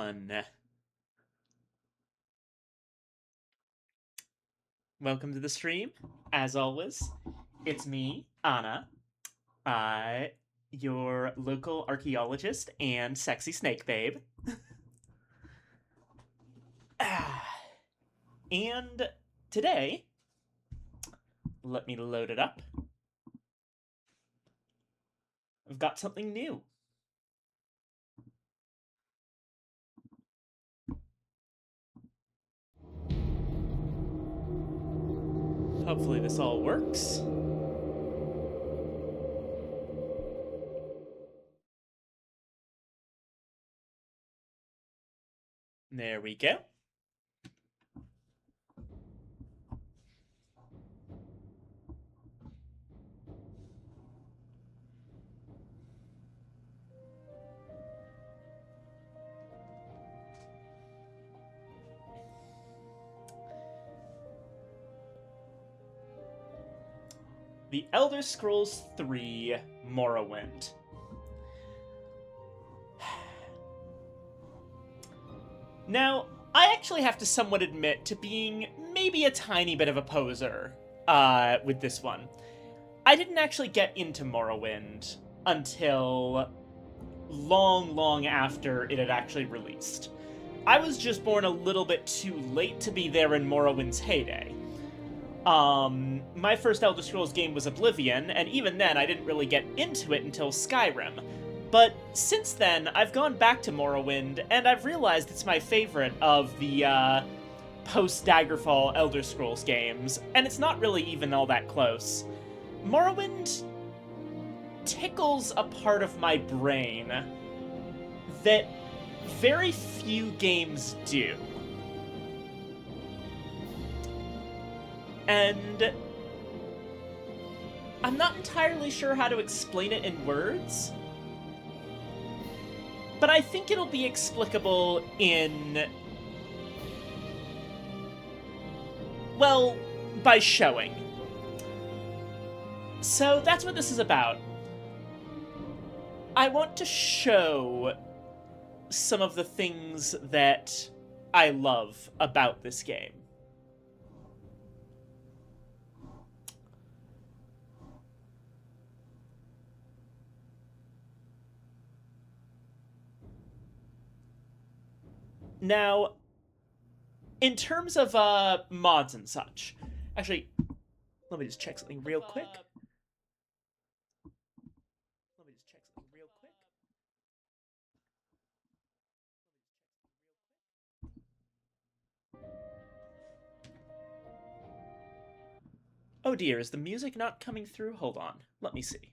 everyone. Welcome to the stream. As always, it's me, Anna, uh, your local archaeologist and sexy snake babe. And today, let me load it up. I've got something new. Hopefully this all works. There we go. The Elder Scrolls 3 Morrowind. Now, I actually have to somewhat admit to being maybe a tiny bit of a poser with this one. I didn't actually get into Morrowind until long after it had actually released. I was just born a little bit too late to be there in Morrowind's heyday. My first Elder Scrolls game was Oblivion, and even then I didn't really get into it until Skyrim. But since then, I've gone back to Morrowind, and I've realized it's my favorite of the, post-Daggerfall Elder Scrolls games, and it's not really even all that close. Morrowind tickles a part of my brain that very few games do. And I'm not entirely sure how to explain it in words, but I think it'll be explicable in, well, by showing. So that's what this is about. I want to show some of the things that I love about this game. Now, in terms of mods and such, actually, let me just check something real quick. Oh dear, is the music not coming through? Hold on, let me see.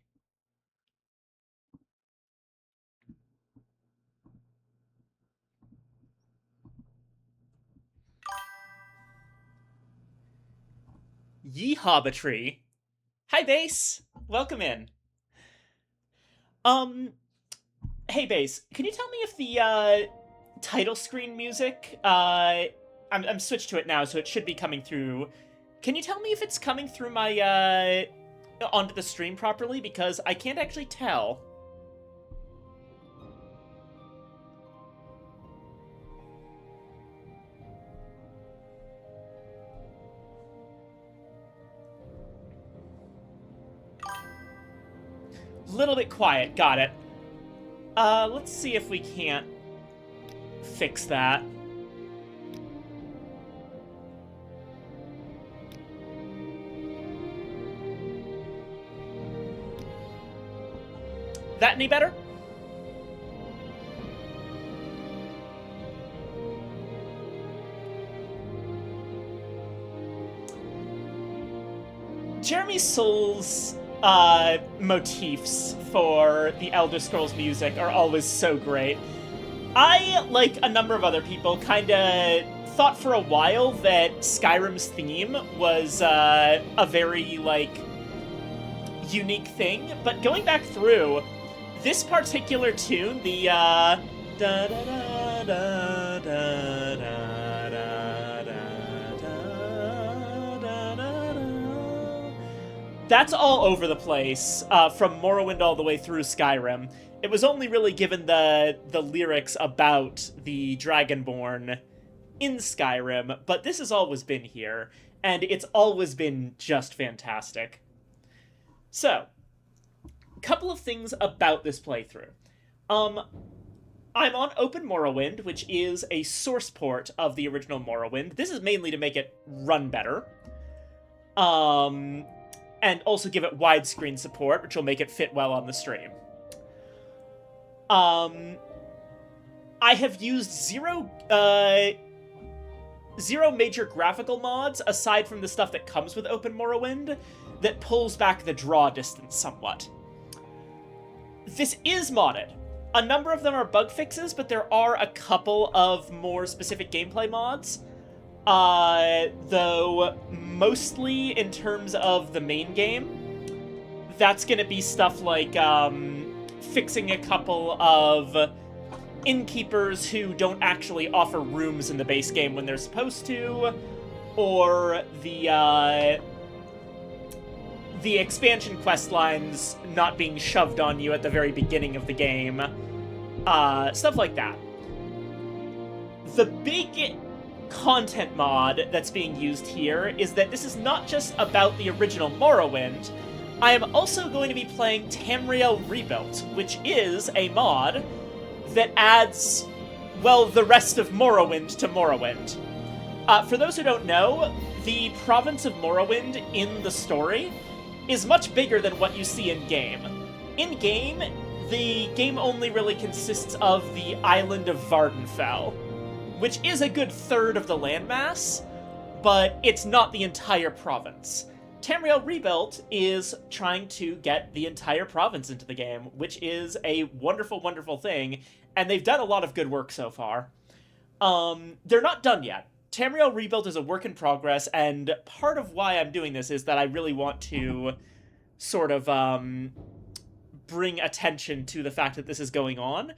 Yeehobbatry. Hi, Base. Welcome in. Hey, Base. Can you tell me if the title screen music? I'm switched to it now, so it should be coming through. Can you tell me if it's coming through my onto the stream properly? Because I can't actually tell. Little bit quiet. Got it. Let's see if we can't fix that. That any better? Jeremy Soul's motifs for the Elder Scrolls music are always so great. I, like a number of other people, kinda thought for a while that Skyrim's theme was a very, like, unique thing, but going back through, this particular tune, the da da da da da da That's all over the place, from Morrowind all the way through Skyrim. It was only really given the lyrics about the Dragonborn in Skyrim, but this has always been here, and it's always been just fantastic. So, a couple of things about this playthrough. I'm on Open Morrowind, which is a source port of the original Morrowind. This is mainly to make it run better. And also give it widescreen support, which will make it fit well on the stream. I have used zero major graphical mods, aside from the stuff that comes with Open Morrowind, that pulls back the draw distance somewhat. This is modded. A number of them are bug fixes, but there are a couple of more specific gameplay mods. Though mostly in terms of the main game, that's gonna be stuff like, fixing a couple of innkeepers who don't actually offer rooms in the base game when they're supposed to, or the expansion quest lines not being shoved on you at the very beginning of the game. Stuff like that. The big content mod that's being used here is that this is not just about the original Morrowind. I am also going to be playing Tamriel Rebuilt, which is a mod that adds, well, the rest of Morrowind to Morrowind. For those who don't know, the province of Morrowind in the story is much bigger than what you see in-game. In-game, the game only really consists of the island of Vardenfell, which is a good third of the landmass, but it's not the entire province. Tamriel Rebuilt is trying to get the entire province into the game, which is a wonderful, wonderful thing, and they've done a lot of good work so far. They're not done yet. Tamriel Rebuilt is a work in progress, and part of why I'm doing this is that I really want to sort of bring attention to the fact that this is going on,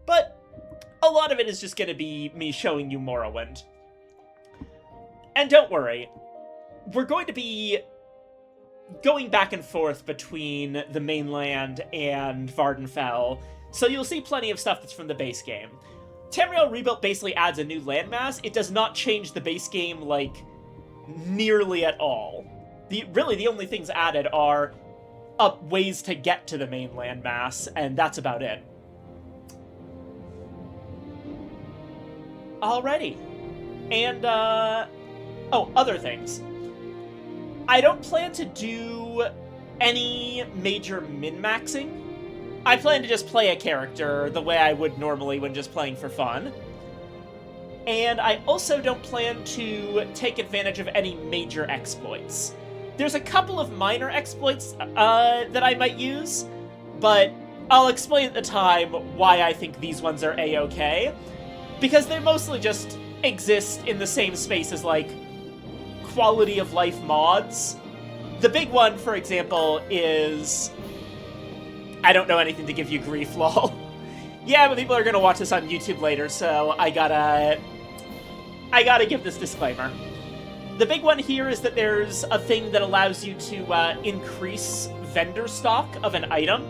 but a lot of it is just going to be me showing you Morrowind. And don't worry, we're going to be going back and forth between the mainland and Vardenfell, so you'll see plenty of stuff that's from the base game. Tamriel Rebuilt basically adds a new landmass. It does not change the base game, like, nearly at all. Really, the only things added are ways to get to the main landmass, and that's about it. Alrighty. And, other things. I don't plan to do any major min-maxing. I plan to just play a character the way I would normally when just playing for fun. And I also don't plan to take advantage of any major exploits. There's a couple of minor exploits that I might use, but I'll explain at the time why I think these ones are a-okay. Because they mostly just exist in the same space as, like, quality of life mods. The big one, for example, is I don't know anything to give you grief, lol. Yeah, but people are gonna watch this on YouTube later, so I gotta give this disclaimer. The big one here is that there's a thing that allows you to increase vendor stock of an item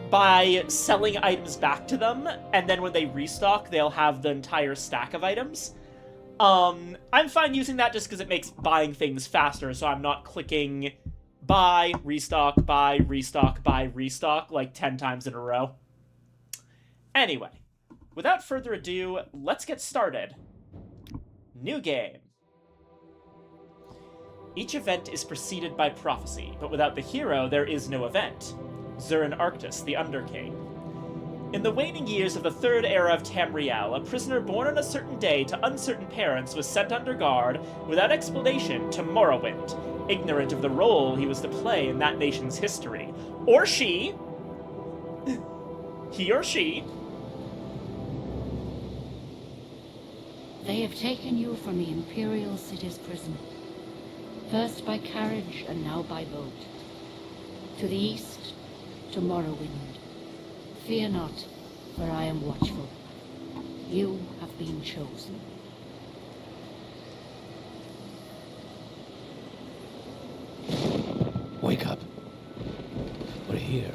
by selling items back to them, and then when they restock, they'll have the entire stack of items. I'm fine using that just because it makes buying things faster, so I'm not clicking buy, restock, like 10 times in a row. Anyway, without further ado, let's get started. New game. Each event is preceded by prophecy, but without the hero, there is no event. Zurin Arctus, the Underking. In the waning years of the Third Era of Tamriel, a prisoner born on a certain day to uncertain parents was sent under guard, without explanation, to Morrowind, ignorant of the role he was to play in that nation's history. Or she. He or she. They have taken you from the Imperial City's prison, first by carriage and now by boat. To the east, to Morrowind. Fear not, for I am watchful. You have been chosen. Wake up. We're here.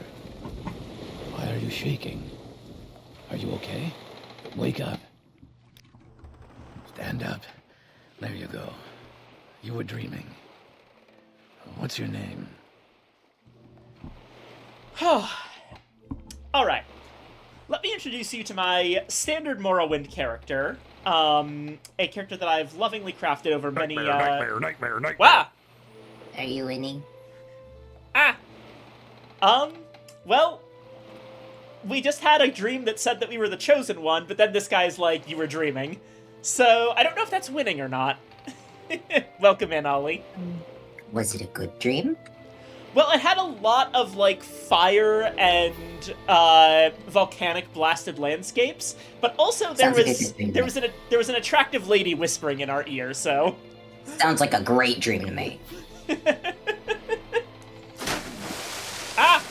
Why are you shaking? Are you okay? Wake up. Stand up. There you go. You were dreaming. What's your name? Alright. Let me introduce you to my standard Morrowind character. A character that I've lovingly crafted over many, Nightmare. Wow! Are you winning? Well, we just had a dream that said that we were the chosen one, but then this guy's like, you were dreaming. So, I don't know if that's winning or not. Welcome in, Ollie. Was it a good dream? Well, it had a lot of, like, fire and, volcanic blasted landscapes, but also there Sounds like a was, good dream to there me. was an, there was an attractive lady whispering in our ear, so... Sounds like a great dream to me. Ah!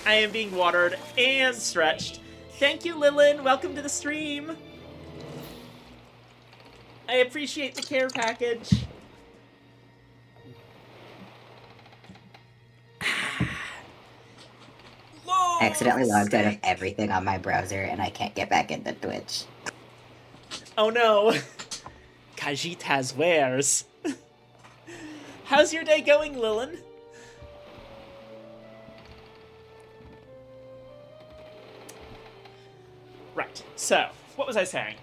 I am being watered and stretched. Thank you, Lilin. Welcome to the stream. I appreciate the care package. I accidentally logged out of everything on my browser and I can't get back into Twitch. Oh no. Khajiit has wares. How's your day going, Lilin? Right, so, what was I saying?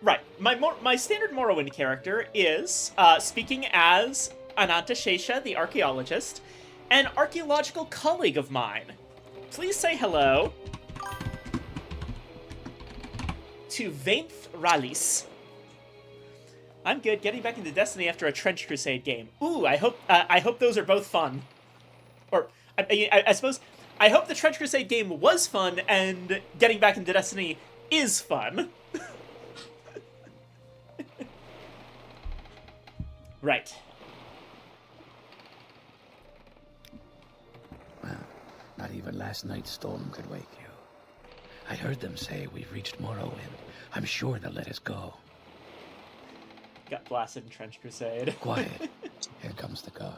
Right, my standard Morrowind character is, speaking as Ananta Shesha, the archaeologist, an archaeological colleague of mine. Please say hello to Vainth Ralis. I'm good, getting back into Destiny after a Trench Crusade game. Ooh, I hope those are both fun. Or, I suppose, I hope the Trench Crusade game was fun, and getting back into Destiny is fun. Right. Well, not even last night's storm could wake you. I heard them say we've reached Morrowind. I'm sure they'll let us go. Got blasted in Trench Crusade. Quiet. Here comes the guard.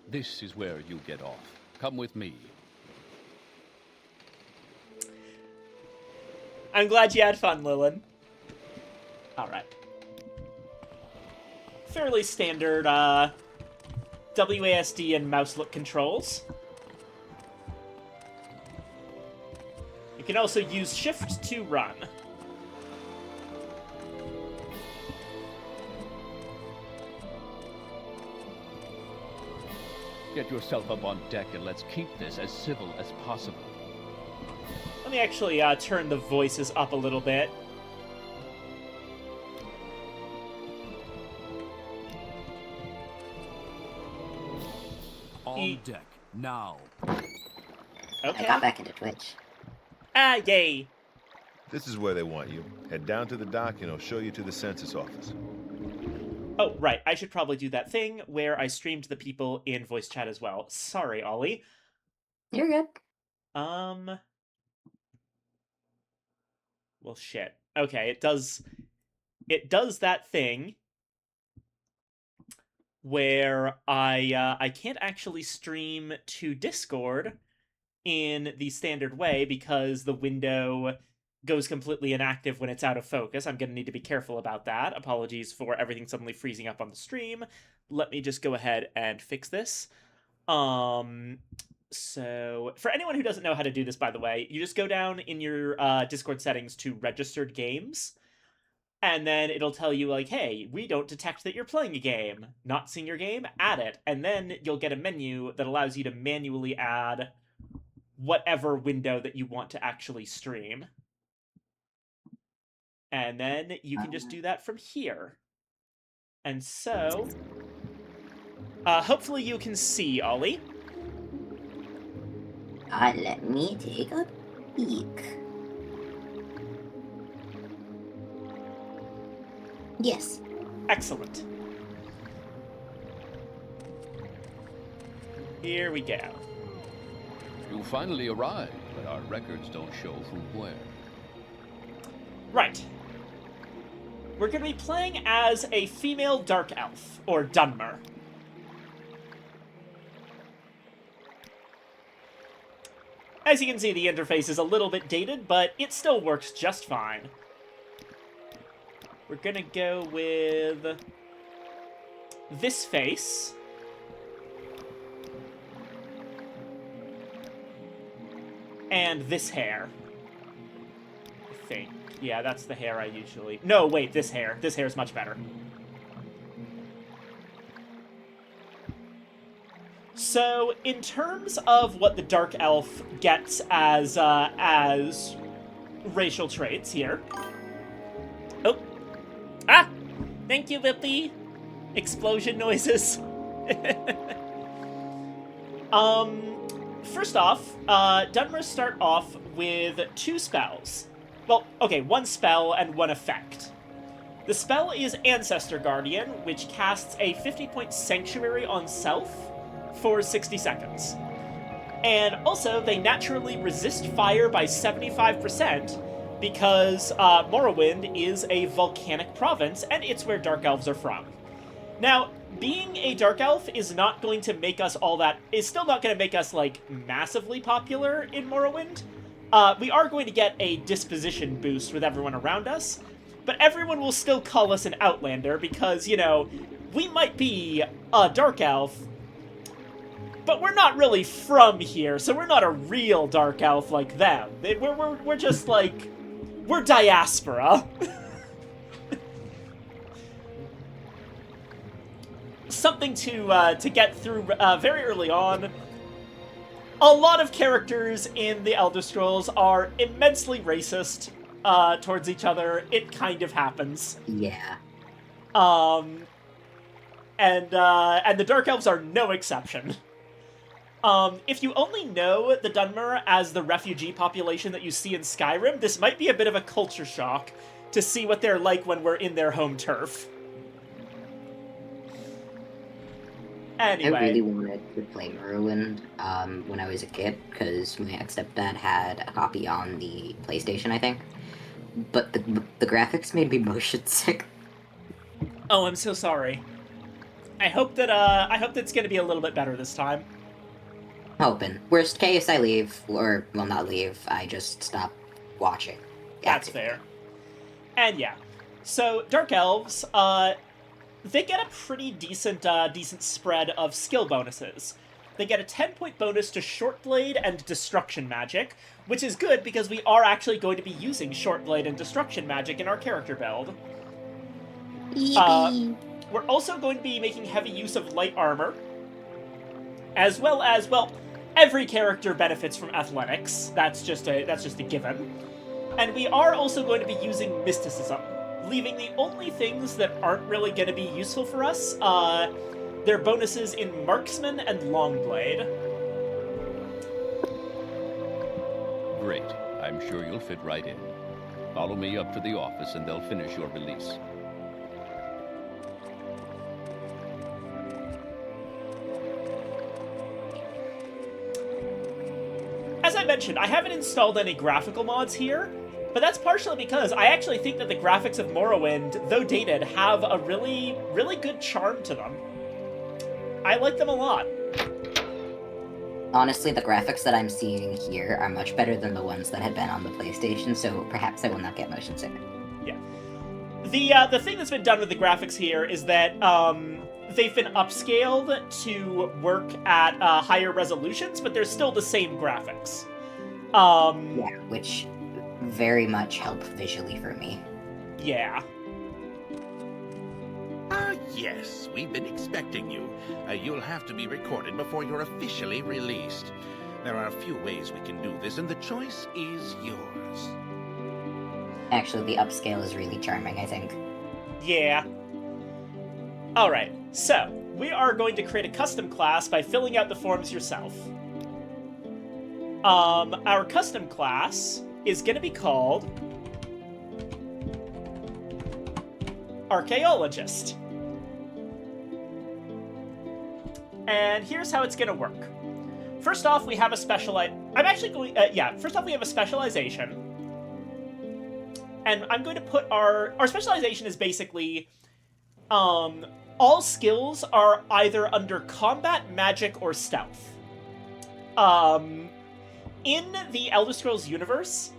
This is where you get off. Come with me. I'm glad you had fun, Lilin. Alright. Fairly standard, WASD and mouse look controls. You can also use Shift to run. Get yourself up on deck and let's keep this as civil as possible. Let me actually turn the voices up a little bit. On deck, now. I Okay. got back into Twitch. Ah, yay. This is where they want you. Head down to the dock and I'll show you to the census office. Oh, right. I should probably do that thing where I streamed the people in voice chat as well. Sorry, Ollie. You're good. Well, shit. Okay, it does that thing where I can't actually stream to Discord in the standard way because the window goes completely inactive when it's out of focus. I'm gonna need to be careful about that. Apologies for everything suddenly freezing up on the stream. Let me just go ahead and fix this. So, for anyone who doesn't know how to do this, by the way, you just go down in your Discord settings to registered games, and then it'll tell you, like, hey, we don't detect that you're playing a game. Not seeing your game? Add it. And then you'll get a menu that allows you to manually add whatever window that you want to actually stream. And then you can just do that from here. And so, hopefully you can see, Ollie. Let me take a peek. Yes. Excellent. Here we go. You finally arrived, but our records don't show from where. Right. We're going to be playing as a female dark elf, or Dunmer. As you can see, the interface is a little bit dated, but it still works just fine. We're gonna go with this face. And this hair. I think. Yeah, that's the hair I usually... No, wait, this hair. This hair is much better. So, in terms of what the Dark Elf gets as racial traits here... Oh. Ah! Thank you, Whippy. Explosion noises. First off, Dunmers start off with 2 spells. Well, okay, 1 spell and 1 effect. The spell is Ancestor Guardian, which casts a 50-point Sanctuary on self for 60 seconds. And also, they naturally resist fire by 75%, because Morrowind is a volcanic province, and it's where Dark Elves are from. Now, being a Dark Elf is not going to make us is still not going to make us, like, massively popular in Morrowind. We are going to get a disposition boost with everyone around us, but everyone will still call us an Outlander because, you know, we might be a Dark Elf, but we're not really from here, so we're not a real Dark Elf like them. We're just, like, we're diaspora. Something to get through very early on. A lot of characters in the Elder Scrolls are immensely racist towards each other. It kind of happens. Yeah. And the Dark Elves are no exception. If you only know the Dunmer as the refugee population that you see in Skyrim, this might be a bit of a culture shock to see what they're like when we're in their home turf. Anyway. I really wanted to play Morrowind when I was a kid, because my ex-stepdad had a copy on the PlayStation, I think. But the graphics made me motion sick. Oh, I'm so sorry. I hope that it's gonna be a little bit better this time. Hoping. Worst case, I leave, or, well, not leave, I just stop watching. That's fair. And yeah. So, Dark Elves, they get a pretty decent spread of skill bonuses. They get a 10-point bonus to Shortblade and Destruction Magic, which is good because we are actually going to be using Shortblade and Destruction Magic in our character build. We're also going to be making heavy use of Light Armor, as well as, well, every character benefits from Athletics. That's just a given. And we are also going to be using Mysticism, leaving the only things that aren't really going to be useful for us, their bonuses in Marksman and Longblade. Great. I'm sure you'll fit right in. Follow me up to the office and they'll finish your release. As I mentioned, I haven't installed any graphical mods here, but that's partially because I actually think that the graphics of Morrowind, though dated, have a really, really good charm to them. I like them a lot. Honestly, the graphics that I'm seeing here are much better than the ones that had been on the PlayStation, so perhaps I will not get motion sick. Yeah. The thing that's been done with the graphics here is that, they've been upscaled to work at higher resolutions, but they're still the same graphics. Yeah, which very much help visually for me. Yeah. Yes, we've been expecting you. You'll have to be recorded before you're officially released. There are a few ways we can do this, and the choice is yours. Actually, the upscale is really charming, I think. Yeah. Alright, so, we are going to create a custom class by filling out the forms yourself. Our custom class is going to be called Archaeologist. And here's how it's going to work. First off, we have a first off we have a specialization. And I'm going to put our specialization is basically, all skills are either under combat, magic, or stealth. in the Elder Scrolls universe,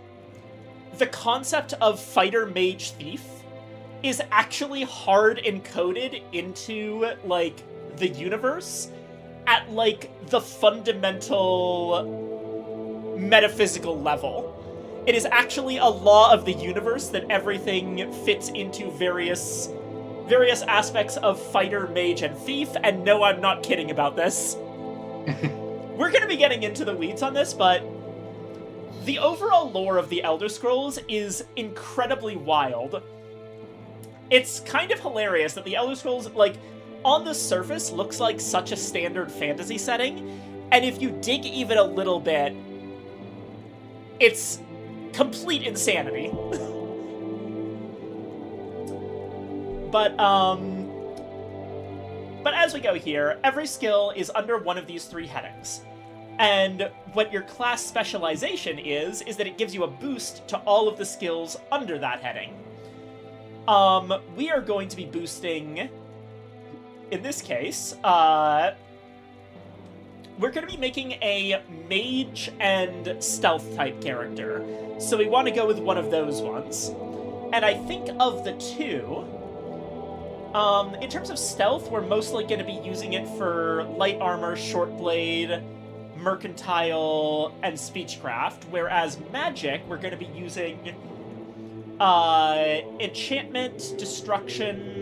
the concept of fighter, mage, thief is actually hard encoded into, like, the universe at, like, the fundamental metaphysical level. It is actually a law of the universe that everything fits into various aspects of fighter, mage, and thief, and no, I'm not kidding about this. We're gonna be getting into the weeds on this, but the overall lore of the Elder Scrolls is incredibly wild. It's kind of hilarious that the Elder Scrolls, like, on the surface looks like such a standard fantasy setting, and if you dig even a little bit, it's complete insanity. But as we go here, every skill is under one of these 3 headings. And what your class specialization is that it gives you a boost to all of the skills under that heading. We are going to be boosting, in this case, we're going to be making a mage and stealth type character. So we want to go with one of those ones. And I think of the 2, in terms of stealth, we're mostly going to be using it for light armor, short blade, mercantile, and speechcraft, whereas magic, we're going to be using enchantment, destruction,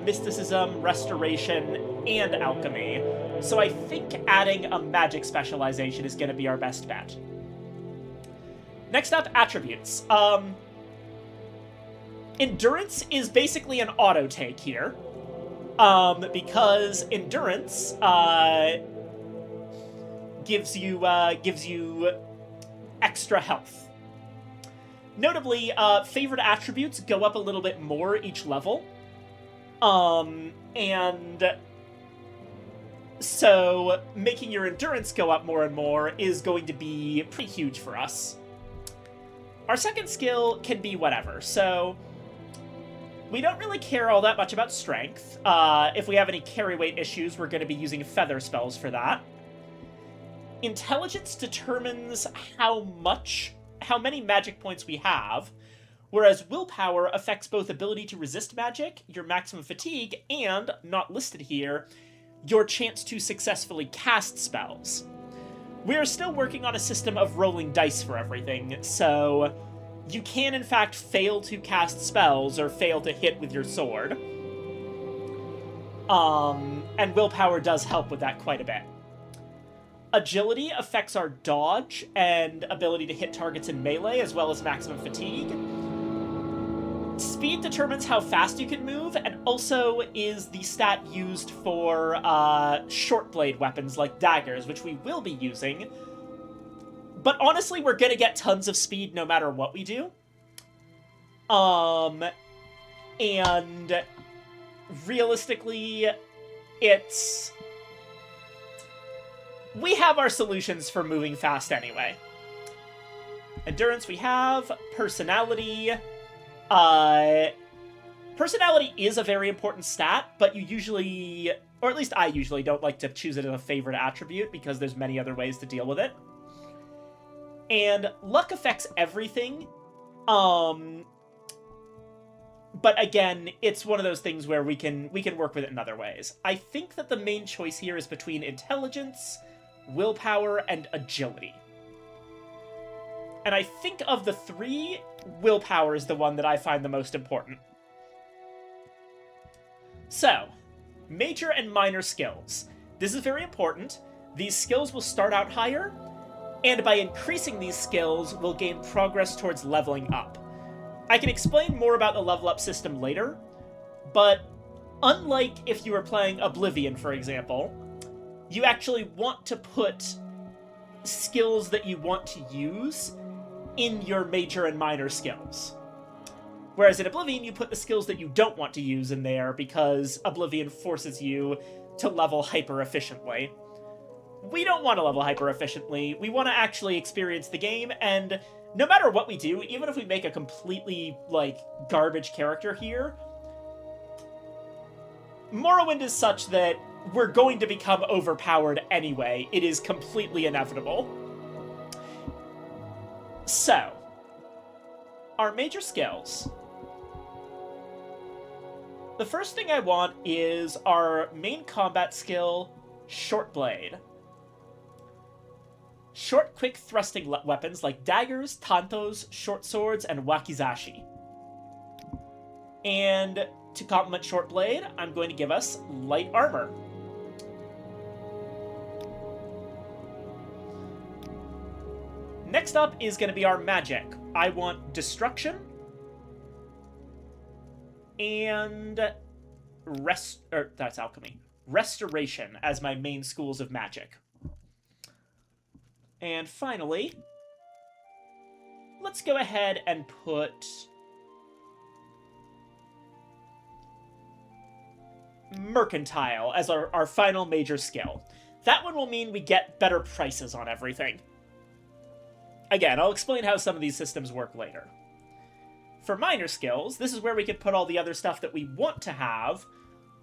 mysticism, restoration, and alchemy. So I think adding a magic specialization is going to be our best bet. Next up, attributes. Endurance is basically an auto take here, because endurance gives you extra health. Notably, favorite attributes go up a little bit more each level, and so making your endurance go up more and more is going to be pretty huge for us. Our second skill can be whatever, so we don't really care all that much about strength. If we have any carry weight issues, we're going to be using feather spells for that. Intelligence determines how many magic points we have, whereas willpower affects both ability to resist magic, your maximum fatigue, and, not listed here, your chance to successfully cast spells. We're still working on a system of rolling dice for everything, so you can in fact fail to cast spells or fail to hit with your sword. And willpower does help with that quite a bit. Agility affects our dodge and ability to hit targets in melee, as well as maximum fatigue. Speed determines how fast you can move, and also is the stat used for short blade weapons like daggers, which we will be using. But honestly, we're gonna get tons of speed no matter what we do. And realistically, we have our solutions for moving fast anyway. Endurance we have. Personality. Personality is a very important stat, but you usually, or at least I usually, don't like to choose it as a favorite attribute because there's many other ways to deal with it. And luck affects everything. But again, it's one of those things where we can work with it in other ways. I think that the main choice here is between intelligence, willpower, and agility. And I think of the 3, willpower is the one that I find the most important. So, major and minor skills. This is very important. These skills will start out higher, and by increasing these skills, we'll gain progress towards leveling up. I can explain more about the level up system later, but unlike if you were playing Oblivion, for example, you actually want to put skills that you want to use in your major and minor skills. Whereas in Oblivion, you put the skills that you don't want to use in there because Oblivion forces you to level hyper-efficiently. We don't want to level hyper-efficiently. We want to actually experience the game, and no matter what we do, even if we make a completely, garbage character here, Morrowind is such that we're going to become overpowered anyway. It is completely inevitable. So, our major skills. The first thing I want is our main combat skill, Short Blade. Short, quick thrusting weapons like daggers, tantos, short swords, and wakizashi. And to complement Short Blade, I'm going to give us light armor. Next up is going to be our magic. I want destruction and that's alchemy. Restoration as my main schools of magic. And finally, let's go ahead and put mercantile as our final major skill. That one will mean we get better prices on everything. Again, I'll explain how some of these systems work later. For minor skills, this is where we can put all the other stuff that we want to have,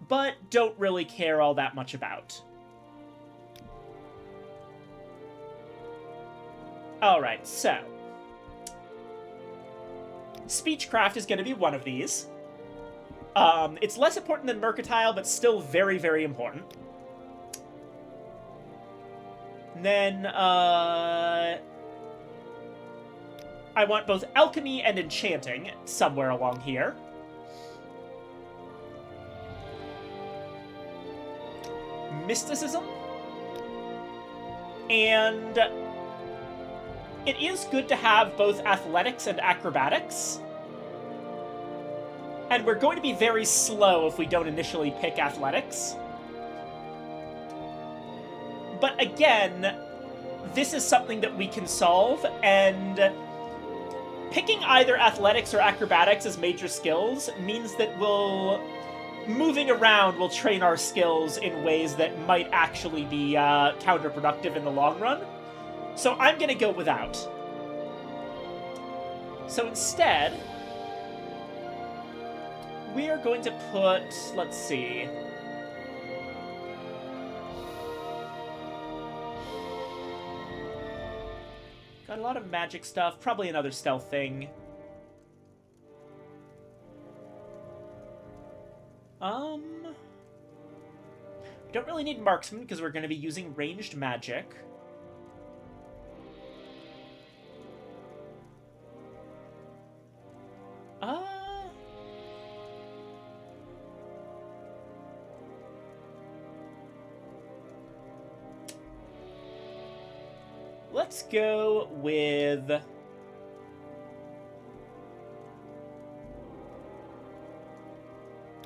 but don't really care all that much about. Alright, so Speechcraft is going to be one of these. It's less important than Mercantile, but still very, very important. And then, I want both Alchemy and Enchanting somewhere along here. Mysticism. And it is good to have both Athletics and Acrobatics. And we're going to be very slow if we don't initially pick Athletics. But again, this is something that we can solve, and picking either Athletics or Acrobatics as major skills means that moving around will train our skills in ways that might actually be counterproductive in the long run. So I'm going to go without. So instead, we are going to put, let's see, got a lot of magic stuff, probably another stealth thing. We don't really need marksman because we're going to be using ranged magic. Let's go with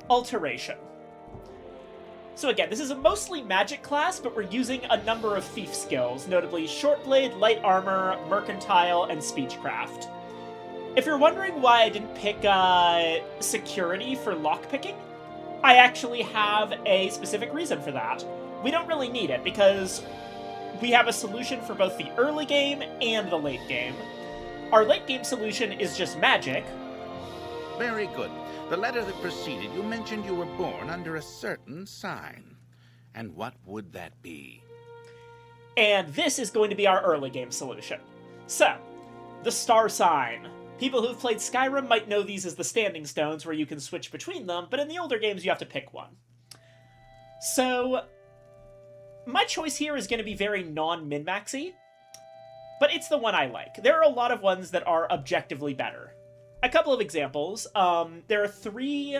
Alteration. So again, this is a mostly magic class, but we're using a number of thief skills, notably Short Blade, Light Armor, Mercantile, and Speechcraft. If you're wondering why I didn't pick Security for lockpicking, I actually have a specific reason for that. We don't really need it, because we have a solution for both the early game and the late game. Our late game solution is just magic. Very good. The letter that preceded you mentioned you were born under a certain sign. And what would that be? And this is going to be our early game solution. So, the star sign. People who've played Skyrim might know these as the standing stones where you can switch between them, but in the older games you have to pick one. So, my choice here is going to be very non-min-maxy, but it's the one I like. There are a lot of ones that are objectively better. A couple of examples. There are 3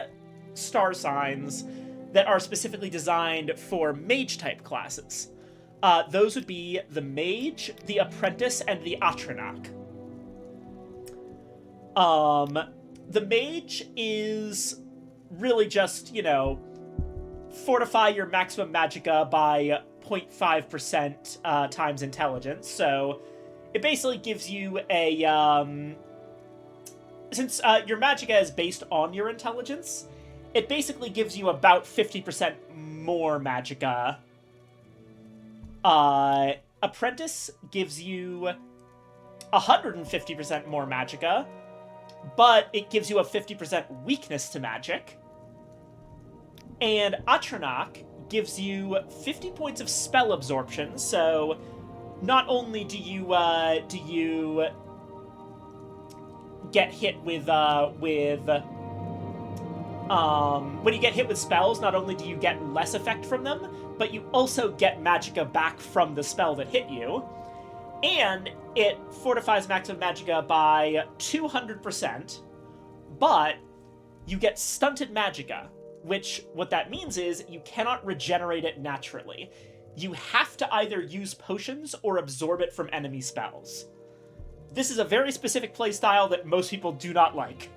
star signs that are specifically designed for mage-type classes. Those would be the Mage, the Apprentice, and the Atronach. The Mage is really just, fortify your maximum magicka by 0.5% times intelligence. So it basically gives you a, since your magicka is based on your intelligence, it basically gives you about 50% more magicka. Apprentice gives you 150% more magicka, but it gives you a 50% weakness to magic. And Atronach gives you 50 points of spell absorption, so not only do you get hit with when you get hit with spells, not only do you get less effect from them, but you also get magicka back from the spell that hit you. And it fortifies maximum magicka by 200%, but you get stunted magicka, which what that means is you cannot regenerate it naturally. You have to either use potions or absorb it from enemy spells. This is a very specific playstyle that most people do not like.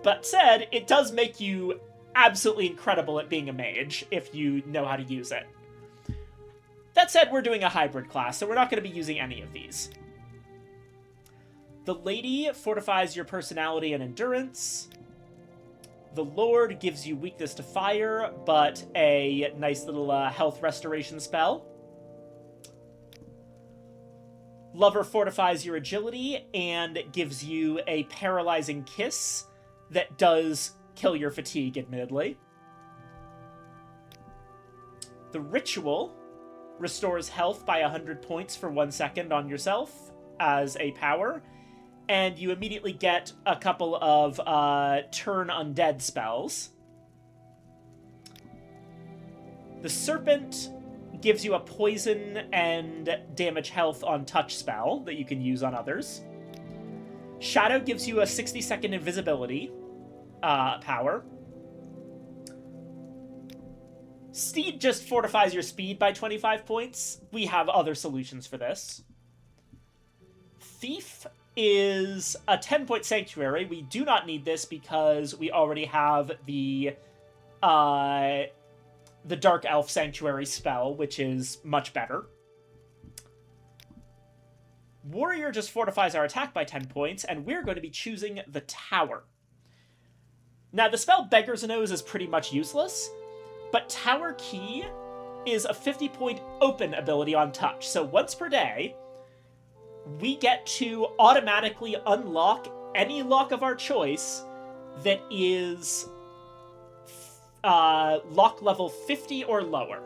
But said, it does make you absolutely incredible at being a mage if you know how to use it. That said, we're doing a hybrid class, so we're not going to be using any of these. The Lady fortifies your personality and endurance. The Lord gives you weakness to fire, but a nice little health restoration spell. Lover fortifies your agility and gives you a paralyzing kiss that does kill your fatigue, admittedly. The Ritual restores health by 100 points for 1 second on yourself as a power, and you immediately get a couple of turn undead spells. The Serpent gives you a poison and damage health on touch spell that you can use on others. Shadow gives you a 60-second invisibility power. Steed just fortifies your speed by 25 points. We have other solutions for this. Thief is a 10-point sanctuary. We do not need this because we already have the Dark Elf Sanctuary spell, which is much better. Warrior just fortifies our attack by 10 points, and we're going to be choosing the Tower. Now, the spell Beggar's Nose is pretty much useless, but Tower Key is a 50-point open ability on touch. So once per day, we get to automatically unlock any lock of our choice that is lock level 50 or lower.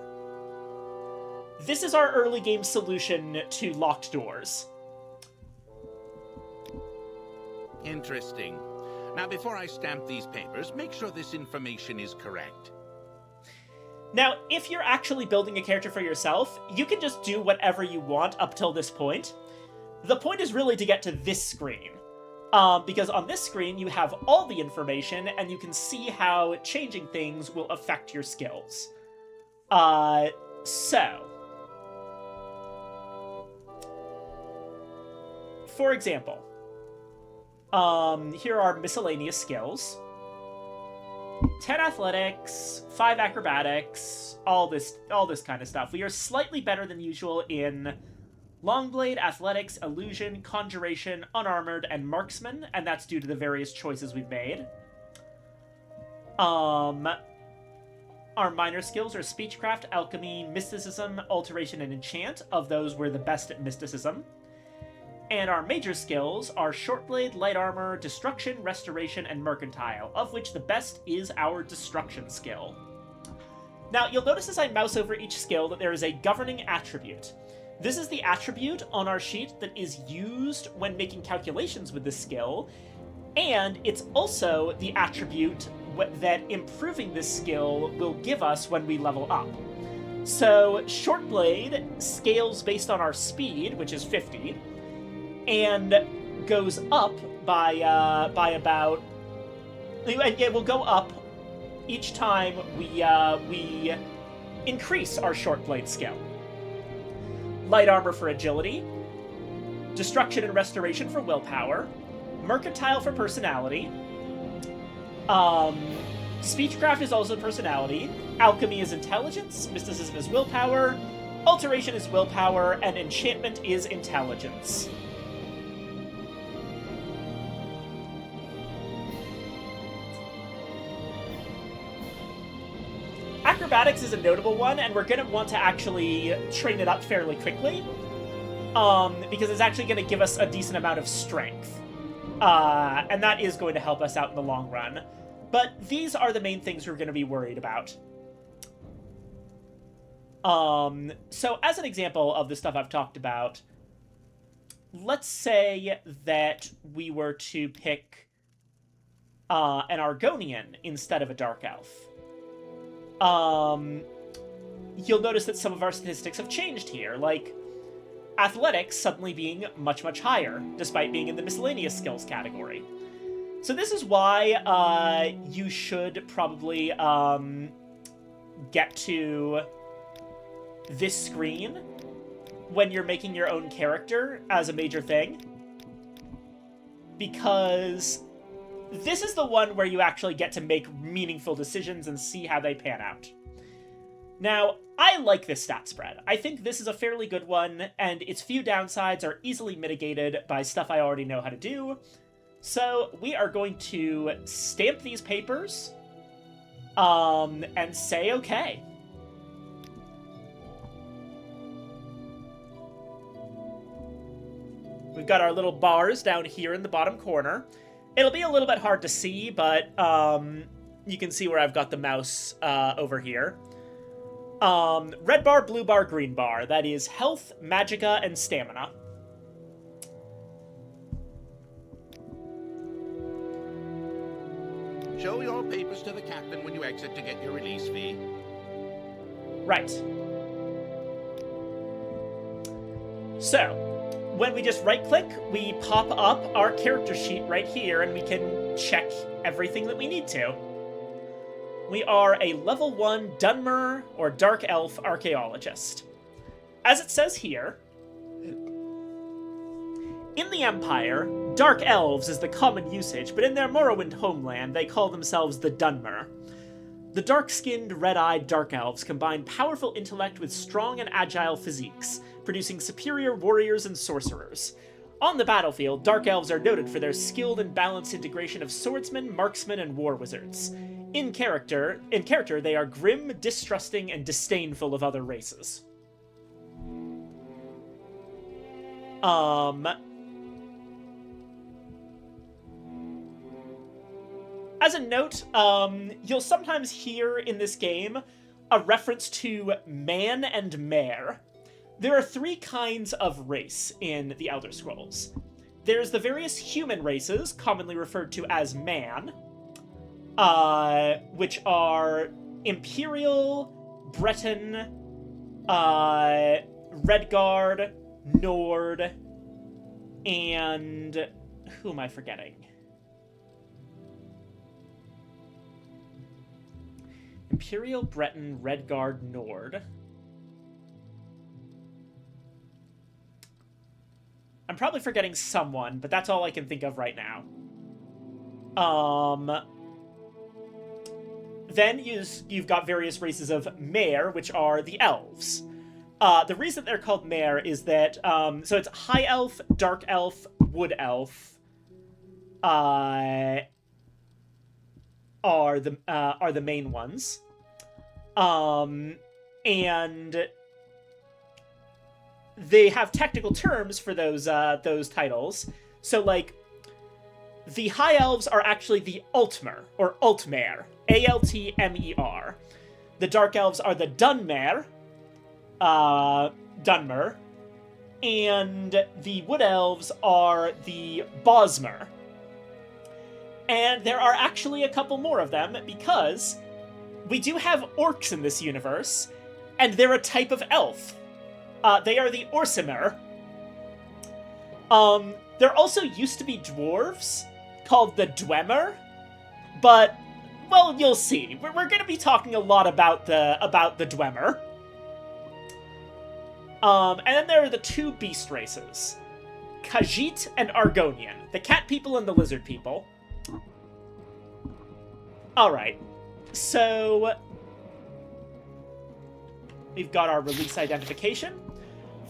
This is our early game solution to locked doors. Interesting. Now, before I stamp these papers, make sure this information is correct. Now, if you're actually building a character for yourself, you can just do whatever you want up till this point. The point is really to get to this screen. Because on this screen, you have all the information, and you can see how changing things will affect your skills. For example, here are miscellaneous skills. 10 athletics, 5 acrobatics, all this kind of stuff. We are slightly better than usual in Longblade, Athletics, Illusion, Conjuration, Unarmored, and Marksman, and that's due to the various choices we've made. Our minor skills are Speechcraft, Alchemy, Mysticism, Alteration, and Enchant. Of those, we're the best at Mysticism. And our major skills are Shortblade, Light Armor, Destruction, Restoration, and Mercantile, of which the best is our Destruction skill. Now, you'll notice as I mouse over each skill that there is a governing attribute. This is the attribute on our sheet that is used when making calculations with this skill, and it's also the attribute that improving this skill will give us when we level up. So, Shortblade scales based on our speed, which is 50, and goes up by about... And it will go up each time we increase our Shortblade skill. Light Armor for agility, Destruction and Restoration for willpower, Mercantile for personality, Speechcraft is also personality, Alchemy is intelligence, Mysticism is willpower, Alteration is willpower, and Enchantment is intelligence. Acrobatics is a notable one, and we're going to want to actually train it up fairly quickly, because it's actually going to give us a decent amount of strength, and that is going to help us out in the long run. But these are the main things we're going to be worried about. So as an example of the stuff I've talked about, let's say that we were to pick an Argonian instead of a Dark Elf. You'll notice that some of our statistics have changed here, like athletics suddenly being much, much higher, despite being in the miscellaneous skills category. So this is why you should probably get to this screen when you're making your own character as a major thing. Because this is the one where you actually get to make meaningful decisions and see how they pan out. Now, I like this stat spread. I think this is a fairly good one, and its few downsides are easily mitigated by stuff I already know how to do. So we are going to stamp these papers, and say okay. We've got our little bars down here in the bottom corner. It'll be a little bit hard to see, but you can see where I've got the mouse over here. Red bar, blue bar, green bar. That is health, magicka, and stamina. Show your papers to the captain when you exit to get your release fee. Right. So, when we just right-click, we pop up our character sheet right here, and we can check everything that we need to. We are a level 1 Dunmer, or Dark Elf, Archaeologist. As it says here, in the Empire, Dark Elves is the common usage, but in their Morrowind homeland, they call themselves the Dunmer. The dark-skinned, red-eyed Dark Elves combine powerful intellect with strong and agile physiques, producing superior warriors and sorcerers. On the battlefield, Dark Elves are noted for their skilled and balanced integration of swordsmen, marksmen, and war wizards. In character, they are grim, distrusting, and disdainful of other races. As a note, you'll sometimes hear in this game a reference to man and mare. There are 3 kinds of race in the Elder Scrolls. There's the various human races, commonly referred to as man, which are Imperial, Breton, Redguard, Nord, and... who am I forgetting? Imperial, Breton, Redguard, Nord. I'm probably forgetting someone, but that's all I can think of right now. Then you've got various races of mare, which are the elves. The reason they're called mare is that, so it's high elf, dark elf, wood elf, are the main ones. And they have technical terms for those titles. So, like, the High Elves are actually the Altmer, or Altmer, A-L-T-M-E-R. The Dark Elves are the Dunmer, Dunmer, and the Wood Elves are the Bosmer. And there are actually a couple more of them, because we do have orcs in this universe, and they're a type of elf. They are the Orsimer. There also used to be dwarves called the Dwemer, but, well, you'll see. We're going to be talking a lot about the Dwemer. And then there are the 2 beast races, Khajiit and Argonian, the cat people and the lizard people. Alright, so we've got our release identification.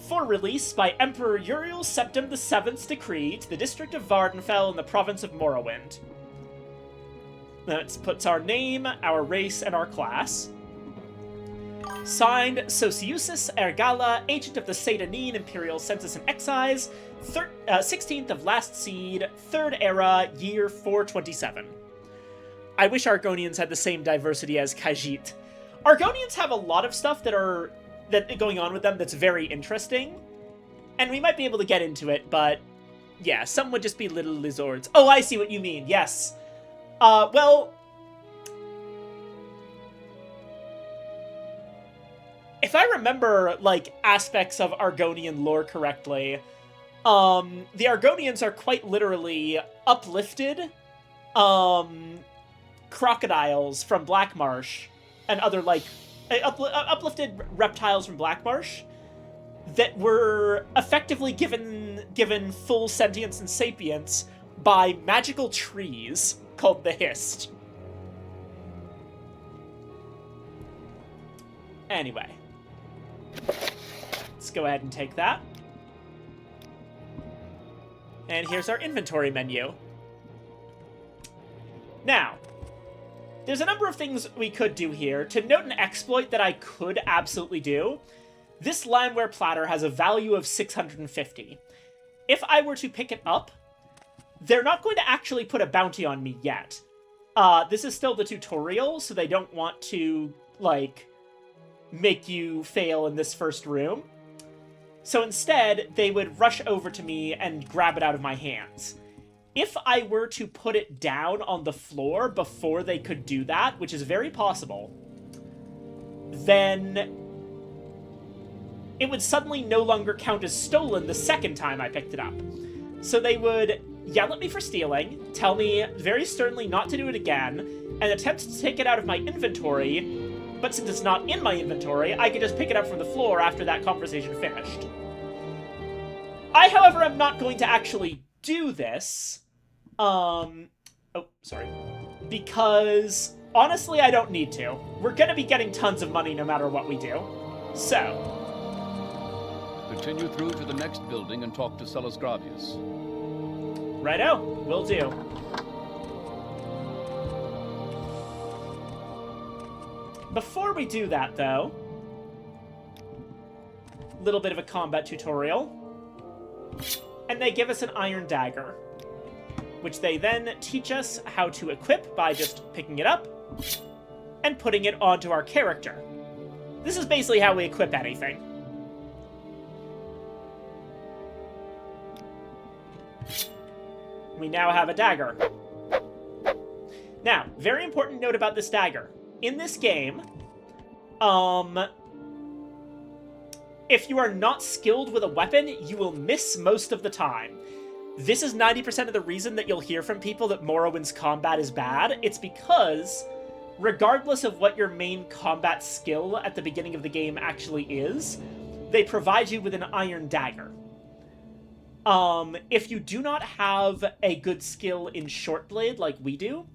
For release by Emperor Uriel Septim VII's decree to the district of Vardenfell in the province of Morrowind. That puts our name, our race, and our class. Signed, Sociusus Ergala, agent of the Satanin Imperial Census and Excise, 16th of Last Seed, 3rd Era, year 427. I wish Argonians had the same diversity as Khajiit. Argonians have a lot of stuff that going on with them that's very interesting. And we might be able to get into it, but yeah, some would just be little lizards. Oh, I see what you mean, yes. Well, if I remember, like, aspects of Argonian lore correctly, the Argonians are quite literally uplifted, crocodiles from Black Marsh and other, like, uplifted reptiles from Black Marsh that were effectively given full sentience and sapience by magical trees called the Hist. Anyway. Let's go ahead and take that. And here's our inventory menu. Now, there's a number of things we could do here. To note an exploit that I could absolutely do, this limeware platter has a value of 650. If I were to pick it up, they're not going to actually put a bounty on me yet. This is still the tutorial, so they don't want to, like, make you fail in this first room. So instead, they would rush over to me and grab it out of my hands. If I were to put it down on the floor before they could do that, which is very possible, then it would suddenly no longer count as stolen the second time I picked it up. So they would yell at me for stealing, tell me very sternly not to do it again, and attempt to take it out of my inventory, but since it's not in my inventory, I could just pick it up from the floor after that conversation finished. I, however, am not going to actually do this. Because, honestly, I don't need to. We're gonna be getting tons of money no matter what we do. So. Continue through to the next building and talk to Celes Gravius. Righto, will do. Before we do that, though, a little bit of a combat tutorial. And they give us an iron dagger, which they then teach us how to equip by just picking it up and putting it onto our character. This is basically how we equip anything. We now have a dagger. Now, very important note about this dagger. In this game, if you are not skilled with a weapon, you will miss most of the time. This is 90% of the reason that you'll hear from people that Morrowind's combat is bad. It's because, regardless of what your main combat skill at the beginning of the game actually is, they provide you with an iron dagger. If you do not have a good skill in short blade like we do,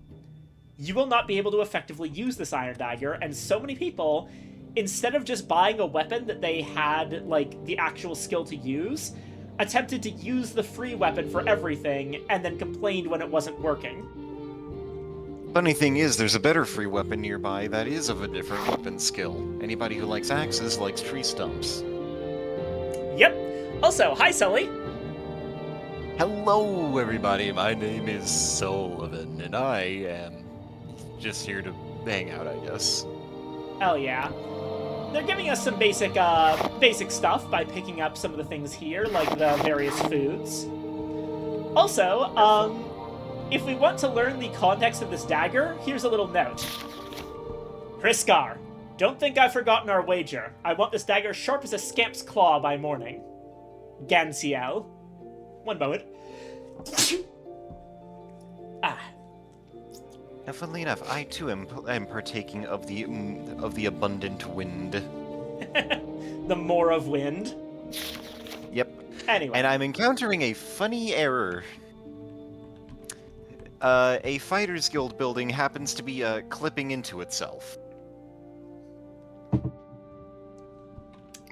you will not be able to effectively use this iron dagger, and so many people, instead of just buying a weapon that they had, like, the actual skill to use, attempted to use the free weapon for everything, and then complained when it wasn't working. Funny thing is, there's a better free weapon nearby that is of a different weapon skill. Anybody who likes axes likes tree stumps. Yep. Also, hi, Sully. Hello, everybody. My name is Sullivan, and I am just here to hang out, I guess. Hell yeah. They're giving us some basic stuff by picking up some of the things here, like the various foods. Also, if we want to learn the context of this dagger, here's a little note. Hriscar, don't think I've forgotten our wager. I want this dagger sharp as a scamp's claw by morning. Gansiel. One moment. Now, funnily enough, I too am partaking of the abundant wind. The more of wind. Yep. Anyway. And I'm encountering a funny error. A Fighters Guild building happens to be clipping into itself.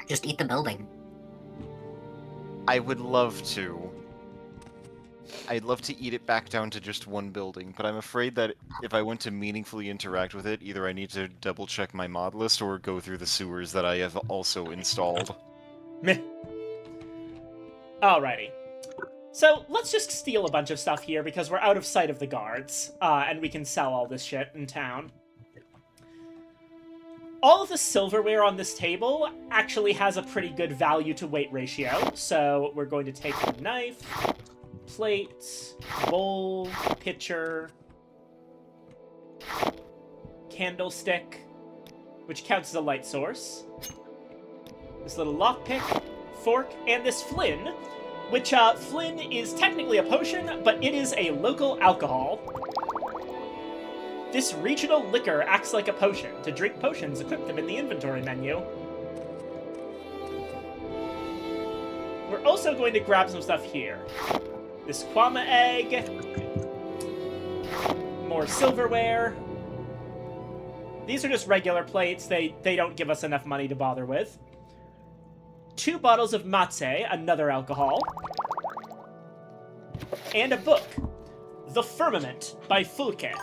Just eat the building. I would love to. I'd love to eat it back down to just one building, but I'm afraid that if I want to meaningfully interact with it, either I need to double-check my mod list or go through the sewers that I have also installed. Meh. Alrighty. So, let's just steal a bunch of stuff here because we're out of sight of the guards, and we can sell all this shit in town. All of the silverware on this table actually has a pretty good value to weight ratio, so we're going to take the knife, plate, bowl, pitcher, candlestick, which counts as a light source, this little lockpick, fork, and this flin, which, flin is technically a potion, but it is a local alcohol. This regional liquor acts like a potion. To drink potions, equip them in the inventory menu. We're also going to grab some stuff here. This kwama egg, more silverware. These are just regular plates. They don't give us enough money to bother with. 2 bottles of matse, another alcohol. And a book. The Firmament by Fulke.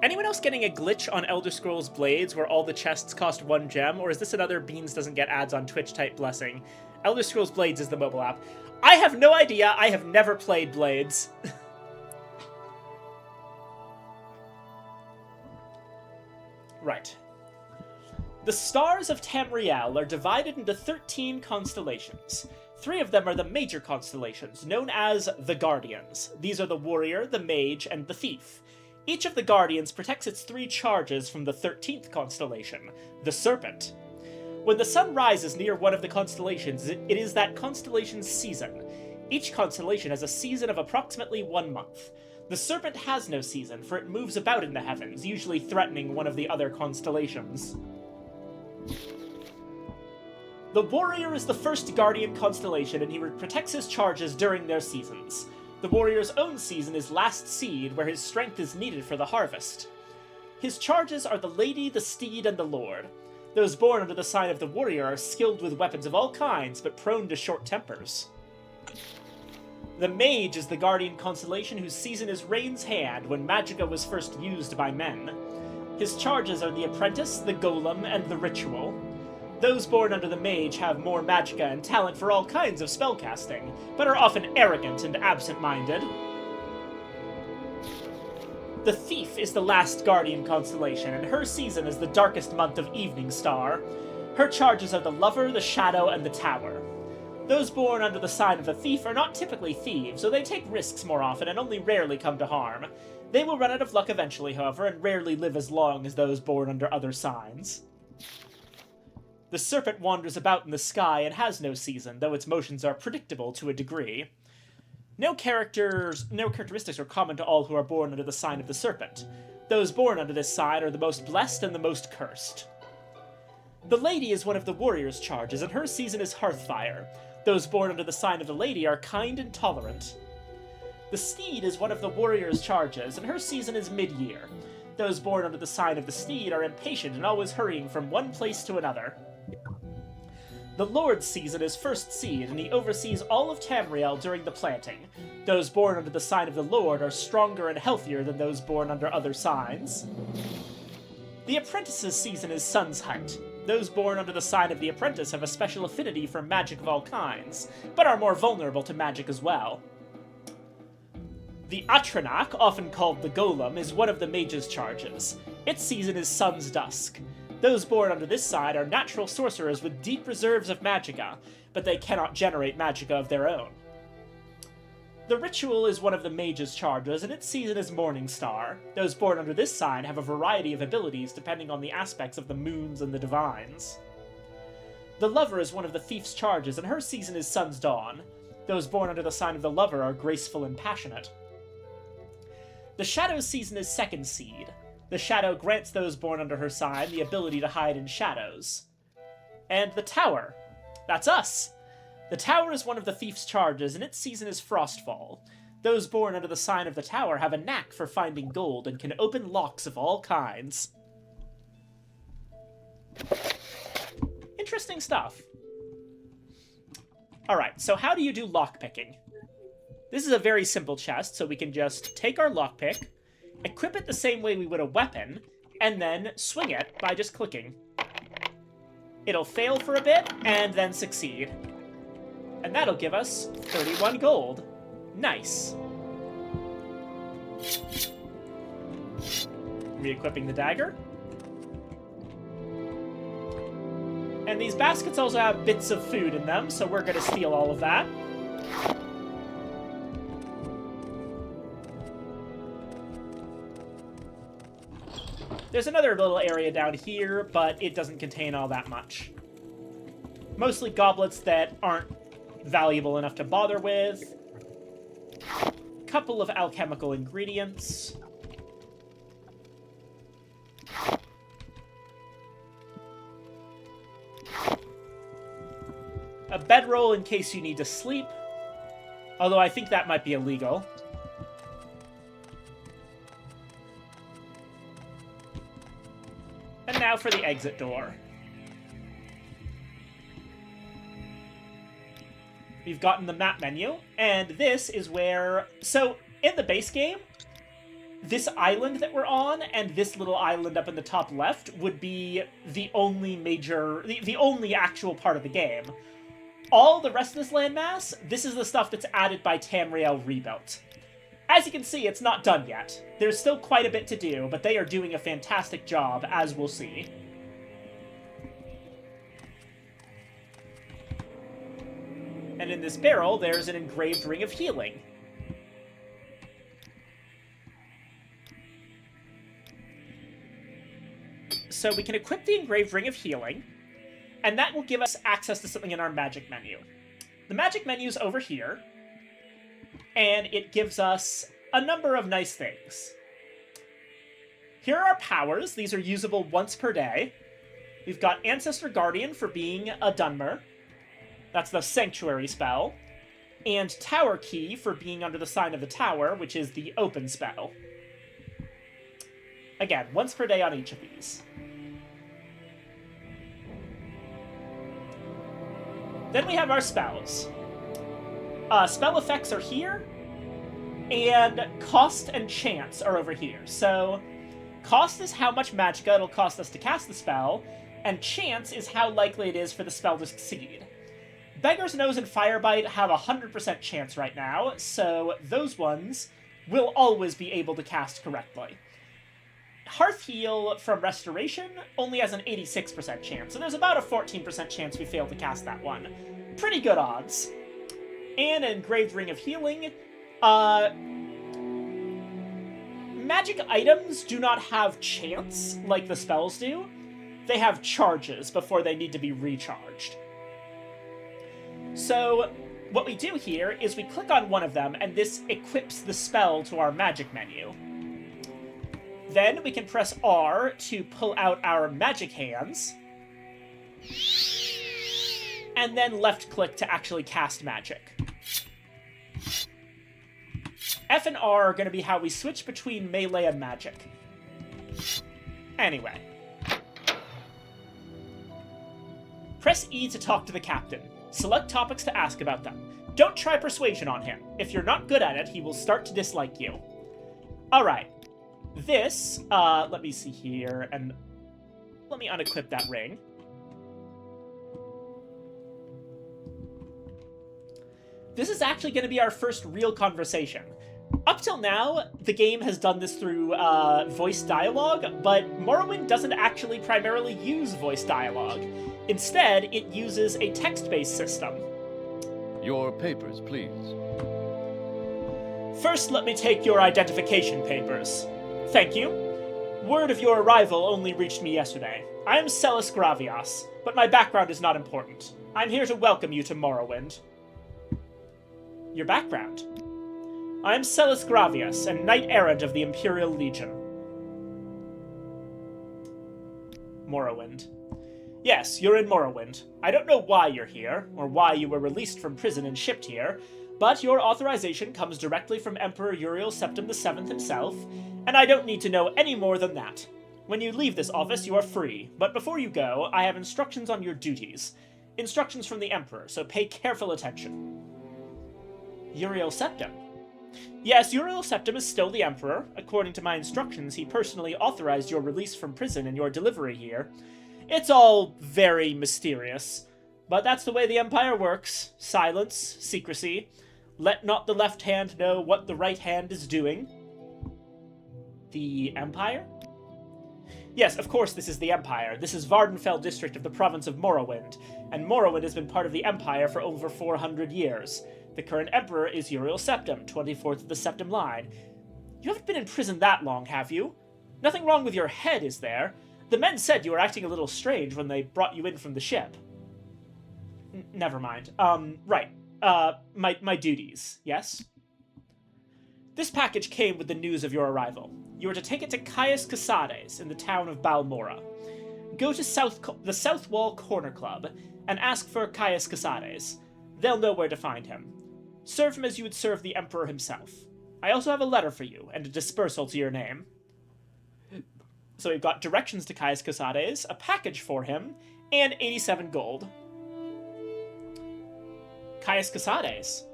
Anyone else getting a glitch on Elder Scrolls Blades where all the chests cost 1 gem, or is this another Beans doesn't get ads on Twitch type blessing? Elder Scrolls Blades is the mobile app. I have no idea. I have never played Blades. Right. The stars of Tamriel are divided into 13 constellations. 3 of them are the major constellations, known as the Guardians. These are the Warrior, the Mage, and the Thief. Each of the Guardians protects its 3 charges from the 13th constellation, the Serpent. When the sun rises near one of the constellations, it is that constellation's season. Each constellation has a season of approximately 1 month. The Serpent has no season, for it moves about in the heavens, usually threatening one of the other constellations. The Warrior is the first Guardian constellation, and he protects his charges during their seasons. The Warrior's own season is Last Seed, where his strength is needed for the harvest. His charges are the Lady, the Steed, and the Lord. Those born under the sign of the Warrior are skilled with weapons of all kinds, but prone to short tempers. The Mage is the Guardian constellation whose season is Rain's Hand, when magicka was first used by men. His charges are the Apprentice, the Golem, and the Ritual. Those born under the Mage have more magicka and talent for all kinds of spellcasting, but are often arrogant and absent-minded. The Thief is the last Guardian constellation, and her season is the darkest month of Evening Star. Her charges are the Lover, the Shadow, and the Tower. Those born under the sign of the Thief are not typically thieves, so they take risks more often and only rarely come to harm. They will run out of luck eventually, however, and rarely live as long as those born under other signs. The Serpent wanders about in the sky and has no season, though its motions are predictable to a degree. No characteristics are common to all who are born under the sign of the Serpent. Those born under this sign are the most blessed and the most cursed. The Lady is one of the Warrior's charges, and her season is Hearthfire. Those born under the sign of the Lady are kind and tolerant. The Steed is one of the Warrior's charges, and her season is Mid-Year. Those born under the sign of the Steed are impatient and always hurrying from one place to another. The Lord's season is First Seed, and he oversees all of Tamriel during the planting. Those born under the sign of the Lord are stronger and healthier than those born under other signs. The Apprentice's season is Sun's Height. Those born under the sign of the Apprentice have a special affinity for magic of all kinds, but are more vulnerable to magic as well. The Atranak, often called the Golem, is one of the Mage's charges. Its season is Sun's Dusk. Those born under this side are natural sorcerers with deep reserves of magicka, but they cannot generate magicka of their own. The Ritual is one of the Mage's charges, and its season is Morning Star. Those born under this sign have a variety of abilities depending on the aspects of the moons and the divines. The Lover is one of the Thief's charges, and her season is Sun's Dawn. Those born under the sign of the Lover are graceful and passionate. The Shadow's season is Second Seed. The Shadow grants those born under her sign the ability to hide in shadows. And the Tower. That's us! The Tower is one of the Thief's charges, and its season is Frostfall. Those born under the sign of the Tower have a knack for finding gold and can open locks of all kinds. Interesting stuff. Alright, so how do you do lockpicking? This is a very simple chest, so we can just take our lockpick, equip it the same way we would a weapon, and then swing it by just clicking. It'll fail for a bit, and then succeed. And that'll give us 31 gold. Nice. Re-equipping the dagger. And these baskets also have bits of food in them, so we're gonna steal all of that. There's another little area down here, but it doesn't contain all that much. Mostly goblets that aren't valuable enough to bother with. Couple of alchemical ingredients. A bedroll in case you need to sleep. Although I think that might be illegal. And now for the exit door. We've gotten the map menu, and this is where... So, in the base game, this island that we're on, and this little island up in the top left, would be the only major... the only actual part of the game. All the rest of this landmass, this is the stuff that's added by Tamriel Rebuilt. As you can see, it's not done yet. There's still quite a bit to do, but they are doing a fantastic job, as we'll see. And in this barrel, there's an engraved Ring of Healing. So we can equip the engraved Ring of Healing, and that will give us access to something in our magic menu. The magic menu is over here, and it gives us a number of nice things. Here are our powers. These are usable once per day. We've got Ancestor Guardian for being a Dunmer. That's the Sanctuary spell. And Tower Key for being under the sign of the tower, which is the Open spell. Again, once per day on each of these. Then we have our spells. Spell effects are here, and cost and chance are over here. So, cost is how much magicka it'll cost us to cast the spell, and chance is how likely it is for the spell to succeed. Beggar's Nose and Firebite have a 100% chance right now, so those ones will always be able to cast correctly. Hearth Heal from Restoration only has an 86% chance, so there's about a 14% chance we fail to cast that one. Pretty good odds. And an Engraved Ring of Healing. Magic items do not have chance like the spells do. They have charges before they need to be recharged. So, what we do here is we click on one of them, and this equips the spell to our magic menu. Then we can press R to pull out our magic hands, and then left-click to actually cast magic. F and R are going to be how we switch between melee and magic. Anyway. Press E to talk to the captain. Select topics to ask about them. Don't try persuasion on him. If you're not good at it, he will start to dislike you. Alright. This, let me see here, and let me unequip that ring. This is actually going to be our first real conversation. Up till now, the game has done this through voice dialogue, but Morrowind doesn't actually primarily use voice dialogue. Instead, it uses a text-based system. Your papers, please. First, let me take your identification papers. Thank you. Word of your arrival only reached me yesterday. I am Celis Gravias, but my background is not important. I'm here to welcome you to Morrowind. Your background? I am Celis Gravias, a knight-errant of the Imperial Legion. Morrowind. Yes, you're in Morrowind. I don't know why you're here, or why you were released from prison and shipped here, but your authorization comes directly from Emperor Uriel Septim VII himself, and I don't need to know any more than that. When you leave this office, you are free, but before you go, I have instructions on your duties. Instructions from the Emperor, so pay careful attention. Uriel Septim. Yes, Uriel Septim is still the Emperor. According to my instructions, he personally authorized your release from prison and your delivery here. It's all very mysterious, but that's the way the Empire works. Silence, secrecy. Let not the left hand know what the right hand is doing. The Empire? Yes, of course this is the Empire. This is Vardenfell district of the province of Morrowind, and Morrowind has been part of the Empire for over 400 years. The current Emperor is Uriel Septim, 24th of the Septim line. You haven't been in prison that long, have you? Nothing wrong with your head, is there? The men said you were acting a little strange when they brought you in from the ship. Never mind. Right. My duties, yes? This package came with the news of your arrival. You are to take it to Caius Casades in the town of Balmora. Go to the South Wall Corner Club and ask for Caius Casades. They'll know where to find him. Serve him as you would serve the Emperor himself. I also have a letter for you and a dispersal to your name. So we've got directions to Caius Casades, a package for him, and 87 gold. Caius Casades.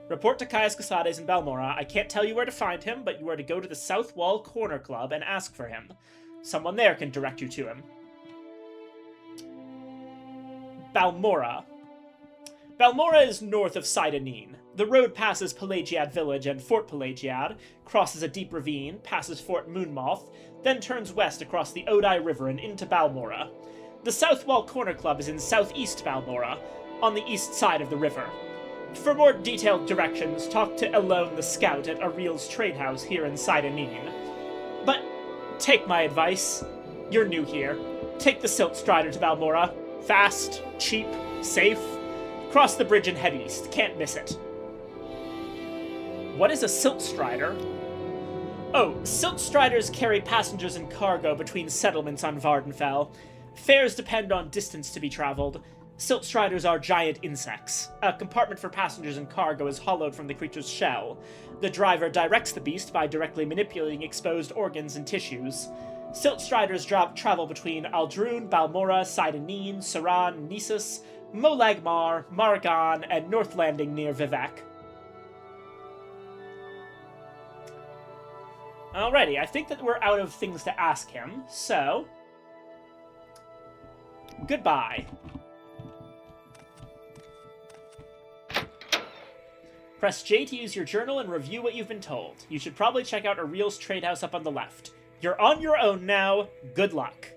Report to Caius Casades in Balmora. I can't tell you where to find him, but you are to go to the South Wall Corner Club and ask for him. Someone there can direct you to him. Balmora. Balmora is north of Sidonin. The road passes Pelagiad Village and Fort Pelagiad, crosses a deep ravine, passes Fort Moonmoth, then turns west across the Odai River and into Balmora. The South Wall Corner Club is in southeast Balmora, on the east side of the river. For more detailed directions, talk to Elone the Scout at Ariel's Trade House here in Sidonin. But take my advice. You're new here. Take the Silt Strider to Balmora. Fast, cheap, safe. Cross the bridge and head east. Can't miss it. What is a Silt Strider? Oh, Silt Striders carry passengers and cargo between settlements on Vardenfell. Fares depend on distance to be traveled. Silt Striders are giant insects. A compartment for passengers and cargo is hollowed from the creature's shell. The driver directs the beast by directly manipulating exposed organs and tissues. Silt Striders travel between Aldrune, Balmora, Sidonin, Saran, Nisus, Molagmar, Margan, and North Landing near Vivek. Alrighty, I think that we're out of things to ask him, so... goodbye. Press J to use your journal and review what you've been told. You should probably check out Ariel's Trade House up on the left. You're on your own now. Good luck.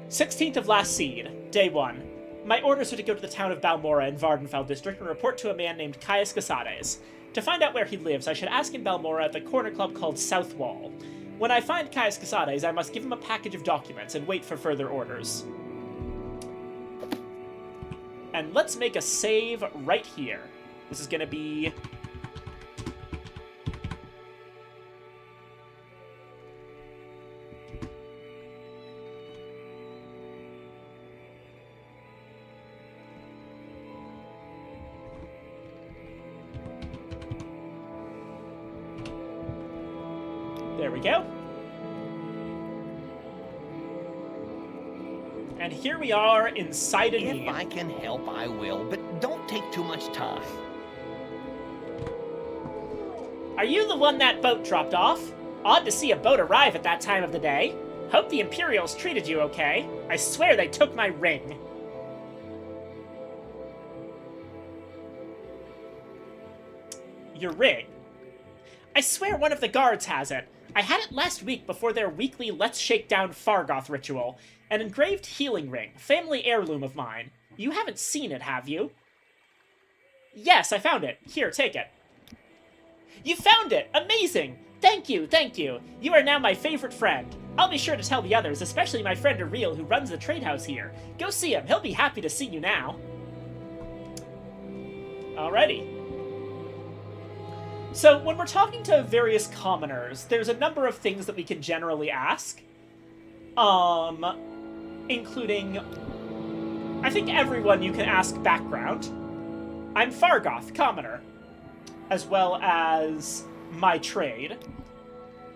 16th of Last Seed, Day 1. My orders are to go to the town of Balmora in Vardenfell district and report to a man named Caius Casades. To find out where he lives, I should ask in Balmora at the corner club called South Wall. When I find Caius Casades, I must give him a package of documents and wait for further orders. And let's make a save right here. This is gonna be... There we go. And here we are inside a If I can help, I will, but don't take too much time. Are you the one that boat dropped off? Odd to see a boat arrive at that time of the day. Hope the Imperials treated you okay. I swear they took my ring. Your ring? I swear one of the guards has it. I had it last week before their weekly Let's Shake Down Fargoth ritual. An engraved healing ring, family heirloom of mine. You haven't seen it, have you? Yes, I found it. Here, take it. You found it! Amazing! Thank you, thank you. You are now my favorite friend. I'll be sure to tell the others, especially my friend Ariel who runs the trade house here. Go see him. He'll be happy to see you now. Alrighty. So, when we're talking to various commoners, there's a number of things that we can generally ask. Including... I think everyone you can ask background. I'm Fargoth, commoner. As well as my trade.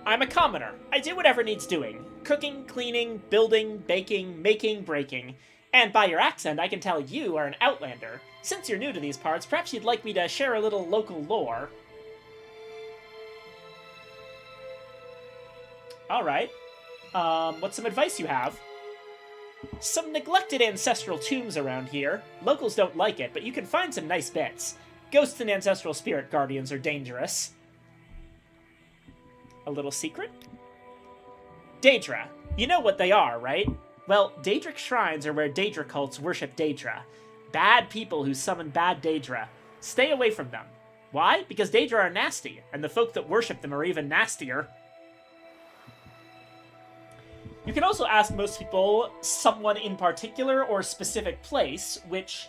I'm a commoner. I do whatever needs doing. Cooking, cleaning, building, baking, making, breaking. And by your accent, I can tell you are an outlander. Since you're new to these parts, perhaps you'd like me to share a little local lore. Alright. What's some advice you have? Some neglected ancestral tombs around here. Locals don't like it, but you can find some nice bits. Ghosts and ancestral spirit guardians are dangerous. A little secret? Daedra. You know what they are, right? Well, Daedric shrines are where Daedra cults worship Daedra. Bad people who summon bad Daedra. Stay away from them. Why? Because Daedra are nasty, and the folk that worship them are even nastier. You can also ask most people someone in particular or a specific place, which...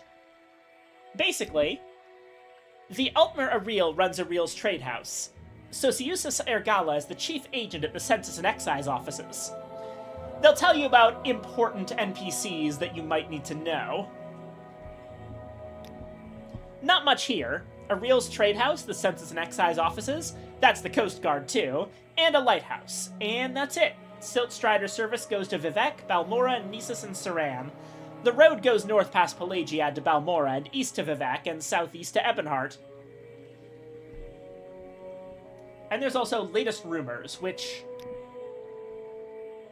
Basically, the Altmer Ariel runs Ariel's trade house. Sociusus Ergala is the chief agent at the Census and Excise offices. They'll tell you about important NPCs that you might need to know. Not much here. Ariel's trade house, the Census and Excise offices, that's the Coast Guard too, and a lighthouse. And that's it. Silt Strider service goes to Vivec, Balmora, Nisus, and Saran. The road goes north past Pelagiad to Balmora, and east to Vivec, and southeast to Ebonheart. And there's also latest rumors, which...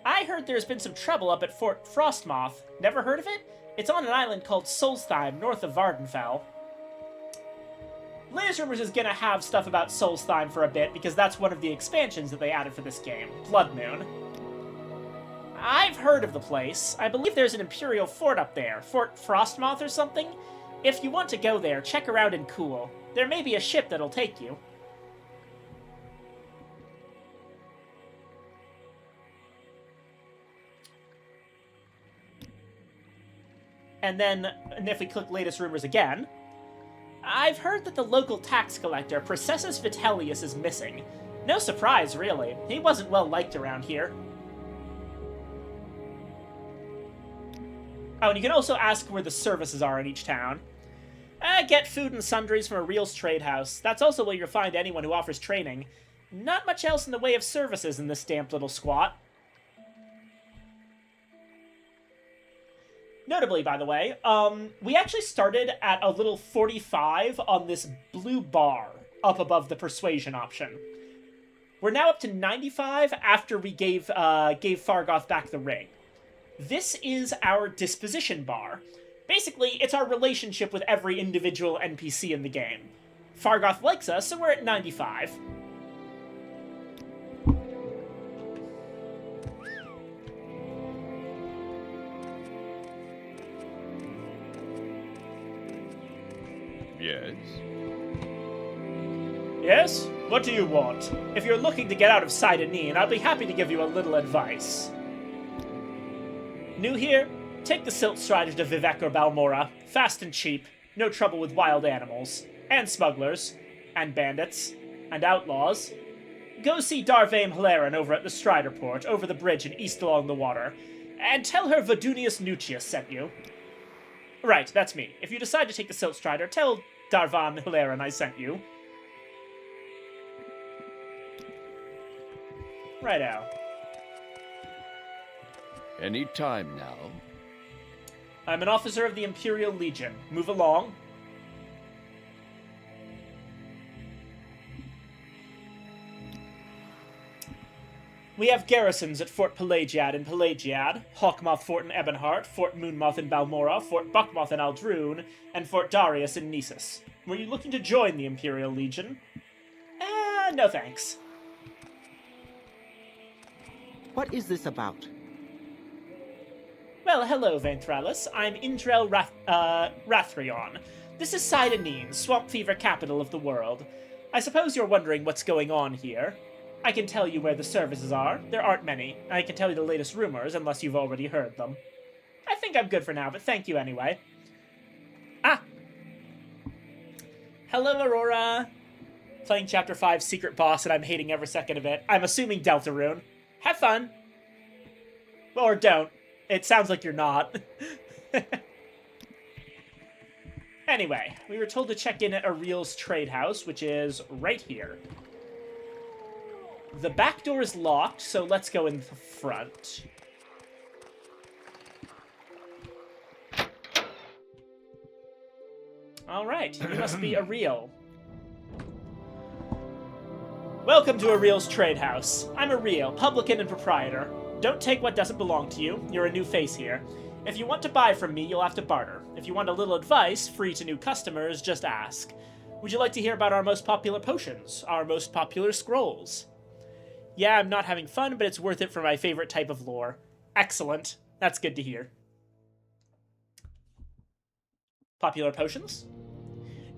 I heard there's been some trouble up at Fort Frostmoth. Never heard of it? It's on an island called Solstheim, north of Vardenfell. Latest Rumors is gonna have stuff about Solstheim for a bit, because that's one of the expansions that they added for this game, Blood Moon. I've heard of the place. I believe there's an Imperial fort up there, Fort Frostmoth or something. If you want to go there, check around and cool. There may be a ship that'll take you. And if we click Latest Rumors again, I've heard that the local tax collector, Processus Vitellius, is missing. No surprise, really. He wasn't well liked around here. Oh, and you can also ask where the services are in each town. Get food and sundries from Ariel's trade house. That's also where you'll find anyone who offers training. Not much else in the way of services in this damp little squat. Notably, by the way, we actually started at a little 45 on this blue bar up above the persuasion option. We're now up to 95 after we gave Fargoth back the ring. This is our disposition bar. Basically, it's our relationship with every individual NPC in the game. Fargoth likes us, so we're at 95. Yes? Yes? What do you want? If you're looking to get out of Sidenine, I'll be happy to give you a little advice. New here? Take the Silt Striders to Vivec or Balmora. Fast and cheap. No trouble with wild animals. And smugglers. And bandits. And outlaws. Go see Darvaim Hilaran over at the Strider Port, over the bridge and east along the water. And tell her Vadunius Nucius sent you. Right, that's me. If you decide to take the Silt Strider, tell Darvaim Hilaran I sent you. Righto. Any time now. I'm an officer of the Imperial Legion. Move along. We have garrisons at Fort Pelagiad in Pelagiad, Hawkmoth Fort in Ebonheart, Fort Moonmoth in Balmora, Fort Buckmoth in Aldrune, and Fort Darius in Nisus. Were you looking to join the Imperial Legion? No thanks. What is this about? Well, hello, Ventralis. I'm Indrel Rathrion. This is Sidenine, Swamp Fever capital of the world. I suppose you're wondering what's going on here. I can tell you where the services are. There aren't many. I can tell you the latest rumors, unless you've already heard them. I think I'm good for now, but thank you anyway. Ah! Hello, Aurora! Playing Chapter 5 Secret Boss, and I'm hating every second of it. I'm assuming Deltarune. Have fun! Or don't. It sounds like you're not. Anyway, we were told to check in at Ariel's trade house, which is right here. The back door is locked, so let's go in the front. Alright, you must be Ariel. Welcome to Ariel's trade house. I'm Ariel, publican and proprietor. Don't take what doesn't belong to you. You're a new face here. If you want to buy from me, you'll have to barter. If you want a little advice, free to new customers, just ask. Would you like to hear about our most popular potions? Our most popular scrolls? Yeah, I'm not having fun, but it's worth it for my favorite type of lore. Excellent. That's good to hear. Popular potions?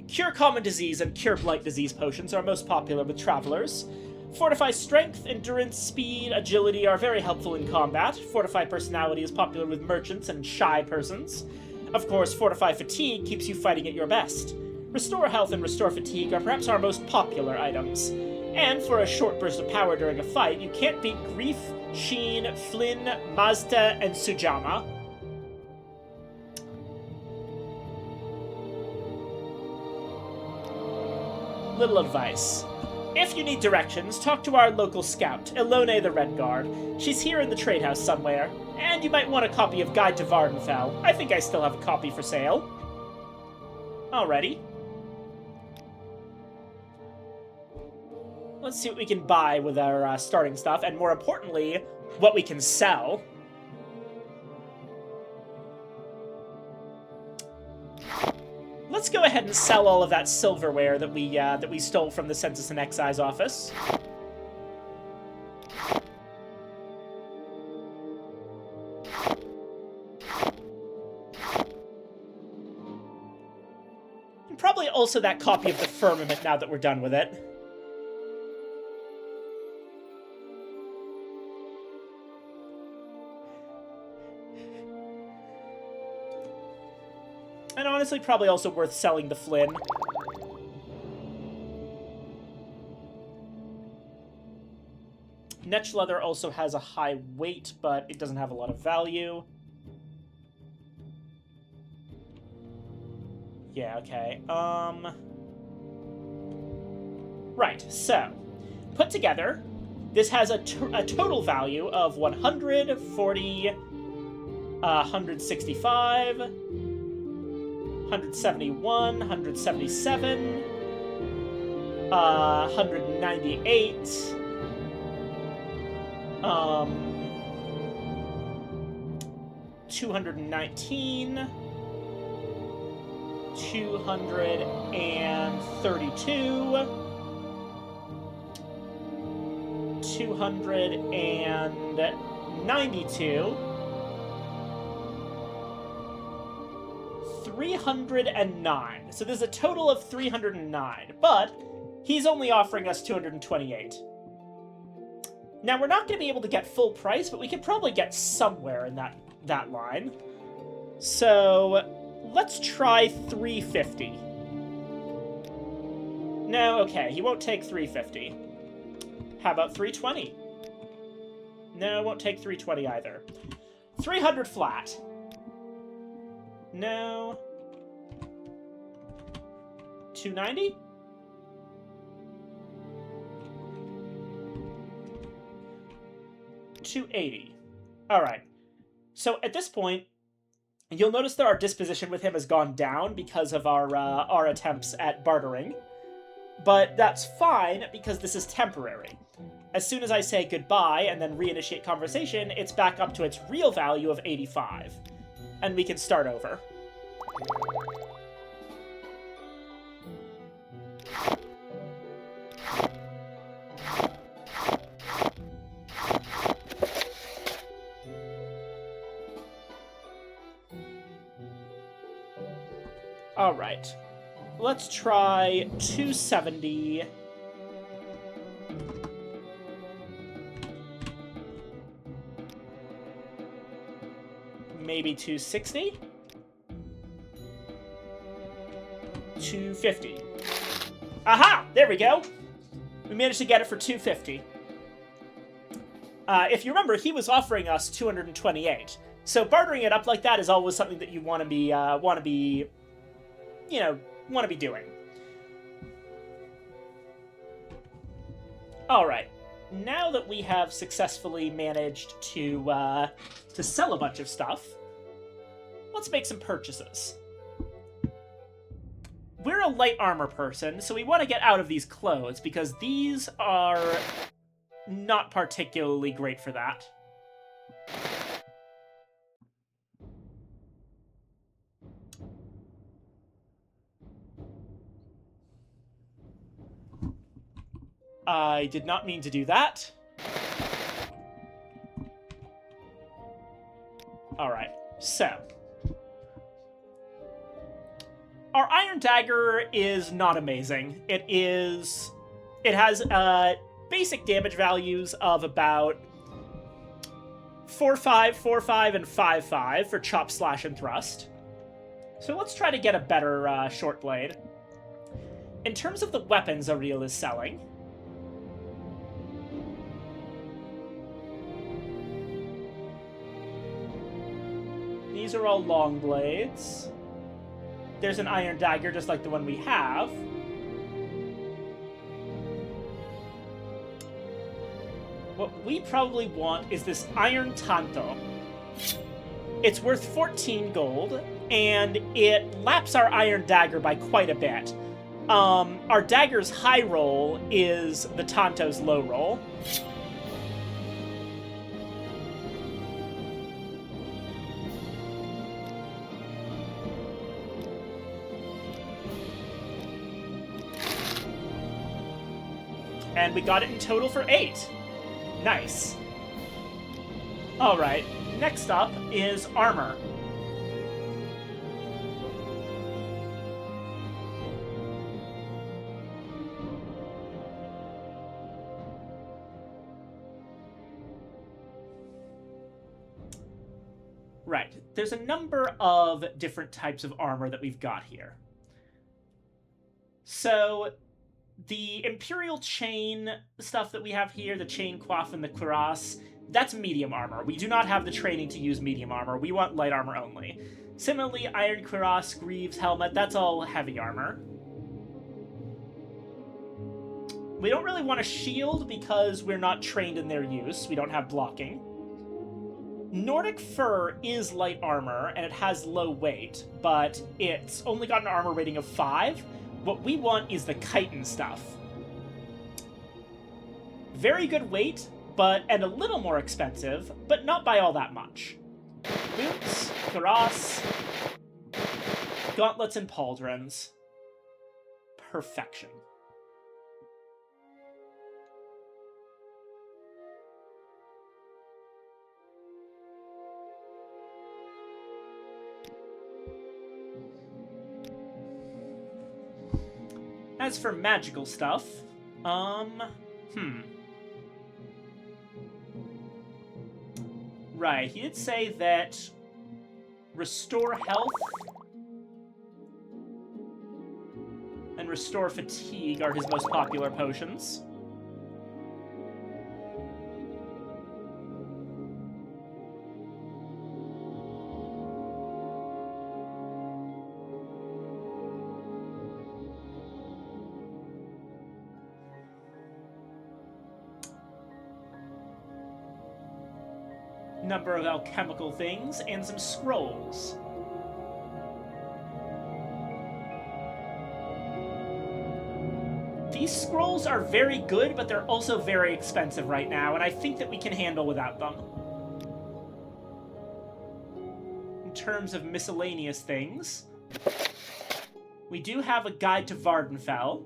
Cure common disease and cure blight disease potions are most popular with travelers. Fortify strength, endurance, speed, agility are very helpful in combat. Fortify personality is popular with merchants and shy persons. Of course, fortify fatigue keeps you fighting at your best. Restore health and restore fatigue are perhaps our most popular items. And for a short burst of power during a fight, you can't beat Grief, Sheen, Flynn, Mazda, and Sujama. Little advice. If you need directions, talk to our local scout, Elone the Red Guard. She's here in the trade house somewhere. And you might want a copy of Guide to Vardenfell. I think I still have a copy for sale. Alrighty. Let's see what we can buy with our starting stuff, and more importantly, what we can sell. Let's go ahead and sell all of that silverware that we stole from the Census and Excise office. And probably also that copy of the Firmament now that we're done with it. And honestly, probably also worth selling the Flynn. Netch leather also has a high weight, but it doesn't have a lot of value. Yeah, okay. Right, so, put together, this has a total value of 140, 165, 171, 177, 198, 219, 232, 292, 309. So there's a total of 309, but he's only offering us 228. Now, we're not going to be able to get full price, but we can probably get somewhere in that line. So, let's try 350. No, okay, he won't take 350. How about 320? No, won't take 320 either. 300 flat. No. 290? $280. Alright. So at this point, you'll notice that our disposition with him has gone down because of our attempts at bartering. But that's fine, because this is temporary. As soon as I say goodbye and then reinitiate conversation, it's back up to its real value of 85. And we can start over. Alright. Let's try 270. Maybe 260? 250. Aha! There we go! We managed to get it for 250. If you remember, he was offering us 228. So bartering it up like that is always something that you want to be doing. Alright. Now that we have successfully managed to sell a bunch of stuff, let's make some purchases. We're a light armor person, so we want to get out of these clothes, because these are not particularly great for that. I did not mean to do that. So, our Iron Dagger is not amazing. It has basic damage values of about 4-5, 4-5, and 5-5 for chop, slash, and thrust. So let's try to get a better short blade. In terms of the weapons Ariel is selling, these are all long blades. There's an iron dagger just like the one we have. What we probably want is this iron tanto. It's worth 14 gold, and it laps our iron dagger by quite a bit. Our dagger's high roll is the tanto's low roll. And we got it in total for 8. Nice. Alright, next up is armor. Right, there's a number of different types of armor that we've got here. So, the Imperial Chain stuff that we have here, the Chain Coif and the Cuirass, that's medium armor. We do not have the training to use medium armor. We want light armor only. Similarly, Iron Cuirass, Greaves, Helmet, that's all heavy armor. We don't really want a shield because we're not trained in their use. We don't have blocking. Nordic Fur is light armor, and it has low weight, but it's only got an armor rating of 5. What we want is the chitin stuff. Very good weight, and a little more expensive, but not by all that much. Boots, cuirass, gauntlets, and pauldrons. Perfection. As for magical stuff, Right, he did say that Restore Health and Restore Fatigue are his most popular potions. Number of alchemical things, and some scrolls. These scrolls are very good, but they're also very expensive right now, and I think that we can handle without them. In terms of miscellaneous things, we do have a guide to Vardenfell.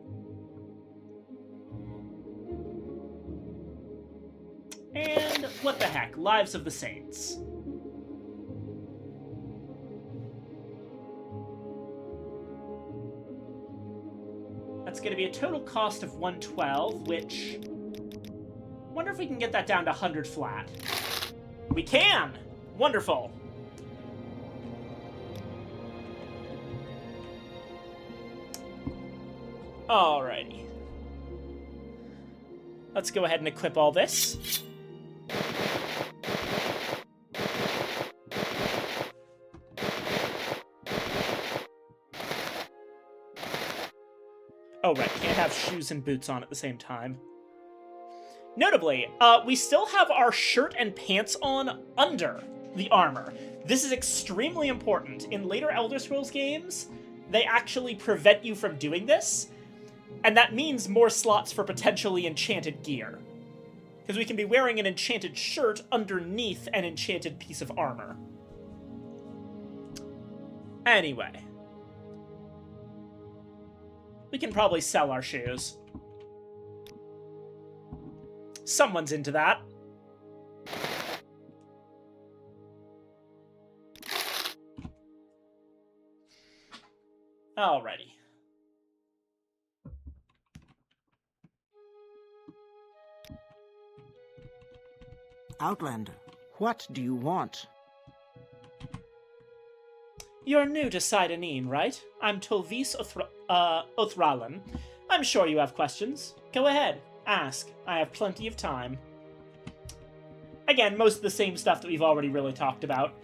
And what the heck, Lives of the Saints. That's going to be a total cost of 112, which... wonder if we can get that down to 100 flat. We can! Wonderful. Alrighty. Let's go ahead and equip all this. Oh, right, can't have shoes and boots on at the same time. Notably, we still have our shirt and pants on under the armor. This is extremely important. In later Elder Scrolls games, they actually prevent you from doing this, and that means more slots for potentially enchanted gear. Because we can be wearing an enchanted shirt underneath an enchanted piece of armor. Anyway. We can probably sell our shoes. Someone's into that. Alrighty. Outlander, what do you want? You're new to Sidenine, right? I'm Tolvis Othralan. I'm sure you have questions. Go ahead, ask. I have plenty of time. Again, most of the same stuff that we've already really talked about.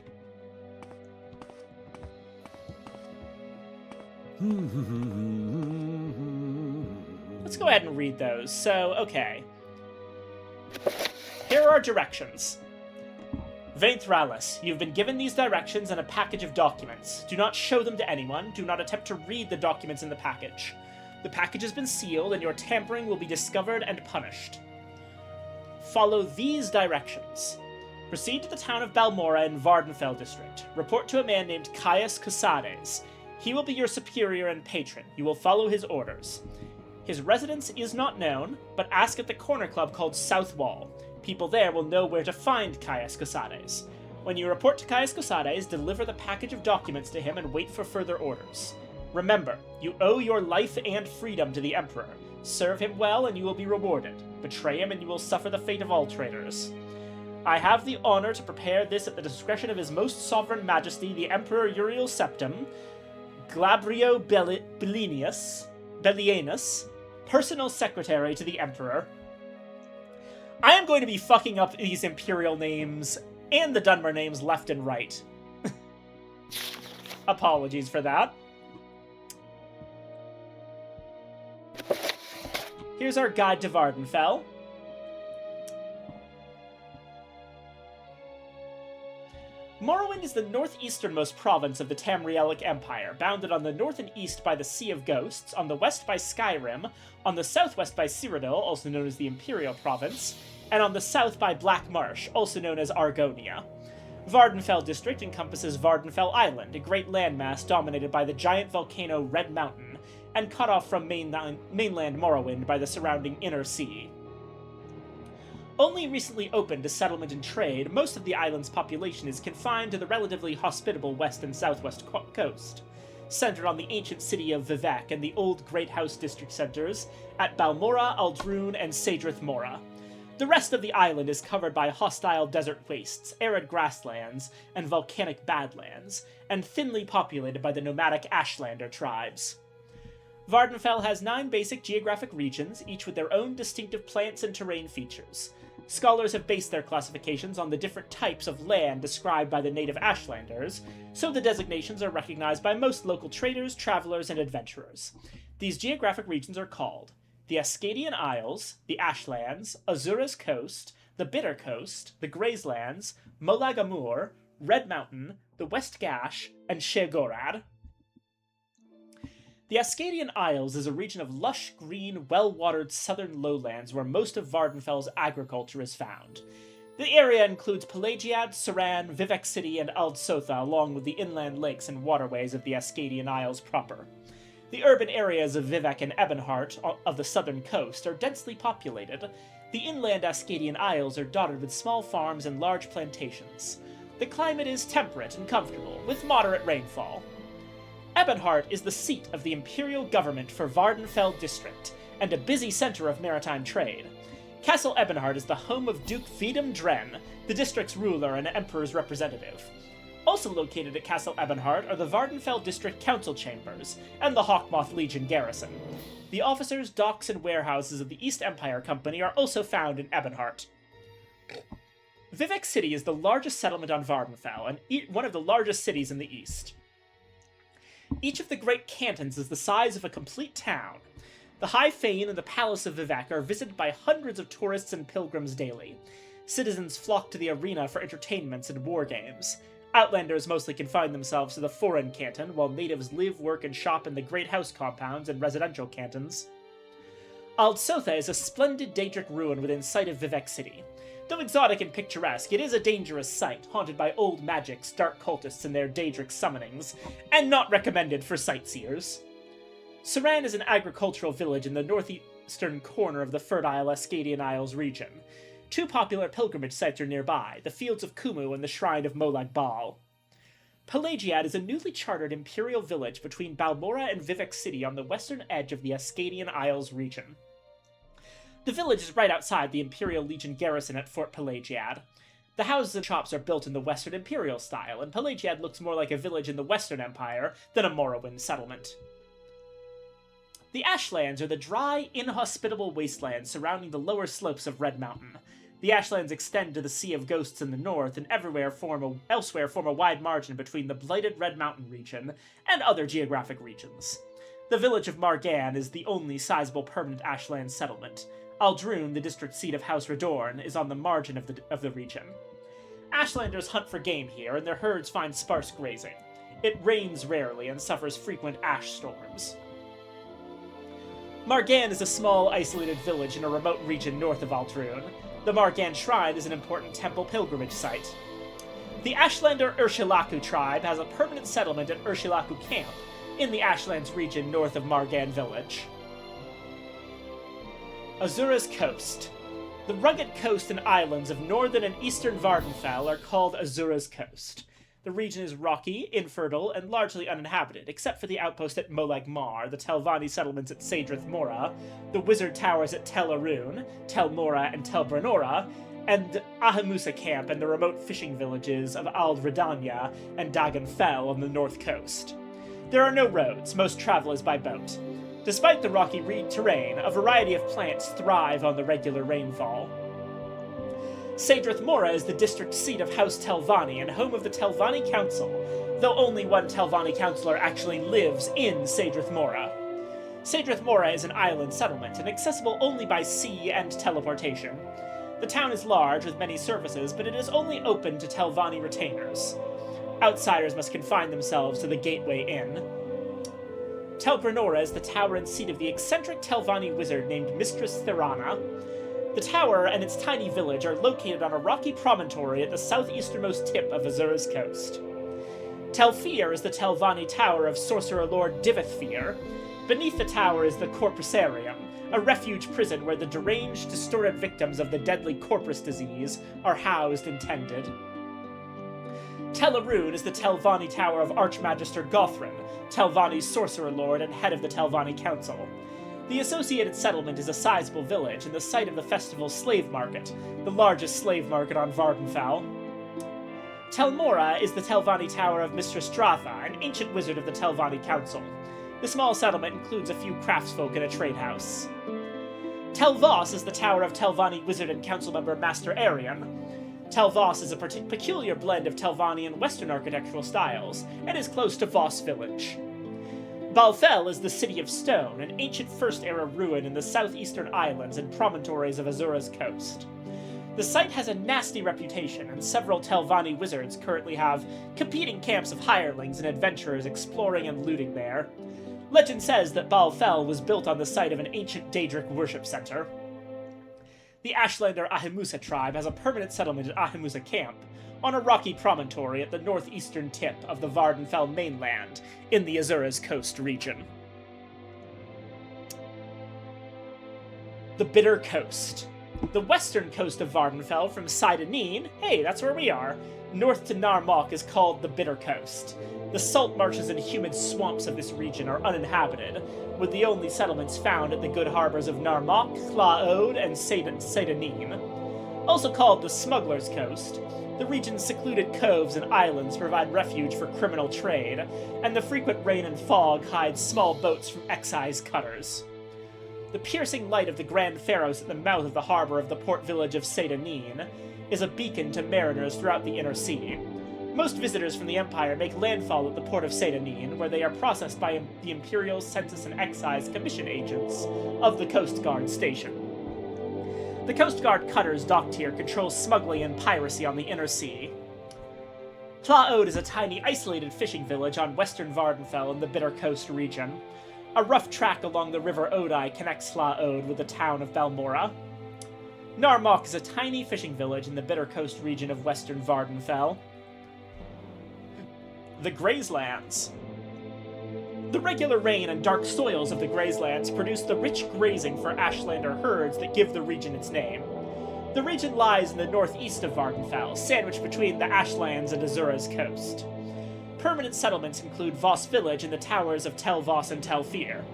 Let's go ahead and read those. So, okay. Here are directions. Vainthralis, you've been given these directions and a package of documents. Do not show them to anyone. Do not attempt to read the documents in the package. The package has been sealed, and your tampering will be discovered and punished. Follow these directions. Proceed to the town of Balmora in Vardenfell district. Report to a man named Caius Casades. He will be your superior and patron. You will follow his orders. His residence is not known, but ask at the corner club called South Wall. People there will know where to find Caius Casades. When you report to Caius Casades, deliver the package of documents to him and wait for further orders. Remember, you owe your life and freedom to the Emperor. Serve him well and you will be rewarded. Betray him and you will suffer the fate of all traitors. I have the honor to prepare this at the discretion of His Most Sovereign Majesty, the Emperor Uriel Septim, Glabrio Bellianus, personal secretary to the Emperor. I am going to be fucking up these Imperial names and the Dunmer names left and right. Apologies for that. Here's our guide to Vardenfell. Morrowind is the northeasternmost province of the Tamrielic Empire, bounded on the north and east by the Sea of Ghosts, on the west by Skyrim, on the southwest by Cyrodiil, also known as the Imperial Province, and on the south by Black Marsh, also known as Argonia. Vardenfell district encompasses Vardenfell Island, a great landmass dominated by the giant volcano Red Mountain, and cut off from mainland Morrowind by the surrounding Inner Sea. Only recently open to settlement and trade, most of the island's population is confined to the relatively hospitable west and southwest coast, centered on the ancient city of Vivec and the old Great House district centers at Balmora, Aldrune, and Sadrith Mora. The rest of the island is covered by hostile desert wastes, arid grasslands, and volcanic badlands, and thinly populated by the nomadic Ashlander tribes. Vardenfell has 9 basic geographic regions, each with their own distinctive plants and terrain features. Scholars have based their classifications on the different types of land described by the native Ashlanders, so the designations are recognized by most local traders, travelers, and adventurers. These geographic regions are called the Ascadian Isles, the Ashlands, Azura's Coast, the Bitter Coast, the Grazelands, Molag Amur, Red Mountain, the West Gash, and She'gorad. The Ascadian Isles is a region of lush, green, well-watered southern lowlands where most of Vardenfell's agriculture is found. The area includes Pelagiad, Saran, Vivec City, and Aldsotha, along with the inland lakes and waterways of the Ascadian Isles proper. The urban areas of Vivec and Ebonheart of the southern coast are densely populated. The inland Ascadian Isles are dotted with small farms and large plantations. The climate is temperate and comfortable, with moderate rainfall. Ebonheart is the seat of the imperial government for Vardenfell district, and a busy center of maritime trade. Castle Ebonheart is the home of Duke Vidam Dren, the district's ruler and emperor's representative. Also located at Castle Ebonheart are the Vardenfell District Council Chambers, and the Hawkmoth Legion garrison. The officers, docks, and warehouses of the East Empire Company are also found in Ebonheart. Vivec City is the largest settlement on Vardenfell, and one of the largest cities in the east. Each of the great cantons is the size of a complete town. The High Fane and the Palace of Vivec are visited by hundreds of tourists and pilgrims daily. Citizens flock to the arena for entertainments and war games. Outlanders mostly confine themselves to the foreign canton, while natives live, work, and shop in the Great House compounds and residential cantons. Aldsotha is a splendid Daedric ruin within sight of Vivec City. Though exotic and picturesque, it is a dangerous site, haunted by old magics, dark cultists, and their Daedric summonings, and not recommended for sightseers. Saran is an agricultural village in the northeastern corner of the fertile Ascadian Isles region. 2 popular pilgrimage sites are nearby, the Fields of Kumu and the Shrine of Molag Bal. Pelagiad is a newly chartered imperial village between Balmora and Vivek City on the western edge of the Ascadian Isles region. The village is right outside the Imperial Legion garrison at Fort Pelagiad. The houses and shops are built in the Western Imperial style, and Pelagiad looks more like a village in the Western Empire than a Morrowind settlement. The Ashlands are the dry, inhospitable wastelands surrounding the lower slopes of Red Mountain. The Ashlands extend to the Sea of Ghosts in the north, and elsewhere form a wide margin between the blighted Red Mountain region and other geographic regions. The village of Margan is the only sizable permanent Ashland settlement. Aldrune, the district seat of House Radorn, is on the margin of the region. Ashlanders hunt for game here, and their herds find sparse grazing. It rains rarely and suffers frequent ash storms. Margan is a small, isolated village in a remote region north of Aldrune. The Margan Shrine is an important temple pilgrimage site. The Ashlander Urshilaku tribe has a permanent settlement at Urshilaku Camp, in the Ashlands region north of Margan Village. Azura's Coast. The rugged coast and islands of northern and eastern Vardenfell are called Azura's Coast. The region is rocky, infertile, and largely uninhabited, except for the outpost at Molag Mar, the Telvanni settlements at Sadrith Mora, the wizard towers at Tel Arun, Tel Mora, and Tel Brenora, and Ahamusa Camp and the remote fishing villages of Ald Redania and Dagon Fell on the north coast. There are no roads, most travel is by boat. Despite the rocky reed terrain, a variety of plants thrive on the regular rainfall. Sadrith Mora is the district seat of House Telvanni and home of the Telvanni Council, though only one Telvanni councillor actually lives in Sadrith Mora. Sadrith Mora is an island settlement and accessible only by sea and teleportation. The town is large with many services, but it is only open to Telvanni retainers. Outsiders must confine themselves to the Gateway Inn. Tel Brenora is the tower and seat of the eccentric Telvanni wizard named Mistress Thirana. The tower and its tiny village are located on a rocky promontory at the southeasternmost tip of Azura's coast. Telfir is the Telvanni tower of Sorcerer Lord Divithfir. Beneath the tower is the Corpusarium, a refuge prison where the deranged, distorted victims of the deadly Corpus disease are housed and tended. Tel Arun is the Telvanni tower of Archmagister Gothrin, Telvanni's sorcerer lord and head of the Telvanni Council. The associated settlement is a sizable village and the site of the festival's slave market, the largest slave market on Vardenfell. Tel Mora is the Telvanni tower of Mistress Dratha, an ancient wizard of the Telvanni Council. The small settlement includes a few craftsfolk and a trade house. Tel Voss is the tower of Telvanni wizard and council member Master Arian. Tel Voss is a peculiar blend of Telvanni and Western architectural styles, and is close to Voss village. Balfell is the City of Stone, an ancient First-Era ruin in the southeastern islands and promontories of Azura's coast. The site has a nasty reputation, and several Telvanni wizards currently have competing camps of hirelings and adventurers exploring and looting there. Legend says that Balfell was built on the site of an ancient Daedric worship center. The Ashlander Ahimusa tribe has a permanent settlement at Ahimusa Camp, on a rocky promontory at the northeastern tip of the Vardenfell mainland in the Azura's Coast region. The Bitter Coast. The western coast of Vardenfell from Sideneen, hey, that's where we are, north to Narmok is called the Bitter Coast. The salt marshes and humid swamps of this region are uninhabited, with the only settlements found at the good harbors of Narmok, Thlaod, and Sideneen. Also called the Smuggler's Coast, the region's secluded coves and islands provide refuge for criminal trade, and the frequent rain and fog hide small boats from excise cutters. The piercing light of the Grand Pharos at the mouth of the harbor of the port village of Sideneen is a beacon to mariners throughout the Inner Sea. Most visitors from the Empire make landfall at the port of Sideneen, where they are processed by the Imperial Census and Excise Commission agents of the Coast Guard station. The Coast Guard cutters docked here control smuggling and piracy on the Inner Sea. Thlaod is a tiny, isolated fishing village on western Vardenfell in the Bitter Coast region. A rough track along the River Odai connects Thlaod with the town of Balmora. Narmok is a tiny fishing village in the Bitter Coast region of western Vardenfell. The Grazelands. The regular rain and dark soils of the Grazelands produce the rich grazing for Ashlander herds that give the region its name. The region lies in the northeast of Vardenfell, sandwiched between the Ashlands and Azura's coast. Permanent settlements include Voss Village and the towers of Tel Voss and Tel Fear.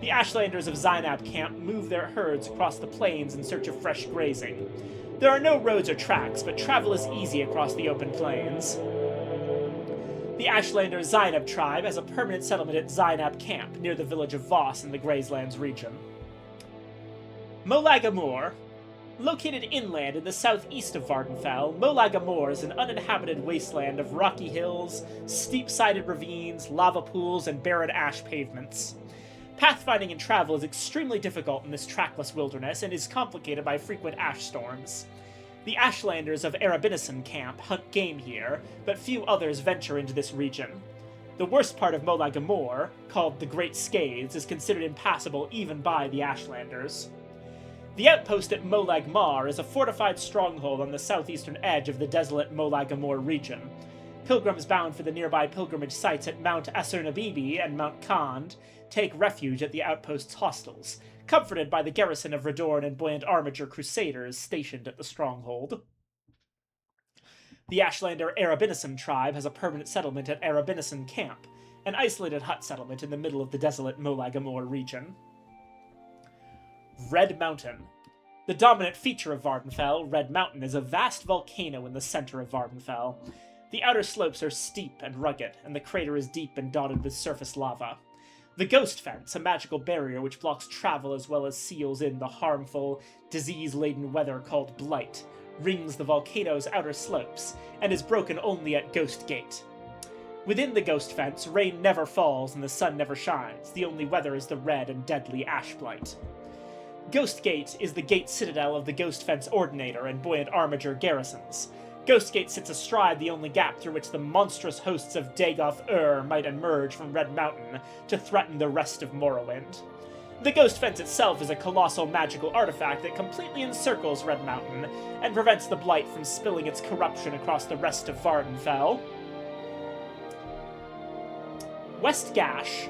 The Ashlanders of Zainab Camp move their herds across the plains in search of fresh grazing. There are no roads or tracks, but travel is easy across the open plains. The Ashlander Zainab tribe has a permanent settlement at Zainab Camp, near the village of Voss in the Grayslands region. Molag Amur. Located inland in the southeast of Vardenfell, Molag Amur is an uninhabited wasteland of rocky hills, steep-sided ravines, lava pools, and barren ash pavements. Pathfinding and travel is extremely difficult in this trackless wilderness and is complicated by frequent ash storms. The Ashlanders of Arabinison Camp hunt game here, but few others venture into this region. The worst part of Molag Amur, called the Great Scathes, is considered impassable even by the Ashlanders. The outpost at Molag Mar is a fortified stronghold on the southeastern edge of the desolate Molag Amur region. Pilgrims bound for the nearby pilgrimage sites at Mount Asur-Nabibi and Mount Khand take refuge at the outpost's hostels, comforted by the garrison of Radorn and Buoyant Armiger Crusaders stationed at the stronghold. The Ashlander Arabinison tribe has a permanent settlement at Arabinison Camp, an isolated hut settlement in the middle of the desolate Molag Amur region. Red Mountain. The dominant feature of Vardenfell, Red Mountain, is a vast volcano in the center of Vardenfell. The outer slopes are steep and rugged, and the crater is deep and dotted with surface lava. The Ghost Fence, a magical barrier which blocks travel as well as seals in the harmful, disease-laden weather called Blight, rings the volcano's outer slopes, and is broken only at Ghost Gate. Within the Ghost Fence, rain never falls and the sun never shines. The only weather is the red and deadly ash blight. Ghost Gate is the gate citadel of the Ghost Fence Ordinator and Buoyant Armiger garrisons. Ghost Gate sits astride the only gap through which the monstrous hosts of Dagoth might emerge from Red Mountain to threaten the rest of Morrowind. The Ghost Fence itself is a colossal magical artifact that completely encircles Red Mountain and prevents the Blight from spilling its corruption across the rest of Vardenfell. West Gash.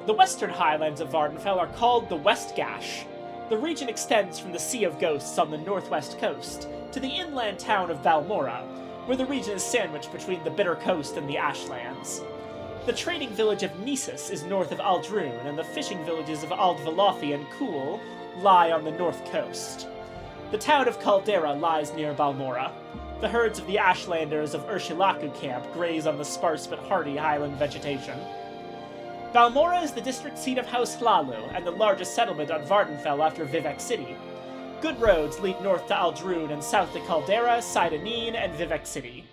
The western highlands of Vardenfell are called the West Gash. The region extends from the Sea of Ghosts on the northwest coast to the inland town of Balmora, where the region is sandwiched between the Bitter Coast and the Ashlands. The trading village of Nisus is north of Aldrune, and the fishing villages of Aldvelothi and Cool lie on the north coast. The town of Caldera lies near Balmora. The herds of the Ashlanders of Urshilaku Camp graze on the sparse but hardy highland vegetation. Balmora is the district seat of House Hlalu, and the largest settlement on Vardenfell after Vivec City. Good roads lead north to Aldrune and south to Caldera, Sidanine, and Vivec City.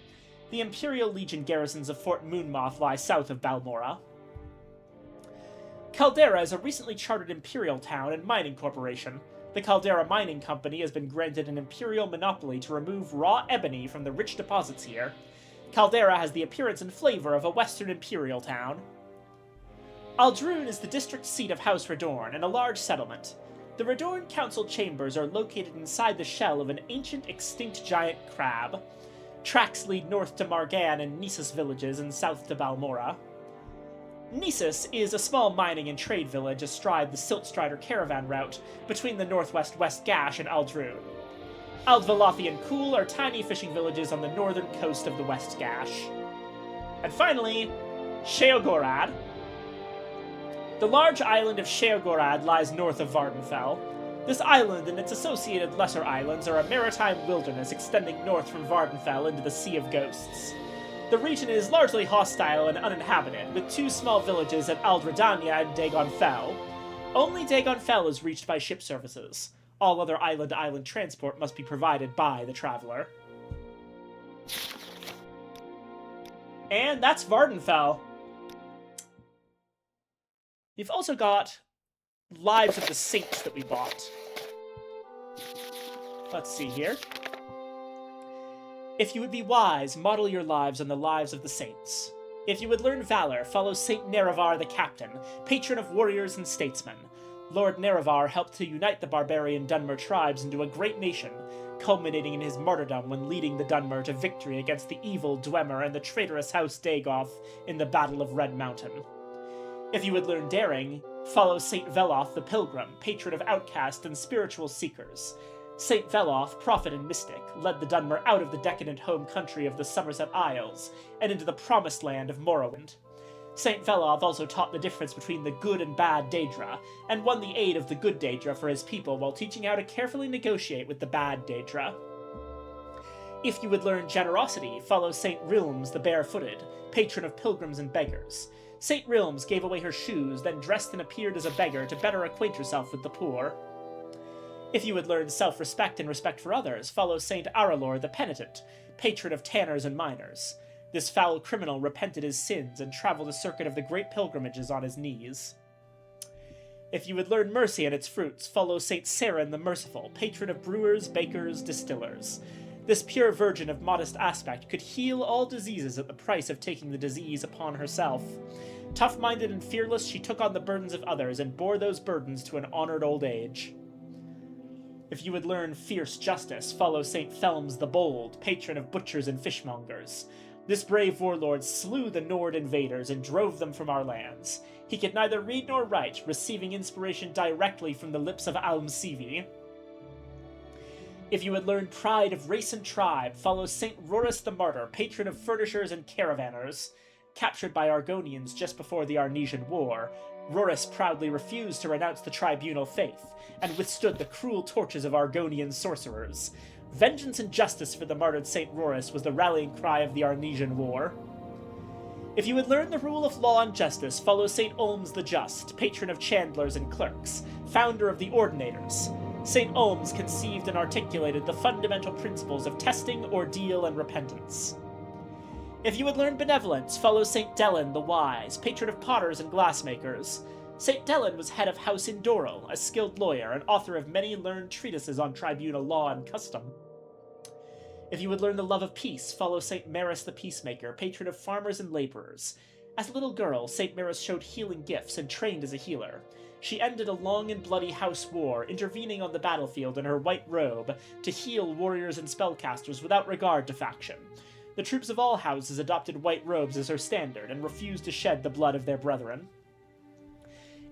The Imperial Legion garrisons of Fort Moonmoth lie south of Balmora. Caldera is a recently chartered imperial town and mining corporation. The Caldera Mining Company has been granted an imperial monopoly to remove raw ebony from the rich deposits here. Caldera has the appearance and flavor of a western imperial town. Aldrune is the district seat of House Radorn and a large settlement. The Radorn Council chambers are located inside the shell of an ancient extinct giant crab. Tracks lead north to Margan and Nisus villages and south to Balmora. Nisus is a small mining and trade village astride the Siltstrider caravan route between the northwest West Gash and Aldrune. Aldvelothi and Cool are tiny fishing villages on the northern coast of the West Gash. And finally, Sheogorad. The large island of Sheogorad lies north of Vardenfell. This island and its associated lesser islands are a maritime wilderness extending north from Vardenfell into the Sea of Ghosts. The region is largely hostile and uninhabited, with two small villages at Aldredania and Dagon Fell. Only Dagon Fell is reached by ship services. All other island-to-island transport must be provided by the traveler. And that's Vardenfell. We've also got Lives of the Saints that we bought. Let's see here. If you would be wise, model your lives on the lives of the saints. If you would learn valor, follow Saint Nerevar the Captain, patron of warriors and statesmen. Lord Nerevar helped to unite the barbarian Dunmer tribes into a great nation, culminating in his martyrdom when leading the Dunmer to victory against the evil Dwemer and the traitorous House Dagoth in the Battle of Red Mountain. If you would learn daring, follow Saint Veloth the Pilgrim, patron of outcasts and spiritual seekers. Saint Veloth, prophet and mystic, led the Dunmer out of the decadent home country of the Somerset Isles and into the promised land of Morrowind. Saint Veloth also taught the difference between the good and bad Daedra, and won the aid of the good Daedra for his people while teaching how to carefully negotiate with the bad Daedra. If you would learn generosity, follow Saint Rilms the Barefooted, patron of pilgrims and beggars. Saint Rilms gave away her shoes, then dressed and appeared as a beggar to better acquaint herself with the poor. If you would learn self-respect and respect for others, follow Saint Aralor the Penitent, patron of tanners and miners. This foul criminal repented his sins and traveled a circuit of the great pilgrimages on his knees. If you would learn mercy and its fruits, follow Saint Saren the Merciful, patron of brewers, bakers, distillers. This pure virgin of modest aspect could heal all diseases at the price of taking the disease upon herself. Tough-minded and fearless, she took on the burdens of others and bore those burdens to an honored old age. If you would learn fierce justice, follow Saint Thelms the Bold, patron of butchers and fishmongers. This brave warlord slew the Nord invaders and drove them from our lands. He could neither read nor write, receiving inspiration directly from the lips of Almsivi. If you would learn pride of race and tribe, follow Saint Rorus the Martyr, patron of furnishers and caravanners. Captured by Argonians just before the Arnesian War, Rorus proudly refused to renounce the tribunal faith, and withstood the cruel torches of Argonian sorcerers. Vengeance and justice for the martyred Saint Rorus was the rallying cry of the Arnesian War. If you would learn the rule of law and justice, follow Saint Olms the Just, patron of chandlers and clerks, founder of the Ordinators. St. Olms conceived and articulated the fundamental principles of testing, ordeal, and repentance. If you would learn benevolence, follow St. Delin the Wise, patron of potters and glassmakers. St. Delin was head of House Indoril, a skilled lawyer and author of many learned treatises on tribunal law and custom. If you would learn the love of peace, follow St. Maris the Peacemaker, patron of farmers and laborers. As a little girl, St. Maris showed healing gifts and trained as a healer. She ended a long and bloody house war, intervening on the battlefield in her white robe to heal warriors and spellcasters without regard to faction. The troops of all houses adopted white robes as her standard and refused to shed the blood of their brethren.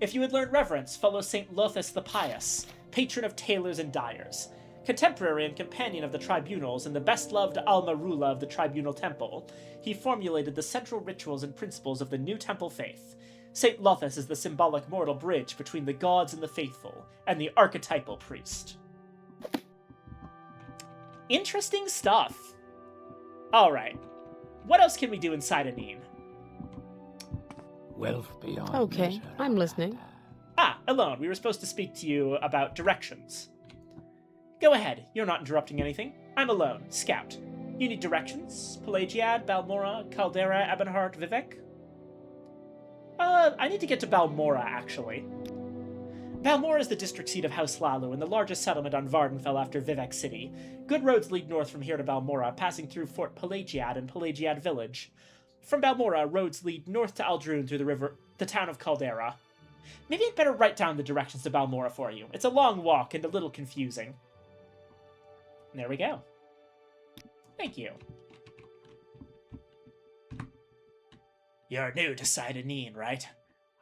If you would learn reverence, follow St. Lothus the Pious, patron of tailors and dyers. Contemporary and companion of the tribunals and the best-loved Alma Rula of the Tribunal Temple, he formulated the central rituals and principles of the new temple faith. St. Lothus is the symbolic mortal bridge between the gods and the faithful, and the archetypal priest. Interesting stuff. Alright, what else can we do inside Aneen? Wealth beyond Okay, measure. I'm listening. Ah, Alone, we were supposed to speak to you about directions. Go ahead, you're not interrupting anything. I'm Alone, Scout. You need directions? Pelagiad, Balmora, Caldera, Ebonheart, Vivek? I need to get to Balmora, actually. Balmora is the district seat of House Lalu and the largest settlement on Vardenfell after Vivek City. Good roads lead north from here to Balmora, passing through Fort Pelagiad and Pelagiad Village. From Balmora, roads lead north to Aldrune through the town of Caldera. Maybe I'd better write down the directions to Balmora for you. It's a long walk and a little confusing. There we go. Thank you. You're new to Sidenine, right?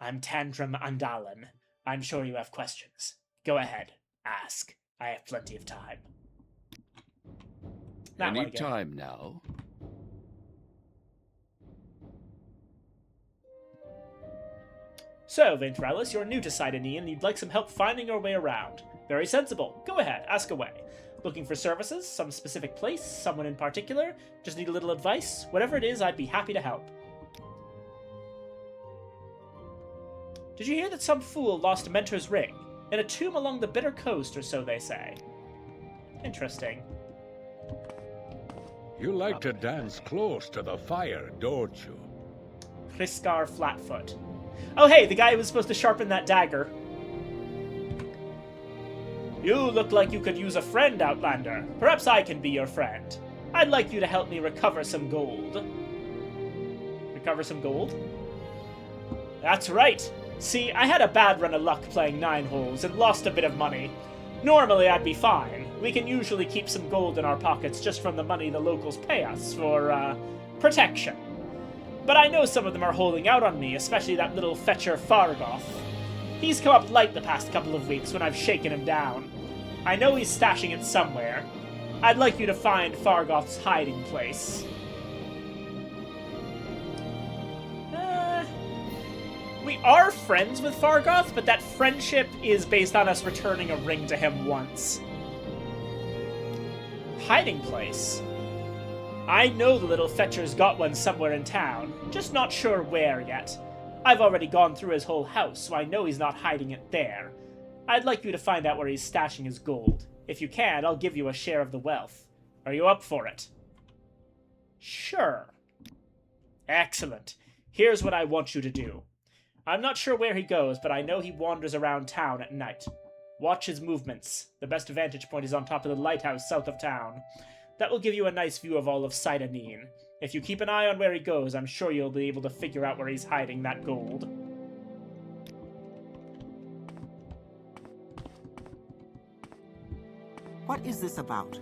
I'm Tantrum Andalen. I'm sure you have questions. Go ahead, ask. I have plenty of time. Any time now. So, Ventrellus, you're new to Sidenine and you'd like some help finding your way around. Very sensible. Go ahead, ask away. Looking for services, some specific place, someone in particular? Just need a little advice? Whatever it is, I'd be happy to help. Did you hear that some fool lost a mentor's ring? In a tomb along the Bitter Coast, or so they say. Interesting. You like to dance close to the fire, don't you? Hriskar Flatfoot. Oh hey, the guy who was supposed to sharpen that dagger. You look like you could use a friend, Outlander. Perhaps I can be your friend. I'd like you to help me recover some gold. Recover some gold? That's right. See, I had a bad run of luck playing 9 holes and lost a bit of money. Normally I'd be fine. We can usually keep some gold in our pockets just from the money the locals pay us for, protection. But I know some of them are holding out on me, especially that little fetcher Fargoth. He's come up light the past couple of weeks when I've shaken him down. I know he's stashing it somewhere. I'd like you to find Fargoth's hiding place. We are friends with Fargoth, but that friendship is based on us returning a ring to him once. Hiding place? I know the little fetcher's got one somewhere in town, just not sure where yet. I've already gone through his whole house, so I know he's not hiding it there. I'd like you to find out where he's stashing his gold. If you can, I'll give you a share of the wealth. Are you up for it? Sure. Excellent. Here's what I want you to do. I'm not sure where he goes, but I know he wanders around town at night. Watch his movements. The best vantage point is on top of the lighthouse south of town. That will give you a nice view of all of Sidanine. If you keep an eye on where he goes, I'm sure you'll be able to figure out where he's hiding that gold. What is this about?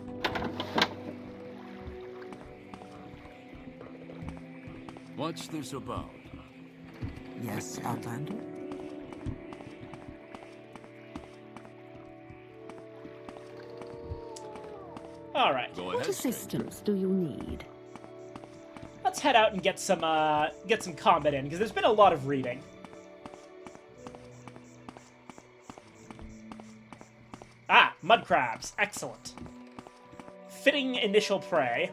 What's this about? Yes, Outlander? Alright. What assistance do you need? Let's head out and get some combat in, because there's been a lot of reading. Ah, mud crabs. Excellent. Fitting initial prey.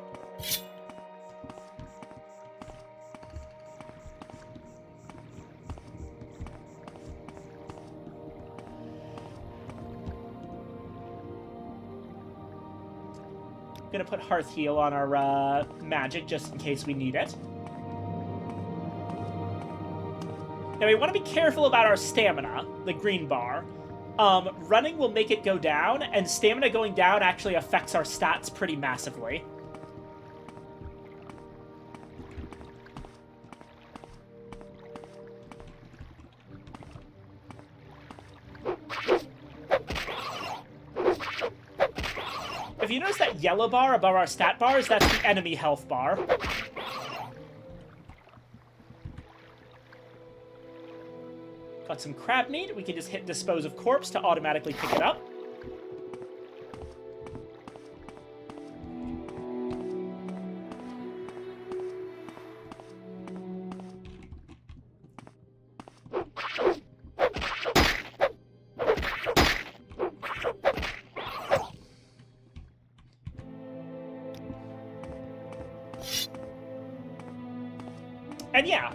Gonna put Hearth Heal on our magic just in case we need it. Now we want to be careful about our stamina, the green bar. Running will make it go down, and stamina going down actually affects our stats pretty massively. If you notice that yellow bar above our stat bars, that's the enemy health bar. Got some crab meat. We can just hit Dispose of Corpse to automatically pick it up. And yeah,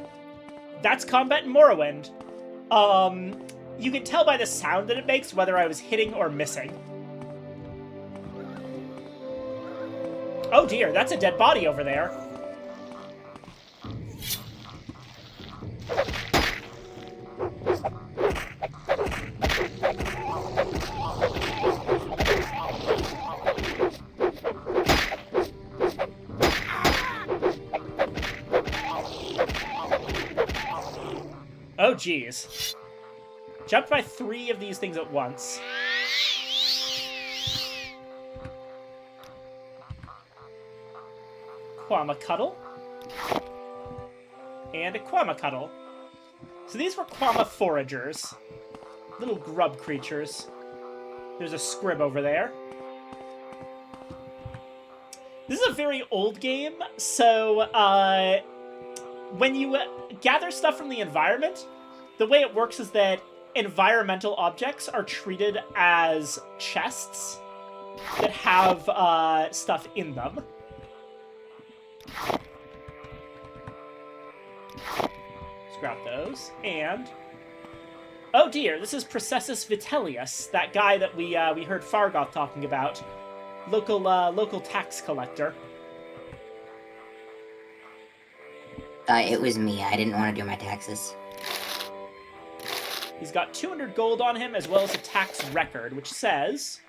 that's combat in Morrowind. You can tell by the sound that it makes whether I was hitting or missing. Oh dear, that's a dead body over there. Oh, geez. Jumped by 3 of these things at once. Quamacuddle. And a Quamacuddle. So these were Quama foragers. Little grub creatures. There's a scrib over there. This is a very old game, so when you gather stuff from the environment, the way it works is that environmental objects are treated as chests that have stuff in them. Let's grab those, and... oh dear, this is Processus Vitellius, that guy that we heard Fargoth talking about. Local tax collector. It was me. I didn't want to do my taxes. He's got 200 gold on him, as well as a tax record, which says...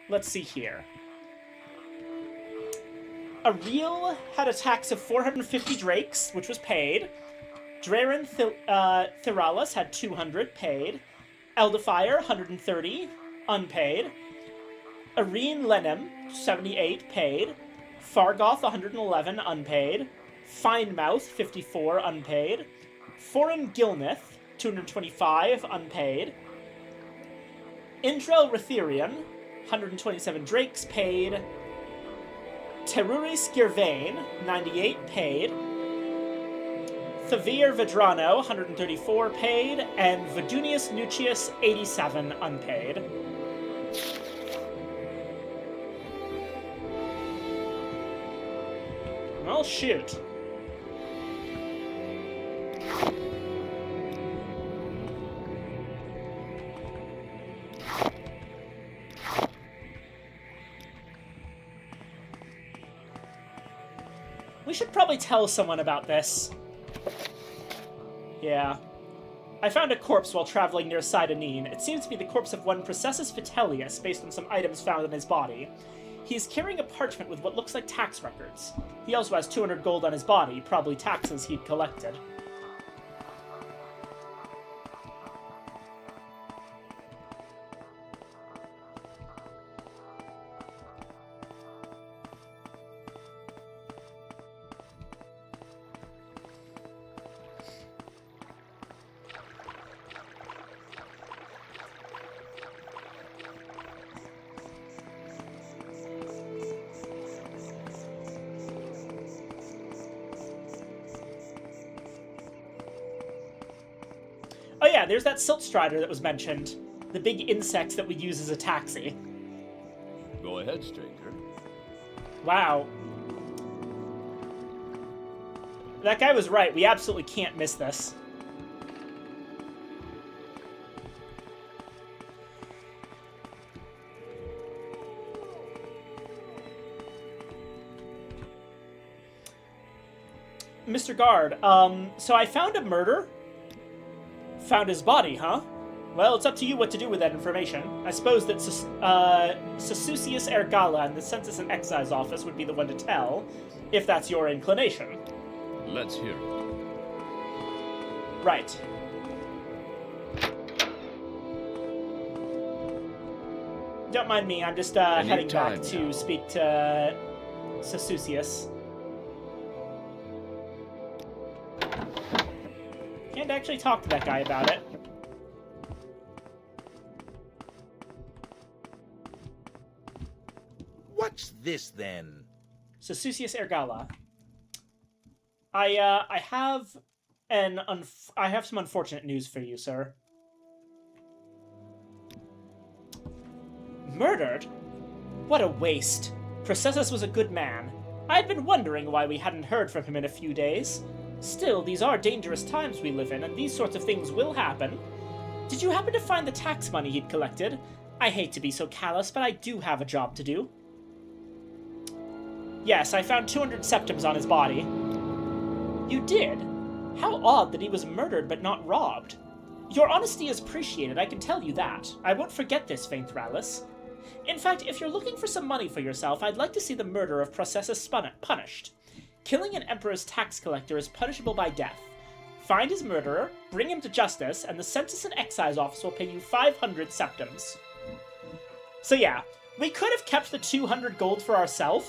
let's see here. Ariel had a tax of 450 drakes, which was paid. Draren Theralis had 200, paid. Eldifier, 130, unpaid. Areen Lenem, 78, paid. Fargoth, 111, unpaid. Finemouth, 54, unpaid. Foreign Gilnith, 225, unpaid. Indrel Retherian 127 drakes paid. Teruris Girvain, 98 paid. Thavir Vedrano, 134 paid. And Vidunius Nucius, 87 unpaid. Well, shoot. We should probably tell someone about this. Yeah. I found a corpse while traveling near Sidonin. It seems to be the corpse of one Processus Vitellius, based on some items found in his body. He is carrying a parchment with what looks like tax records. He also has 200 gold on his body, probably taxes he'd collected. Oh yeah, there's that silt strider that was mentioned. The big insect that we use as a taxi. Go ahead, stranger. Wow. That guy was right. We absolutely can't miss this. Mr. Guard, so I found a murder. Found his body, huh? Well, it's up to you what to do with that information. I suppose that Sasusius Ergala and the Census and Excise Office would be the one to tell, if that's your inclination. Let's hear it. Right. Don't mind me, I'm just heading back to speak to Sasusius. Can't actually talk to that guy about it. What's this, then? Sasusius Ergala. I have some unfortunate news for you, sir. Murdered? What a waste. Processus was a good man. I had been wondering why we hadn't heard from him in a few days. Still, these are dangerous times we live in, and these sorts of things will happen. Did you happen to find the tax money he'd collected? I hate to be so callous, but I do have a job to do. Yes, I found 200 septims on his body. You did? How odd that he was murdered but not robbed. Your honesty is appreciated, I can tell you that. I won't forget this, Vainthralis. In fact, if you're looking for some money for yourself, I'd like to see the murder of Processus punished. Killing an emperor's tax collector is punishable by death. Find his murderer, bring him to justice, and the Census and Excise Office will pay you 500 septims. So yeah, we could have kept the 200 gold for ourselves,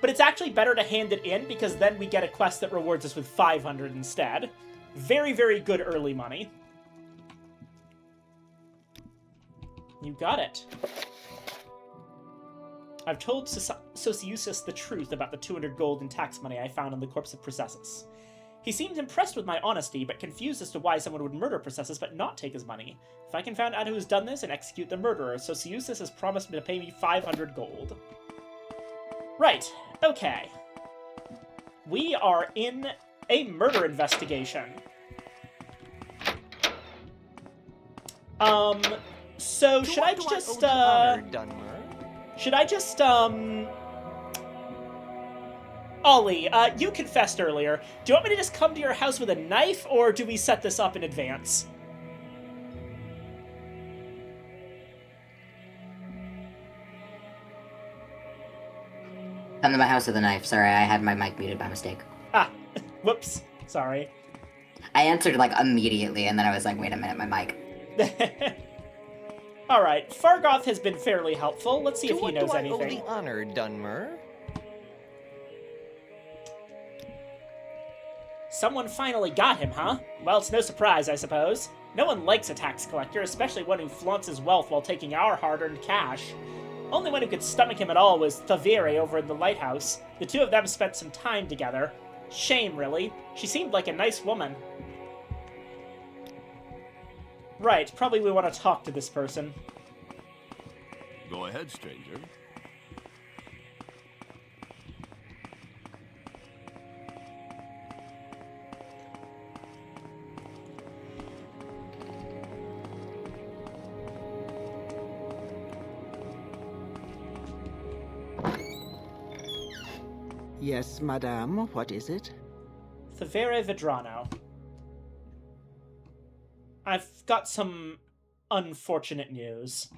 but it's actually better to hand it in because then we get a quest that rewards us with 500 instead. Very, very good early money. You got it. I've told Sociusus the truth about the 200 gold in tax money I found on the corpse of Processus. He seemed impressed with my honesty, but confused as to why someone would murder Processus but not take his money. If I can find out who's done this and execute the murderer, Sociusus has promised me to pay me 500 gold. Right, okay. We are in a murder investigation. So should I just, should I just, Ollie, you confessed earlier. Do you want me to just come to your house with a knife, or do we set this up in advance? Come to my house with a knife. Sorry, I had my mic muted by mistake. Ah, whoops. Sorry. I answered, like, immediately, and then I was like, wait a minute, my mic. Alright, Fargoth has been fairly helpful. Let's see if he knows anything. To what do I owe the honor, Dunmer? Someone finally got him, huh? Well, it's no surprise, I suppose. No one likes a tax collector, especially one who flaunts his wealth while taking our hard-earned cash. Only one who could stomach him at all was Thavire over in the lighthouse. The two of them spent some time together. Shame, really. She seemed like a nice woman. Right, probably we want to talk to this person. Go ahead, stranger. Yes, madame, what is it? Thavere Vedrano. I've got some unfortunate news.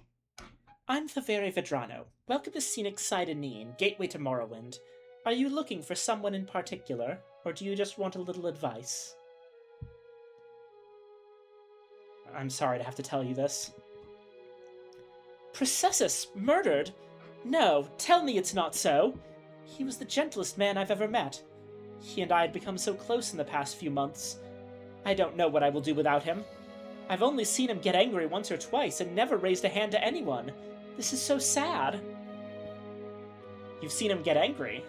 I'm Thavere Vedrano. Welcome to scenic Sidenine, gateway to Morrowind. Are you looking for someone in particular, or do you just want a little advice? I'm sorry to have to tell you this. Processus murdered? No, tell me it's not so. He was the gentlest man I've ever met. He and I had become so close in the past few months. I don't know what I will do without him. I've only seen him get angry once or twice and never raised a hand to anyone. This is so sad. You've seen him get angry?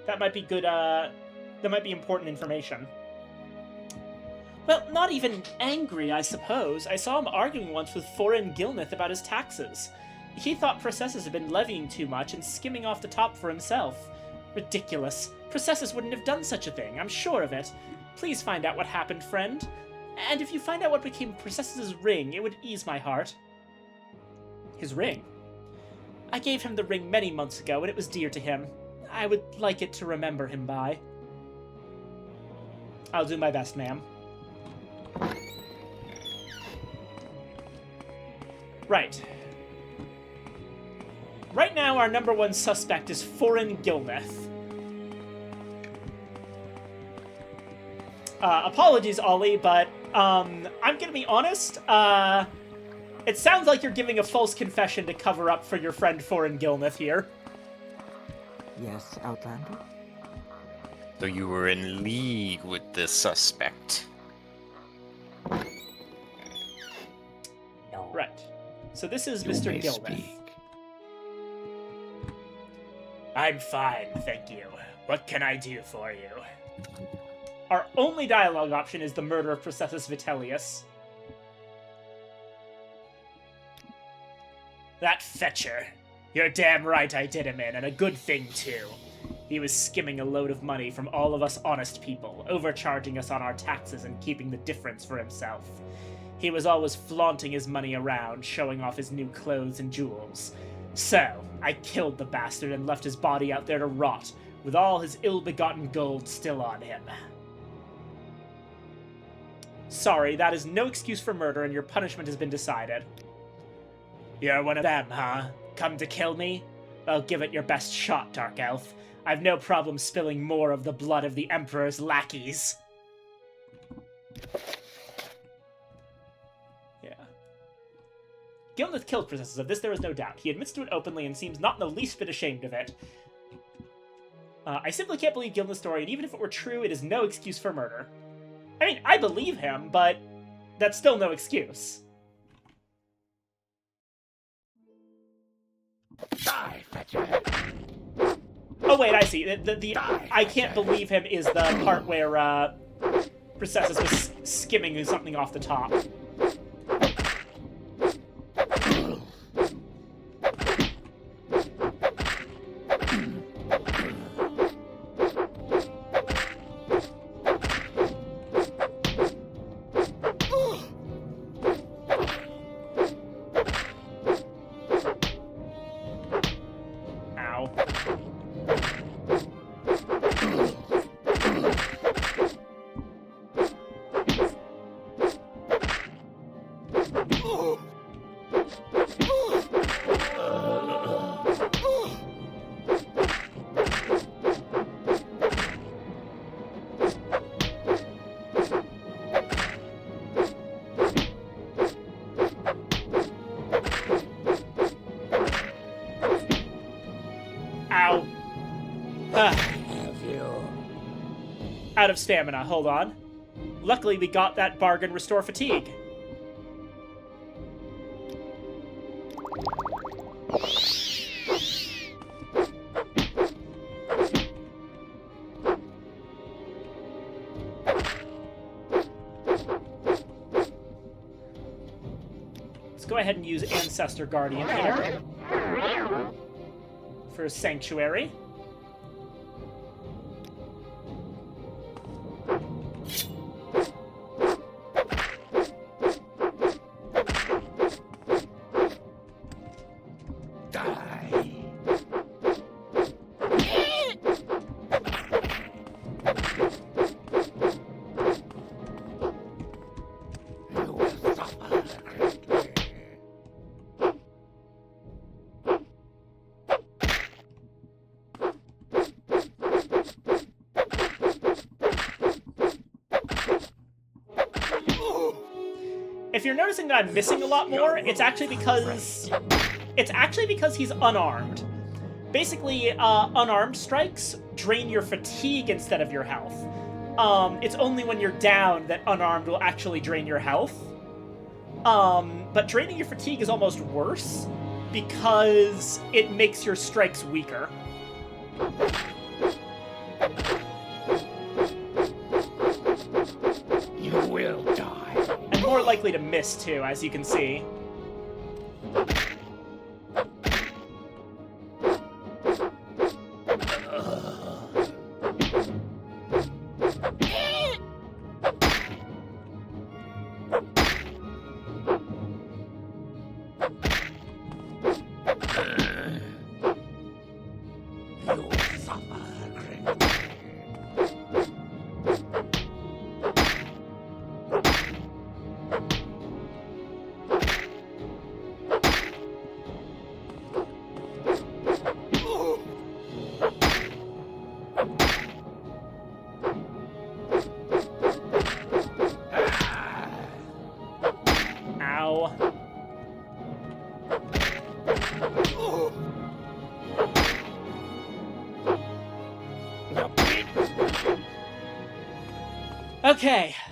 That might be good, that might be important information. Well, not even angry, I suppose. I saw him arguing once with Thorin Gilneth about his taxes. He thought Processus had been levying too much and skimming off the top for himself. Ridiculous. Processus wouldn't have done such a thing, I'm sure of it. Please find out what happened, friend. And if you find out what became of Processus's ring, it would ease my heart. His ring? I gave him the ring many months ago, and it was dear to him. I would like it to remember him by. I'll do my best, ma'am. Right. Right now, our number one suspect is Thorin Gilneth. Apologies, Ollie, but, I'm gonna be honest, it sounds like you're giving a false confession to cover up for your friend Thorin Gilneth here. Yes, Outlander? So you were in league with this suspect. No. Right. So this is You Mr. may Gilneth. speak. I'm fine, thank you. What can I do for you? Our only dialogue option is the murder of Processus Vitellius. That fetcher. You're damn right I did him in, and a good thing, too. He was skimming a load of money from all of us honest people, overcharging us on our taxes and keeping the difference for himself. He was always flaunting his money around, showing off his new clothes and jewels. So, I killed the bastard and left his body out there to rot, with all his ill-begotten gold still on him. Sorry, that is no excuse for murder, and your punishment has been decided. You're one of them, huh? Come to kill me? Well, give it your best shot, Dark Elf. I've no problem spilling more of the blood of the Emperor's lackeys. Yeah. Gilneth killed Processus, of this there is no doubt. He admits to it openly and seems not in the least bit ashamed of it. I simply can't believe Gilneth's story, and even if it were true, it is no excuse for murder. I mean, I believe him, but that's still no excuse. Die, fetcher. Oh wait, I see. The I can't believe him is the part where Processus was skimming something off the top. Ow. Out of stamina, hold on. Luckily we got that bargain restore fatigue. Let's go ahead and use Ancestor Guardian here for a sanctuary. If you're noticing that I'm missing a lot more, it's actually because he's unarmed. Basically, unarmed strikes drain your fatigue instead of your health. It's only when you're down that unarmed will actually drain your health. But draining your fatigue is almost worse because it makes your strikes weaker. You will die. And more likely to miss, too, as you can see.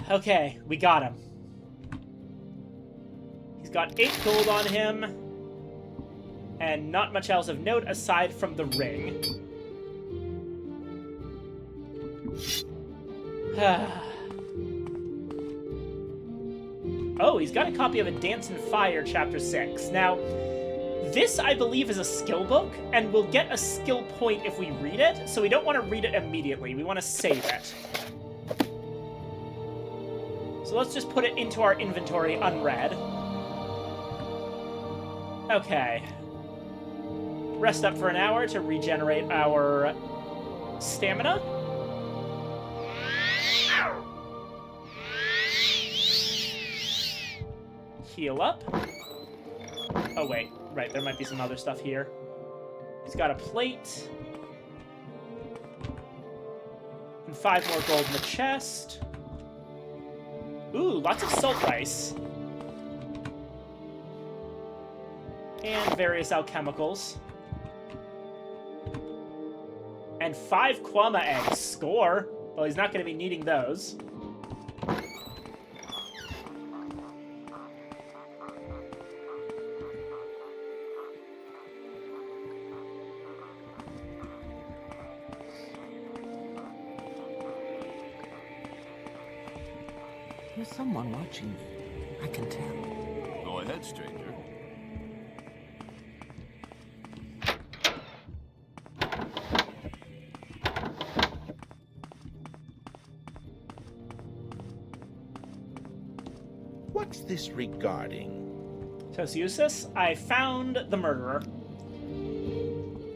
Okay, we got him. He's got 8 gold on him, and not much else of note aside from the ring. Oh, he's got a copy of A Dance in Fire, Chapter 6. Now, this, I believe, is a skill book, and we'll get a skill point if we read it, so we don't want to read it immediately. We want to save it. So let's just put it into our inventory unread. Okay. Rest up for an hour to regenerate our stamina. Heal up. Oh, wait. Right, there might be some other stuff here. He's got a plate. And 5 more gold in the chest. Ooh, lots of salt rice. And various alchemicals. And 5 Kwama eggs. Score! Well, he's not going to be needing those. There's someone watching me. I can tell. Go ahead, stranger. What's this regarding? Tosiusis, I found the murderer.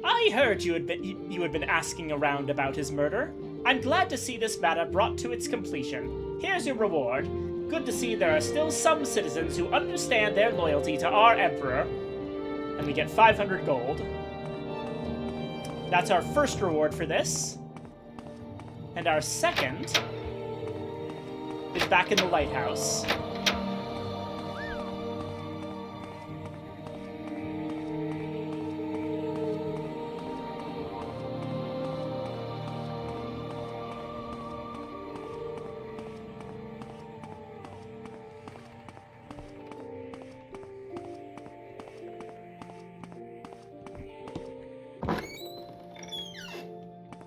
I heard you had been asking around about his murder. I'm glad to see this matter brought to its completion. Here's your reward. Good to see there are still some citizens who understand their loyalty to our emperor. And we get 500 gold. That's our first reward for this. And our second is back in the lighthouse.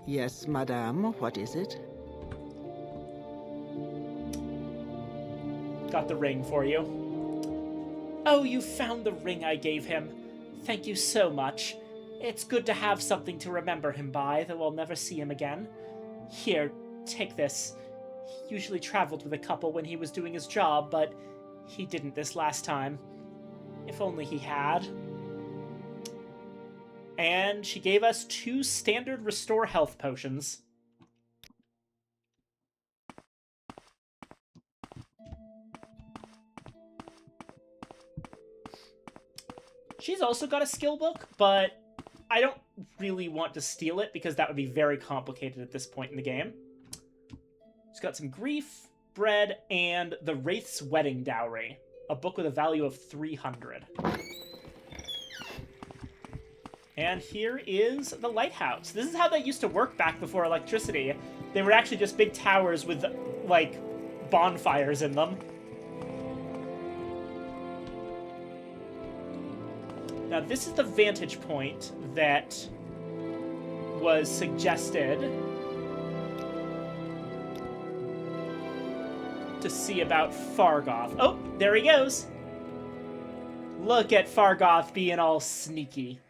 Yes, madame, what is it? Got the ring for you. Oh, you found the ring I gave him. Thank you so much. It's good to have something to remember him by, though I'll never see him again. Here, take this. He usually traveled with a couple when he was doing his job, but he didn't this last time. If only he had. And she gave us 2 standard restore health potions. She's also got a skill book, but I don't really want to steal it because that would be very complicated at this point in the game. She's got some grief, bread, and the Wraith's Wedding Dowry, a book with a value of 300. And here is the lighthouse. This is how they used to work back before electricity. They were actually just big towers with, like, bonfires in them. Now, this is the vantage point that was suggested to see about Fargoth. Oh, there he goes. Look at Fargoth being all sneaky.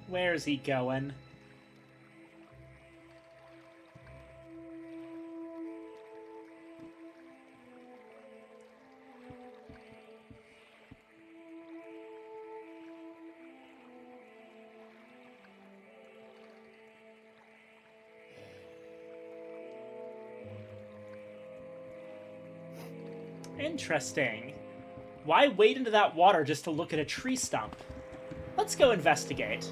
Where's he going? Interesting. Why wade into that water just to look at a tree stump? Let's go investigate.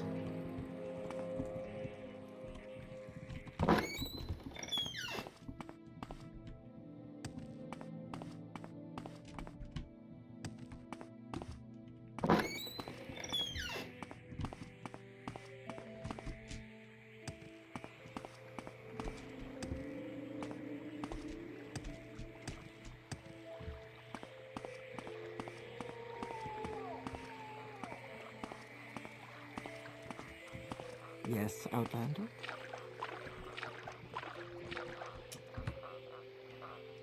Yes, Outlander?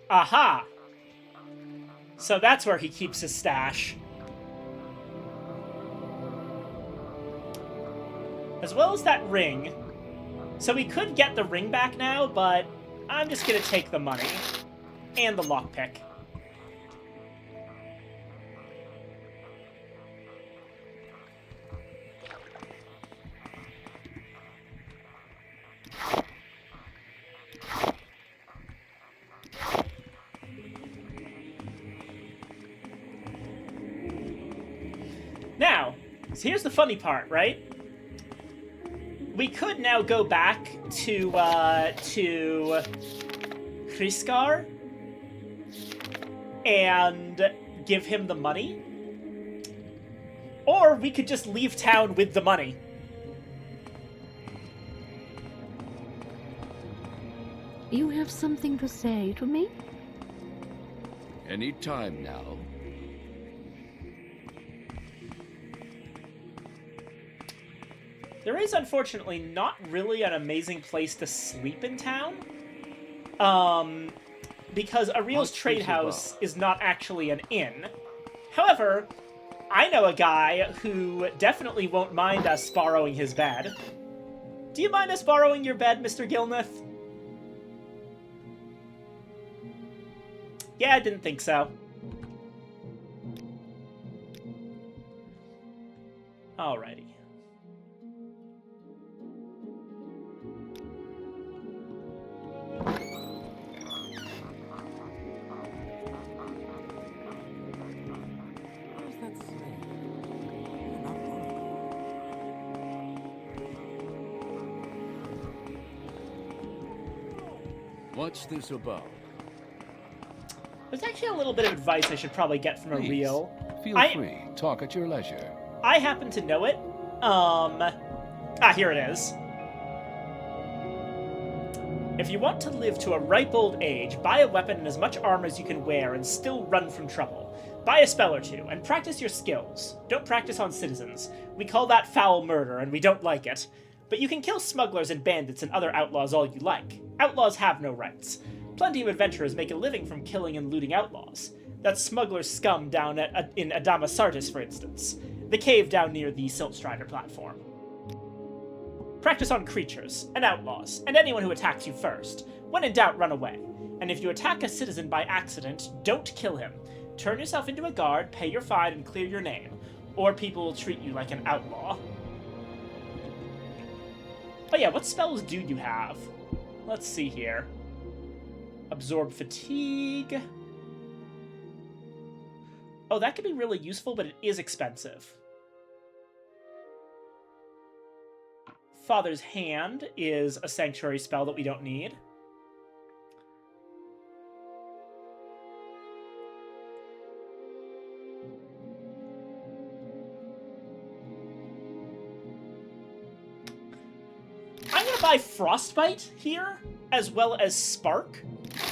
Aha! So that's where he keeps his stash. As well as that ring. So we could get the ring back now, but I'm just gonna take the money. And the lockpick. Now, so here's the funny part, right? We could now go back to Hriskar and give him the money. Or we could just leave town with the money. You have something to say to me? Any time now. There is, unfortunately, not really an amazing place to sleep in town. Because Ariel's Trade House is not actually an inn. However, I know a guy who definitely won't mind us borrowing his bed. Do you mind us borrowing your bed, Mr. Gilneth? Yeah, I didn't think so. Alrighty. Where's that slave? Not long ago. What's this about? There's actually a little bit of advice I should probably get from a Please, real. Feel free. Talk at your leisure. I happen to know it. Here it is. If you want to live to a ripe old age, buy a weapon and as much armor as you can wear and still run from trouble. Buy a spell or two, and practice your skills. Don't practice on citizens. We call that foul murder, and we don't like it. But you can kill smugglers and bandits and other outlaws all you like. Outlaws have no rights. Plenty of adventurers make a living from killing and looting outlaws. That's smuggler scum down in Adama Sartis, for instance. The cave down near the Siltstrider platform. Practice on creatures, and outlaws, and anyone who attacks you first. When in doubt, run away. And if you attack a citizen by accident, don't kill him. Turn yourself into a guard, pay your fine, and clear your name. Or people will treat you like an outlaw. Oh yeah, what spells do you have? Let's see here. Absorb fatigue. Oh, that could be really useful, but it is expensive. Father's Hand is a sanctuary spell that we don't need. I'm going to buy Frostbite here, as well as Spark,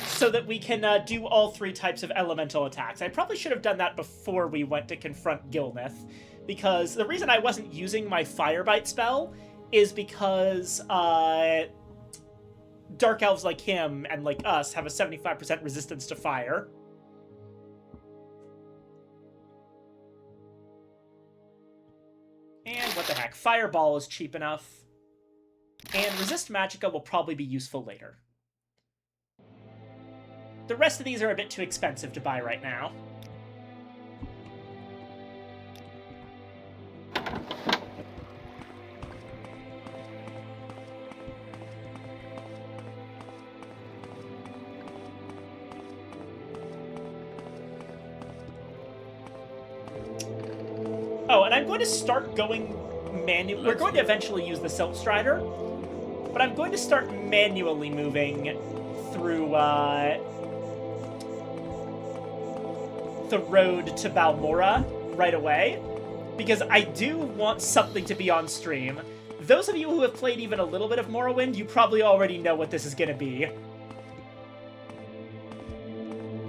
so that we can do all three types of elemental attacks. I probably should have done that before we went to confront Gilnith, because the reason I wasn't using my Firebite spell is because Dark Elves like him and like us have a 75% resistance to fire. And what the heck, Fireball is cheap enough. And Resist Magicka will probably be useful later. The rest of these are a bit too expensive to buy right now. Oh, and I'm going to start going manually. We're going to eventually use the Siltstrider, but I'm going to start manually moving through the road to Balmora right away, because I do want something to be on stream. Those of you who have played even a little bit of Morrowind, you probably already know what this is going to be.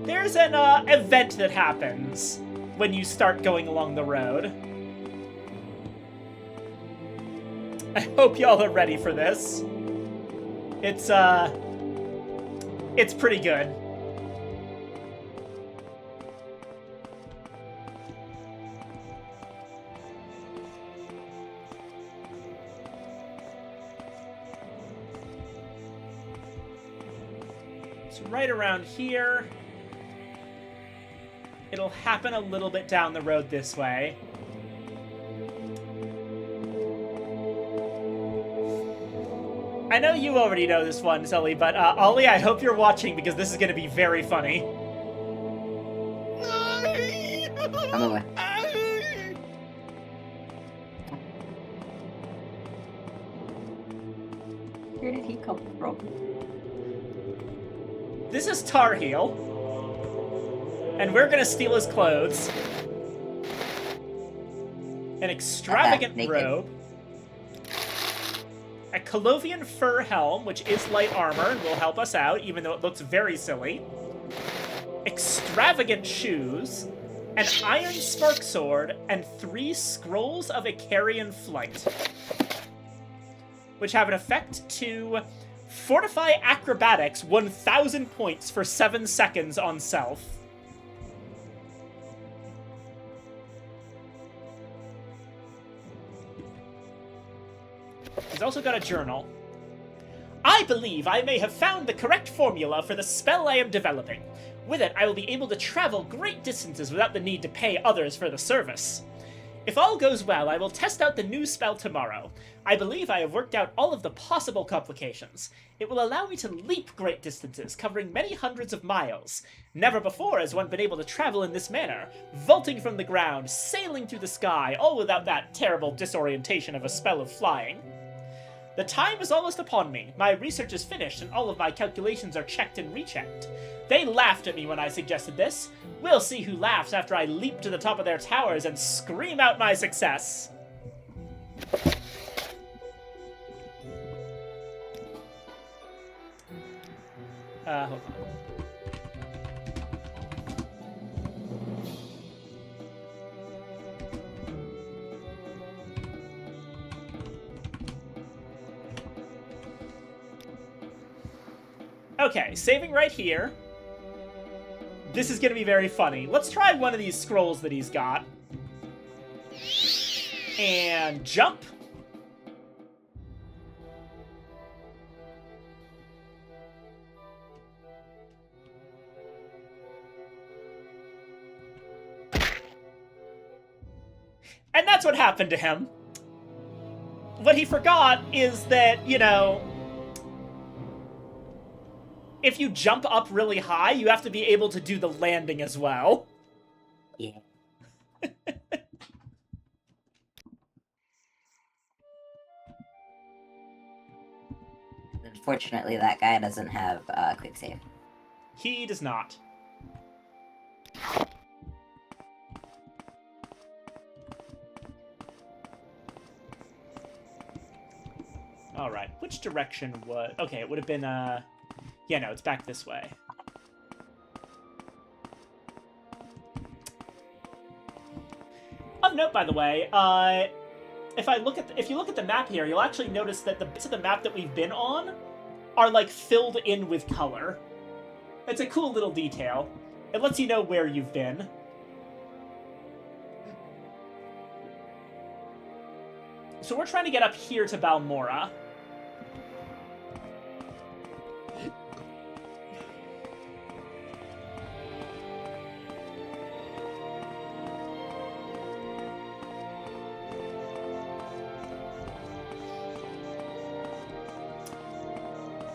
There's an event that happens when you start going along the road. I hope y'all are ready for this. It's pretty good. It's right around here. It'll happen a little bit down the road this way. I know you already know this one, Sully, but Ollie, I hope you're watching because this is going to be very funny. I'm away. Where did he come from? This is Tar Heel. And we're going to steal his clothes. An extravagant robe. A Colovian fur helm, which is light armor and will help us out, even though it looks very silly. Extravagant shoes. An iron spark sword, and 3 scrolls of Icarian flight. Which have an effect to fortify acrobatics 1,000 points for 7 seconds on self. He's also got a journal. I believe I may have found the correct formula for the spell I am developing. With it, I will be able to travel great distances without the need to pay others for the service. If all goes well, I will test out the new spell tomorrow. I believe I have worked out all of the possible complications. It will allow me to leap great distances, covering many hundreds of miles. Never before has one been able to travel in this manner, vaulting from the ground, sailing through the sky, all without that terrible disorientation of a spell of flying. The time is almost upon me. My research is finished, and all of my calculations are checked and rechecked. They laughed at me when I suggested this. We'll see who laughs after I leap to the top of their towers and scream out my success. Hold on. Okay, saving right here. This is gonna be very funny. Let's try one of these scrolls that he's got. And jump. And that's what happened to him. What he forgot is that, you know, if you jump up really high, you have to be able to do the landing as well. Yeah. Unfortunately, that guy doesn't have quick save. He does not. Alright, which direction would... Okay, it would have been, Yeah, no, it's back this way. Of note, by the way, if you look at the map here, you'll actually notice that the bits of the map that we've been on are, like, filled in with color. It's a cool little detail. It lets you know where you've been. So we're trying to get up here to Balmora.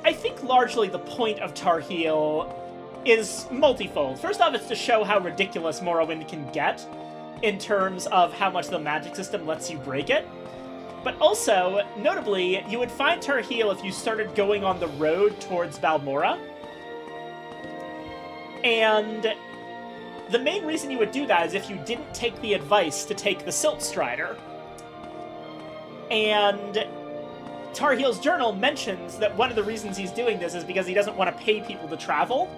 I think largely the point of Tarheel is multifold. First off, it's to show how ridiculous Morrowind can get in terms of how much the magic system lets you break it. But also, notably, you would find Tarheel if you started going on the road towards Balmora. And the main reason you would do that is if you didn't take the advice to take the Silt Strider. And Tarheel's journal mentions that one of the reasons he's doing this is because he doesn't want to pay people to travel.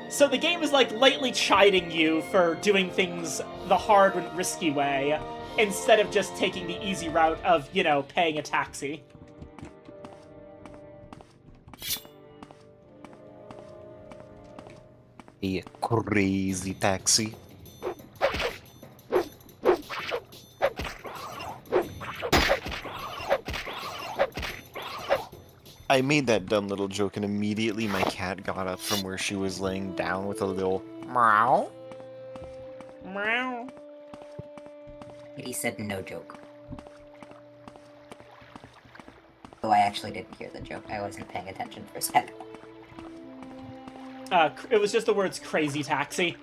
So the game is, like, lightly chiding you for doing things the hard and risky way, instead of just taking the easy route of, you know, paying a taxi. A crazy taxi. I made that dumb little joke and immediately my cat got up from where she was laying down with a little meow. Meow. He said no joke. Though I actually didn't hear the joke. I wasn't paying attention for a sec. It was just the words crazy taxi.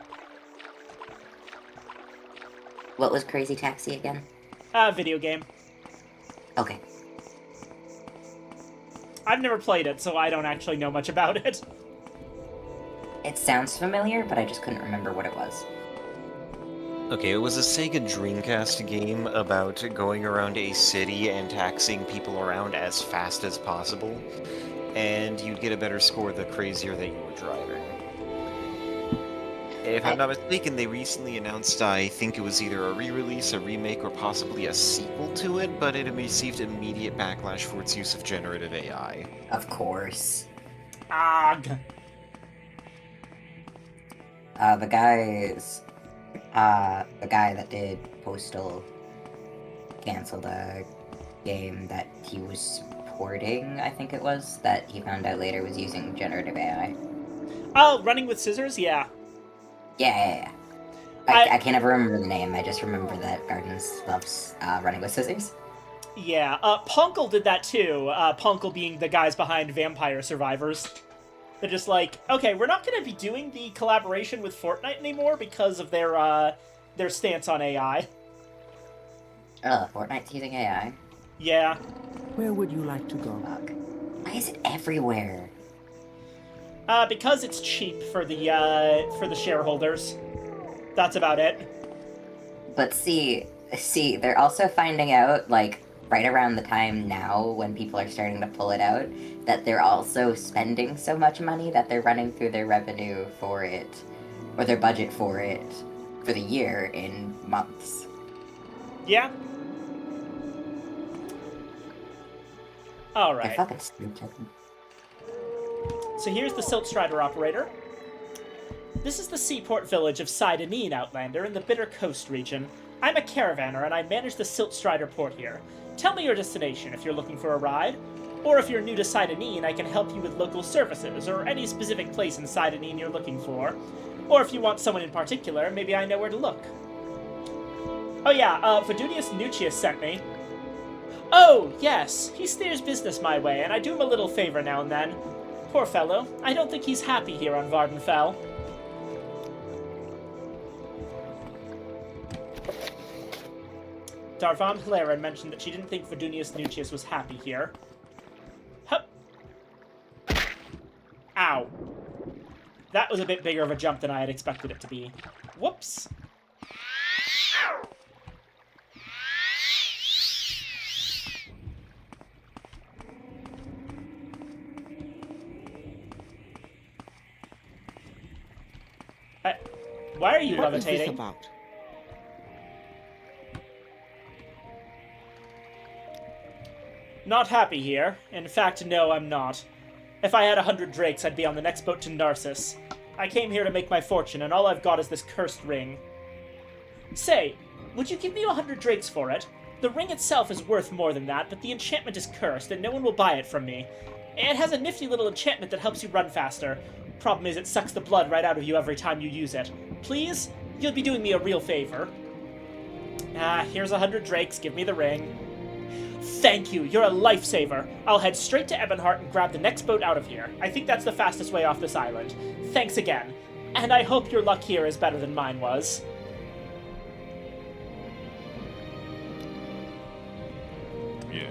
What was Crazy Taxi again? Video game. Okay. I've never played it, so I don't actually know much about it. It sounds familiar, but I just couldn't remember what it was. Okay, it was a Sega Dreamcast game about going around a city and taxiing people around as fast as possible, and you'd get a better score the crazier that you were driving. If I'm not mistaken, they recently announced, I think it was either a re-release, a remake, or possibly a sequel to it, but it received immediate backlash for its use of generative AI. Of course. Ugh. The guy that did Postal canceled a game that he was porting, I think it was, that he found out later was using generative AI. Oh, Running with Scissors? Yeah. Yeah. I can't ever remember the name, I just remember that Gardens loves Running with Scissors. Yeah, Punkle did that too, Punkle being the guys behind Vampire Survivors. They're just like, okay, we're not going to be doing the collaboration with Fortnite anymore because of their stance on AI. Oh, Fortnite's using AI? Yeah. Where would you like to go? Fuck. Why is it everywhere? Because it's cheap for the shareholders. That's about it. But see, they're also finding out, like, right around the time now when people are starting to pull it out, that they're also spending so much money that they're running through their revenue for it, or their budget for it, for the year in months. Yeah. Alright. They're fucking stupid. So here's the Siltstrider operator. This is the seaport village of Sidenine, Outlander, in the Bitter Coast region. I'm a caravaner, and I manage the Siltstrider port here. Tell me your destination if you're looking for a ride. Or if you're new to Sidenine, I can help you with local services, or any specific place in Sidenine you're looking for. Or if you want someone in particular, maybe I know where to look. Oh yeah, Vidunius Nucius sent me. Oh, yes, he steers business my way, and I do him a little favor now and then. Poor fellow, I don't think he's happy here on Vardenfell. Darvan Hilaren mentioned that she didn't think Vidunius Nucius was happy here. Hup! Ow. That was a bit bigger of a jump than I had expected it to be. Whoops. Why are you What levitating? is this about? Not happy here. In fact, no, I'm not. If I had 100 drakes, I'd be on the next boat to Narcissus. I came here to make my fortune, and all I've got is this cursed ring. Say, would you give me 100 drakes for it? The ring itself is worth more than that, but the enchantment is cursed, and no one will buy it from me. It has a nifty little enchantment that helps you run faster. Problem is, it sucks the blood right out of you every time you use it. Please? You'll be doing me a real favor. Here's 100 drakes, give me the ring. Thank you, you're a lifesaver. I'll head straight to Ebonheart and grab the next boat out of here. I think that's the fastest way off this island. Thanks again. And I hope your luck here is better than mine was. Yes.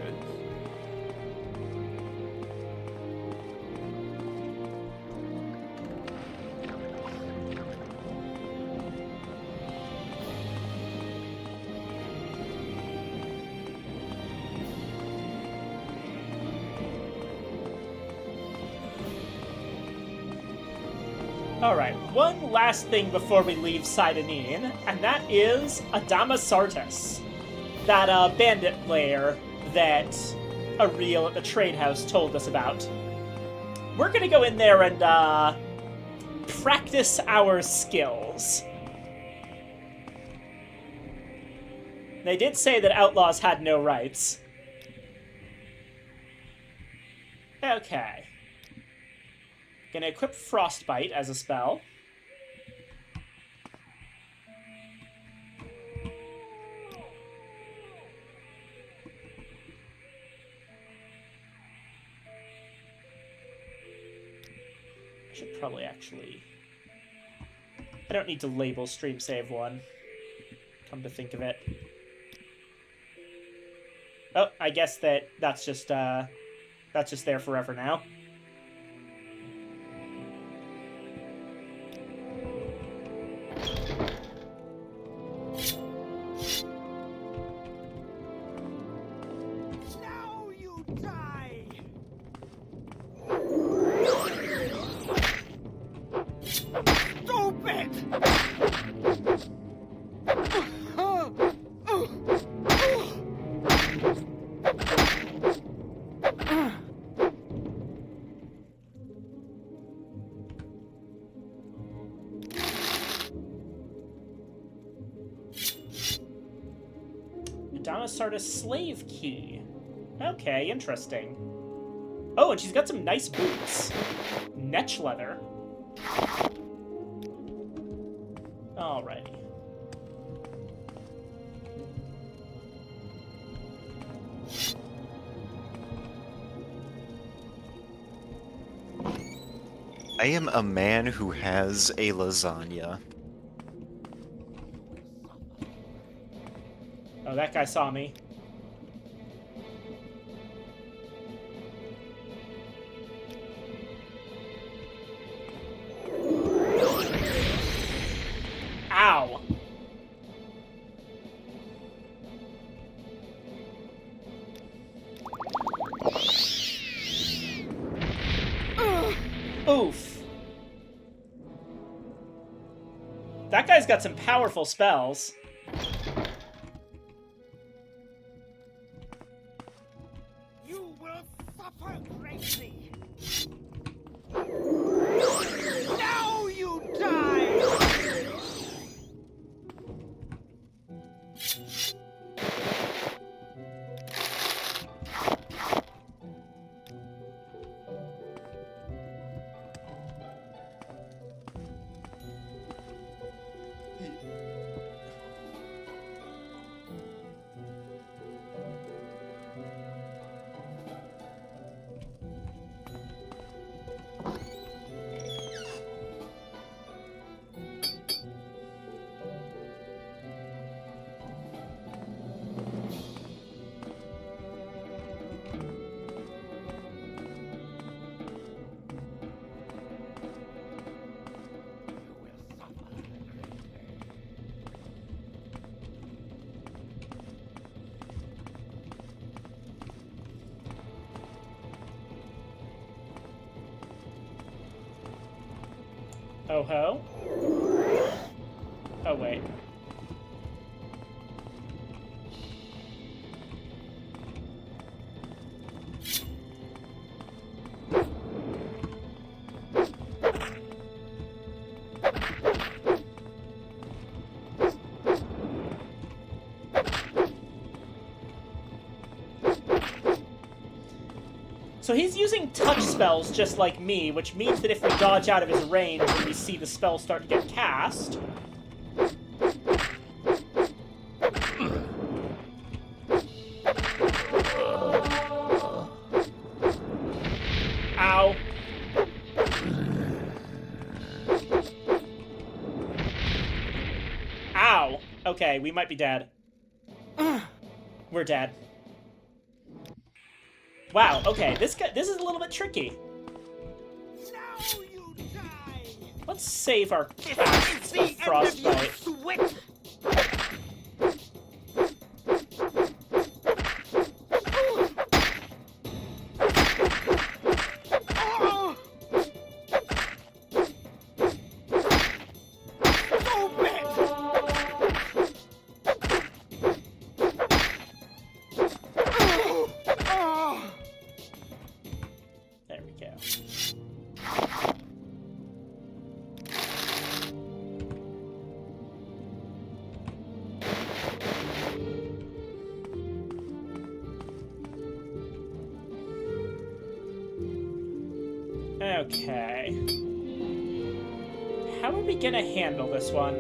Alright, one last thing before we leave Sidenine, and that is Adama Sartis. That, bandit lair that Ariel at the trade house told us about. We're gonna go in there and, practice our skills. They did say that outlaws had no rights. Okay. Gonna equip Frostbite as a spell. I should probably actually... I don't need to label stream save one. Come to think of it. Oh, I guess that's just there forever now. Sartis slave key. Okay, interesting. Oh, and she's got some nice boots. Netch leather. Alrighty. I am a man who has a lasagna. Oh, that guy saw me. Oof. That guy's got some powerful spells. You will suffer greatly. Now you die! Oh ho? Oh wait. So he's using touch spells just like me, which means that if we dodge out of his range when we see the spell start to get cast... Ow. Ow. Okay, we might be dead. We're dead. Wow, okay, this is a little bit tricky. Now you die! Let's save our cast of frostbite. There we go. Okay. How are we gonna handle this one?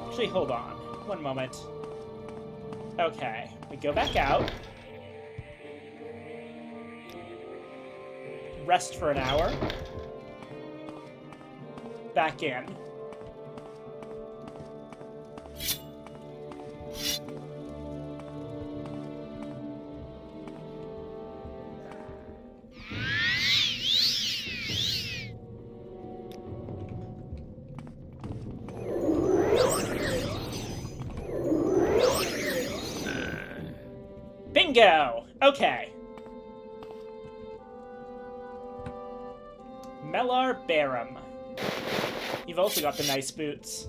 Actually, hold on. One moment. Okay, we go back out. Rest for an hour. Back in. Bingo! Okay. Melar Barum. You've also got the nice boots.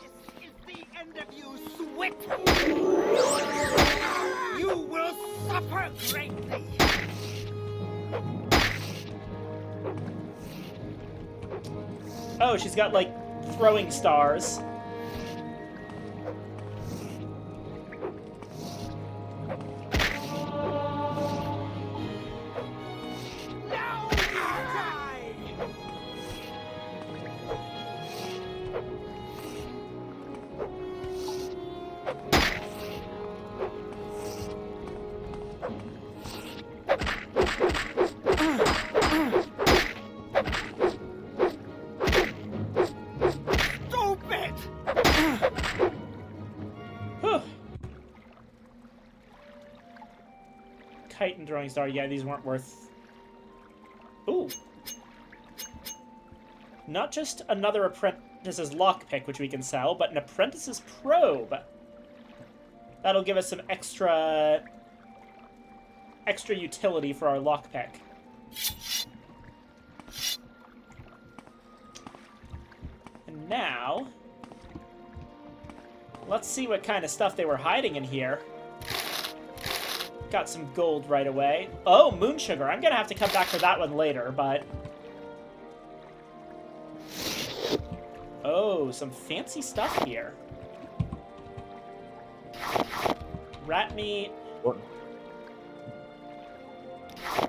This is the end of you, Swit! You will suffer greatly! Oh, she's got, like, throwing stars. Now you die! Titan throwing star. Yeah, these weren't worth... Ooh. Not just another apprentice's lockpick, which we can sell, but an apprentice's probe. That'll give us some extra utility for our lockpick. And now, let's see what kind of stuff they were hiding in here. Got some gold right away. Oh, moon sugar. I'm gonna have to come back for that one later, but... Oh, some fancy stuff here. Rat meat. What?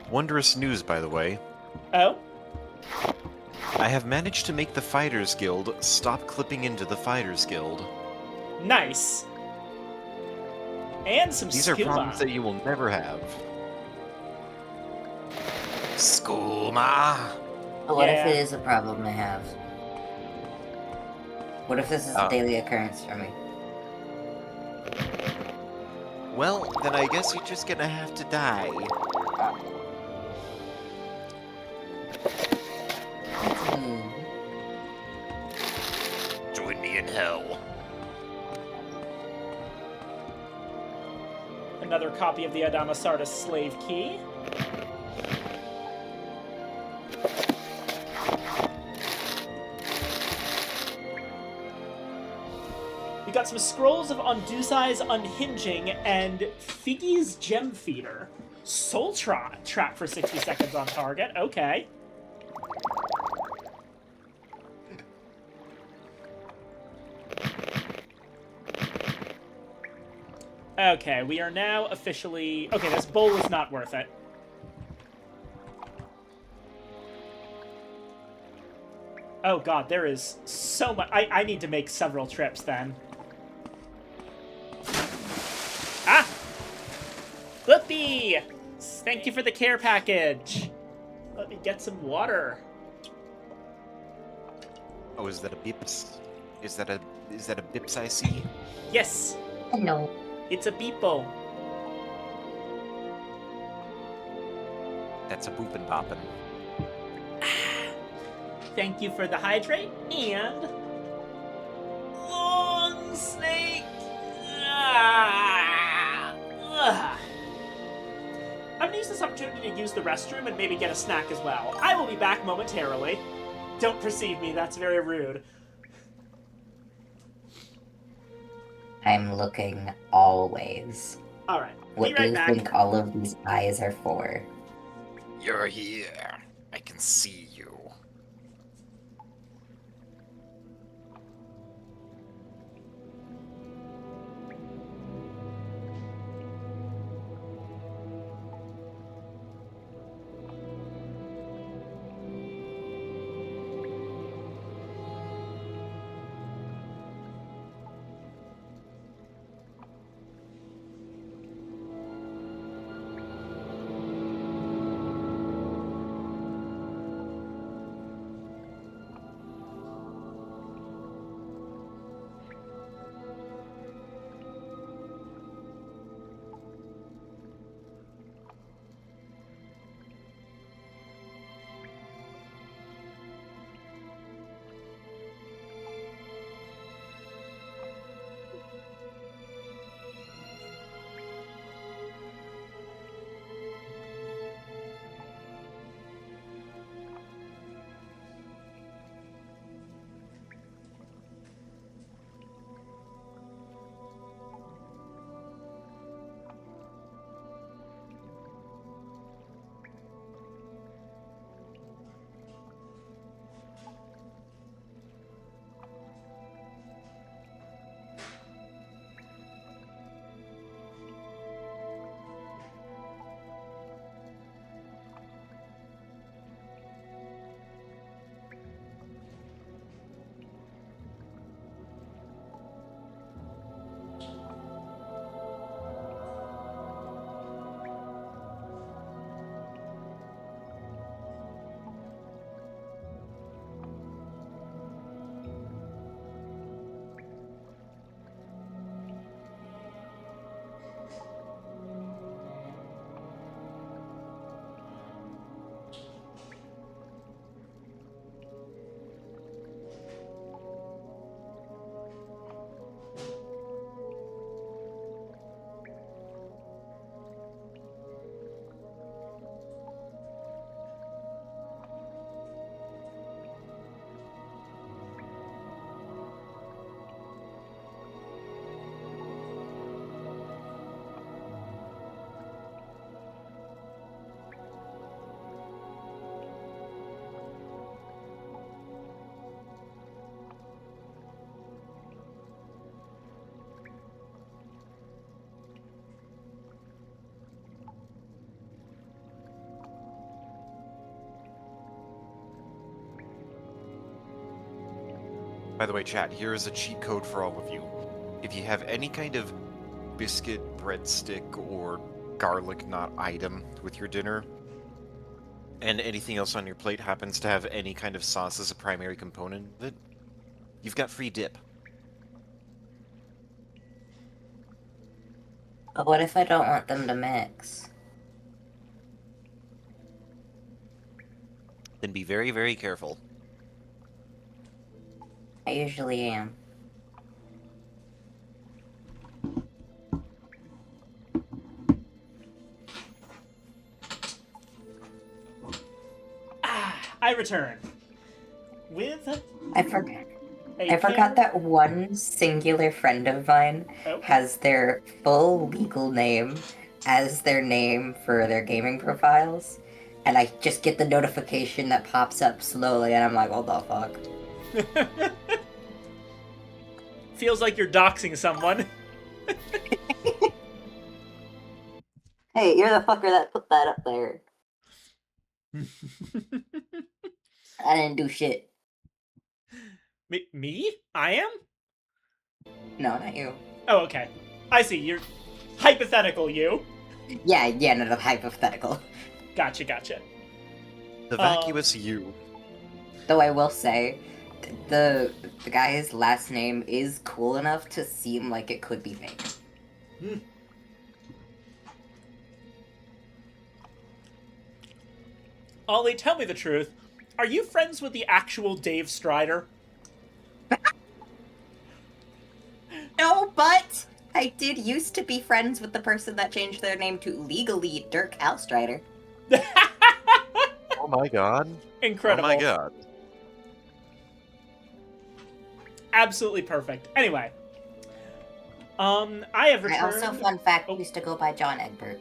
Wondrous news, by the way. Oh? I have managed to make the Fighters Guild stop clipping into the Fighters Guild. Nice. And some These skooma. are problems that you will never have. Skooma! What if it is a problem I have? What if this is a Oh. daily occurrence for me? Well, then I guess you're just gonna have to die. Join me in hell. Another copy of the Adamasartus slave key. We got some scrolls of Ondusai's Unhinging and Figgy's Gem Feeder. Soul Trap for 60 seconds on target. Okay. Okay, we are now officially... Okay, this bowl is not worth it. Oh god, there is so much... I need to make several trips then. Ah! Blippi! Thank you for the care package. Let me get some water. Oh, is that a bips? Is that a bips I see? Yes! No. It's a beeple. That's a boopin' poppin'. Thank you for the hydrate and... Long snake! I'm gonna use this opportunity to use the restroom and maybe get a snack as well. I will be back momentarily. Don't perceive me, that's very rude. I'm looking always. Alright, What be do right you back. think all of these eyes are for? You're here. I can see you. By the way, chat, here is a cheat code for all of you. If you have any kind of biscuit, breadstick, or garlic knot item with your dinner, and anything else on your plate happens to have any kind of sauce as a primary component of it, you've got free dip. But what if I don't want them to mix? Then be very, very careful. I usually am. I return with I forgot that one singular friend of mine has their full legal name as their name for their gaming profiles, and I just get the notification that pops up slowly, and I'm like, what the fuck? Feels like you're doxing someone. Hey, you're the fucker that put that up there. I didn't do shit. Me? I am? No, not you. Oh, okay. I see. You're hypothetical, you. Yeah, no, the hypothetical. Gotcha. The vacuous you. Though I will say, the guy's last name is cool enough to seem like it could be fake. Ollie, tell me the truth. Are you friends with the actual Dave Strider? No, but I did used to be friends with the person that changed their name to legally Dirk Alstrider. Oh my god. Incredible. Oh my god. Absolutely perfect. Anyway. I have returned... I also, fun fact, used to go by John Egbert.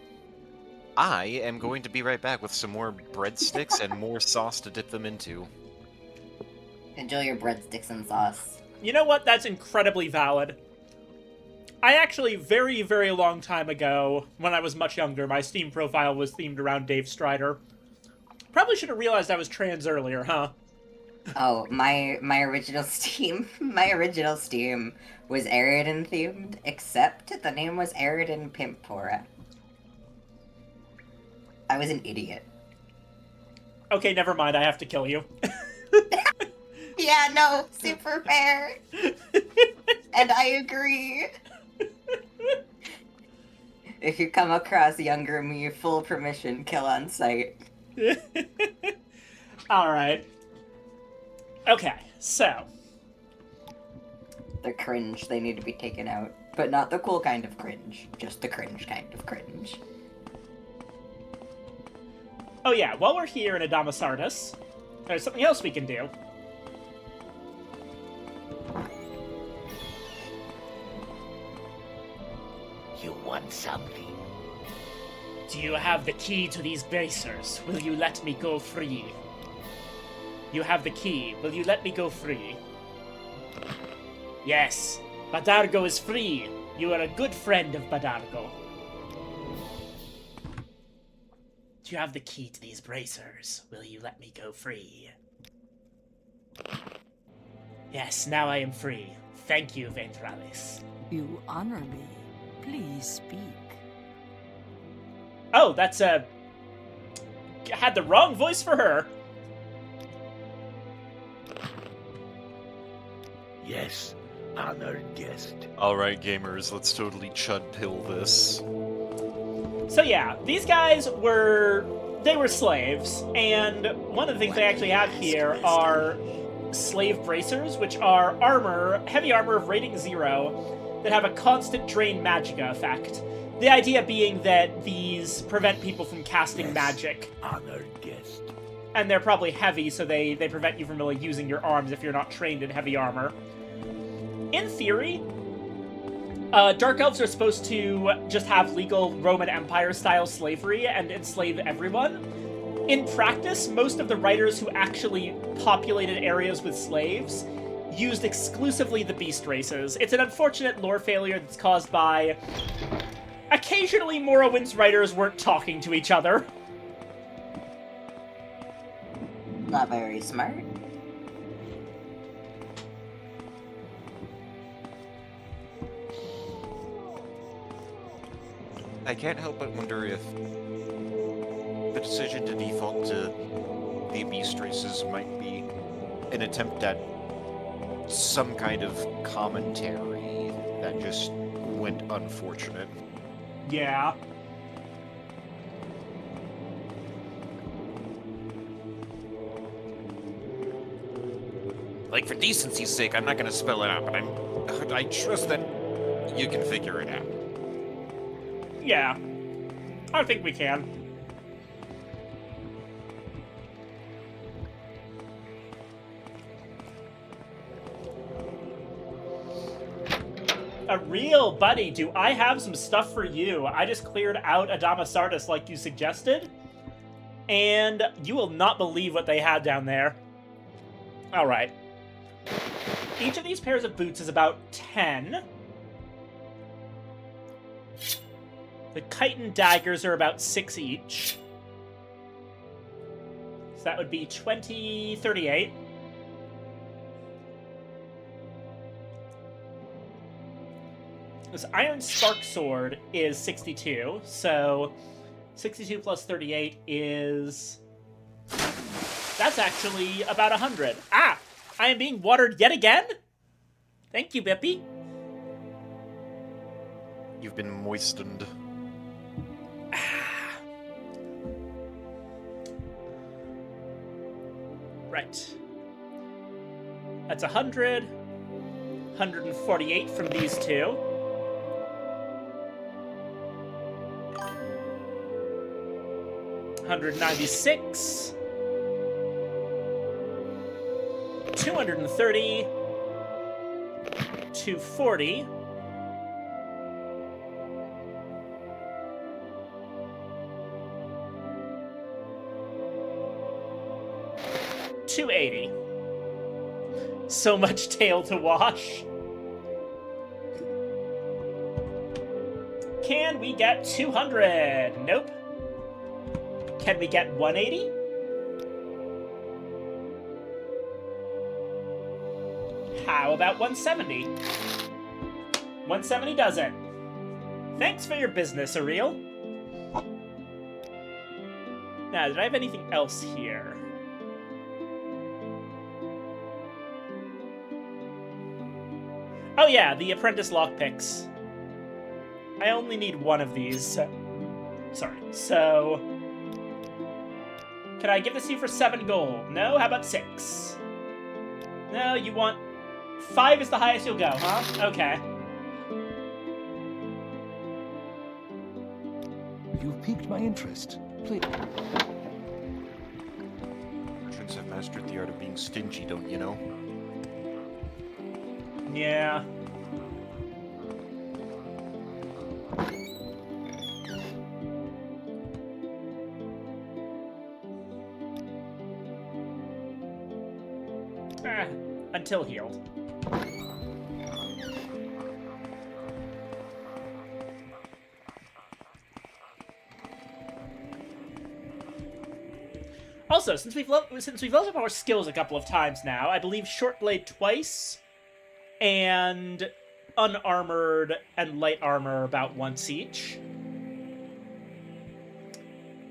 I am going to be right back with some more breadsticks and more sauce to dip them into. Enjoy your breadsticks and sauce. You know what? That's incredibly valid. I actually, very, very long time ago, when I was much younger, my Steam profile was themed around Dave Strider. Probably should have realized I was trans earlier, huh? Oh, my original Steam was Aridin themed, except the name was Aridin Pimpora. I was an idiot. Okay, never mind. I have to kill you. Yeah, no, super fair. And I agree. If you come across younger me, full permission, kill on sight. Alright. Okay, so. They're cringe, they need to be taken out. But not the cool kind of cringe, just the cringe kind of cringe. Oh yeah, while we're here in Adamasardas, there's something else we can do. You want something? Do you have the key to these bracers? Will you let me go free? You have the key. Will you let me go free? Yes. Badargo is free. You are a good friend of Badargo. Do you have the key to these bracers? Will you let me go free? Yes, now I am free. Thank you, Ventralis. You honor me. Please speak. Oh, that's a... had the wrong voice for her. Yes, honored guest. Alright, gamers, let's totally chud pill this. So yeah, these guys were... they were slaves, and one of the things they actually have here are slave bracers, which are armor, heavy armor of rating 0, that have a constant drain magicka effect. The idea being that these prevent people from casting magic. Honored guest. And they're probably heavy, so they prevent you from really using your arms if you're not trained in heavy armor. In theory, Dark Elves are supposed to just have legal Roman Empire-style slavery and enslave everyone. In practice, most of the writers who actually populated areas with slaves used exclusively the beast races. It's an unfortunate lore failure that's caused by... occasionally Morrowind's writers weren't talking to each other. Not very smart. I can't help but wonder if the decision to default to the beast races might be an attempt at some kind of commentary that just went unfortunate. Yeah. Like, for decency's sake, I'm not gonna spell it out, but I trust that you can figure it out. Yeah. I think we can. A real buddy, do I have some stuff for you? I just cleared out Adama Sardis like you suggested, and you will not believe what they had down there. Alright. Each of these pairs of boots is about 10. The chitin daggers are about 6 each. So that would be 20, 38. This iron spark sword is 62, so 62 plus 38 is... That's actually about 100. Ah! I am being watered yet again? Thank you, Bippy. You've been moistened. Right. That's 100. 148 from these two. $196. 230. 240. $280. So much tail to wash. Can we get 200? Nope. Can we get 180? How about 170? 170 does it. Thanks for your business, Ariel. Now, did I have anything else here? Oh yeah, the apprentice lockpicks. I only need one of these. Sorry. So... Can I give this to you for 7 gold? No? How about 6? No, you want... 5 is the highest you'll go, huh? Okay. You've piqued my interest. Please. Merchants have mastered the art of being stingy, don't you know? Yeah. Until healed. Also, since we've leveled up our skills a couple of times now, I believe short blade twice, and unarmored and light armor about once each.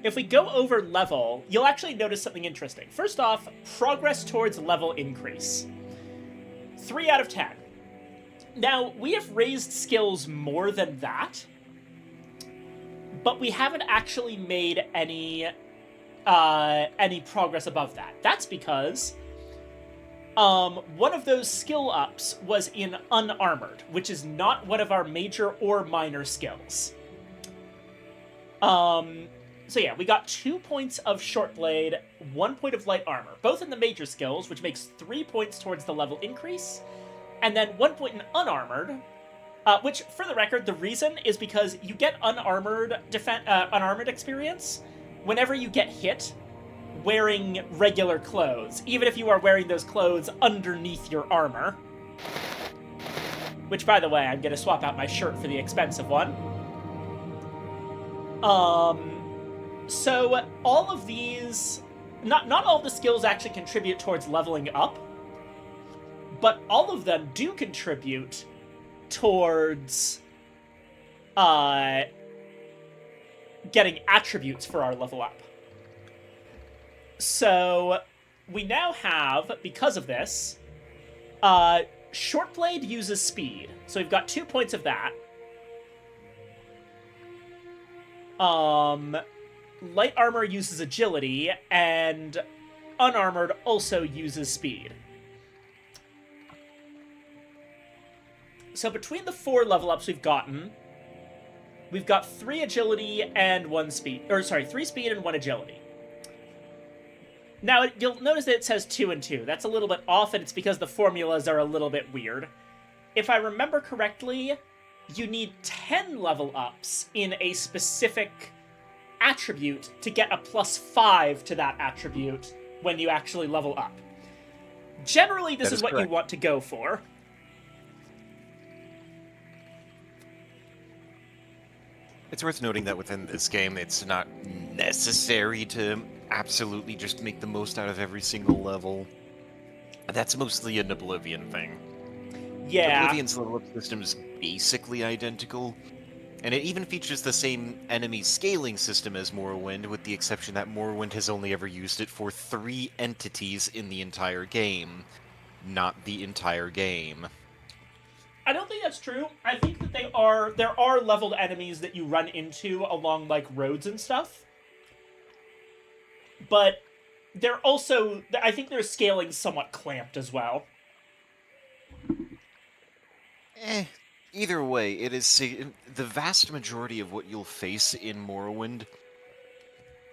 If we go over level, you'll actually notice something interesting. First off, progress towards level increase. 3 out of 10. Now, we have raised skills more than that, but we haven't actually made any progress above that. That's because one of those skill ups was in unarmored, which is not one of our major or minor skills. So yeah, we got 2 points of short blade, 1 point of light armor, both in the major skills, which makes 3 points towards the level increase, and then 1 point in unarmored, which, for the record, the reason is because you get unarmored experience whenever you get hit wearing regular clothes, even if you are wearing those clothes underneath your armor. Which, by the way, I'm going to swap out my shirt for the expensive one. So all of these, not all of the skills actually contribute towards leveling up, but all of them do contribute towards getting attributes for our level up. So we now have, because of this, Shortblade uses speed. So we've got 2 points of that. Light armor uses agility, and unarmored also uses speed. So between the 4 level ups we've gotten, we've got 3 agility and 1 speed. Or, sorry, 3 speed and 1 agility. Now, you'll notice that it says 2 and 2. That's a little bit off, and it's because the formulas are a little bit weird. If I remember correctly, you need 10 level ups in a specific attribute to get a +5 to that attribute when you actually level up. Generally, this is what you want to go for. It's worth noting that within this game, it's not necessary to absolutely just make the most out of every single level. That's mostly an Oblivion thing. Yeah. Oblivion's level up system is basically identical, and it even features the same enemy scaling system as Morrowind, with the exception that Morrowind has only ever used it for 3 entities in the entire game, not the entire game. I don't think that's true. I think that there are leveled enemies that you run into along, like, roads and stuff. But they're also, I think their scaling somewhat clamped as well. Either way, it is the vast majority of what you'll face in Morrowind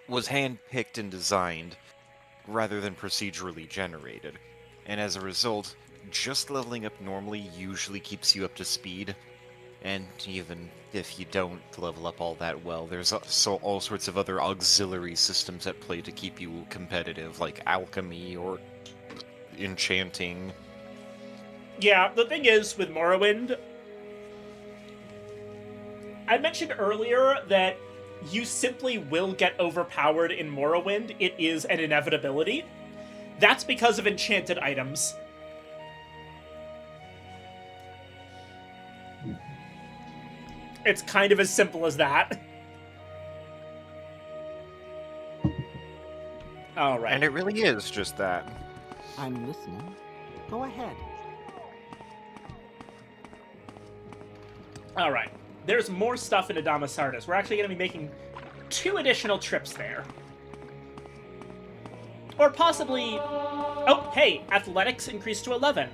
was hand-picked and designed, rather than procedurally generated. And as a result, just leveling up normally usually keeps you up to speed, and even if you don't level up all that well, there's also all sorts of other auxiliary systems at play to keep you competitive, like alchemy or enchanting. Yeah, the thing is, with Morrowind, I mentioned earlier that you simply will get overpowered in Morrowind. It is an inevitability. That's because of enchanted items. It's kind of as simple as that. All right. And it really is just that. I'm listening. Go ahead. All right. There's more stuff in Adama Sardis. We're actually going to be making 2 additional trips there. Or possibly... Oh, hey, athletics increased to 11.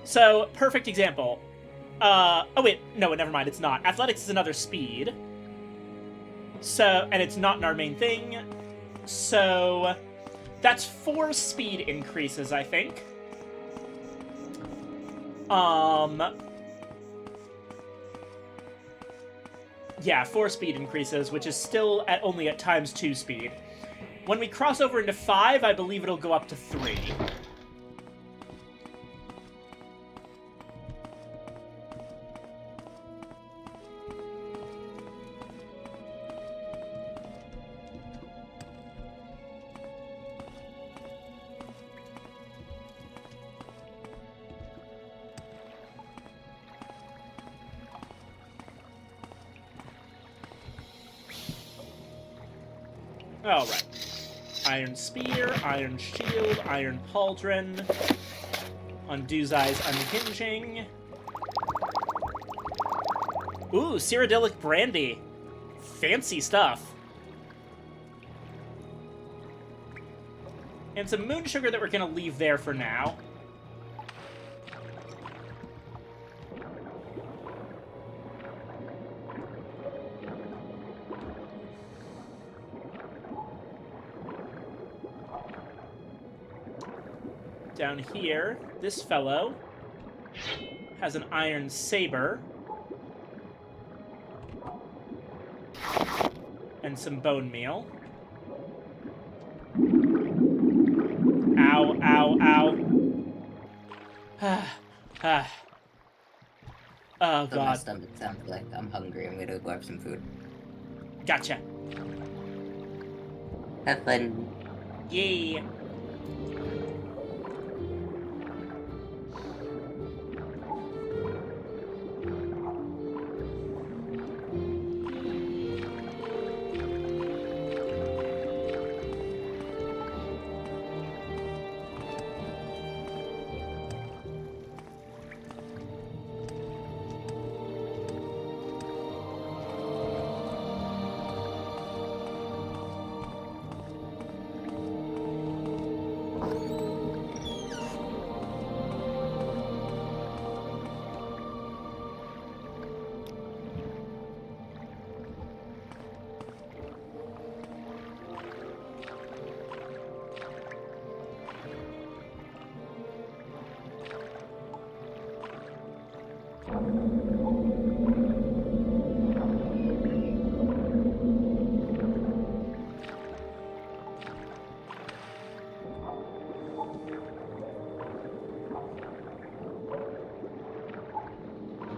So, perfect example. Oh wait, no, never mind, it's not. Athletics is another speed. So, and it's not in our main thing. So, that's 4 speed increases, I think. Yeah, 4 speed increases, which is still only at ×2 speed. When we cross over into 5, I believe it'll go up to 3. Alright. Iron Spear, Iron Shield, Iron Pauldron. Undo's Eyes Unhinging. Ooh, Cyrodiilic Brandy. Fancy stuff. And some moon sugar that we're gonna leave there for now. Down here, this fellow has an iron saber and some bone meal. Ow, ow, ow. Oh, God. My stomach sounds like I'm hungry. I'm gonna grab some food. Gotcha. Have fun. Yay.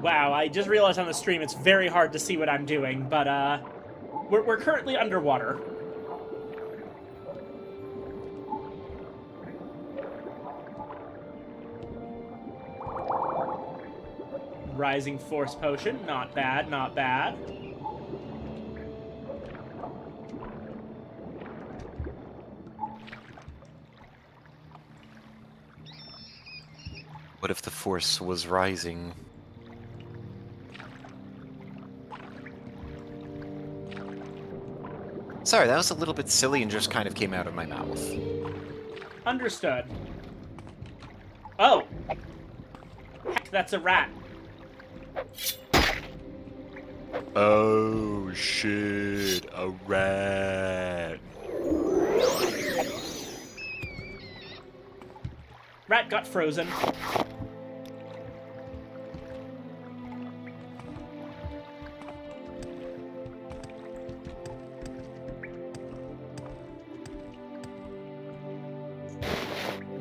Wow, I just realized on the stream it's very hard to see what I'm doing, but we're currently underwater. Rising Force Potion, not bad, not bad. What if the force was rising? Sorry, that was a little bit silly and just kind of came out of my mouth. Understood. Oh! Heck, that's a rat. Oh shit, a rat. Rat got frozen.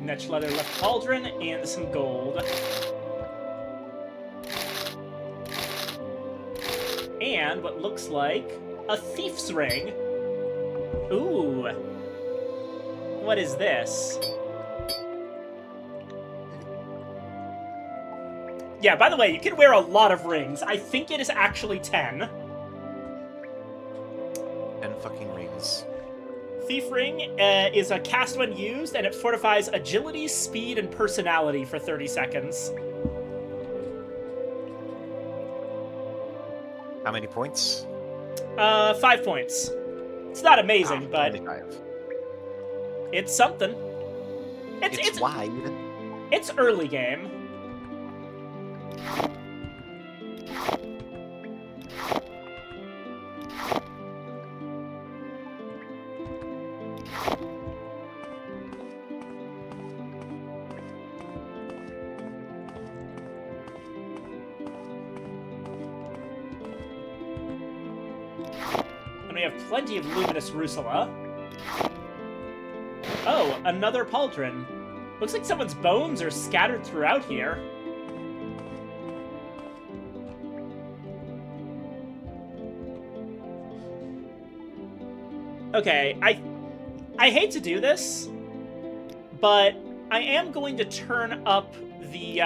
Netch leather left cauldron and some gold. And what looks like a thief's ring. Ooh. What is this? Yeah, by the way, you can wear a lot of rings. I think it is actually 10. 10 fucking rings. Thief Ring is a cast when used, and it fortifies agility, speed, and personality for 30 seconds. How many points? 5 points. It's not amazing, but 25. it's something. It's wide. It's early game. And we have plenty of luminous Rusula. Oh, another pauldron. Looks like someone's bones are scattered throughout here. Okay, I hate to do this, but I am going to turn up the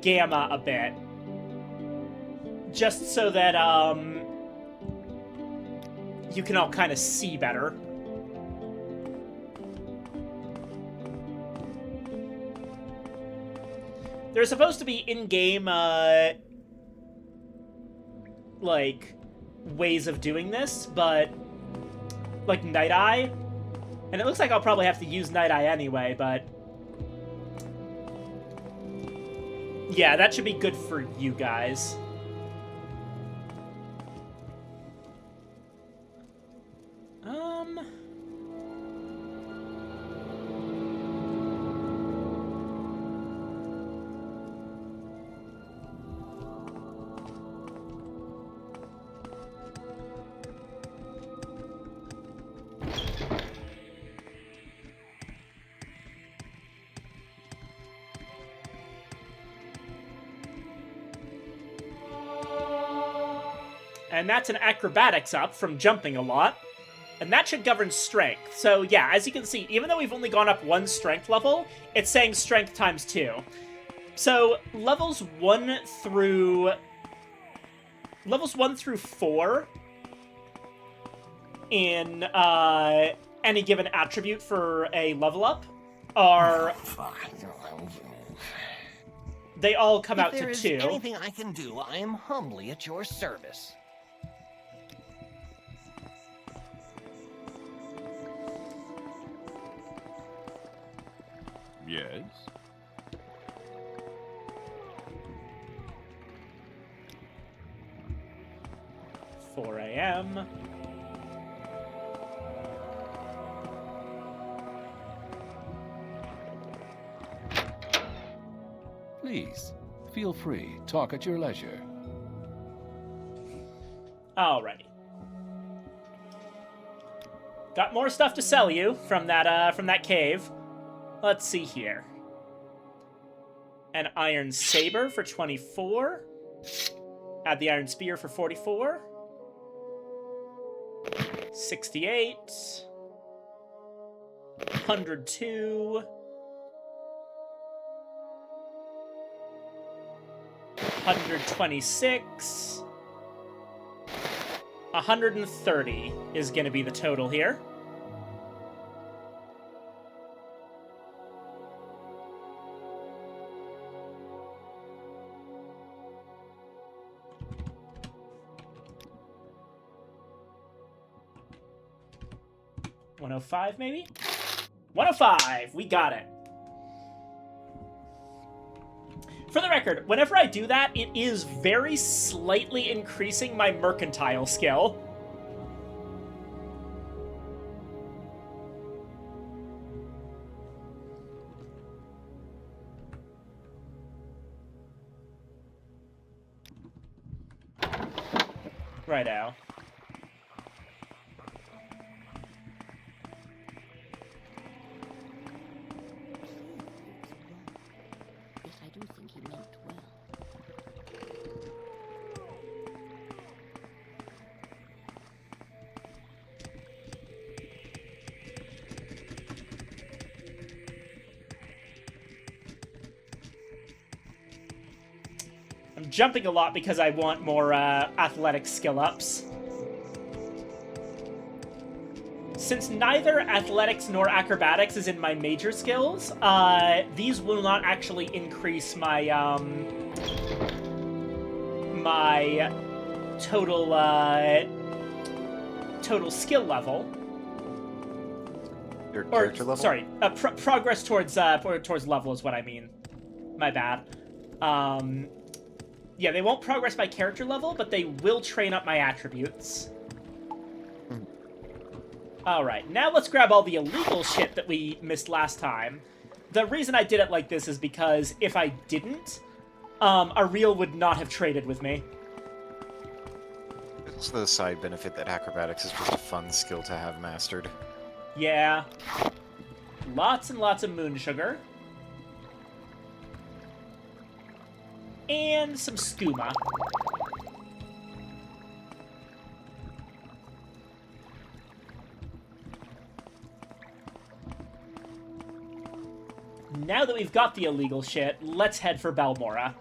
gamma a bit. Just so that, you can all kind of see better. There's supposed to be in-game, like, ways of doing this, but, like, Night Eye, and it looks like I'll probably have to use Night Eye anyway, but yeah, that should be good for you guys. And that's an acrobatics up from jumping a lot. And that should govern strength. So yeah, as you can see, even though we've only gone up one strength level, it's saying strength times 2. So levels 1 through 4 in any given attribute for a level up are... They all come out to 2. If there is anything I can do, I am humbly at your service. Yes? 4 a.m. Please, Feel free. Talk at your leisure. Alrighty. Got more stuff to sell you from that cave. Let's see here. An iron saber for 24. Add the iron spear for 44. 68. 102. 126. 130 is going to be the total here. $105 maybe? 105! We got it. For the record, whenever I do that, it is very slightly increasing my mercantile skill. Righto. I'm jumping a lot because I want more athletic skill ups. Since neither athletics nor acrobatics is in my major skills, these will not actually increase my my total total skill level. Your character level? Sorry, progress towards level is what I mean. My bad. Yeah, they won't progress my character level, but they will train up my attributes. Alright, now let's grab all the illegal shit that we missed last time. The reason I did it like this is because if I didn't, Ariel would not have traded with me. It's the side benefit that acrobatics is just a fun skill to have mastered. Yeah. Lots and lots of moon sugar. And some skooma. Now that we've got the illegal shit, let's head for Balmora.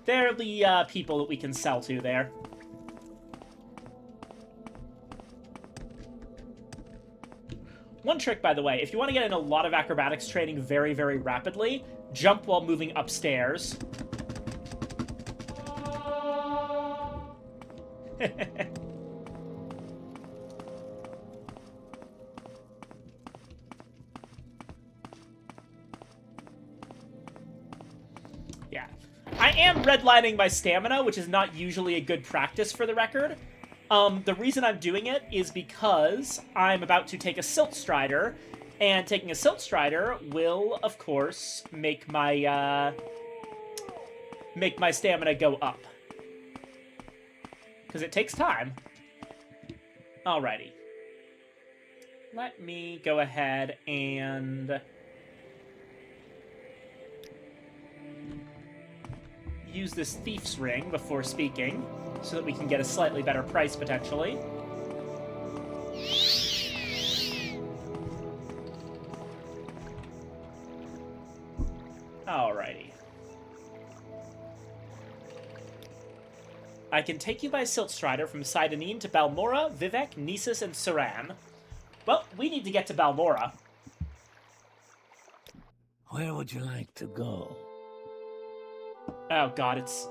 They're the people that we can sell to there. One trick, by the way, if you want to get in a lot of acrobatics training very, very rapidly, jump while moving upstairs. Yeah. I am redlining my stamina, which is not usually a good practice for the record. The reason I'm doing it is because I'm about to take a Silt Strider, and taking a Silt Strider will, of course, make my stamina go up. Because it takes time. Alrighty. Let me go ahead and use this Thief's Ring before speaking, so that we can get a slightly better price, potentially. Alrighty. I can take you by Silt Strider from Sidonin to Balmora, Vivek, Nisus, and Saran. Well, we need to get to Balmora. Where would you like to go? Oh god, it's...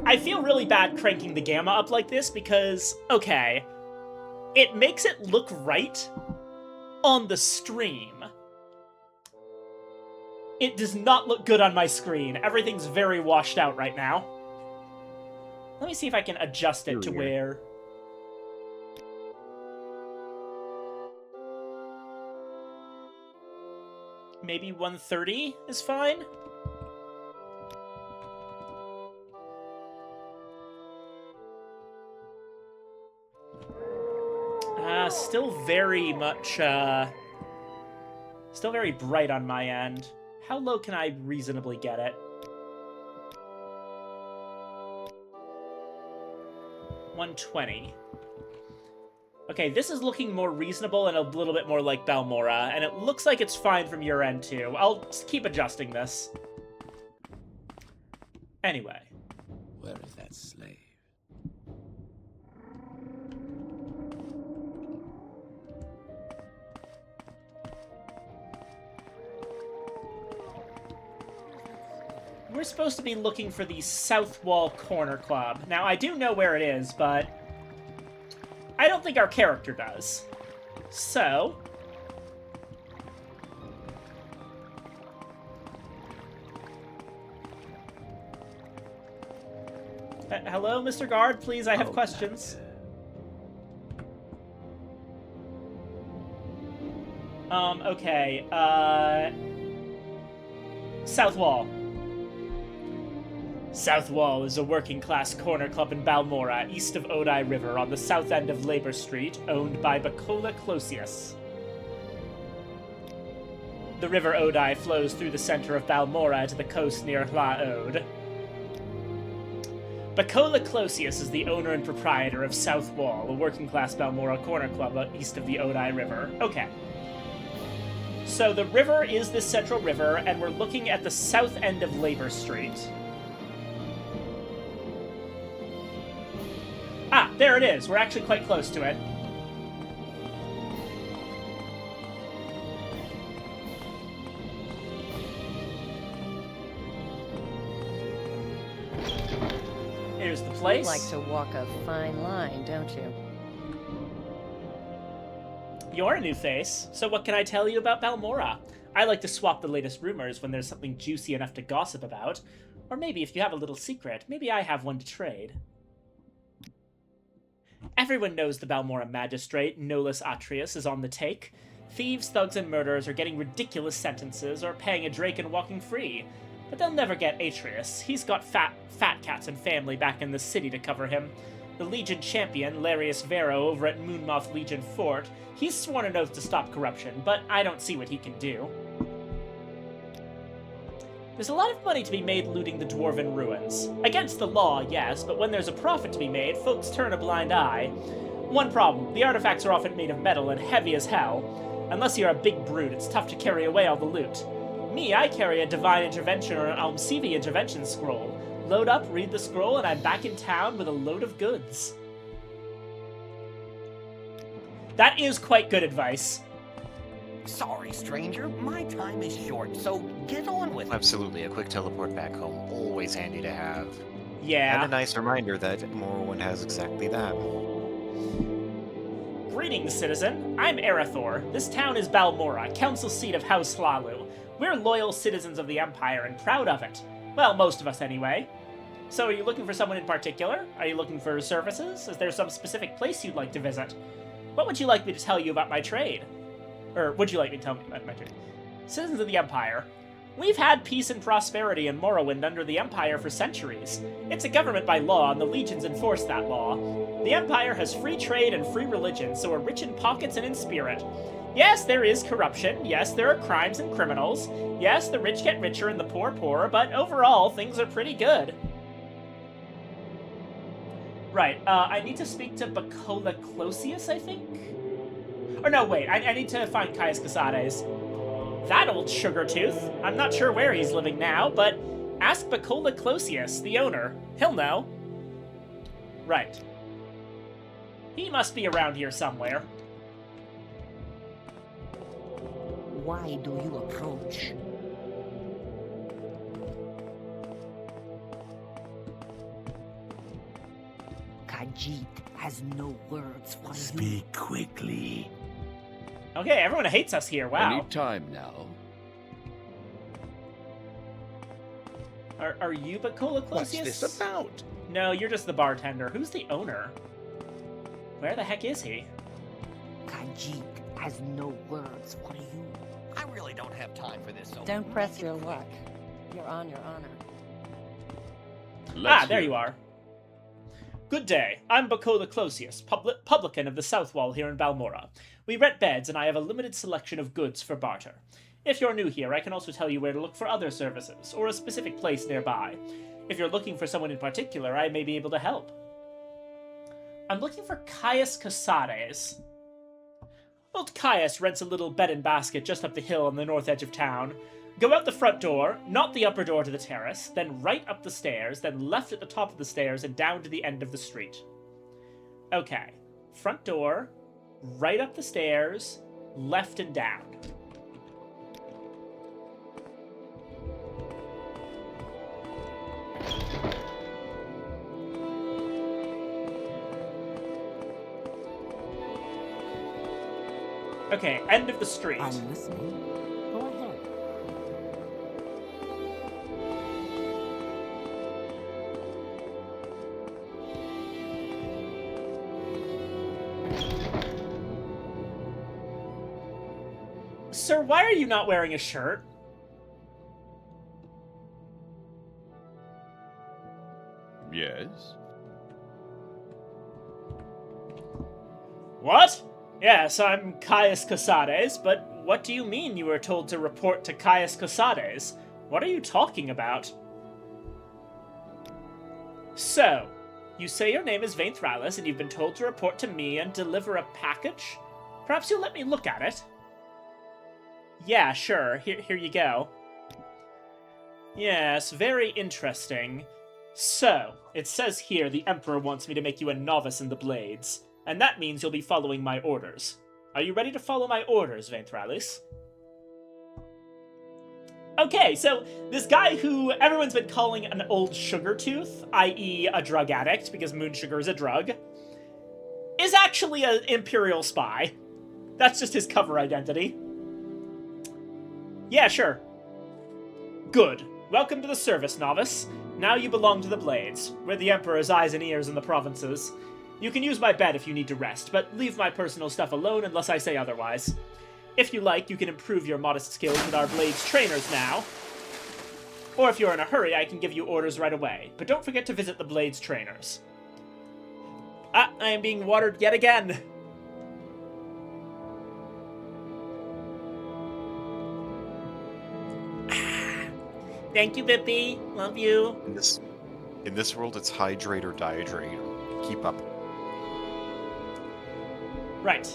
I feel really bad cranking the gamma up like this because, okay, it makes it look right on the stream. It does not look good on my screen. Everything's very washed out right now. Let me see if I can adjust it to where... Maybe 130 is fine? Still very much, still very bright on my end. How low can I reasonably get it? 120. Okay, this is looking more reasonable and a little bit more like Balmora, and it looks like it's fine from your end, too. I'll keep adjusting this. Anyway. Where is that slave? We're supposed to be looking for the South Wall Corner Club. Now, I do know where it is, but I don't think our character does. So... hello, Mr. Guard? Please, I have questions. Okay, South Wall. South Wall is a working-class corner club in Balmora, east of Odai River, on the south end of Labor Street, owned by Bacola Closius. The River Odai flows through the center of Balmora to the coast near Hla-Ode. Bacola Closius is the owner and proprietor of South Wall, a working-class Balmora corner club east of the Odai River. Okay. So the river is this central river, and we're looking at the south end of Labor Street. Ah, there it is. We're actually quite close to it. Here's the place. You like to walk a fine line, don't you? You're a new face, so what can I tell you about Balmora? I like to swap the latest rumors when there's something juicy enough to gossip about. Or maybe if you have a little secret, maybe I have one to trade. Everyone knows the Balmora magistrate, Nolus Atreus, is on the take. Thieves, thugs, and murderers are getting ridiculous sentences or paying a drake and walking free. But they'll never get Atreus. He's got fat cats and family back in the city to cover him. The Legion champion, Larius Vero, over at Moonmoth Legion Fort, he's sworn an oath to stop corruption, but I don't see what he can do. There's a lot of money to be made looting the Dwarven ruins. Against the law, yes, but when there's a profit to be made, folks turn a blind eye. One problem, the artifacts are often made of metal and heavy as hell. Unless you're a big brute, it's tough to carry away all the loot. Me, I carry a Divine Intervention or an Almsivi Intervention scroll. Load up, read the scroll, and I'm back in town with a load of goods. That is quite good advice. Sorry, stranger. My time is short, so get on with it. Absolutely, a quick teleport back home. Always handy to have. Yeah. And a nice reminder that Morrowind has exactly that. Greetings, citizen. I'm Arathor. This town is Balmora, council seat of House Hlalu. We're loyal citizens of the Empire and proud of it. Well, most of us anyway. So are you looking for someone in particular? Are you looking for services? Is there some specific place you'd like to visit? What would you like me to tell you about my trade? Or would you like me to tell me about my trade? Citizens of the Empire. We've had peace and prosperity in Morrowind under the Empire for centuries. It's a government by law, and the Legions enforce that law. The Empire has free trade and free religion, so we're rich in pockets and in spirit. Yes, there is corruption. Yes, there are crimes and criminals. Yes, the rich get richer and the poor poorer, but overall, things are pretty good. Right, I need to speak to Bacola Closius, I think? Or no, wait, I need to find Caius Casades. That old sugar tooth. I'm not sure where he's living now, but ask Bacola Closius, the owner. He'll know. Right. He must be around here somewhere. Why do you approach? Khajiit has no words for you. Speak quickly. Okay, everyone hates us here, wow. I need time now. Are you Bacola Closius? What's this about? No, you're just the bartender. Who's the owner? Where the heck is he? Khajiit has no words for you. I really don't have time for this. So Don't press your luck. You're on your honor. There you are. Good day. I'm Bacola Closius, publican of the South Wall here in Balmora. We rent beds, and I have a limited selection of goods for barter. If you're new here, I can also tell you where to look for other services, or a specific place nearby. If you're looking for someone in particular, I may be able to help. I'm looking for Caius Casares. Old Caius rents a little bed and basket just up the hill on the north edge of town. Go out the front door, not the upper door to the terrace, then right up the stairs, then left at the top of the stairs and down to the end of the street. Okay. Front door, right up the stairs, left and down. Okay, end of the street. I'm listening. Go ahead. Sir, why are you not wearing a shirt? Yes? What? Yes, I'm Caius Casares, but what do you mean you were told to report to Caius Casares? What are you talking about? So, you say your name is Vainthralis and you've been told to report to me and deliver a package? Perhaps you'll let me look at it? Yeah, sure. Here you go. Yes, very interesting. So, it says here the Emperor wants me to make you a novice in the Blades. And that means you'll be following my orders. Are you ready to follow my orders, Vainthralis? Okay, so this guy who everyone's been calling an old sugar tooth, i.e. a drug addict, because moon sugar is a drug, is actually an Imperial spy. That's just his cover identity. Yeah, sure. Good. Welcome to the service, novice. Now you belong to the Blades. We're the Emperor's eyes and ears in the provinces. You can use my bed if you need to rest, but leave my personal stuff alone unless I say otherwise. If you like, you can improve your modest skills with our Blades trainers now. Or if you're in a hurry, I can give you orders right away. But don't forget to visit the Blades trainers. I am being watered yet again. Thank you, Bippy. Love you. In this world, it's hydrate or dihydrate. Keep up. Right.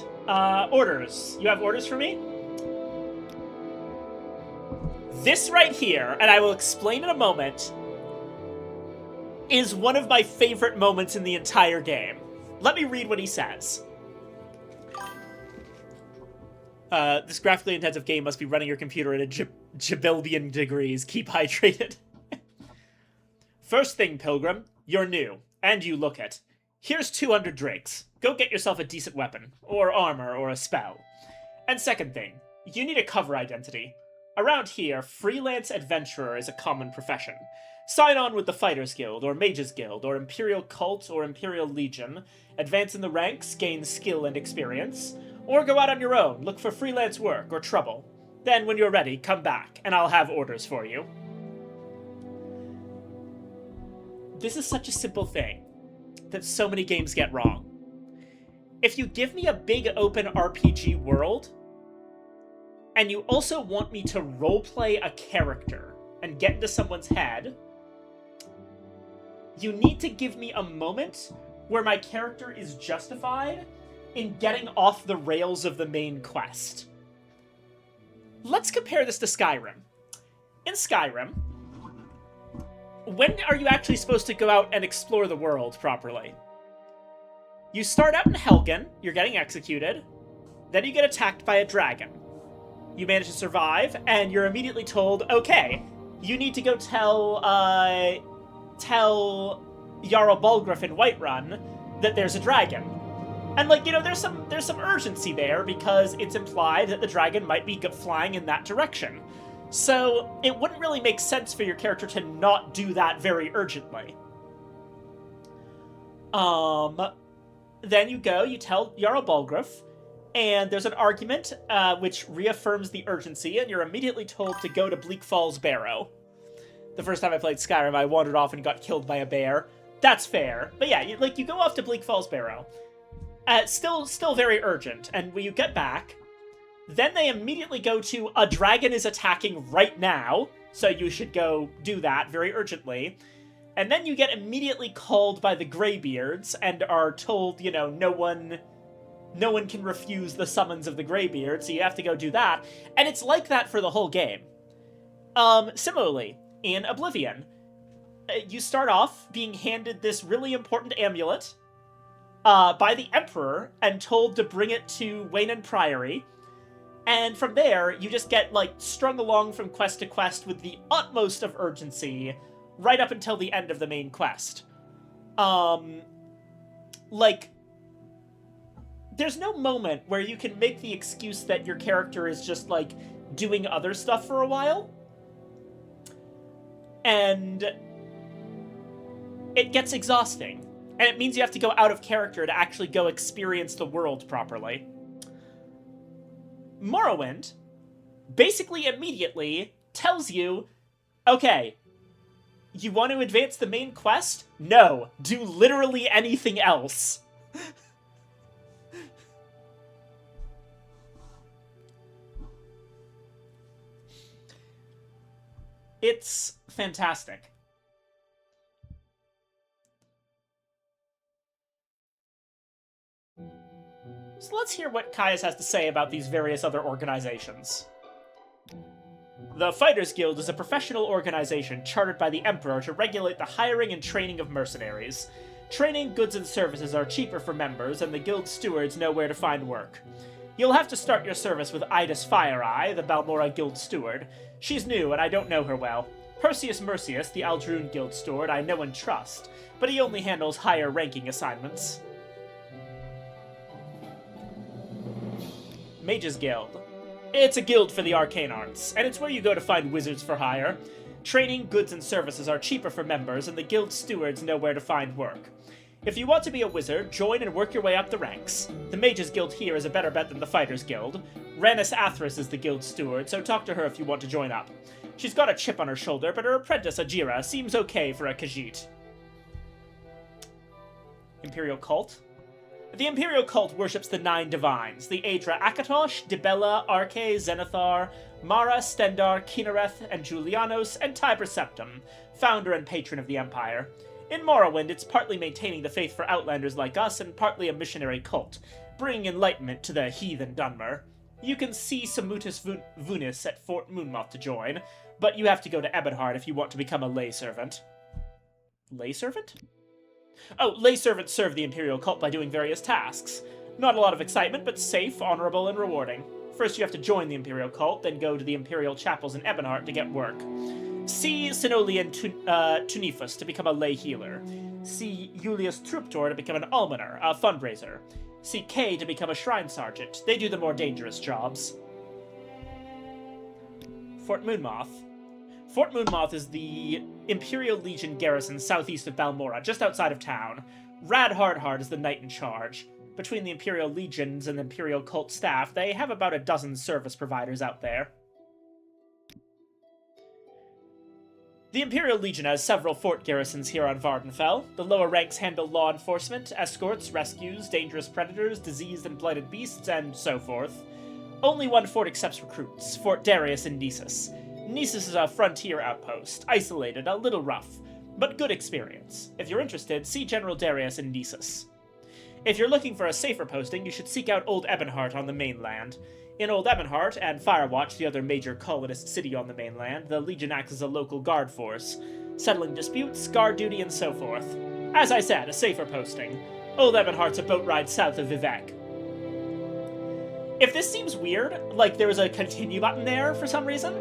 Orders. You have orders for me? This right here, and I will explain in a moment, is one of my favorite moments in the entire game. Let me read what he says. This graphically intensive game must be running your computer at a jabillion degrees. Keep hydrated. First thing, Pilgrim, you're new, and you look it. Here's 200 drakes. Go get yourself a decent weapon, or armor, or a spell. And second thing, you need a cover identity. Around here, freelance adventurer is a common profession. Sign on with the Fighters Guild, or Mages Guild, or Imperial Cult, or Imperial Legion. Advance in the ranks, gain skill and experience. Or go out on your own, look for freelance work, or trouble. Then, when you're ready, come back, and I'll have orders for you. This is such a simple thing that so many games get wrong. If you give me a big open RPG world, and you also want me to roleplay a character and get into someone's head, you need to give me a moment where my character is justified in getting off the rails of the main quest. Let's compare this to Skyrim. In Skyrim, when are you actually supposed to go out and explore the world properly? You start out in Helgen, you're getting executed, then you get attacked by a dragon. You manage to survive, and you're immediately told, okay, you need to go tell Jarl Balgruuf in Whiterun that there's a dragon. And, like, you know, there's some urgency there, because it's implied that the dragon might be flying in that direction. So, it wouldn't really make sense for your character to not do that very urgently. Then you go, you tell Jarl Balgruuf, And there's an argument which reaffirms the urgency, and you're immediately told to go to Bleak Falls Barrow. The first time I played Skyrim, I wandered off and got killed by a bear. That's fair. But yeah, you go off to Bleak Falls Barrow. Still very urgent. And when you get back, then they immediately go to a dragon is attacking right now, so you should go do that very urgently. And then you get immediately called by the Greybeards and are told, no one can refuse the summons of the Greybeard, so you have to go do that. And it's like that for the whole game. Similarly, in Oblivion, you start off being handed this really important amulet by the Emperor and told to bring it to Waynon Priory. And from there, you just get, strung along from quest to quest with the utmost of urgency right up until the end of the main quest. There's no moment where you can make the excuse that your character is just, doing other stuff for a while. And it gets exhausting. And it means you have to go out of character to actually go experience the world properly. Morrowind basically immediately tells you, okay, you want to advance the main quest? No, do literally anything else. It's fantastic. So let's hear what Caius has to say about these various other organizations. The Fighters Guild is a professional organization chartered by the Emperor to regulate the hiring and training of mercenaries. Training, goods, and services are cheaper for members, and the guild stewards know where to find work. You'll have to start your service with Idis Fireeye, the Balmora Guild Steward. She's new, and I don't know her well. Perseus Mercius, the Aldrune Guild Steward, I know and trust, but he only handles higher-ranking assignments. Mages Guild. It's a guild for the arcane arts, and it's where you go to find wizards for hire. Training, goods, and services are cheaper for members, and the guild stewards know where to find work. If you want to be a wizard, join and work your way up the ranks. The Mages Guild here is a better bet than the Fighters Guild. Rannis Athras is the guild steward, so talk to her if you want to join up. She's got a chip on her shoulder, but her apprentice, Ajira, seems okay for a Khajiit. Imperial Cult. The Imperial Cult worships the 9 divines, the Aedra Akatosh, Dibella, Arche, Zenithar, Mara, Stendar, Kinnereth, and Julianos, and Tiber Septim, founder and patron of the Empire. In Morrowind, it's partly maintaining the faith for outlanders like us, and partly a missionary cult, bringing enlightenment to the heathen Dunmer. You can see Samutus Vunis at Fort Moonmoth to join, but you have to go to Ebonheart if you want to become a lay servant. Lay servant? Oh, lay servants serve the Imperial Cult by doing various tasks. Not a lot of excitement, but safe, honorable, and rewarding. First you have to join the Imperial Cult, then go to the Imperial Chapels in Ebonheart to get work. See Sinolian Tunifus to become a lay healer. See Julius Truptor to become an almoner, a fundraiser. See Kay to become a shrine sergeant. They do the more dangerous jobs. Fort Moonmoth. Fort Moonmoth is the Imperial Legion garrison southeast of Balmora, just outside of town. Rad Hardheart is the knight in charge. Between the Imperial Legions and the Imperial Cult staff, they have about a dozen service providers out there. The Imperial Legion has several fort garrisons here on Vardenfell. The lower ranks handle law enforcement, escorts, rescues, dangerous predators, diseased and blighted beasts, and so forth. Only one fort accepts recruits, Fort Darius in Nessus. Nessus is a frontier outpost, isolated, a little rough, but good experience. If you're interested, see General Darius in Nessus. If you're looking for a safer posting, you should seek out Old Ebonheart on the mainland. In Old Ebonheart and Firewatch, the other major colonist city on the mainland, the Legion acts as a local guard force, settling disputes, guard duty, and so forth. As I said, a safer posting. Old Ebonheart's a boat ride south of Vivek. If this seems weird, like there was a continue button there for some reason,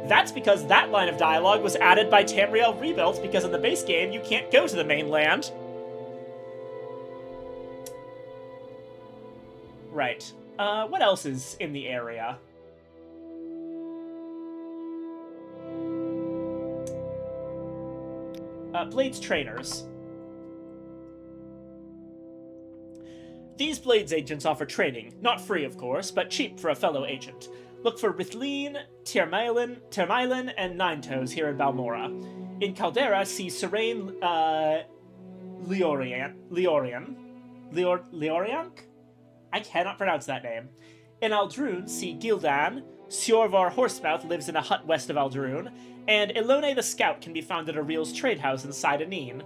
that's because that line of dialogue was added by Tamriel Rebuilt, because in the base game you can't go to the mainland. Right. What else is in the area? Blades Trainers. These Blades agents offer training, not free of course, but cheap for a fellow agent. Look for Rithleen, Termylin, and Ninetoes here in Balmora. In Caldera, see Serene Leorian? I cannot pronounce that name. In Aldrune, see Gildan. Siorvar Horsemouth lives in a hut west of Aldrune. And Elone the Scout can be found at Ariel's trade house inside Aneen.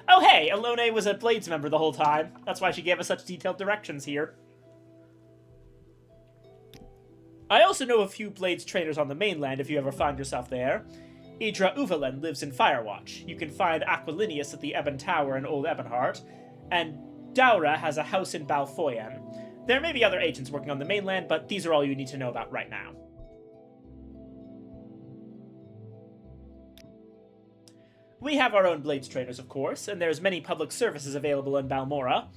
Oh hey, Elone was a Blades member the whole time. That's why she gave us such detailed directions here. I also know a few Blades trainers on the mainland if you ever find yourself there. Idra Uvalen lives in Firewatch. You can find Aquilinius at the Ebon Tower in Old Ebonheart. And Daura has a house in Balfoyen. There may be other agents working on the mainland, but these are all you need to know about right now. We have our own Blades traders, of course, and there's many public services available in Balmora.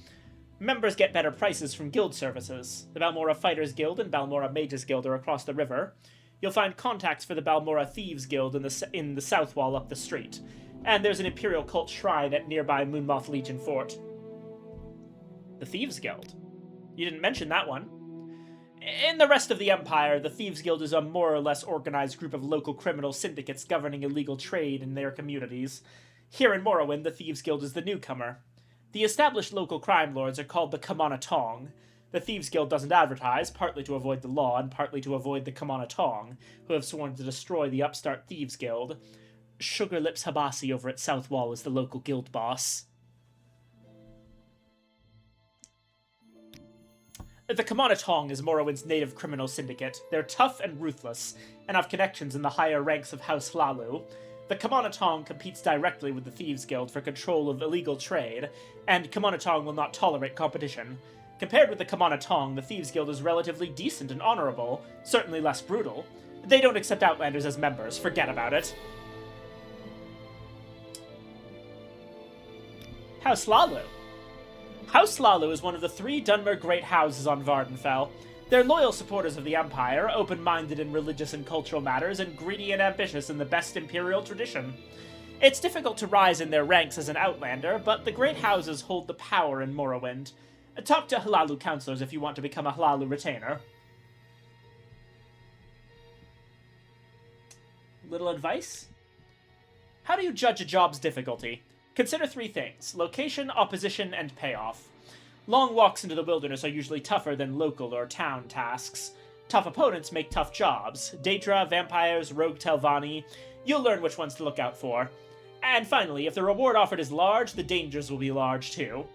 Members get better prices from guild services. The Balmora Fighters Guild and Balmora Mages Guild are across the river. You'll find contacts for the Balmora Thieves Guild in the south wall up the street. And there's an Imperial Cult shrine at nearby Moonmoth Legion Fort. The Thieves Guild? You didn't mention that one. In the rest of the Empire, the Thieves Guild is a more or less organized group of local criminal syndicates governing illegal trade in their communities. Here in Morrowind, the Thieves Guild is the newcomer. The established local crime lords are called the Kamana Tong. The Thieves Guild doesn't advertise, partly to avoid the law and partly to avoid the Kamana Tong, who have sworn to destroy the upstart Thieves Guild. Sugarlips Habasi over at South Wall is the local guild boss. The Kamana Tong is Morrowind's native criminal syndicate. They're tough and ruthless, and have connections in the higher ranks of House Hlalu. The Kamana Tong competes directly with the Thieves Guild for control of illegal trade, and Kamana Tong will not tolerate competition. Compared with the Kamana Tong, the Thieves Guild is relatively decent and honorable, certainly less brutal. They don't accept Outlanders as members, forget about it. House Hlalu. House Hlalu is one of the 3 Dunmer Great Houses on Vardenfell. They're loyal supporters of the Empire, open-minded in religious and cultural matters, and greedy and ambitious in the best Imperial tradition. It's difficult to rise in their ranks as an Outlander, but the Great Houses hold the power in Morrowind. Talk to Hlalu counselors if you want to become a Hlalu retainer. Little advice? How do you judge a job's difficulty? Consider 3 things: location, opposition, and payoff. Long walks into the wilderness are usually tougher than local or town tasks. Tough opponents make tough jobs. Daedra, vampires, rogue Telvanni. You'll learn which ones to look out for. And finally, if the reward offered is large, the dangers will be large too.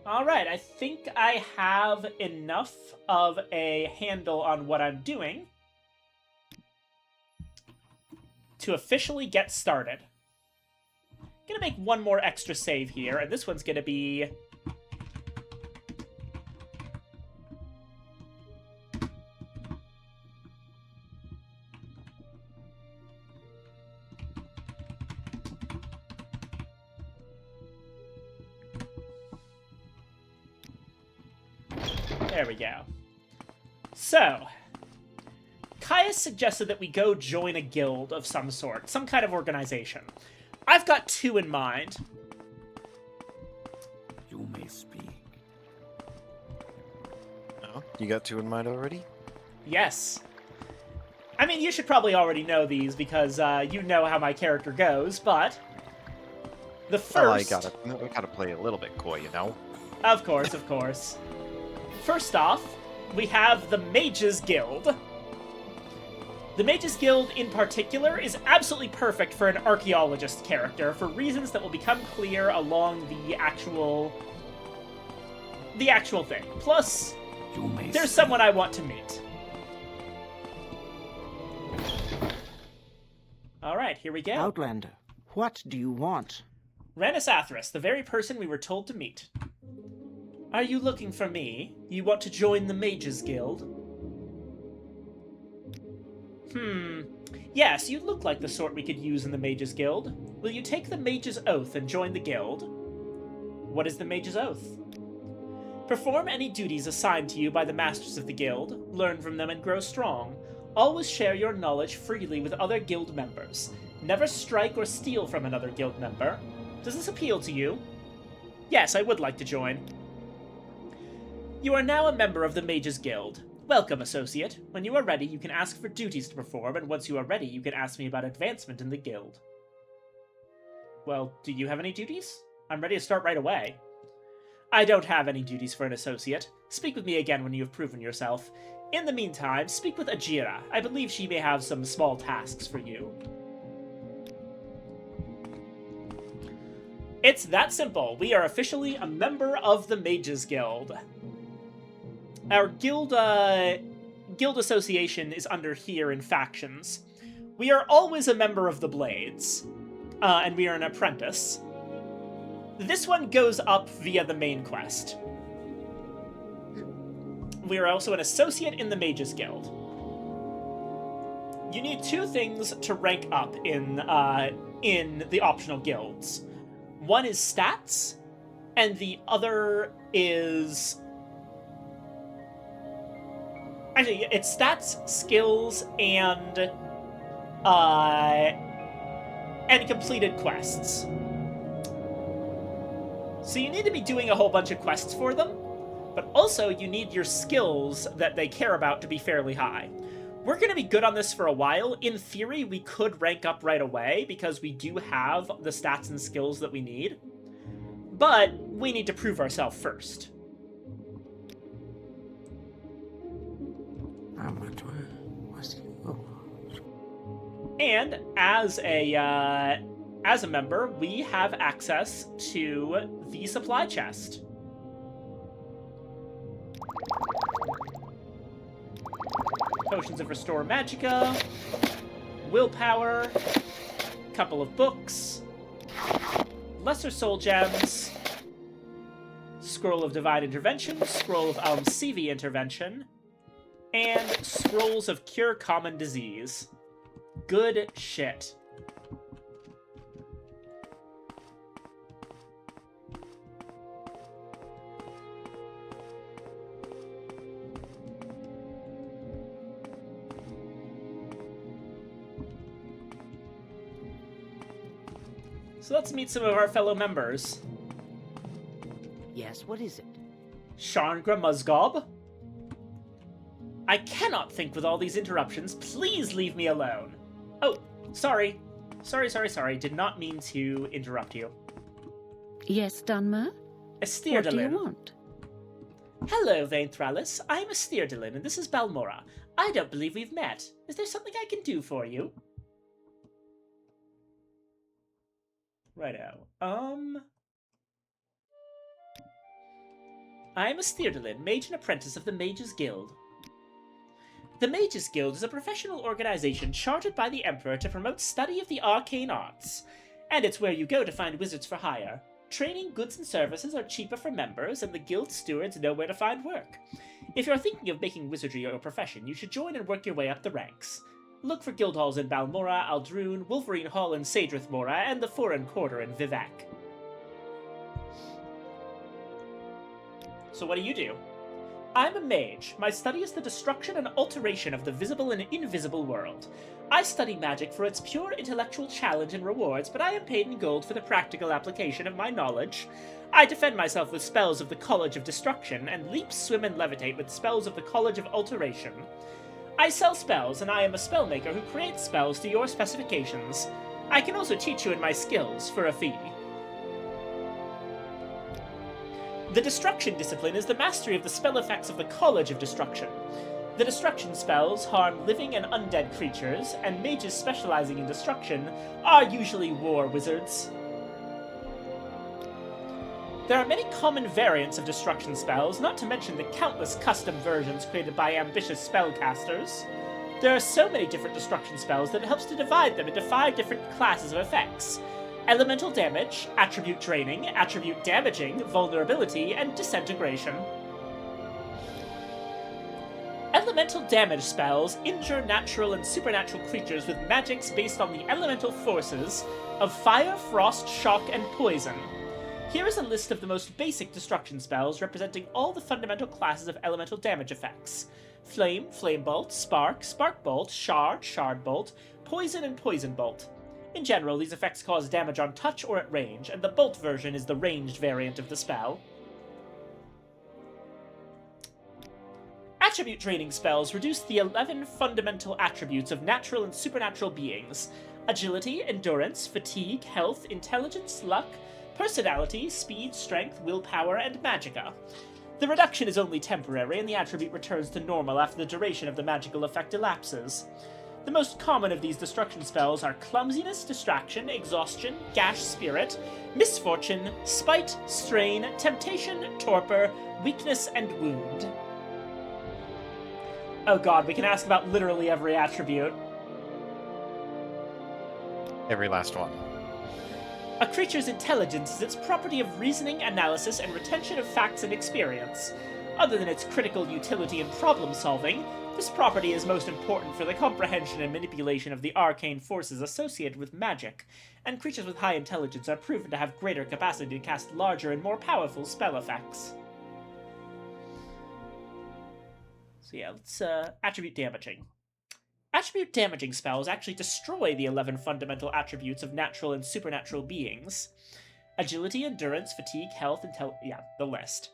Alright, I think I have enough of a handle on what I'm doing to officially get started. I'm gonna make one more extra save here, and this one's gonna be... There we go. So, Caius suggested that we go join a guild of some sort, some kind of organization. I've got 2 in mind. You may speak. Oh, you got 2 in mind already? Yes. I mean, you should probably already know these because you know how my character goes, but the first... Well, I gotta play a little bit coy, you know? Of course, of course. First off, we have the Mages Guild. The Mages Guild, in particular, is absolutely perfect for an archaeologist character for reasons that will become clear along the actual thing. Plus, there's someone I want to meet. Alright, here we go. Outlander, what do you want? Rannis Athras, the very person we were told to meet. Are you looking for me? You want to join the Mages Guild? Yes, you look like the sort we could use in the Mages Guild. Will you take the Mage's Oath and join the guild? What is the Mage's Oath? Perform any duties assigned to you by the Masters of the Guild, learn from them and grow strong. Always share your knowledge freely with other guild members. Never strike or steal from another guild member. Does this appeal to you? Yes, I would like to join. You are now a member of the Mages Guild. Welcome, Associate. When you are ready, you can ask for duties to perform, and once you are ready, you can ask me about advancement in the guild. Well, do you have any duties? I'm ready to start right away. I don't have any duties for an Associate. Speak with me again when you have proven yourself. In the meantime, speak with Ajira. I believe she may have some small tasks for you. It's that simple. We are officially a member of the Mages Guild. Our guild association is under here in factions. We are always a member of the Blades, and we are an apprentice. This one goes up via the main quest. We are also an associate in the Mages Guild. You need 2 things to rank up in the optional guilds. One is stats, and the other is... Actually, it's stats, skills, and completed quests. So you need to be doing a whole bunch of quests for them, but also you need your skills that they care about to be fairly high. We're going to be good on this for a while. In theory, we could rank up right away because we do have the stats and skills that we need, but we need to prove ourselves first. And as a member, we have access to the supply chest. Potions of Restore Magicka, Willpower, couple of books, Lesser Soul Gems, Scroll of Divine Intervention, Scroll of Almsivi Intervention, and Scrolls of Cure Common Disease. Good shit. So let's meet some of our fellow members. Yes, what is it? Sharngra Musgob. I cannot think with all these interruptions. Please leave me alone. Oh, sorry. Sorry. Did not mean to interrupt you. Yes, Dunmer? Estirdelin. What do you want? Hello, Vainthralis. I'm Estirdelin, and this is Balmora. I don't believe we've met. Is there something I can do for you? Righto. I'm Estirdelin, mage and apprentice of the Mages Guild. The Mages Guild is a professional organization chartered by the Emperor to promote study of the arcane arts, and it's where you go to find wizards for hire. Training, goods, and services are cheaper for members, and the guild stewards know where to find work. If you're thinking of making wizardry your profession, you should join and work your way up the ranks. Look for guild halls in Balmora, Aldrune, Wolverine Hall in Sadrith Mora, and the Foreign Quarter in Vivek. So what do? I'm a mage. My study is the destruction and alteration of the visible and invisible world. I study magic for its pure intellectual challenge and rewards, but I am paid in gold for the practical application of my knowledge. I defend myself with spells of the College of Destruction, and leap, swim, and levitate with spells of the College of Alteration. I sell spells, and I am a spellmaker who creates spells to your specifications. I can also teach you in my skills for a fee. The Destruction discipline is the mastery of the spell effects of the College of Destruction. The destruction spells harm living and undead creatures, and mages specializing in destruction are usually war wizards. There are many common variants of destruction spells, not to mention the countless custom versions created by ambitious spellcasters. There are so many different destruction spells that it helps to divide them into 5 different classes of effects: elemental damage, attribute draining, attribute damaging, vulnerability, and disintegration. Elemental damage spells injure natural and supernatural creatures with magics based on the elemental forces of fire, frost, shock, and poison. Here is a list of the most basic destruction spells representing all the fundamental classes of elemental damage effects. Flame, Flame Bolt, Spark, Spark Bolt, Shard, Shard Bolt, Poison, and Poison Bolt. In general, these effects cause damage on touch or at range, and the Bolt version is the ranged variant of the spell. Attribute draining spells reduce the 11 fundamental attributes of natural and supernatural beings: agility, endurance, fatigue, health, intelligence, luck, personality, speed, strength, willpower, and magicka. The reduction is only temporary, and the attribute returns to normal after the duration of the magical effect elapses. The most common of these destruction spells are clumsiness, distraction, exhaustion, gash spirit, misfortune, spite, strain, temptation, torpor, weakness, and wound. Oh god, we can ask about literally every attribute. Every last one. A creature's intelligence is its property of reasoning, analysis, and retention of facts and experience. Other than its critical utility in problem-solving, this property is most important for the comprehension and manipulation of the arcane forces associated with magic, and creatures with high intelligence are proven to have greater capacity to cast larger and more powerful spell effects. So yeah, let's attribute damaging. Attribute damaging spells actually destroy the 11 fundamental attributes of natural and supernatural beings. Agility, endurance, fatigue, health, the list.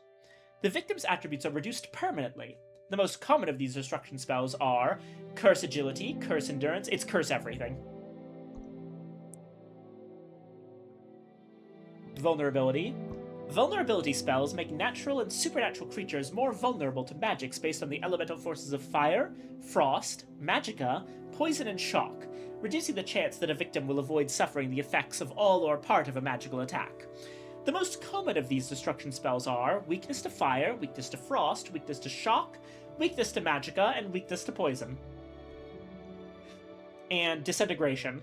The victim's attributes are reduced permanently. The most common of these destruction spells are Curse Agility, Curse Endurance, it's Curse Everything. Vulnerability. Vulnerability spells make natural and supernatural creatures more vulnerable to magics based on the elemental forces of fire, frost, magicka, poison, and shock, reducing the chance that a victim will avoid suffering the effects of all or part of a magical attack. The most common of these destruction spells are Weakness to Fire, Weakness to Frost, Weakness to Shock, Weakness to Magicka, and Weakness to Poison. And Disintegration.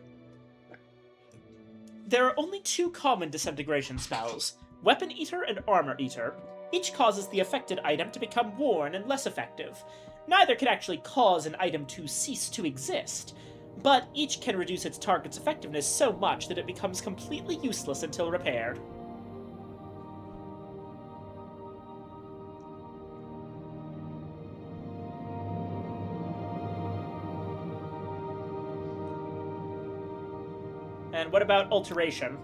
There are only 2 common disintegration spells, Weapon Eater and Armor Eater. Each causes the affected item to become worn and less effective. Neither can actually cause an item to cease to exist, but each can reduce its target's effectiveness so much that it becomes completely useless until repaired. And what about Alteration?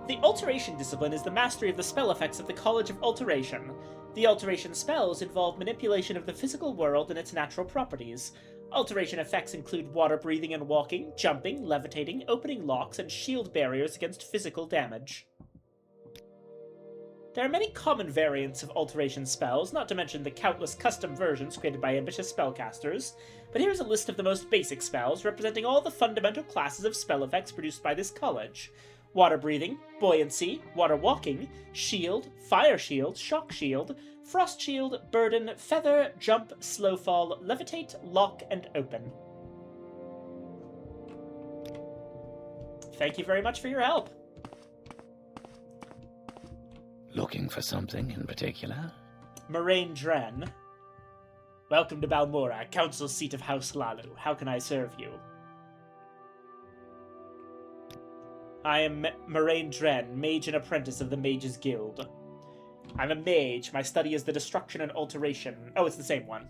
The Alteration discipline is the mastery of the spell effects of the College of Alteration. The Alteration spells involve manipulation of the physical world and its natural properties. Alteration effects include water breathing and walking, jumping, levitating, opening locks, and shield barriers against physical damage. There are many common variants of Alteration spells, not to mention the countless custom versions created by ambitious spellcasters, but here's a list of the most basic spells, representing all the fundamental classes of spell effects produced by this college. Water breathing, buoyancy, water walking, shield, fire shield, shock shield, frost shield, burden, feather, jump, slow fall, levitate, lock, and open. Thank you very much for your help. Looking for something in particular? Moraine Dren. Welcome to Balmora, council seat of House Lalu. How can I serve you? I am Moraine Dren, mage and apprentice of the Mages Guild. I'm a mage. My study is the destruction and alteration. Oh, it's the same one.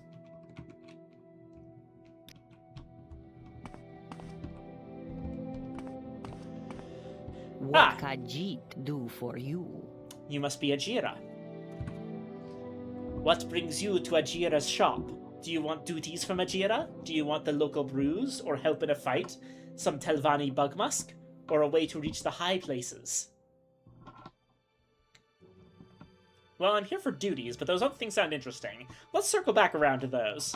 What can Jeet do for you? You must be Ajira. What brings you to Ajira's shop? Do you want duties from Ajira? Do you want the local brews, or help in a fight? Some Telvanni bugmusk? Or a way to reach the high places? Well, I'm here for duties, but those other things sound interesting. Let's circle back around to those.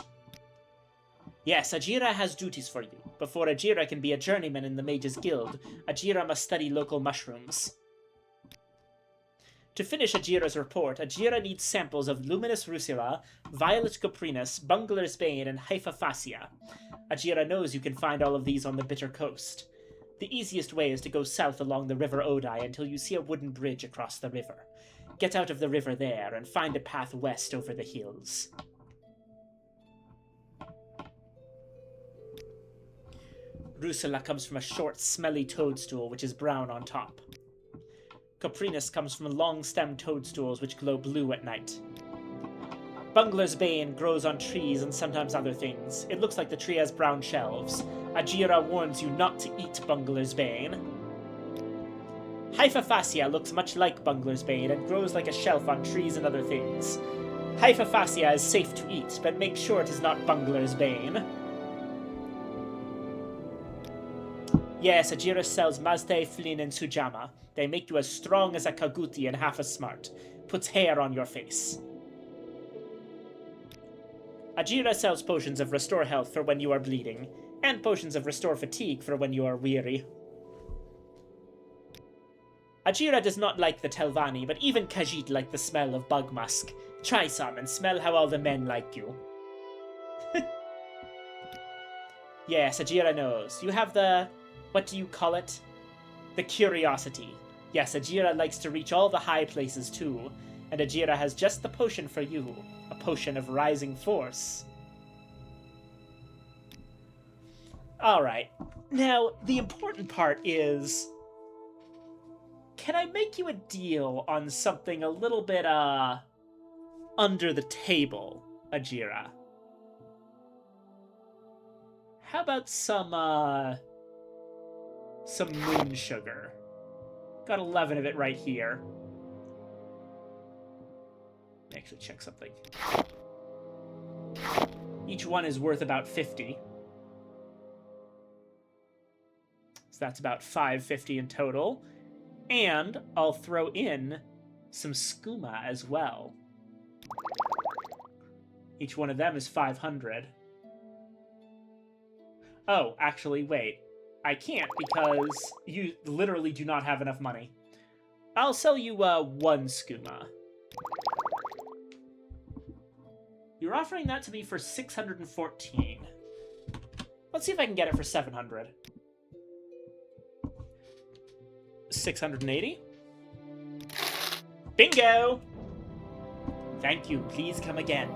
Yes, Ajira has duties for you. Before Ajira can be a journeyman in the Mages Guild, Ajira must study local mushrooms. To finish Ajira's report, Ajira needs samples of Luminous Rusilla, Violet Coprinus, Bungler's Bane, and Haifa Fascia. Ajira knows you can find all of these on the Bitter Coast. The easiest way is to go south along the River Odai until you see a wooden bridge across the river. Get out of the river there and find a path west over the hills. Rusilla comes from a short, smelly toadstool which is brown on top. Coprinus comes from long-stemmed toadstools which glow blue at night. Bungler's Bane grows on trees and sometimes other things. It looks like the tree has brown shelves. Ajira warns you not to eat Bungler's Bane. Hypophasia looks much like Bungler's Bane and grows like a shelf on trees and other things. Hypophasia is safe to eat, but make sure it is not Bungler's Bane. Yes, Ajira sells Mazte, Flynn, and Sujama. They make you as strong as a Kaguti and half as smart. Puts hair on your face. Ajira sells potions of restore health for when you are bleeding, and potions of restore fatigue for when you are weary. Ajira does not like the Telvanni, but even Khajiit like the smell of bug musk. Try some and smell how all the men like you. Yes, Ajira knows. You have the... what do you call it? The curiosity. Yes, Ajira likes to reach all the high places too, and Ajira has just the potion for you. A potion of rising force. Alright. Now, the important part is... can I make you a deal on something a little bit, under the table, Ajira? How about some moon sugar? Got 11 of it right here. Let me actually check something. Each one is worth about 50. So that's about 550 in total. And I'll throw in some skooma as well. Each one of them is 500. Oh, actually, wait. I can't because you literally do not have enough money. I'll sell you one skooma. You're offering that to me for 614. Let's see if I can get it for 700. 680? Bingo! Thank you. Please come again.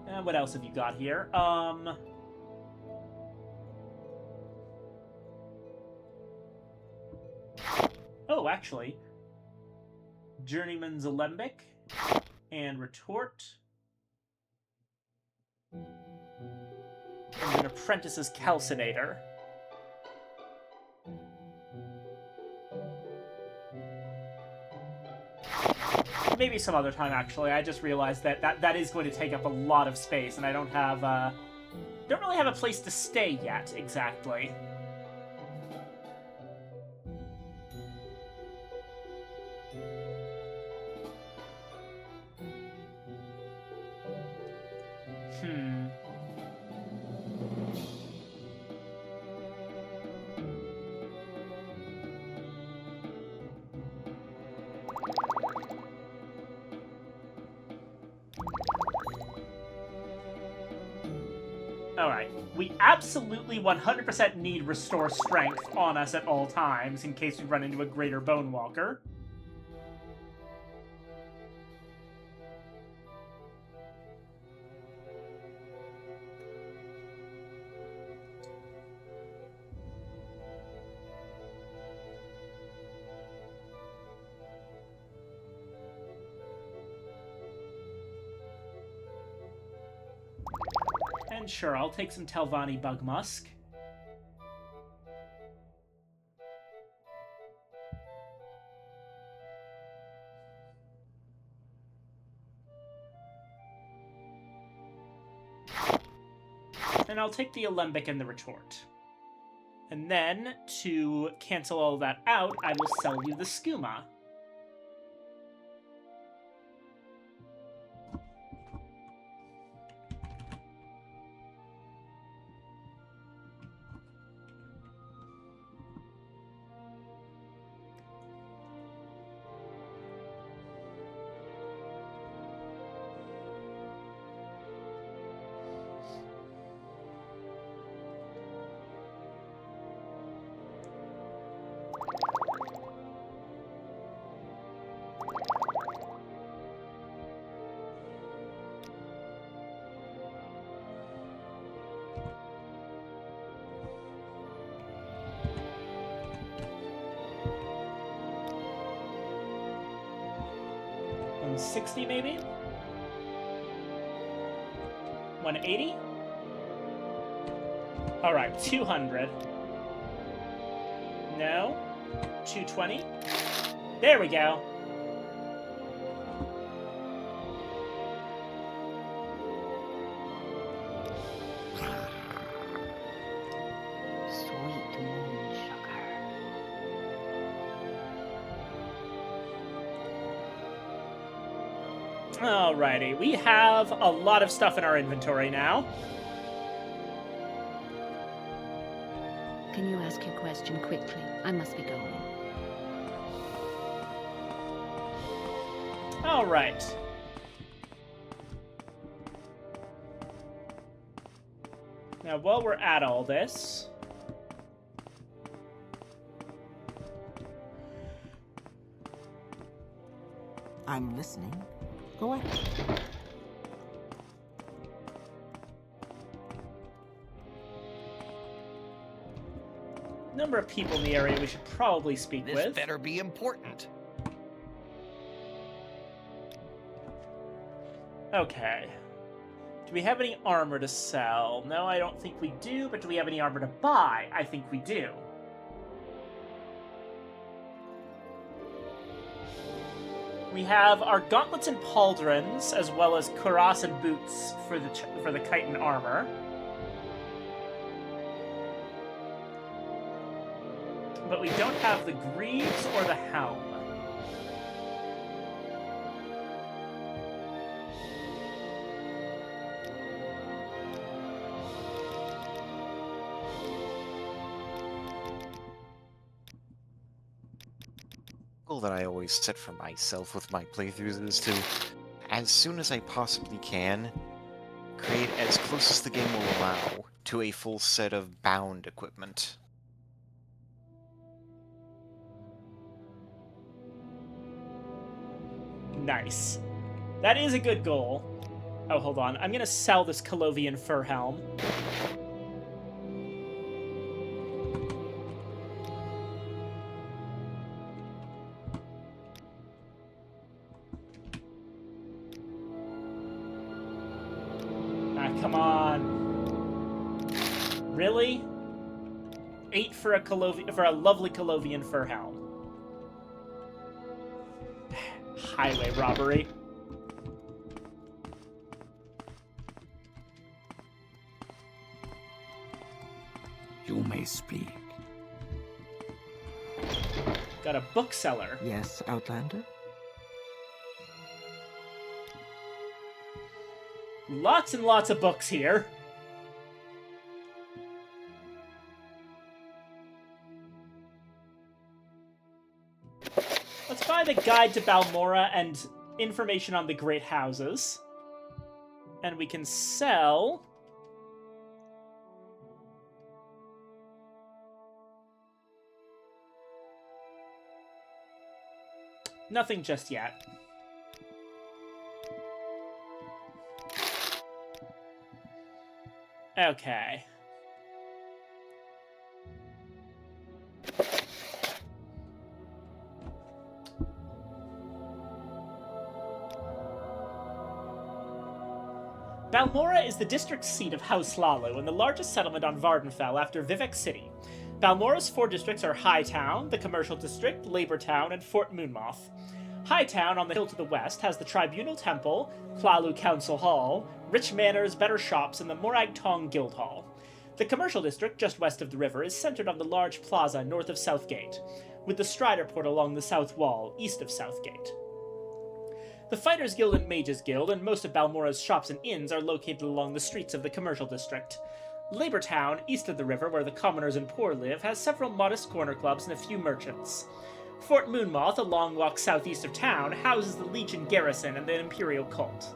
And what else have you got here? Oh, actually. Journeyman's Alembic and Retort. And an Apprentice's Calcinator. Maybe some other time, actually. I just realized that is going to take up a lot of space, and I don't have, don't really have a place to stay yet, exactly. Alright, we absolutely 100% need Restore Strength on us at all times in case we run into a Greater Bone Walker. And sure, I'll take some Telvanni Bug Musk. And I'll take the Alembic and the Retort. And then, to cancel all that out, I will sell you the skooma. 160 maybe? 180? Alright, 200. No. 220. There we go. Sweet moon sugar. Alrighty, we have a lot of stuff in our inventory now. Can you ask your question quickly? I must be going. Alright. Now, while we're at all this... I'm listening. Go ahead. Number of people in the area we should probably speak This with. better be important. Okay. Do we have any armor to sell? No, I don't think we do, but do we have any armor to buy? I think we do. We have our gauntlets and pauldrons, as well as cuirass and boots for the chitin armor. But we don't have the greaves or the helm. Goal that I always set for myself with my playthroughs is to, as soon as I possibly can, create as close as the game will allow to a full set of bound equipment. Nice. That is a good goal. Oh, hold on. I'm gonna sell this Colovian fur helm. Come on. Really? 8 for a lovely Colovian fur helm. Highway robbery. You may speak. Got a bookseller. Yes, Outlander? Lots and lots of books here. Let's buy the Guide to Balmora and information on the Great Houses. And we can sell... Nothing just yet. Okay. Balmora is the district seat of House Lalu and the largest settlement on Vardenfell after Vivek City. Balmora's 4 districts are Hightown, the Commercial District, Labor Town, and Fort Moonmoth. Hightown, on the hill to the west, has the Tribunal Temple, Hlalu Council Hall, rich manors, better shops, and the Morag Tong Guild Hall. The Commercial District, just west of the river, is centered on the large plaza north of Southgate, with the Strider Port along the south wall, east of Southgate. The Fighters Guild and Mages Guild and most of Balmora's shops and inns are located along the streets of the Commercial District. Labor Town, east of the river where the commoners and poor live, has several modest corner clubs and a few merchants. Fort Moonmoth, a long walk southeast of town, houses the Legion Garrison and the Imperial Cult.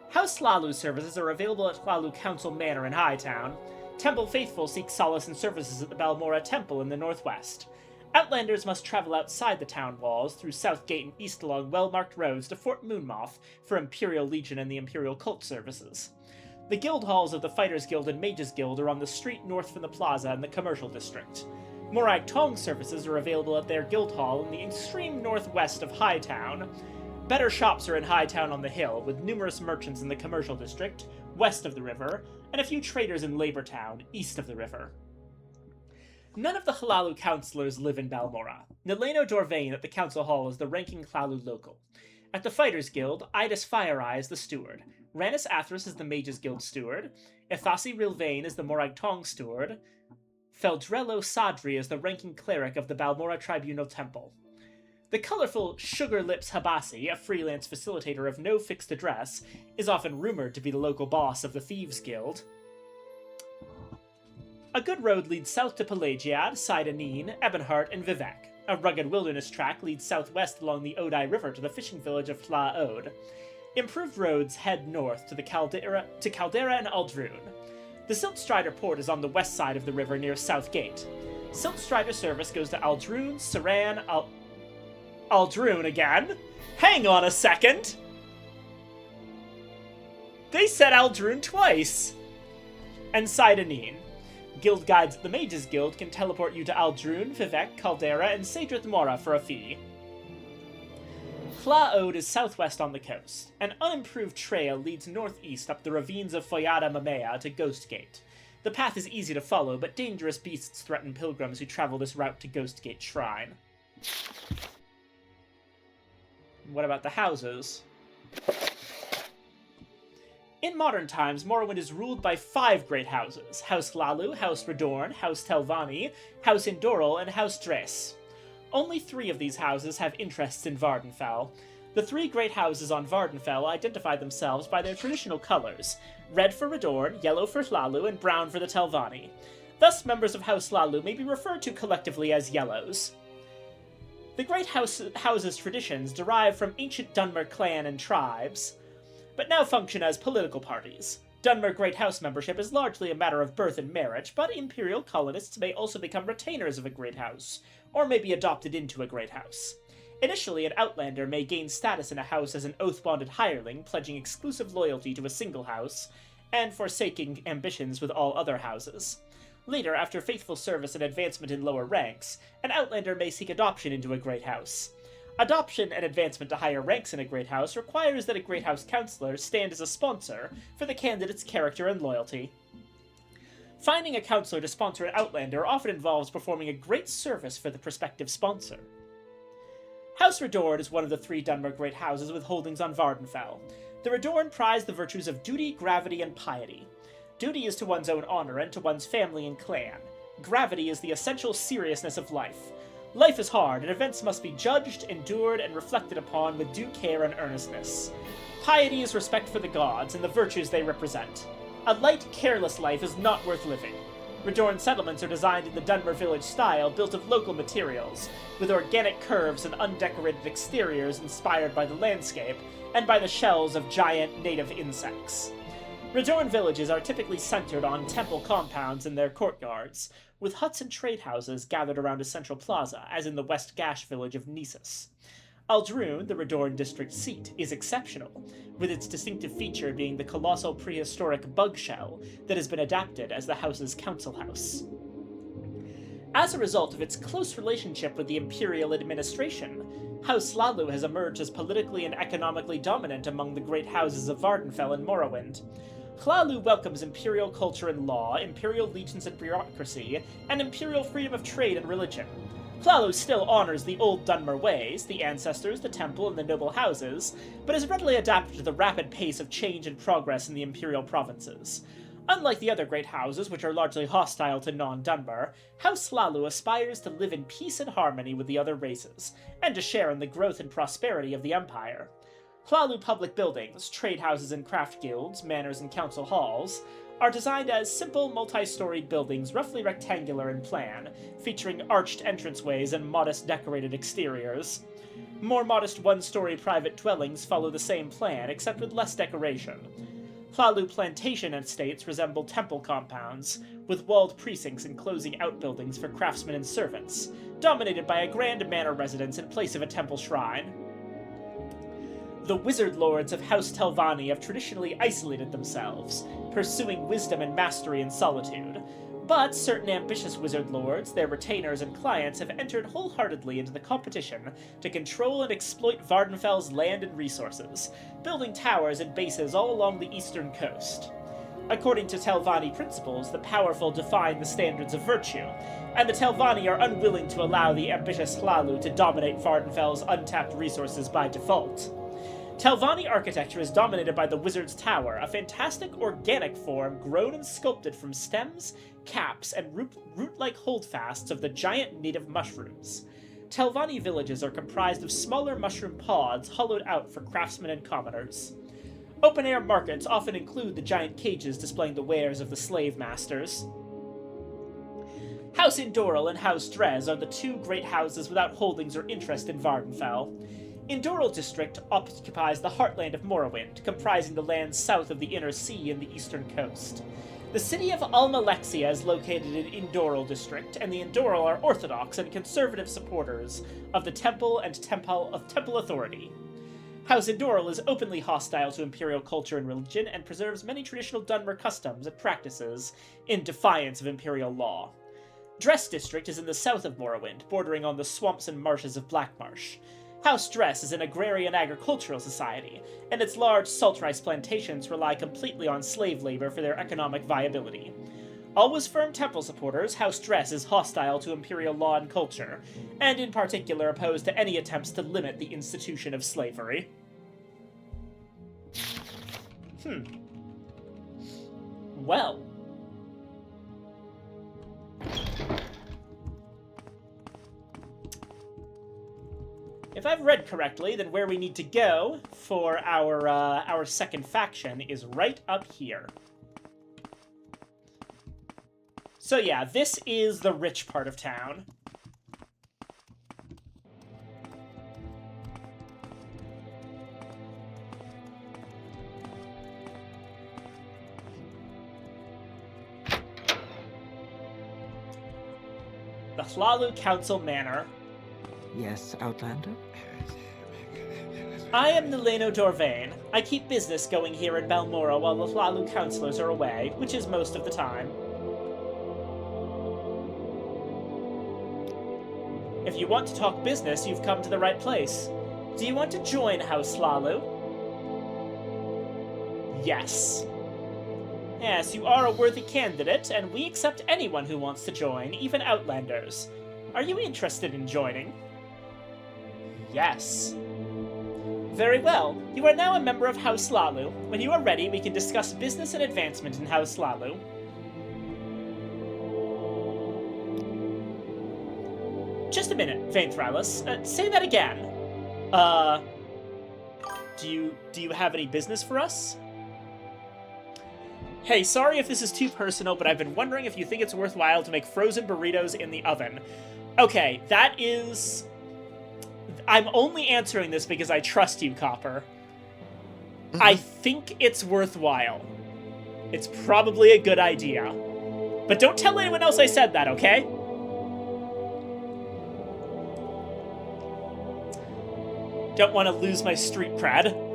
House Lalu services are available at Hlalu Council Manor in Hightown. Temple faithful seek solace and services at the Balmora Temple in the northwest. Outlanders must travel outside the town walls, through Southgate and east along well-marked roads to Fort Moonmoth for Imperial Legion and the Imperial Cult services. The guild halls of the Fighters Guild and Mages Guild are on the street north from the plaza in the Commercial District. Morag Tong services are available at their guild hall in the extreme northwest of Hightown. Better shops are in Hightown on the Hill, with numerous merchants in the commercial district, west of the river, and a few traders in Labor Town, east of the river. None of the Hlaalu councillors live in Balmora. Neleno Dorvain at the council hall is the ranking Hlaalu local. At the Fighters Guild, Idis Fireeye is the steward. Rannis Athras is the Mages Guild steward. Ithasi Rilvain is the Morag Tong steward. Feldrello Sadri is the ranking cleric of the Balmora Tribunal Temple. The colorful Sugar Lips Habasi, a freelance facilitator of no fixed address, is often rumored to be the local boss of the Thieves Guild. A good road leads south to Pelagiad, Sidanine, Ebonheart, and Vivek. A rugged wilderness track leads southwest along the Odai River to the fishing village of Fla Ode. Improved roads head north to Caldera and Aldrune. The Siltstrider port is on the west side of the river near South Gate. Siltstrider service goes to Aldrune, Saran, Aldrune again? Hang on a second! They said Aldrune twice! And Sidanine. Guild guides at the Mages Guild can teleport you to Aldrune, Vivek, Caldera, and Sadrith Mora for a fee. Fla Ode is southwest on the coast. An unimproved trail leads northeast up the ravines of Foyada Mamea to Ghostgate. The path is easy to follow, but dangerous beasts threaten pilgrims who travel this route to Ghostgate Shrine. What about the houses? In modern times, Morrowind is ruled by 5 great houses: House Hlaalu, House Radorn, House Telvanni, House Indoril, and House Dres. Only 3 of these houses have interests in Vardenfell. The 3 great houses on Vardenfell identify themselves by their traditional colors: red for Radorn, yellow for Hlaalu, and brown for the Telvanni. Thus, members of House Hlaalu may be referred to collectively as Yellows. The great houses' traditions derive from ancient Dunmer clan and tribes, but now function as political parties. Dunmer Great House membership is largely a matter of birth and marriage, but Imperial colonists may also become retainers of a Great House, or may be adopted into a Great House. Initially, an Outlander may gain status in a house as an oath-bonded hireling, pledging exclusive loyalty to a single house, and forsaking ambitions with all other houses. Later, after faithful service and advancement in lower ranks, an Outlander may seek adoption into a Great House. Adoption and advancement to higher ranks in a Great House requires that a Great House Counselor stand as a sponsor for the candidate's character and loyalty. Finding a counselor to sponsor an Outlander often involves performing a great service for the prospective sponsor. House Radorn is one of the 3 Dunmer Great Houses with holdings on Vardenfell. The Radorn prize the virtues of duty, gravity, and piety. Duty is to one's own honor and to one's family and clan. Gravity is the essential seriousness of life. Life is hard, and events must be judged, endured, and reflected upon with due care and earnestness. Piety is respect for the gods and the virtues they represent. A light, careless life is not worth living. Radorn settlements are designed in the Dunmer village style, built of local materials, with organic curves and undecorated exteriors inspired by the landscape, and by the shells of giant native insects. Radorn villages are typically centered on temple compounds and their courtyards, with huts and trade houses gathered around a central plaza, as in the West Gash village of Nisus. Aldrune, the Radorn district seat, is exceptional, with its distinctive feature being the colossal prehistoric bug shell that has been adapted as the house's council house. As a result of its close relationship with the Imperial administration, House Hlaalu has emerged as politically and economically dominant among the great houses of Vardenfell and Morrowind. Hlaalu welcomes imperial culture and law, imperial legions and bureaucracy, and imperial freedom of trade and religion. Hlaalu still honors the old Dunmer ways, the ancestors, the temple, and the noble houses, but is readily adapted to the rapid pace of change and progress in the imperial provinces. Unlike the other great houses, which are largely hostile to non-Dunmer, House Hlaalu aspires to live in peace and harmony with the other races, and to share in the growth and prosperity of the Empire. Hlaalu public buildings, trade houses and craft guilds, manors and council halls, are designed as simple, multi-storied buildings roughly rectangular in plan, featuring arched entranceways and modest decorated exteriors. More modest one-story private dwellings follow the same plan, except with less decoration. Hlaalu plantation estates resemble temple compounds, with walled precincts enclosing outbuildings for craftsmen and servants, dominated by a grand manor residence in place of a temple shrine. The wizard lords of House Telvanni have traditionally isolated themselves, pursuing wisdom and mastery in solitude. But certain ambitious wizard lords, their retainers, and clients have entered wholeheartedly into the competition to control and exploit Vardenfell's land and resources, building towers and bases all along the eastern coast. According to Telvanni principles, the powerful define the standards of virtue, and the Telvanni are unwilling to allow the ambitious Hlalu to dominate Vardenfell's untapped resources by default. Telvanni architecture is dominated by the Wizard's Tower, a fantastic organic form grown and sculpted from stems, caps, and root-like holdfasts of the giant native mushrooms. Telvanni villages are comprised of smaller mushroom pods hollowed out for craftsmen and commoners. Open-air markets often include the giant cages displaying the wares of the slave masters. House Indoral and House Drez are the two great houses without holdings or interest in Vardenfell. Indoral District occupies the heartland of Morrowind, comprising the lands south of the Inner Sea and the eastern coast. The city of Almalexia is located in Indoral District, and the Indoral are orthodox and conservative supporters of the Temple and Temple Authority. House Indoral is openly hostile to Imperial culture and religion, and preserves many traditional Dunmer customs and practices in defiance of Imperial law. Dress District is in the south of Morrowind, bordering on the swamps and marshes of Blackmarsh. House Dress is an agrarian agricultural society, and its large salt rice plantations rely completely on slave labor for their economic viability. Always firm temple supporters, House Dress is hostile to imperial law and culture, and in particular opposed to any attempts to limit the institution of slavery. Well. If I've read correctly, then where we need to go for our second faction is right up here. So yeah, this is the rich part of town. The Hlalu Council Manor. Yes, Outlander? I am Nileno Dorvain. I keep business going here in Balmora while the Hlalu counselors are away, which is most of the time. If you want to talk business, you've come to the right place. Do you want to join House Hlalu? Yes. Yes, you are a worthy candidate, and we accept anyone who wants to join, even Outlanders. Are you interested in joining? Yes. Very well. You are now a member of House Hlalu. When you are ready, we can discuss business and advancement in House Hlalu. Just a minute, Vainthralis. Say that again. Do you have any business for us? Hey, sorry if this is too personal, but I've been wondering if you think it's worthwhile to make frozen burritos in the oven. Okay, that is... I'm only answering this because I trust you, Copper. I think it's worthwhile. It's probably a good idea. But don't tell anyone else I said that, okay? Don't want to lose my street cred.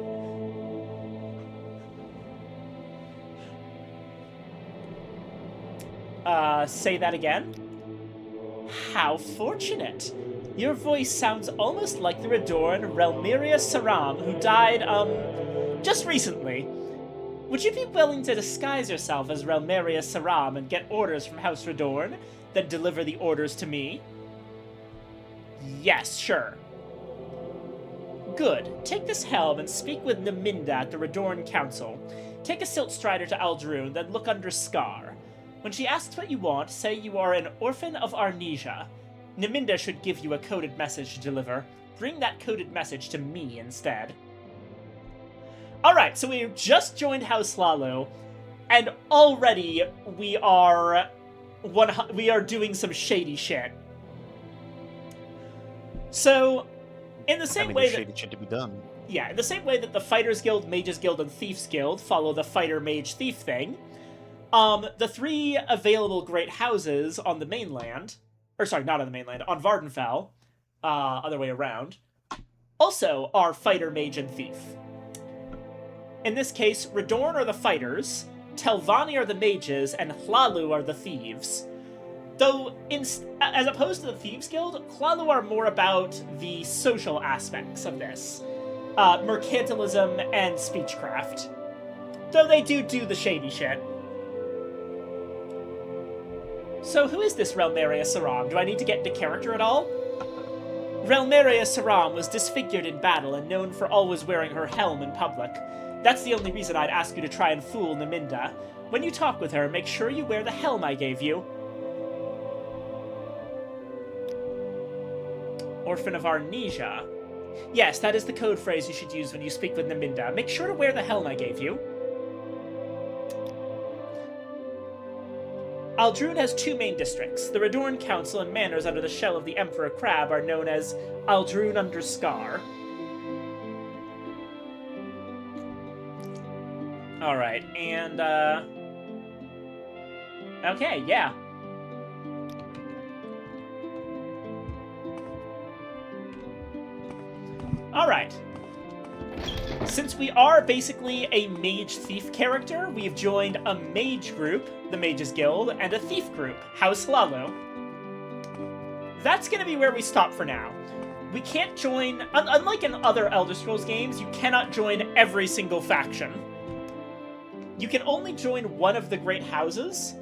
Say that again? How fortunate. Your voice sounds almost like the Radorn Relmiria Saram, who died, just recently. Would you be willing to disguise yourself as Relmiria Saram and get orders from House Radorn, then deliver the orders to me? Yes, sure. Good. Take this helm and speak with Naminda at the Radorn Council. Take a Silt Strider to Aldrune, then look under Scar. When she asks what you want, say you are an orphan of Arnesia. Naminda should give you a coded message to deliver. Bring that coded message to me instead. Alright, so we just joined House Hlalu, and already we are doing some shady shit. So, in the same way that... shady shit to be done. Yeah, in the same way that the Fighters Guild, Mages Guild, and Thieves Guild follow the Fighter, Mage, Thief thing, the three available great houses on the mainland, or sorry, not on the mainland, on Vardenfell, other way around, also are Fighter, Mage, and Thief. In this case, Radorn are the Fighters, Telvanni are the mages, and Hlalu are the thieves. Though, as opposed to the Thieves Guild, Hlalu are more about the social aspects of this. Mercantilism and speechcraft. Though they do the shady shit. So who is this Relmeria Saram? Do I need to get into character at all? Relmeria Saram was disfigured in battle and known for always wearing her helm in public. That's the only reason I'd ask you to try and fool Naminda. When you talk with her, make sure you wear the helm I gave you. Orphan of Arnesia. Yes, that is the code phrase you should use when you speak with Naminda. Make sure to wear the helm I gave you. Aldrun has 2 main districts. The Radorn Council and manors under the shell of the Emperor Crab are known as Aldrun under Scar. Alright, and, okay, yeah. Alright. Since we are basically a mage thief character, we've joined a mage group, the Mages Guild, and a thief group, House Hlalu. That's gonna be where we stop for now. We can't join, unlike in other Elder Scrolls games, you cannot join every single faction. You can only join one of the great houses,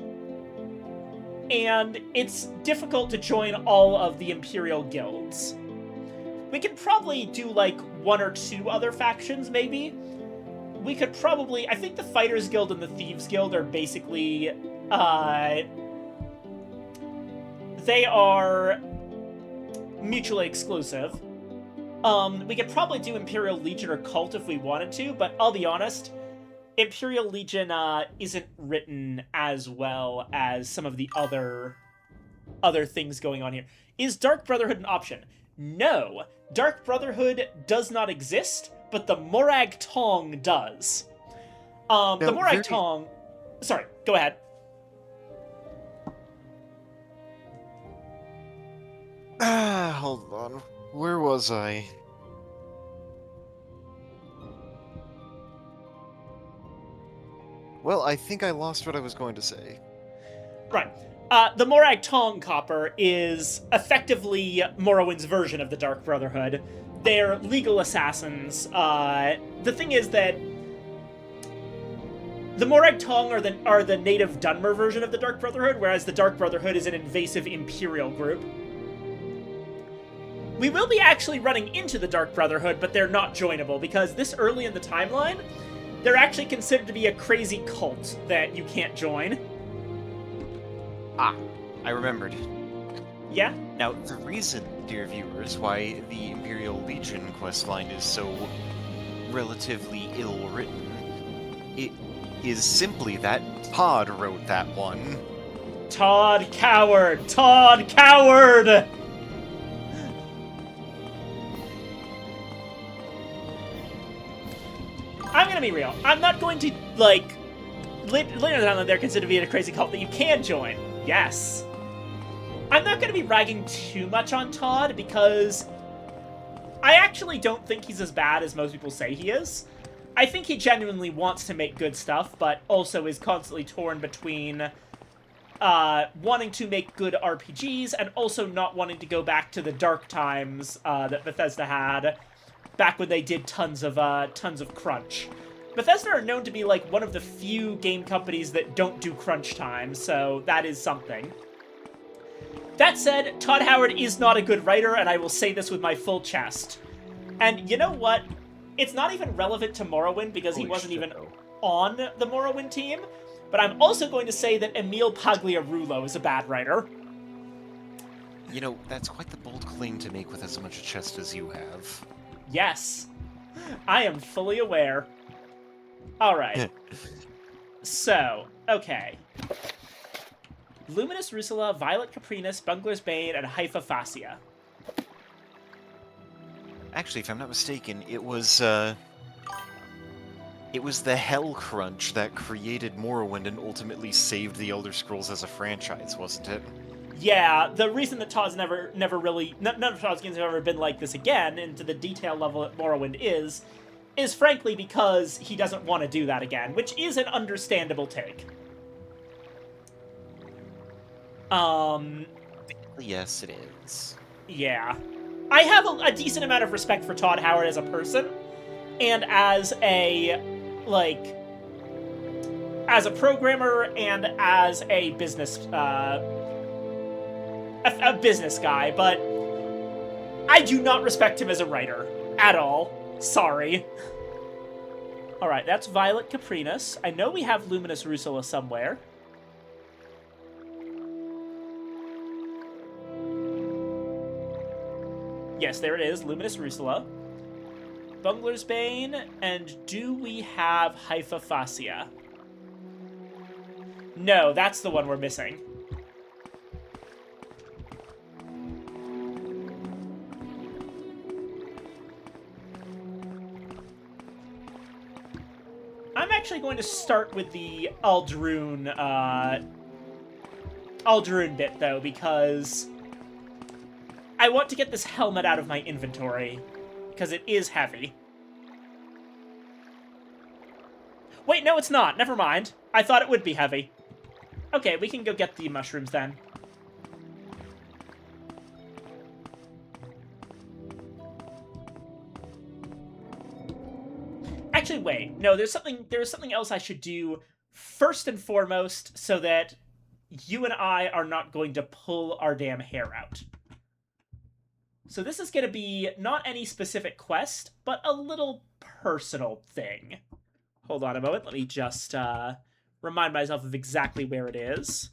and it's difficult to join all of the Imperial guilds. We could probably do, like, 1 or 2 other factions, maybe. We could probably... I think the Fighters Guild and the Thieves Guild are basically... they are mutually exclusive. We could probably do Imperial Legion or Cult if we wanted to, but I'll be honest, Imperial Legion isn't written as well as some of the other things going on here. Is Dark Brotherhood an option? No. Dark Brotherhood does not exist, but the Morag Tong does. The Morag Tong... Sorry, go ahead. Hold on. Where was I? Well, I think I lost what I was going to say. Right. The Morag Tong Copper is effectively Morrowind's version of the Dark Brotherhood. They're legal assassins. The thing is that the Morag Tong are the native Dunmer version of the Dark Brotherhood, whereas the Dark Brotherhood is an invasive Imperial group. We will be actually running into the Dark Brotherhood, but they're not joinable, because this early in the timeline, they're actually considered to be a crazy cult that you can't join. Ah, I remembered. Yeah? Now, the reason, dear viewers, why the Imperial Legion questline is so relatively ill-written, it is simply that Todd wrote that one. Todd Coward! Todd Coward! I'm gonna be real. I'm not going to, like... Later down they're considered to be a crazy cult that you can join. Yes. I'm not going to be ragging too much on Todd, because I actually don't think he's as bad as most people say he is. I think he genuinely wants to make good stuff, but also is constantly torn between wanting to make good RPGs and also not wanting to go back to the dark times that Bethesda had back when they did tons of crunch. Bethesda are known to be, like, one of the few game companies that don't do crunch time, so that is something. That said, Todd Howard is not a good writer, and I will say this with my full chest. And you know what? It's not even relevant to Morrowind, because he wasn't even on the Morrowind team, but I'm also going to say that Emil Pagliarulo is a bad writer. You know, that's quite the bold claim to make with as much a chest as you have. Yes. I am fully aware. Alright. So, okay. Luminous Rusula, Violet Caprinus, Bungler's Bane, and Haifa Fascia. Actually, if I'm not mistaken, it was the Hell Crunch that created Morrowind and ultimately saved the Elder Scrolls as a franchise, wasn't it? Yeah, the reason that Todd's never really... None of Todd's games have ever been like this again, and to the detail level that Morrowind is is frankly because he doesn't want to do that again, which is an understandable take. Yes, it is. Yeah. I have a decent amount of respect for Todd Howard as a person, and as a, like, as a programmer and as a business, a business guy, but I do not respect him as a writer. At all. Sorry. Alright, that's Violet Caprinas. I know we have Luminous Rusula somewhere. Yes, there it is, Luminous Rusula. Bungler's Bane, and do we have Hypophasia? No, that's the one we're missing. I'm actually going to start with the Aldrune bit, though, because I want to get this helmet out of my inventory, because it is heavy. Wait, no, it's not. Never mind. I thought it would be heavy. Okay, we can go get the mushrooms, then. Actually, wait. No, there's something else I should do first and foremost so that you and I are not going to pull our damn hair out. So this is going to be not any specific quest, but a little personal thing. Hold on a moment. Let me just remind myself of exactly where it is.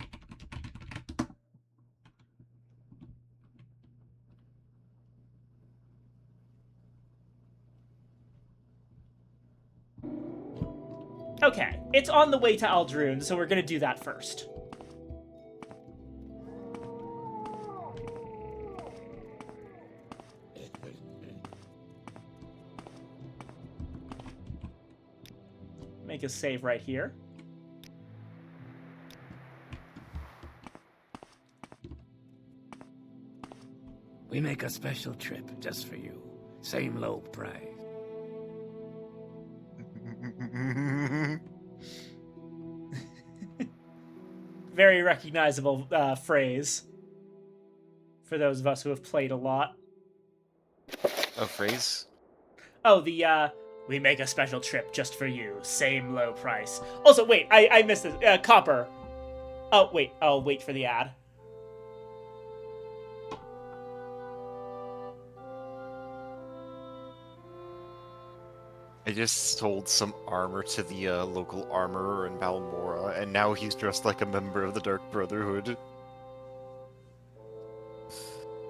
Okay, it's on the way to Aldrune, so we're gonna do that first. Make a save right here. We make a special trip just for you. Same low price. Very recognizable phrase for those of us who have played a lot. A phrase? Oh, the, we make a special trip just for you. Same low price. Also, wait, I missed this. Copper. Oh, wait, I'll wait for the ad. I just sold some armor to the local armorer in Balmora, and now he's dressed like a member of the Dark Brotherhood.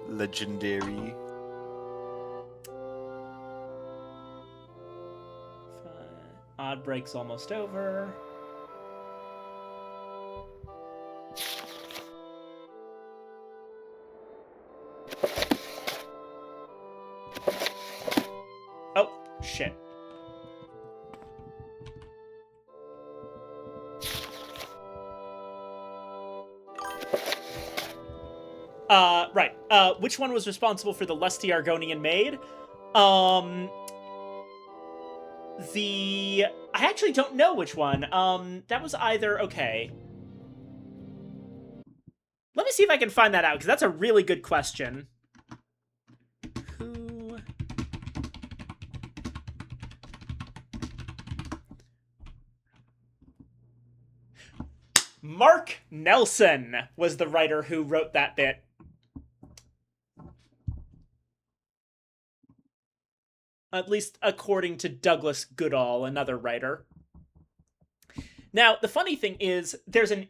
Legendary. Odd break's almost over. Oh, shit. Right. Which one was responsible for the lusty Argonian maid? I actually don't know which one. That was either... Okay. Let me see if I can find that out, because that's a really good question. Who... Mark Nelson was the writer who wrote that bit. At least according to Douglas Goodall, another writer. Now, the funny thing is, there's an...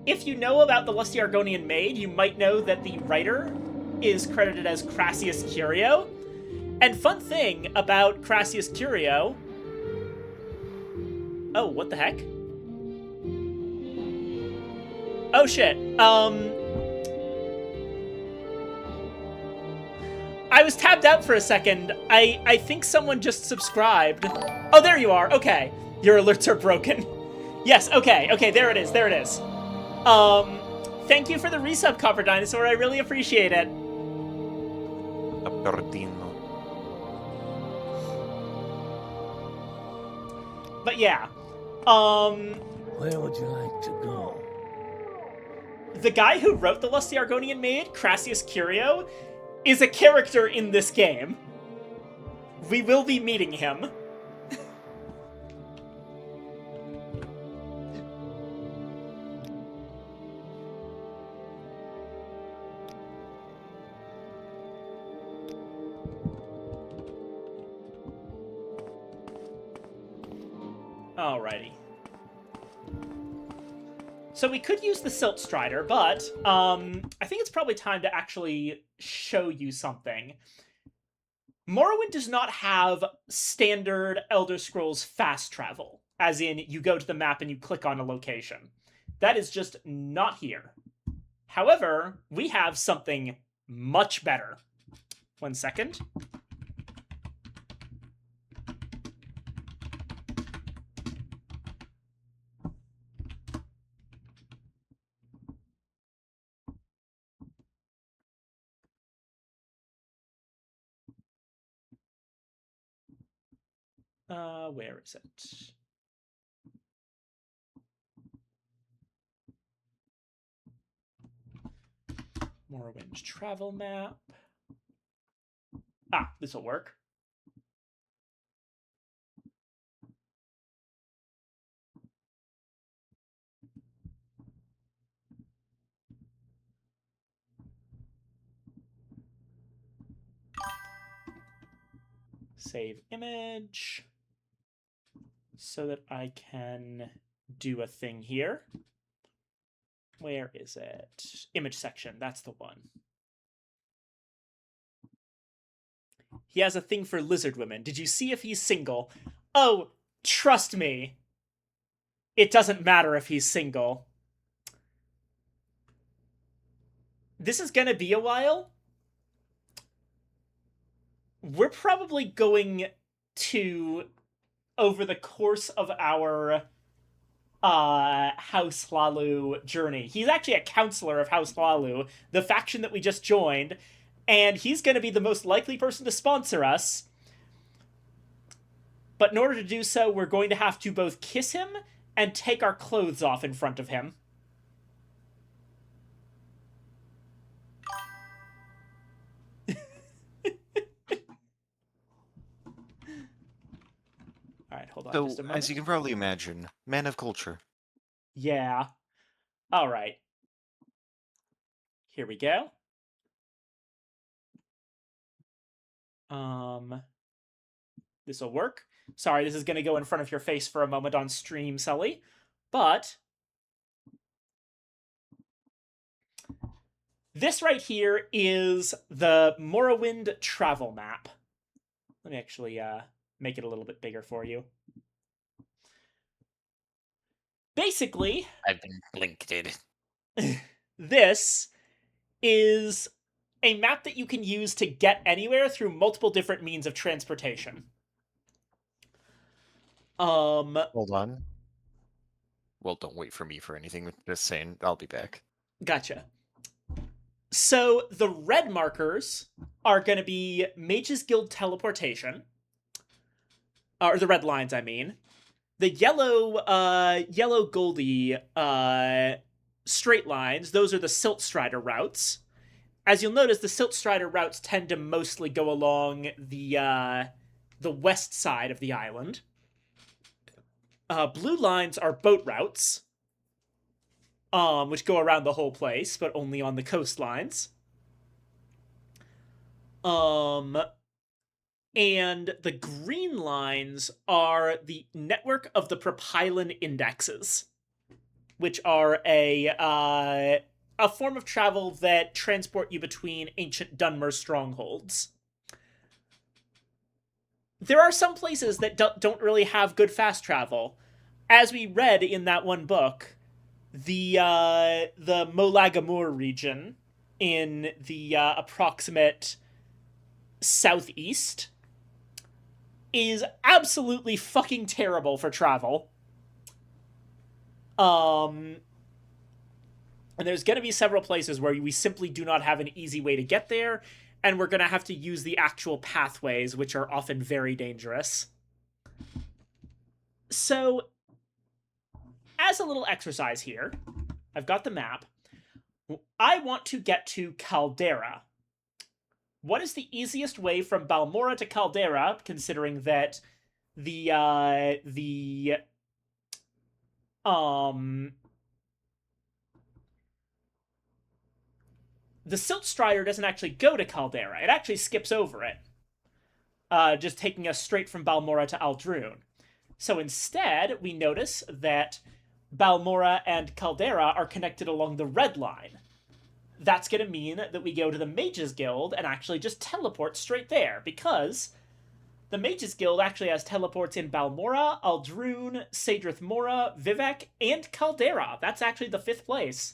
If you know about the Lusty Argonian Maid, you might know that the writer is credited as Crassius Curio. And fun thing about Crassius Curio... Oh, what the heck? Oh, shit. I was tabbed out for a second. I think someone just subscribed. Oh, there you are. Okay. Your alerts are broken. Yes, okay. Okay, there it is. There it is. Thank you for the resub, Copper Dinosaur. I really appreciate it. But yeah. Where would you like to go? The guy who wrote The Lust the Argonian Made, Crassius Curio, is a character in this game. We will be meeting him. Alrighty. So we could use the Silt Strider, but I think it's probably time to actually show you something. Morrowind does not have standard Elder Scrolls fast travel, as in you go to the map and you click on a location. That is just not here. However, we have something much better. 1 second. Where is it? Morrowind travel map. Ah, this will work. Save image so that I can do a thing here. Where is it? Image section, that's the one. He has a thing for lizard women. Did you see if he's single? Oh, trust me. It doesn't matter if he's single. This is gonna be a while. We're probably going to, over the course of our House Hlaalu journey. He's actually a counselor of House Hlaalu, the faction that we just joined, and he's going to be the most likely person to sponsor us. But in order to do so, we're going to have to both kiss him and take our clothes off in front of him. Alright, hold on just a moment. As you can probably imagine, man of culture. Yeah. Alright. Here we go. This will work. Sorry, this is going to go in front of your face for a moment on stream, Sully. But this right here is the Morrowind travel map. Let me actually make it a little bit bigger for you. Basically, I've been blinked. This is a map that you can use to get anywhere through multiple different means of transportation. Hold on. Well, don't wait for me for anything. Just saying, I'll be back. Gotcha. So the red markers are going to be Mage's Guild teleportation. Or the red lines, I mean. The yellow Goldie straight lines, those are the Silt Strider routes. As you'll notice, the Silt Strider routes tend to mostly go along the west side of the island. Blue lines are boat routes, which go around the whole place, but only on the coastlines. And the green lines are the network of the propylon indexes, which are a form of travel that transport you between ancient Dunmer strongholds. There are some places that don't really have good fast travel. As we read in that one book, the Molagamur region in the approximate southeast is absolutely fucking terrible for travel. And there's going to be several places where we simply do not have an easy way to get there, and we're going to have to use the actual pathways, which are often very dangerous. So, as a little exercise here, I've got the map. I want to get to Caldera. What is the easiest way from Balmora to Caldera, considering that the Silt Strider doesn't actually go to Caldera. It actually skips over it, just taking us straight from Balmora to Aldrune. So instead, we notice that Balmora and Caldera are connected along the red line. That's going to mean that we go to the Mages Guild and actually just teleport straight there, because the Mages Guild actually has teleports in Balmora, Aldrune, Sadrith Mora, Vivec, and Caldera. That's actually the 5th place.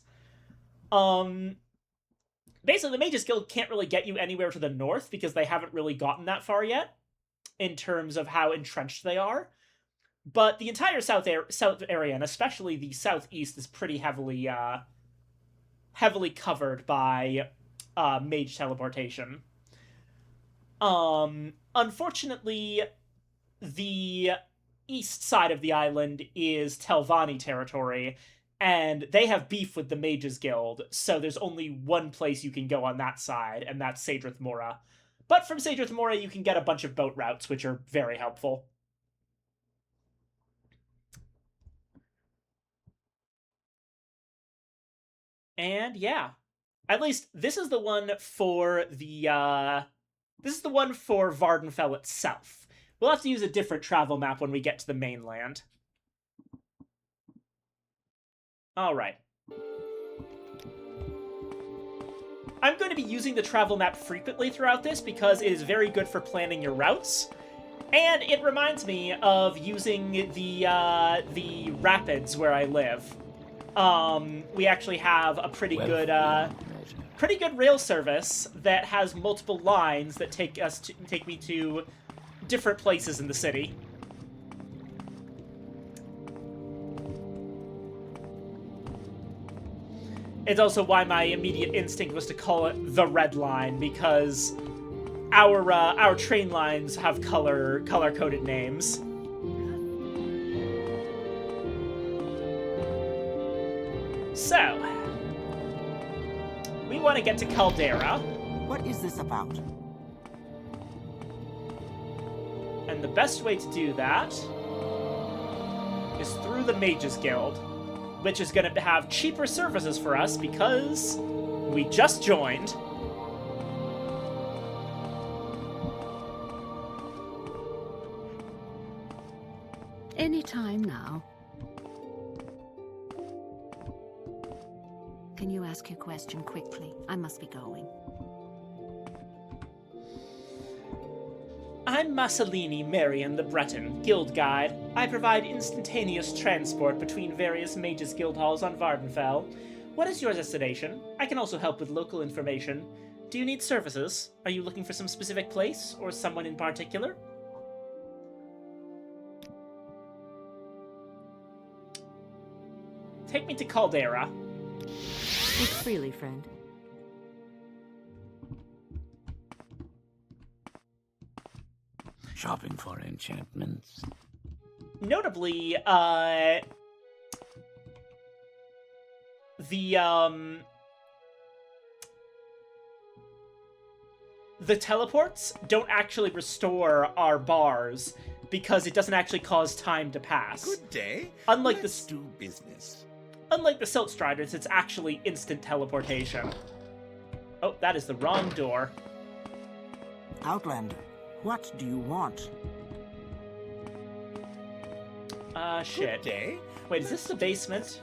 Basically, the Mages Guild can't really get you anywhere to the north because they haven't really gotten that far yet in terms of how entrenched they are. But the entire south area, and especially the southeast, is pretty heavily covered by mage teleportation. Unfortunately, the east side of the island is Telvanni territory, and they have beef with the Mages Guild, so there's only one place you can go on that side, and that's Sadrith Mora. But from Sadrith Mora, you can get a bunch of boat routes, which are very helpful. And yeah, at least this is the one for the, this is the one for Vardenfell itself. We'll have to use a different travel map when we get to the mainland. Alright. I'm going to be using the travel map frequently throughout this because it is very good for planning your routes. And it reminds me of using the rapids where I live. We actually have a pretty good rail service that has multiple lines that take me to different places in the city. It's also why my immediate instinct was to call it the Red Line, because our train lines have color-coded names. So, we want to get to Caldera. What is this about? And the best way to do that is through the Mages Guild, which is going to have cheaper services for us because we just joined. Any time now. Can you ask your question quickly? I must be going. I'm Massalini Marion the Breton, Guild Guide. I provide instantaneous transport between various Mages Guild halls on Vardenfell. What is your destination? I can also help with local information. Do you need services? Are you looking for some specific place, or someone in particular? Take me to Caldera. Speak freely, friend. Shopping for enchantments. Notably, the teleports don't actually restore our bars because it doesn't actually cause time to pass. Good day. Unlike Let's do business. Unlike the Silt Striders, it's actually instant teleportation. Oh, that is the wrong door. Outlander, what do you want? Shit. Wait, is this the basement?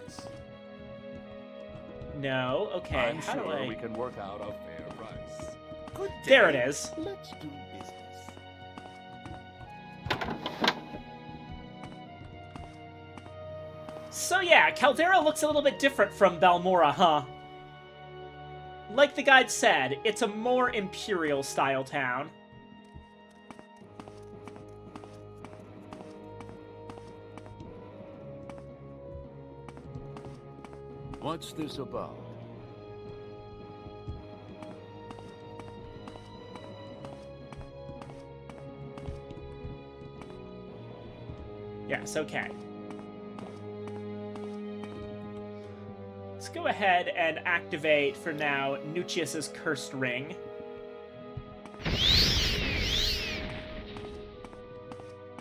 No. Okay. I'm How sure do I? we can work out a fair price. Good day. There it is. Let's do business. So yeah, Caldera looks a little bit different from Balmora, huh? Like the guide said, it's a more Imperial-style town. What's this about? Yes, things. Okay. Let's go ahead and activate, for now, Nucius's Cursed Ring.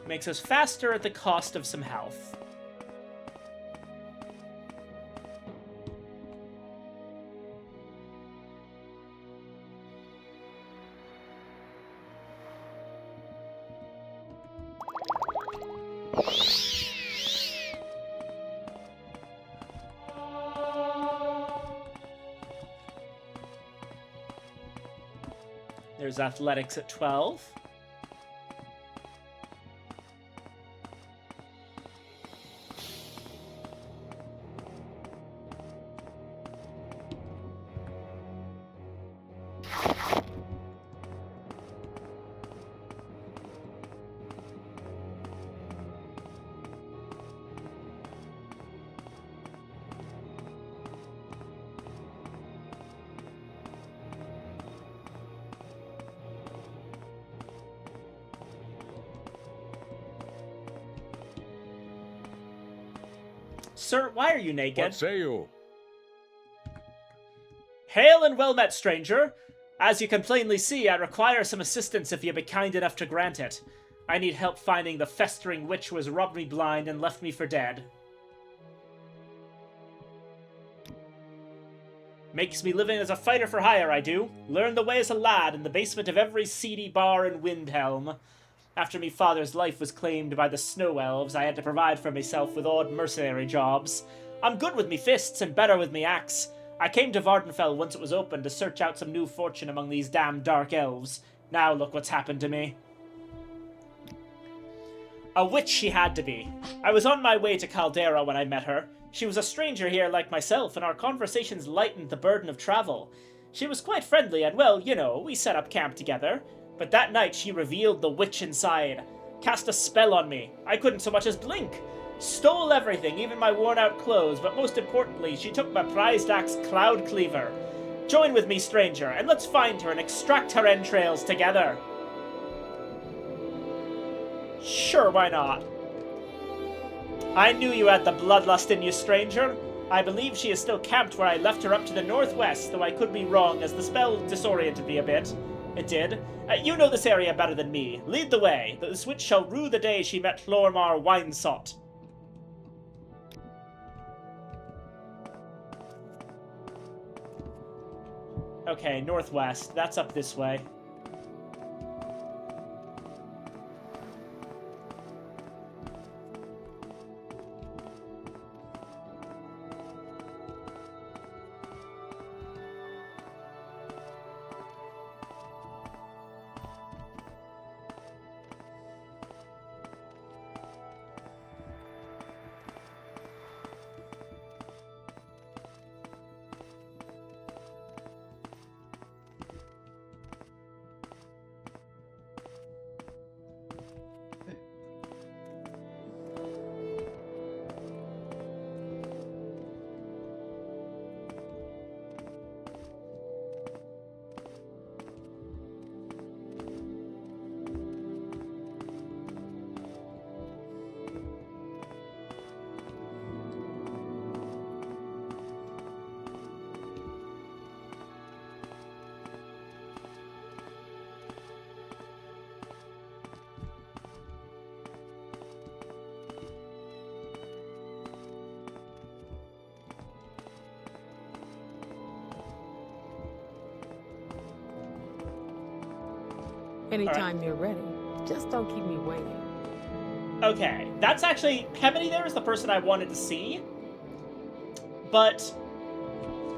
Makes us faster at the cost of some health. There's athletics at 12. Sir, why are you naked? What say you? Hail and well met, stranger. As you can plainly see, I require some assistance if you be kind enough to grant it. I need help finding the festering witch who has robbed me blind and left me for dead. Makes me living as a fighter for hire, I do. Learn the way as a lad in the basement of every seedy bar in Windhelm. After me father's life was claimed by the snow elves, I had to provide for myself with odd mercenary jobs. I'm good with me fists and better with me axe. I came to Vardenfell once it was open to search out some new fortune among these damn dark elves. Now look what's happened to me. A witch she had to be. I was on my way to Caldera when I met her. She was a stranger here like myself, and our conversations lightened the burden of travel. She was quite friendly, and well, you know, we set up camp together. But that night she revealed the witch inside. Cast a spell on me. I couldn't so much as blink. Stole everything, even my worn-out clothes, but most importantly, she took my prized axe Cloud Cleaver. Join with me, stranger, and let's find her and extract her entrails together. Sure, why not? I knew you had the bloodlust in you, stranger. I believe she is still camped where I left her up to the northwest, though I could be wrong, as the spell disoriented me a bit. It did. You know this area better than me. Lead the way. This witch shall rue the day she met Hlormar Winesot. Okay, northwest. That's up this way. Anytime you're ready. Just don't keep me waiting. Okay, that's actually... Hemony there is the person I wanted to see. But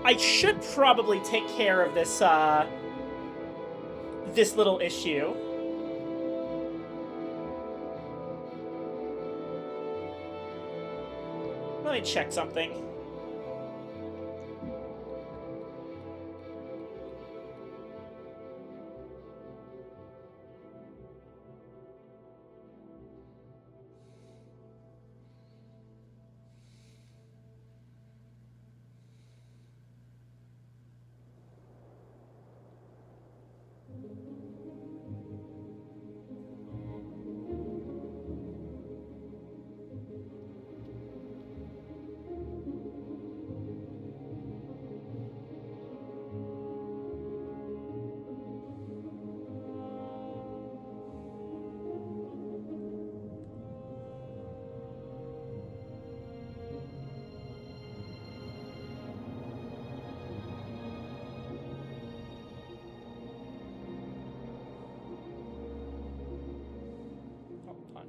I should probably take care of this, this little issue. Let me check something.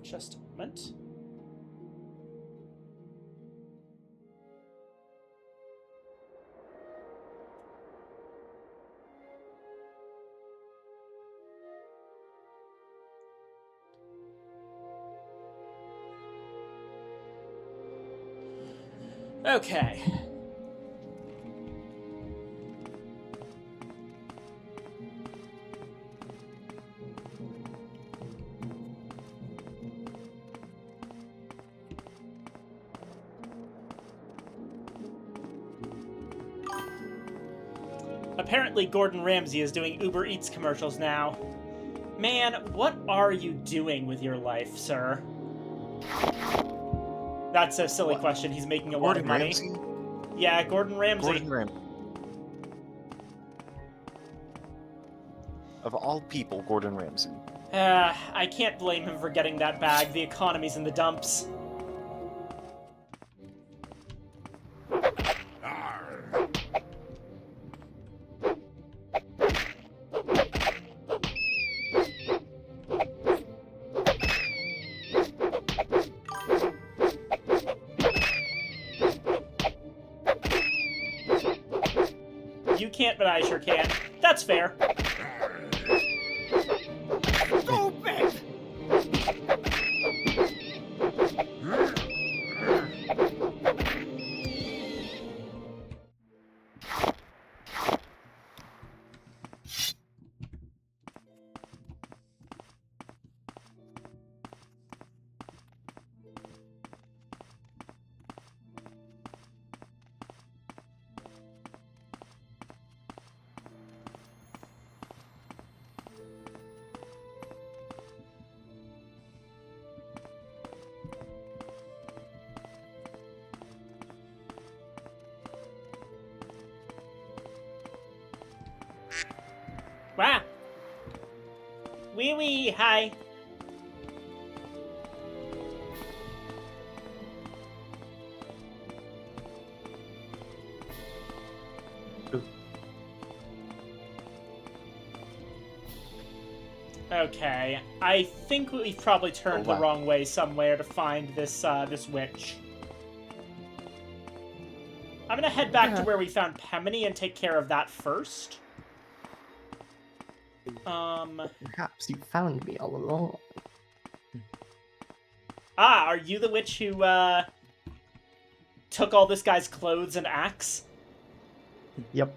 Just a moment. Okay. Apparently Gordon Ramsay is doing Uber Eats commercials now. Man, what are you doing with your life, sir? That's a silly question. He's making a lot of money. Ramsay? Yeah, Gordon Ramsay. Gordon Ramsay. Of all people, Gordon Ramsay. I can't blame him for getting that bag. The economy's in the dumps. You can't, but I sure can. That's fair. Stupid! Wow. Wee wee, hi. Okay, I think we've probably turned the wrong way somewhere to find this this witch. I'm gonna head back to where we found Pemini and take care of that first. Perhaps you found me all along. Ah, are you the witch who took all this guy's clothes and axe? Yep.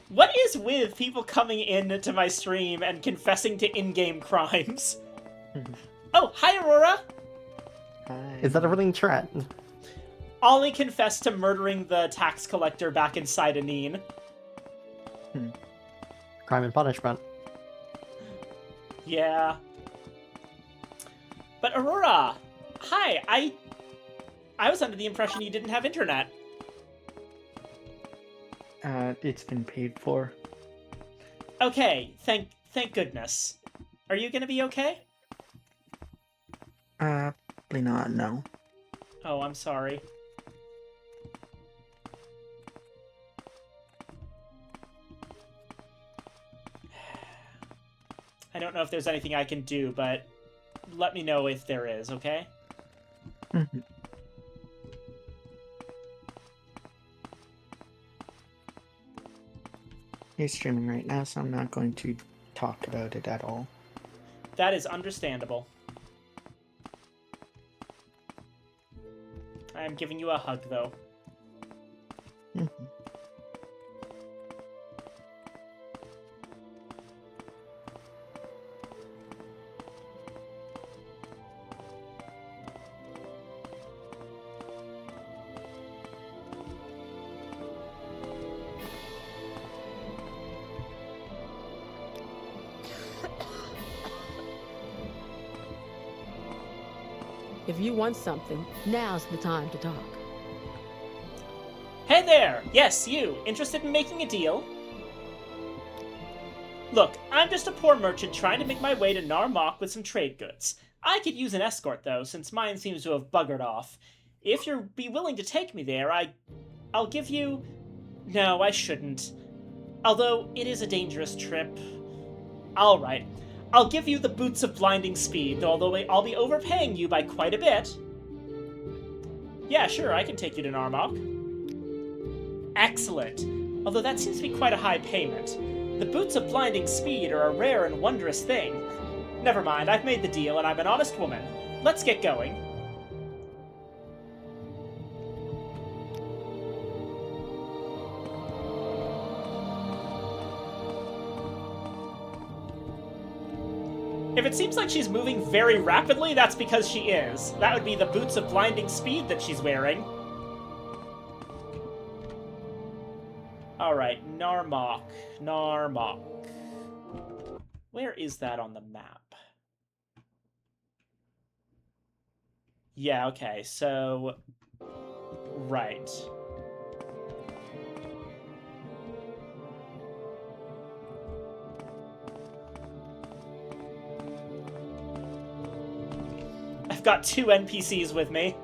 What is with people coming into my stream and confessing to in-game crimes? Oh, hi, Aurora! Hi. Is that a running trend? Ollie confessed to murdering the tax collector back inside Anine. Crime and punishment. Yeah. But Aurora, hi, I was under the impression you didn't have internet. It's been paid for. Okay, thank goodness. Are you gonna be okay? Probably not, no. Oh, I'm sorry. I don't know if there's anything I can do, but let me know if there is, okay? Mm-hmm. You're streaming right now, so I'm not going to talk about it at all. That is understandable. I am giving you a hug, though. Mm-hmm. If you want something, now's the time to talk. Hey there! Yes, you. Interested in making a deal? Look, I'm just a poor merchant trying to make my way to Narmok with some trade goods. I could use an escort, though, since mine seems to have buggered off. If you'd be willing to take me there, I'll give you... No, I shouldn't. Although, it is a dangerous trip. Alright. I'll give you the boots of blinding speed, although I'll be overpaying you by quite a bit. Yeah, sure, I can take you to Narmok. Excellent. Although that seems to be quite a high payment. The boots of blinding speed are a rare and wondrous thing. Never mind, I've made the deal and I'm an honest woman. Let's get going. If it seems like she's moving very rapidly, that's because she is. That would be the boots of blinding speed that she's wearing. Alright, Narmok. Narmok. Where is that on the map? Yeah, okay, so... Right. I've got 2 NPCs with me.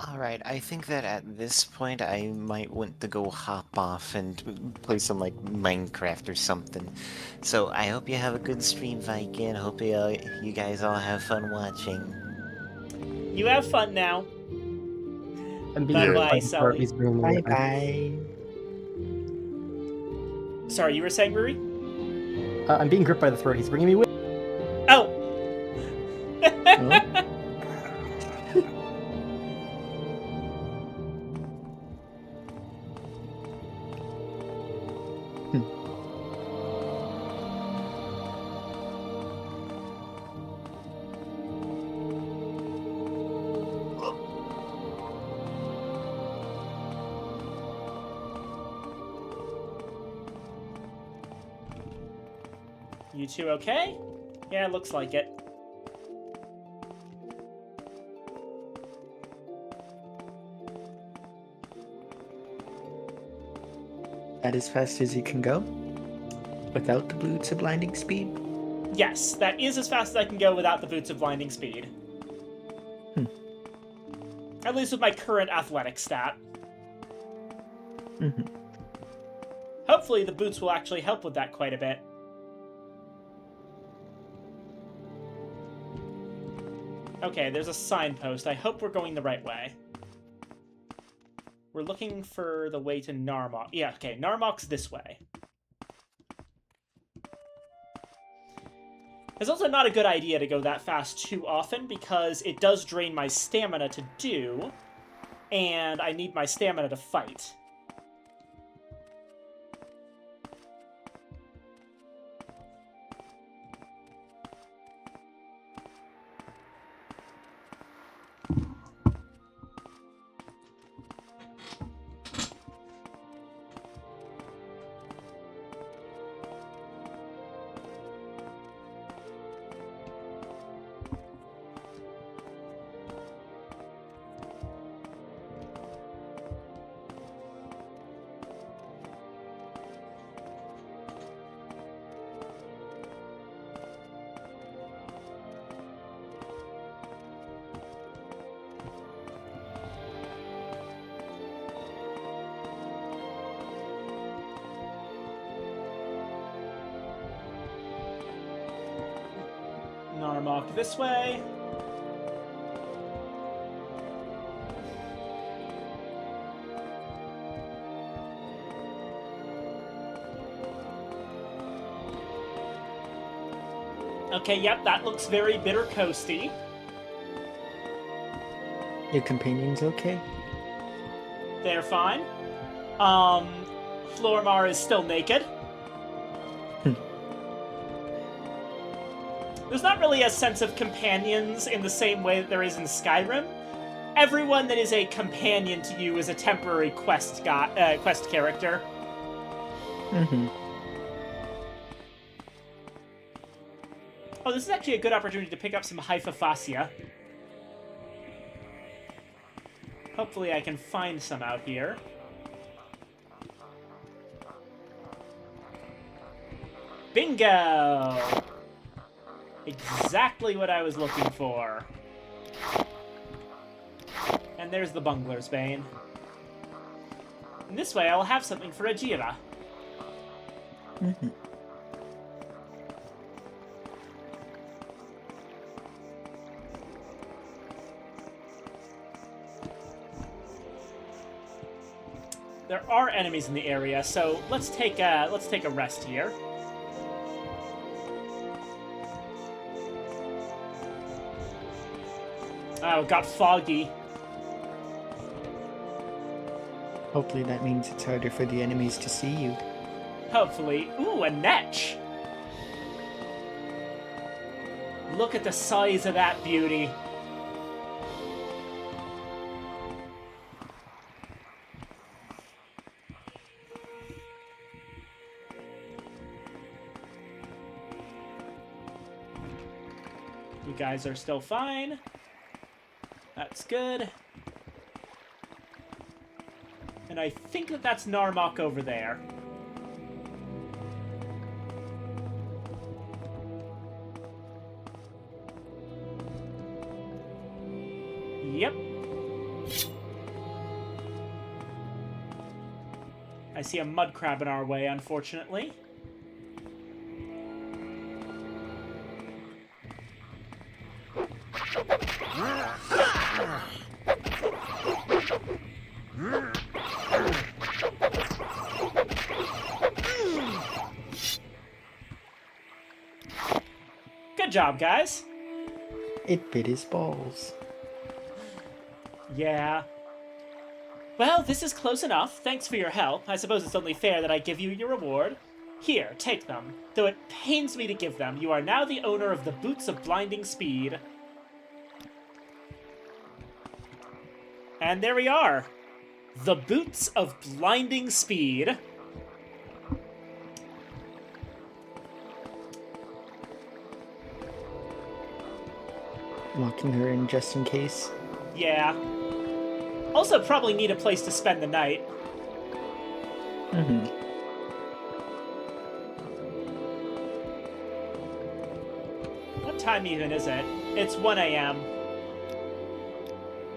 Alright, I think that at this point I might want to go hop off and play some, like, Minecraft or something. So I hope you have a good stream, Viking. Hope you guys all have fun watching. You have fun now. Bye-bye, Sully. Bye-bye. Sorry, you were saying, Ruri? I'm being gripped by the throat. He's bringing me with. Oh! You two okay? Yeah, it looks like it. That as fast as you can go? Without the boots of blinding speed? Yes, that is as fast as I can go without the boots of blinding speed. At least with my current athletic stat. Hopefully the boots will actually help with that quite a bit. Okay, there's a signpost. I hope we're going the right way. We're looking for the way to Narmok. Yeah, okay, Narmok's this way. It's also not a good idea to go that fast too often because it does drain my stamina to do, and I need my stamina to fight. Narmok this way. Okay, yep, that looks very bitter coasty. Your companion's okay? They're fine. Flormar is still naked. There's not really a sense of companions in the same way that there is in Skyrim. Everyone that is a companion to you is a temporary quest character. Oh, this is actually a good opportunity to pick up some hypophasia. Hopefully I can find some out here. Bingo! Exactly what I was looking for. And there's the Bungler's Bane. And this way I'll have something for Ajira. Mm-hmm. There are enemies in the area, so let's take a rest here. Oh, it got foggy. Hopefully that means it's harder for the enemies to see you. Hopefully. Ooh, a netch! Look at the size of that beauty. You guys are still fine. That's good. And I think that that's Narmok over there. Yep. I see a mud crab in our way, unfortunately. Good job, guys. It bit his balls. Yeah. Well, this is close enough. Thanks for your help. I suppose it's only fair that I give you your reward. Here, take them. Though it pains me to give them, you are now the owner of the Boots of Blinding Speed. And there we are. The Boots of Blinding Speed. Locking her in just in case. Yeah. Also probably need a place to spend the night. Mm-hmm. What time even is it? It's 1 a.m.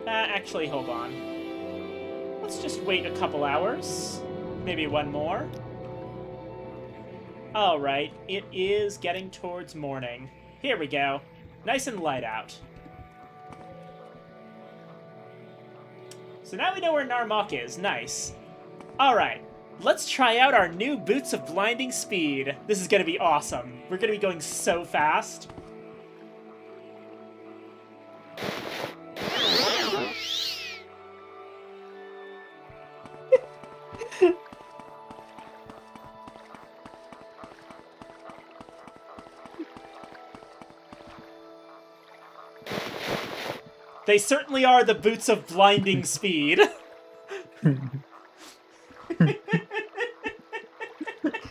Actually, hold on. Let's just wait a couple hours. Maybe one more. Alright, it is getting towards morning. Here we go. Nice and light out. So now we know where Narmok is. Nice. Alright, let's try out our new Boots of Blinding Speed. This is gonna be awesome. We're gonna be going so fast. They certainly are the Boots of Blinding Speed.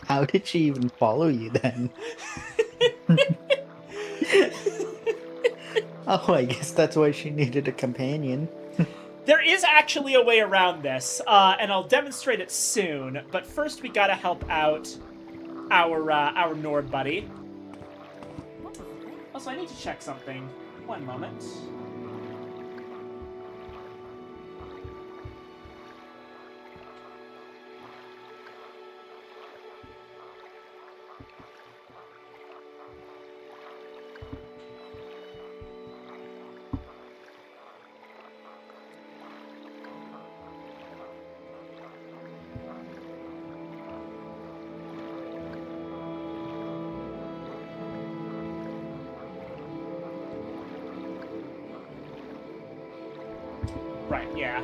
How did she even follow you then? Oh, I guess that's why she needed a companion. There is actually a way around this, and I'll demonstrate it soon. But first, we gotta help out our Nord buddy. Also, I need to check something. One moment. Right, yeah.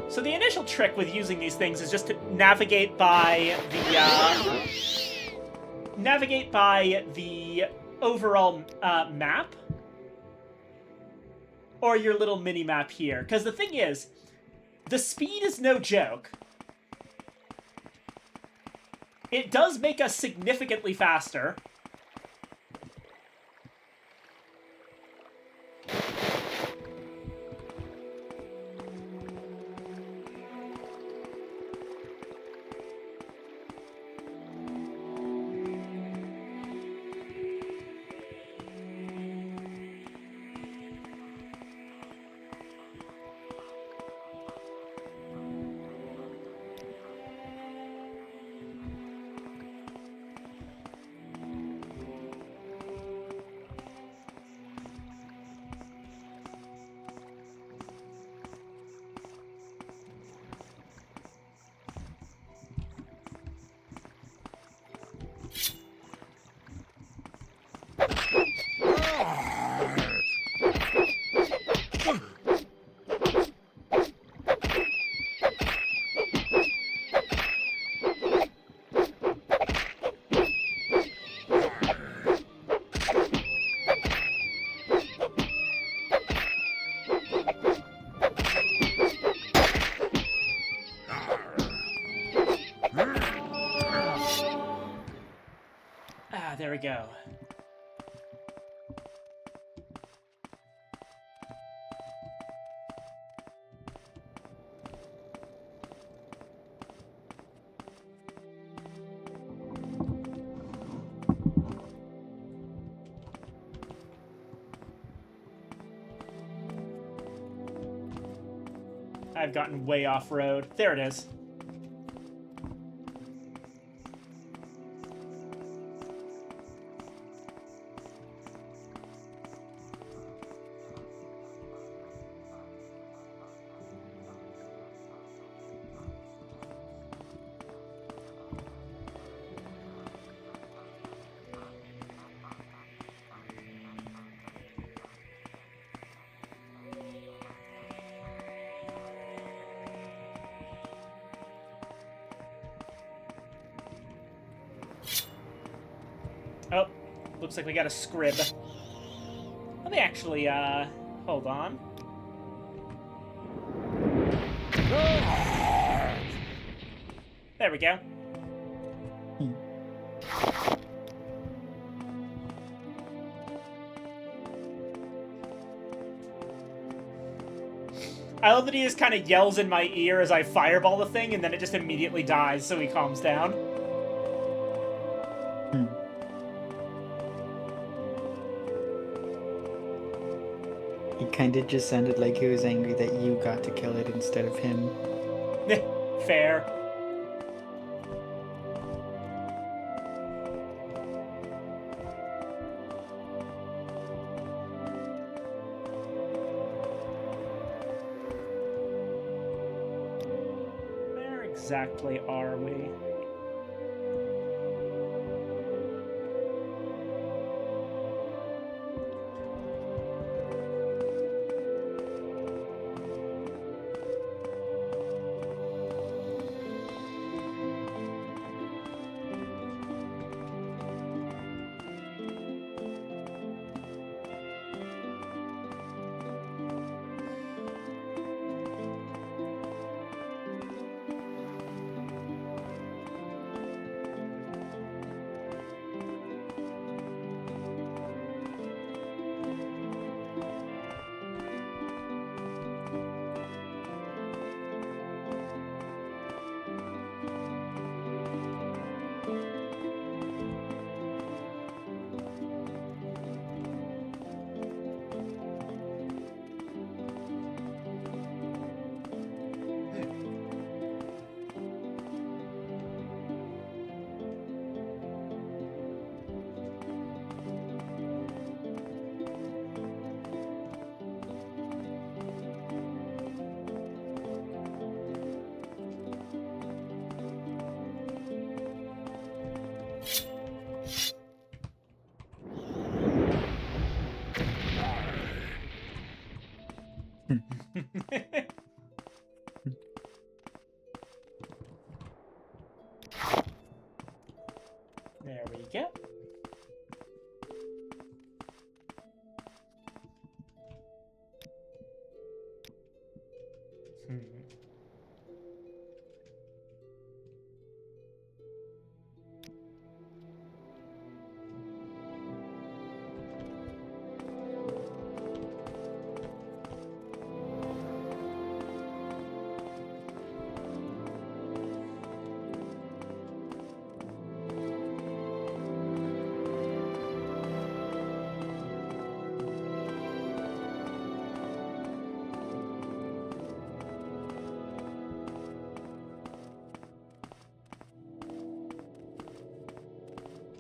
So the initial trick with using these things is just to navigate by the overall map, or your little mini map here. Because the thing is, The speed is no joke. It does make us significantly faster. Ah, there we go. I've gotten way off-road. There it is. Oh, looks like we got a scrib. Let me actually, hold on. There we go. I love that he just kind of yells in my ear as I fireball the thing, and then it just immediately dies, so he calms down. He kind of just sounded like he was angry that you got to kill it instead of him. Fair. Where exactly are we? There we go.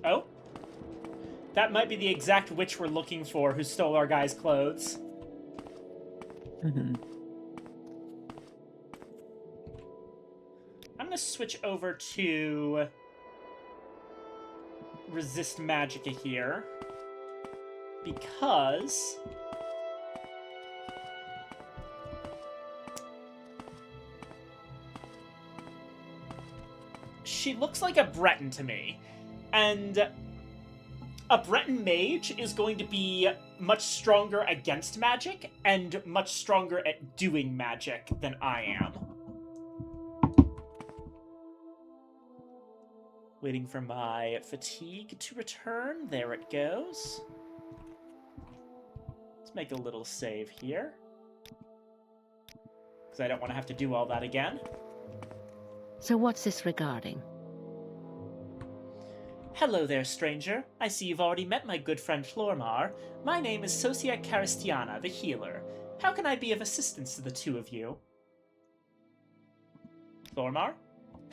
Oh. That might be the exact witch we're looking for who stole our guy's clothes. Mm-hmm. I'm gonna switch over to resist magicka here. Because she looks like a Breton to me. And a Breton mage is going to be much stronger against magic and much stronger at doing magic than I am. Waiting for my fatigue to return. There it goes. Let's make a little save here. Because I don't want to have to do all that again. So what's this regarding? Hello there, stranger. I see you've already met my good friend Flormar. My name is Socia Caristiana, the healer. How can I be of assistance to the two of you? Flormar?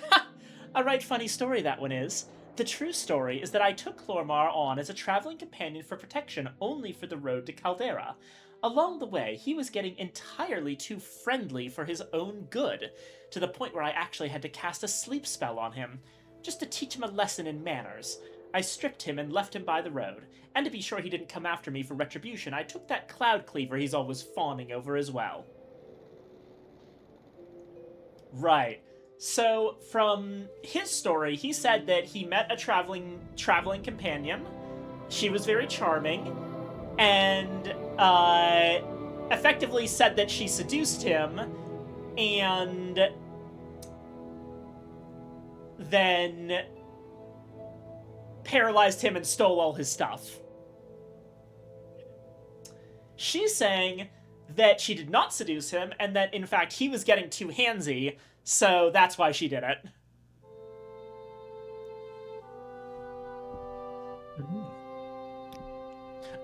Ha! A right funny story that one is. The true story is that I took Flormar on as a traveling companion for protection only for the road to Caldera. Along the way, he was getting entirely too friendly for his own good, to the point where I actually had to cast a sleep spell on him. Just to teach him a lesson in manners. I stripped him and left him by the road, and to be sure he didn't come after me for retribution, I took that cloud cleaver he's always fawning over as well. Right. So, from his story, he said that he met a traveling companion. She was very charming, and effectively said that she seduced him, and then paralyzed him and stole all his stuff. She's saying that she did not seduce him, and that, in fact, he was getting too handsy, so that's why she did it.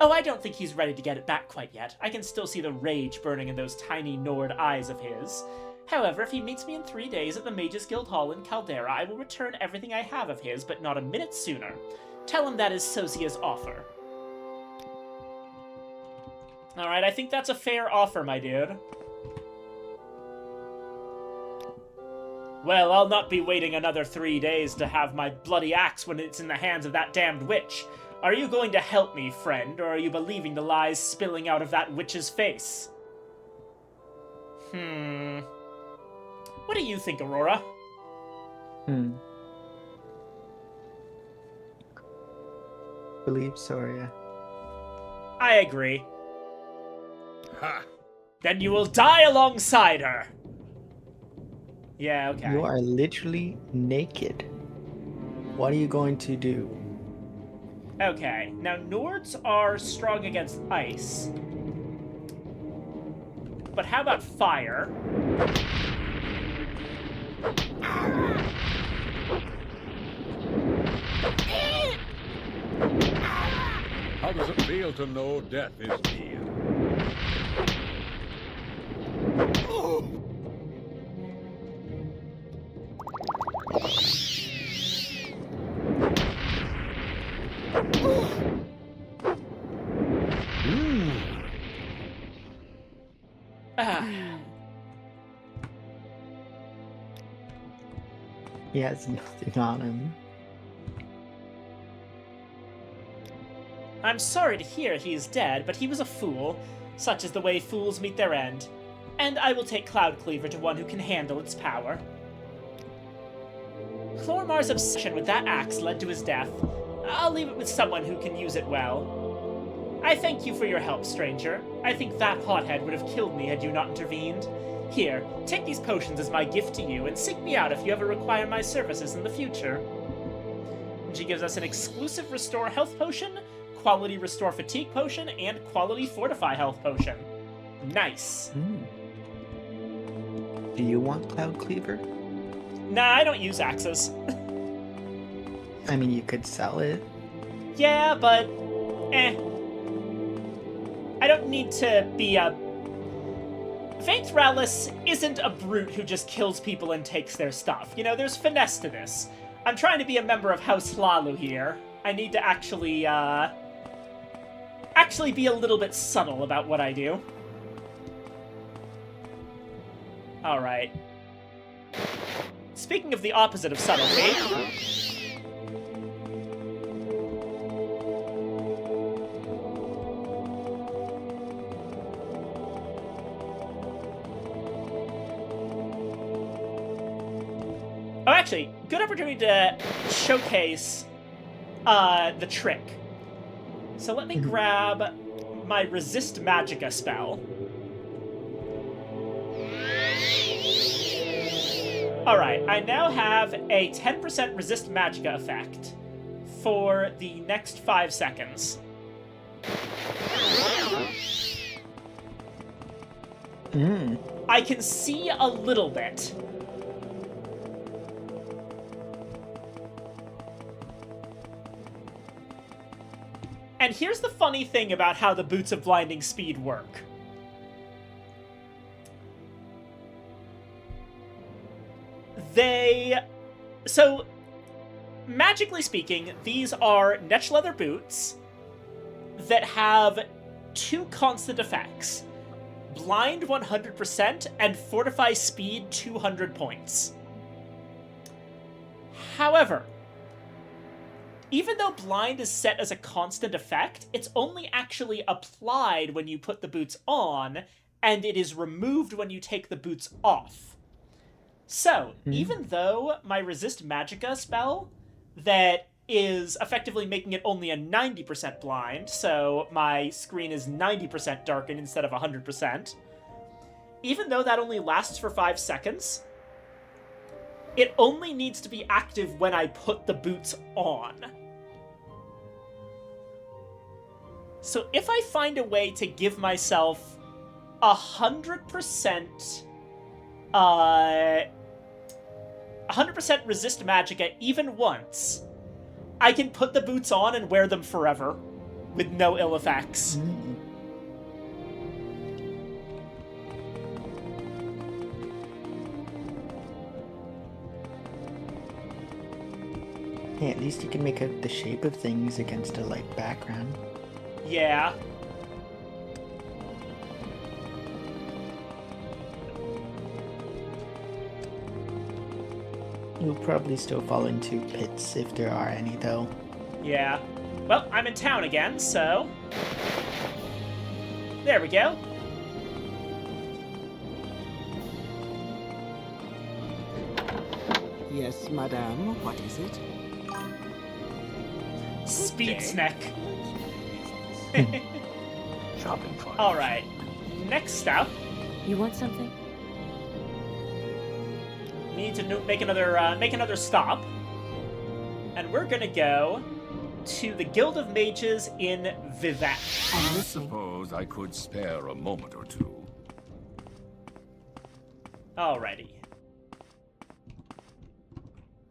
Oh, I don't think he's ready to get it back quite yet. I can still see the rage burning in those tiny Nord eyes of his. However, if he meets me in 3 days at the Mages Guild Hall in Caldera, I will return everything I have of his, but not a minute sooner. Tell him that is Socia's offer. Alright, I think that's a fair offer, my dude. Well, I'll not be waiting another 3 days to have my bloody axe when it's in the hands of that damned witch. Are you going to help me, friend, or are you believing the lies spilling out of that witch's face? What do you think, Aurora? Believe Soria. I agree. Ha! Then you will die alongside her! Yeah, okay. You are literally naked. What are you going to do? Okay, now Nords are strong against ice. But how about fire? How does it feel to know death is near? He has nothing on him. I'm sorry to hear he is dead, but he was a fool. Such is the way fools meet their end. And I will take Cloud Cleaver to one who can handle its power. Chlormar's obsession with that axe led to his death. I'll leave it with someone who can use it well. I thank you for your help, stranger. I think that hothead would have killed me had you not intervened. Here, take these potions as my gift to you, and seek me out if you ever require my services in the future. And she gives us an exclusive Restore Health Potion, Quality Restore Fatigue Potion, and Quality Fortify Health Potion. Nice. Do you want Cloud Cleaver? Nah, I don't use axes. I mean, you could sell it. Yeah, but... I don't need to be a... Vaint Rallis isn't a brute who just kills people and takes their stuff. You know, there's finesse to this. I'm trying to be a member of House Hlalu here. I need to actually be a little bit subtle about what I do. Alright. Speaking of the opposite of subtlety... Oh, actually, good opportunity to showcase the trick. So let me grab my Resist Magicka spell. Alright, I now have a 10% Resist Magicka effect for the next 5 seconds. I can see a little bit. And here's the funny thing about how the Boots of Blinding Speed work. So, magically speaking, these are Netch Leather boots that have 2 constant effects. Blind 100% and Fortify Speed 200 points. However, even though Blind is set as a constant effect, it's only actually applied when you put the boots on, and it is removed when you take the boots off. So, even though my Resist Magicka spell, that is effectively making it only a 90% blind, so my screen is 90% darkened instead of 100%, even though that only lasts for 5 seconds, it only needs to be active when I put the boots on. So if I find a way to give myself 100% 100% Resist Magicka even once, I can put the boots on and wear them forever, with no ill effects. Yeah, at least you can make out the shape of things against a light background. Yeah. You'll probably still fall into pits if there are any, though. Yeah. Well, I'm in town again, so... There we go. Yes, madame, what is it? Speed snack. Shopping for. Alright. Next up... You want something? Need to make another stop. And we're gonna go to the Guild of Mages in Vivek. I suppose I could spare a moment or two. Alrighty.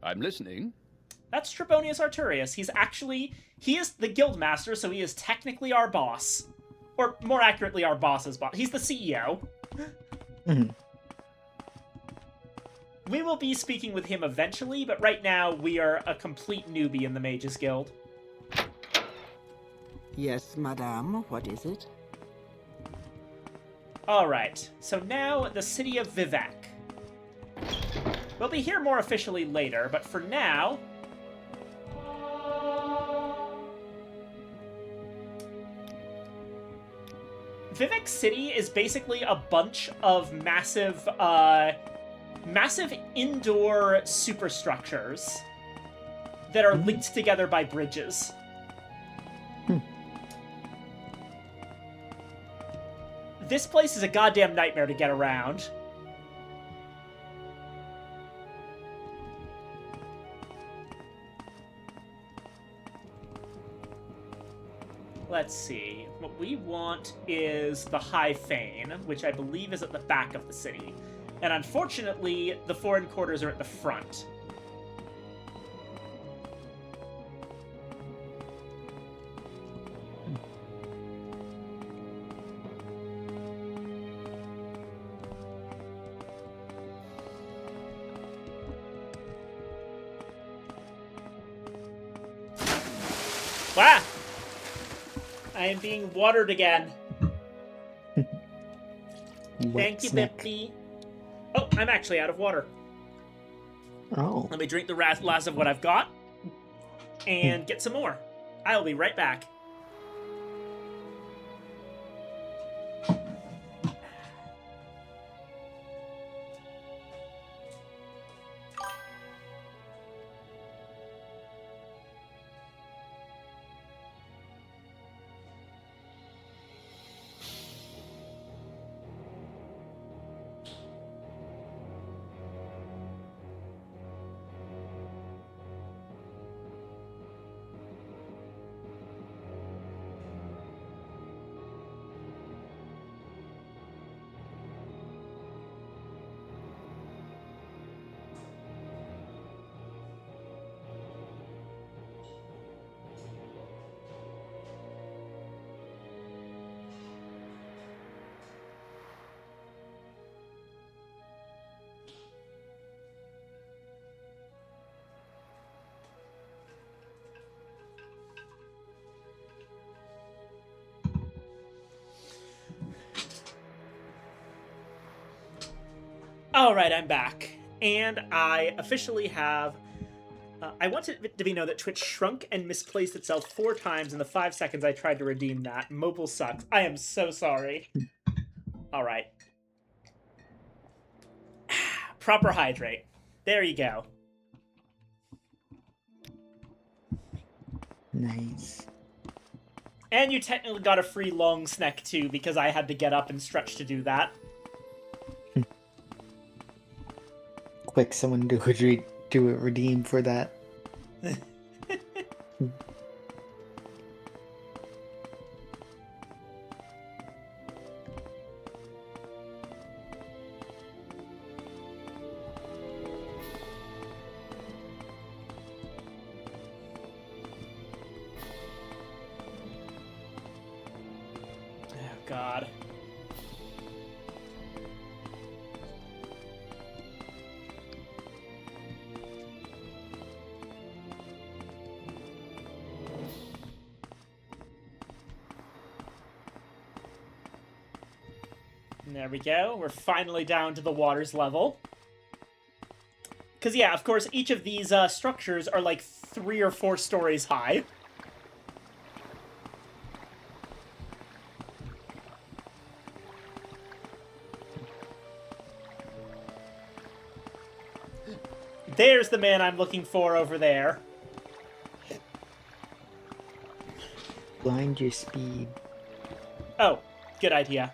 I'm listening. That's Trebonius Arturius. He is the guild master, so he is technically our boss. Or, more accurately, our boss's boss. He's the CEO. We will be speaking with him eventually, but right now we are a complete newbie in the Mages Guild. Yes, madame, what is it? Alright, so now the city of Vivek. We'll be here more officially later, but for now... Vivek City is basically a bunch of massive indoor superstructures that are linked together by bridges. This place is a goddamn nightmare to get around. Let's see. What we want is the High Fane, which I believe is at the back of the city. And unfortunately, the foreign quarters are at the front. Wow! I am being watered again. Thank you, snack. Bippy. Oh, I'm actually out of water. Oh. Let me drink the last of what I've got and get some more. I'll be right back. Alright, I'm back. And I officially have... I want it to be known that Twitch shrunk and misplaced itself 4 times in the 5 seconds I tried to redeem that. Mobile sucks. I am so sorry. Alright. Proper hydrate. There you go. Nice. And you technically got a free long snack too, because I had to get up and stretch to do that. Quick, someone do a redeem for that. Oh, God. There we go. We're finally down to the water's level. Because, yeah, of course, each of these structures are like 3 or 4 stories high. There's the man I'm looking for over there. Blind your speed. Oh, good idea.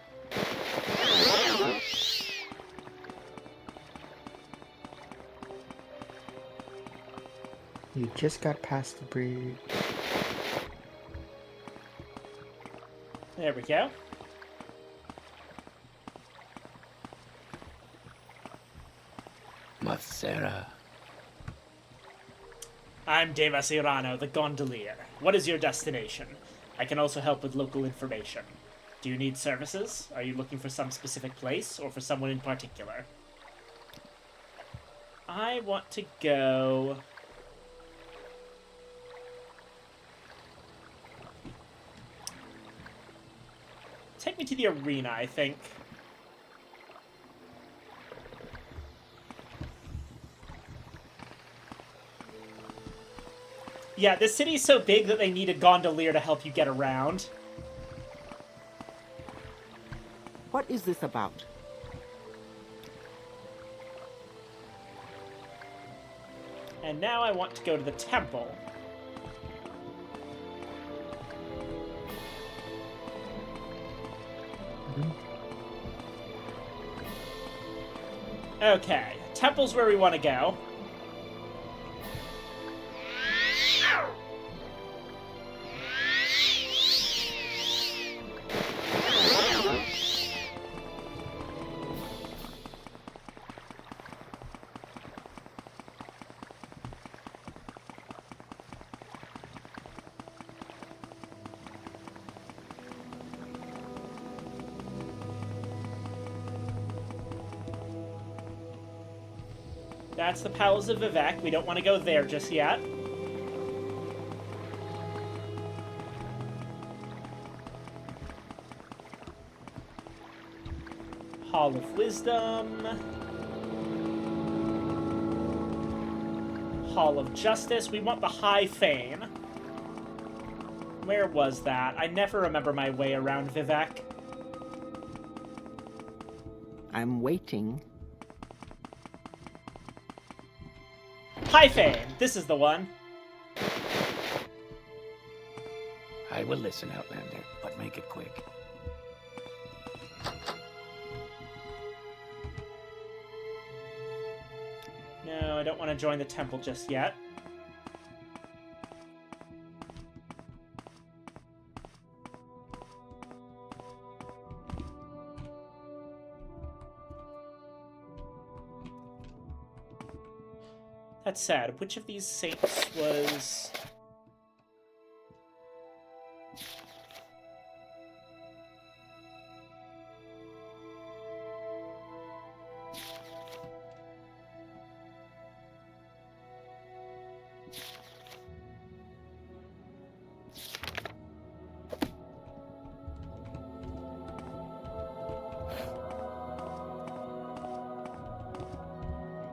You just got past the bridge. There we go. Mathera. I'm Devas Irano, the gondolier. What is your destination? I can also help with local information. Do you need services? Are you looking for some specific place, or for someone in particular? I want to go... Take me to the arena, I think. Yeah, this city is so big that they need a gondolier to help you get around. What is this about? And now I want to go to the temple. Okay, temple's where we want to go. That's the Palace of Vivek. We don't want to go there just yet. Hall of Wisdom. Hall of Justice. We want the High Fane. Where was that? I never remember my way around Vivek. I'm waiting. High Fane! This is the one. I will listen, Outlander, but make it quick. No, I don't want to join the temple just yet. That said, which of these saints was...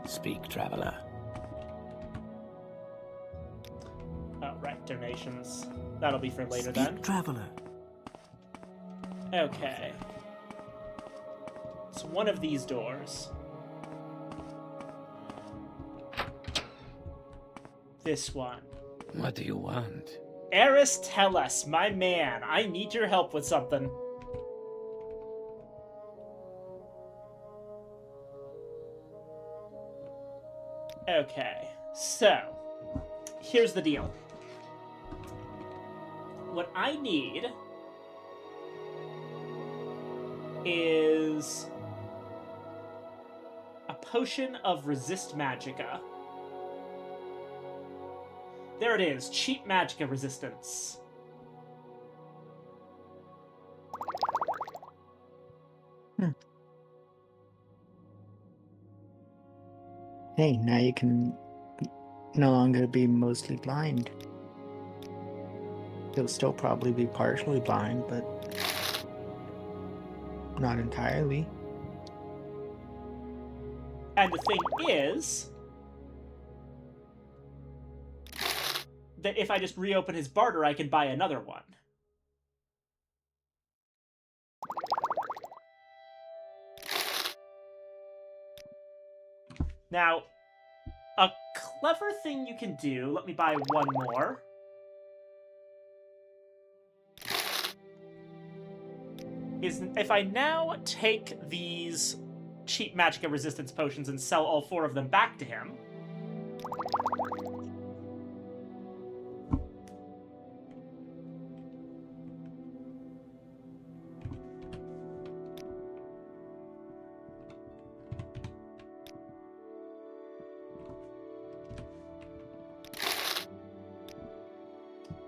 Speak, traveler. Oh, right, donations. That'll be for later Speak, then. traveler. Okay. It's one of these doors. This one. What do you want? Eris Tellus, my man. I need your help with something. Okay, so here's the deal. What I need is a potion of resist magicka. There it is, cheap magicka resistance. Hey, now you can no longer be mostly blind. You'll still probably be partially blind, but not entirely. And the thing is that if I just reopen his barter, I can buy another one. Now, a clever thing you can do, let me buy one more, is if I now take these cheap magicka resistance potions and sell all 4 of them back to him,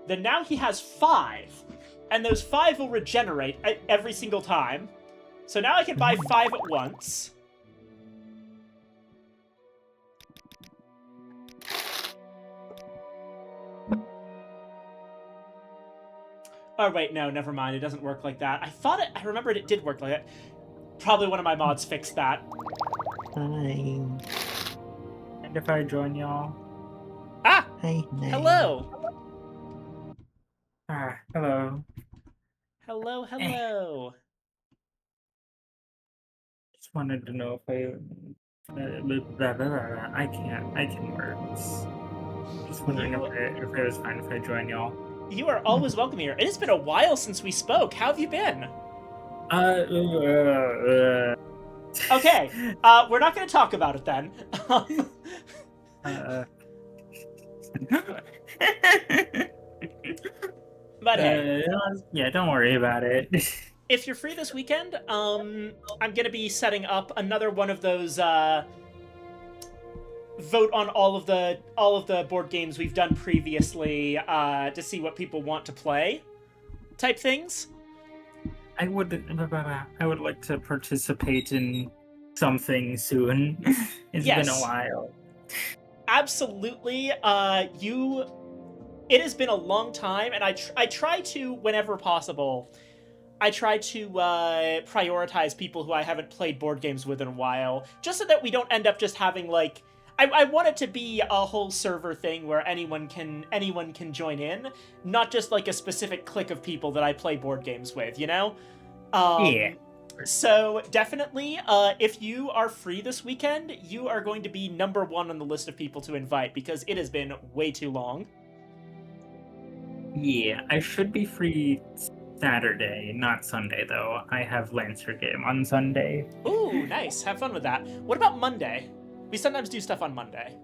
then now he has 5, and those 5 will regenerate every single time. So now I can buy 5 at once. Oh wait, no, never mind. It doesn't work like that. I remembered it did work like that. Probably one of my mods fixed that. And if I join y'all? Ah! Hey, hello! Hello. Hello, hello. Just wanted to know if I can words. Just wondering if it was fine if I join y'all. You are always welcome here. It has been a while since we spoke. How have you been? Okay, we're not going to talk about it then. But hey. Yeah, don't worry about it. If you're free this weekend, I'm going to be setting up another one of those vote on all of the board games we've done previously to see what people want to play type things. I would like to participate in something soon. It's been a while. Absolutely. It has been a long time, and I try to, whenever possible, I try to prioritize people who I haven't played board games with in a while, just so that we don't end up just having like. I want it to be a whole server thing where anyone can join in, not just like a specific clique of people that I play board games with, you know? Yeah. So definitely, if you are free this weekend, you are going to be number 1 on the list of people to invite because it has been way too long. Yeah, I should be free Saturday, not Sunday though. I have Lancer game on Sunday. Ooh, nice. Have fun with that. What about Monday? We sometimes do stuff on Monday.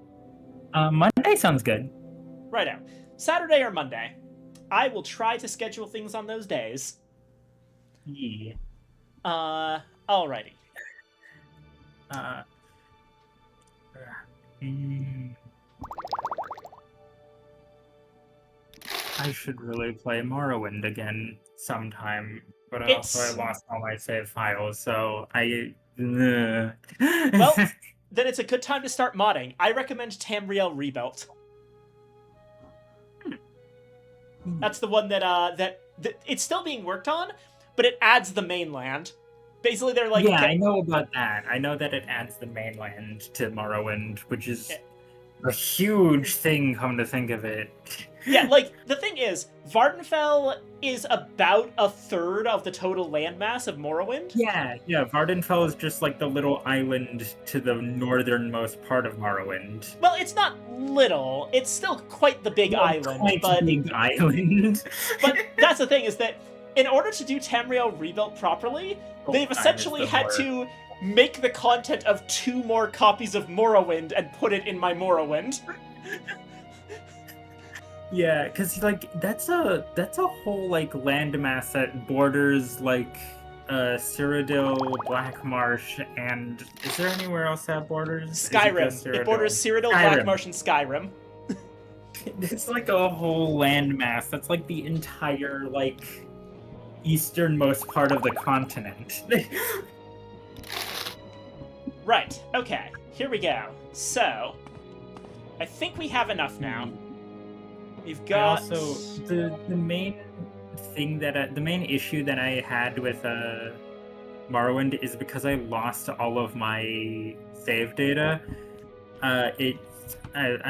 Monday sounds good. Righto. Saturday or Monday. I will try to schedule things on those days. Yeah. Alrighty. I should really play Morrowind again sometime, but also I lost all my save files, so I... Well, then it's a good time to start modding. I recommend Tamriel Rebuilt. That's the one that it's still being worked on, but it adds the mainland. Basically, they're like... Yeah, I know about that. I know that it adds the mainland to Morrowind, which is a huge thing, come to think of it. Yeah, like, the thing is, Vardenfell is about a third of the total landmass of Morrowind. Yeah, Vardenfell is just like the little island to the northernmost part of Morrowind. Well, it's not little. It's still quite the big island. Big island. But that's the thing, is that in order to do Tamriel Rebuilt properly, they've essentially had to make the content of 2 more copies of Morrowind and put it in my Morrowind. Yeah, because like that's a whole like landmass that borders like Cyrodiil, Blackmarsh, and is there anywhere else that borders? Skyrim. It borders Cyrodiil, Blackmarsh, and Skyrim. It's like a whole landmass. That's like the entire like easternmost part of the continent. Right. Okay. Here we go. So, I think we have enough now. We've got... Also, the main thing that the main issue that I had with Morrowind is because I lost all of my save data. I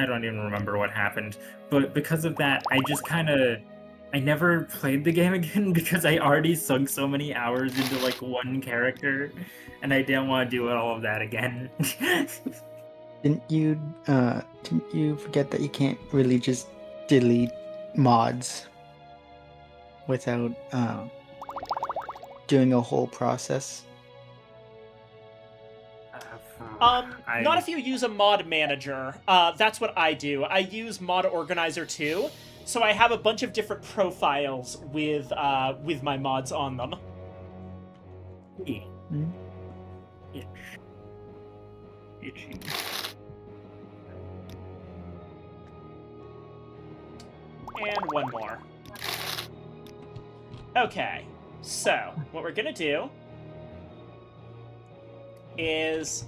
don't even remember what happened, but because of that, I never played the game again because I already sunk so many hours into like one character, and I didn't want to do all of that again. Didn't you forget that you can't really just delete mods without doing a whole process? Not if you use a mod manager. That's what I do. I use Mod Organizer too, so I have a bunch of different profiles with my mods on them. Yeah. And one more. Okay, so what we're gonna do is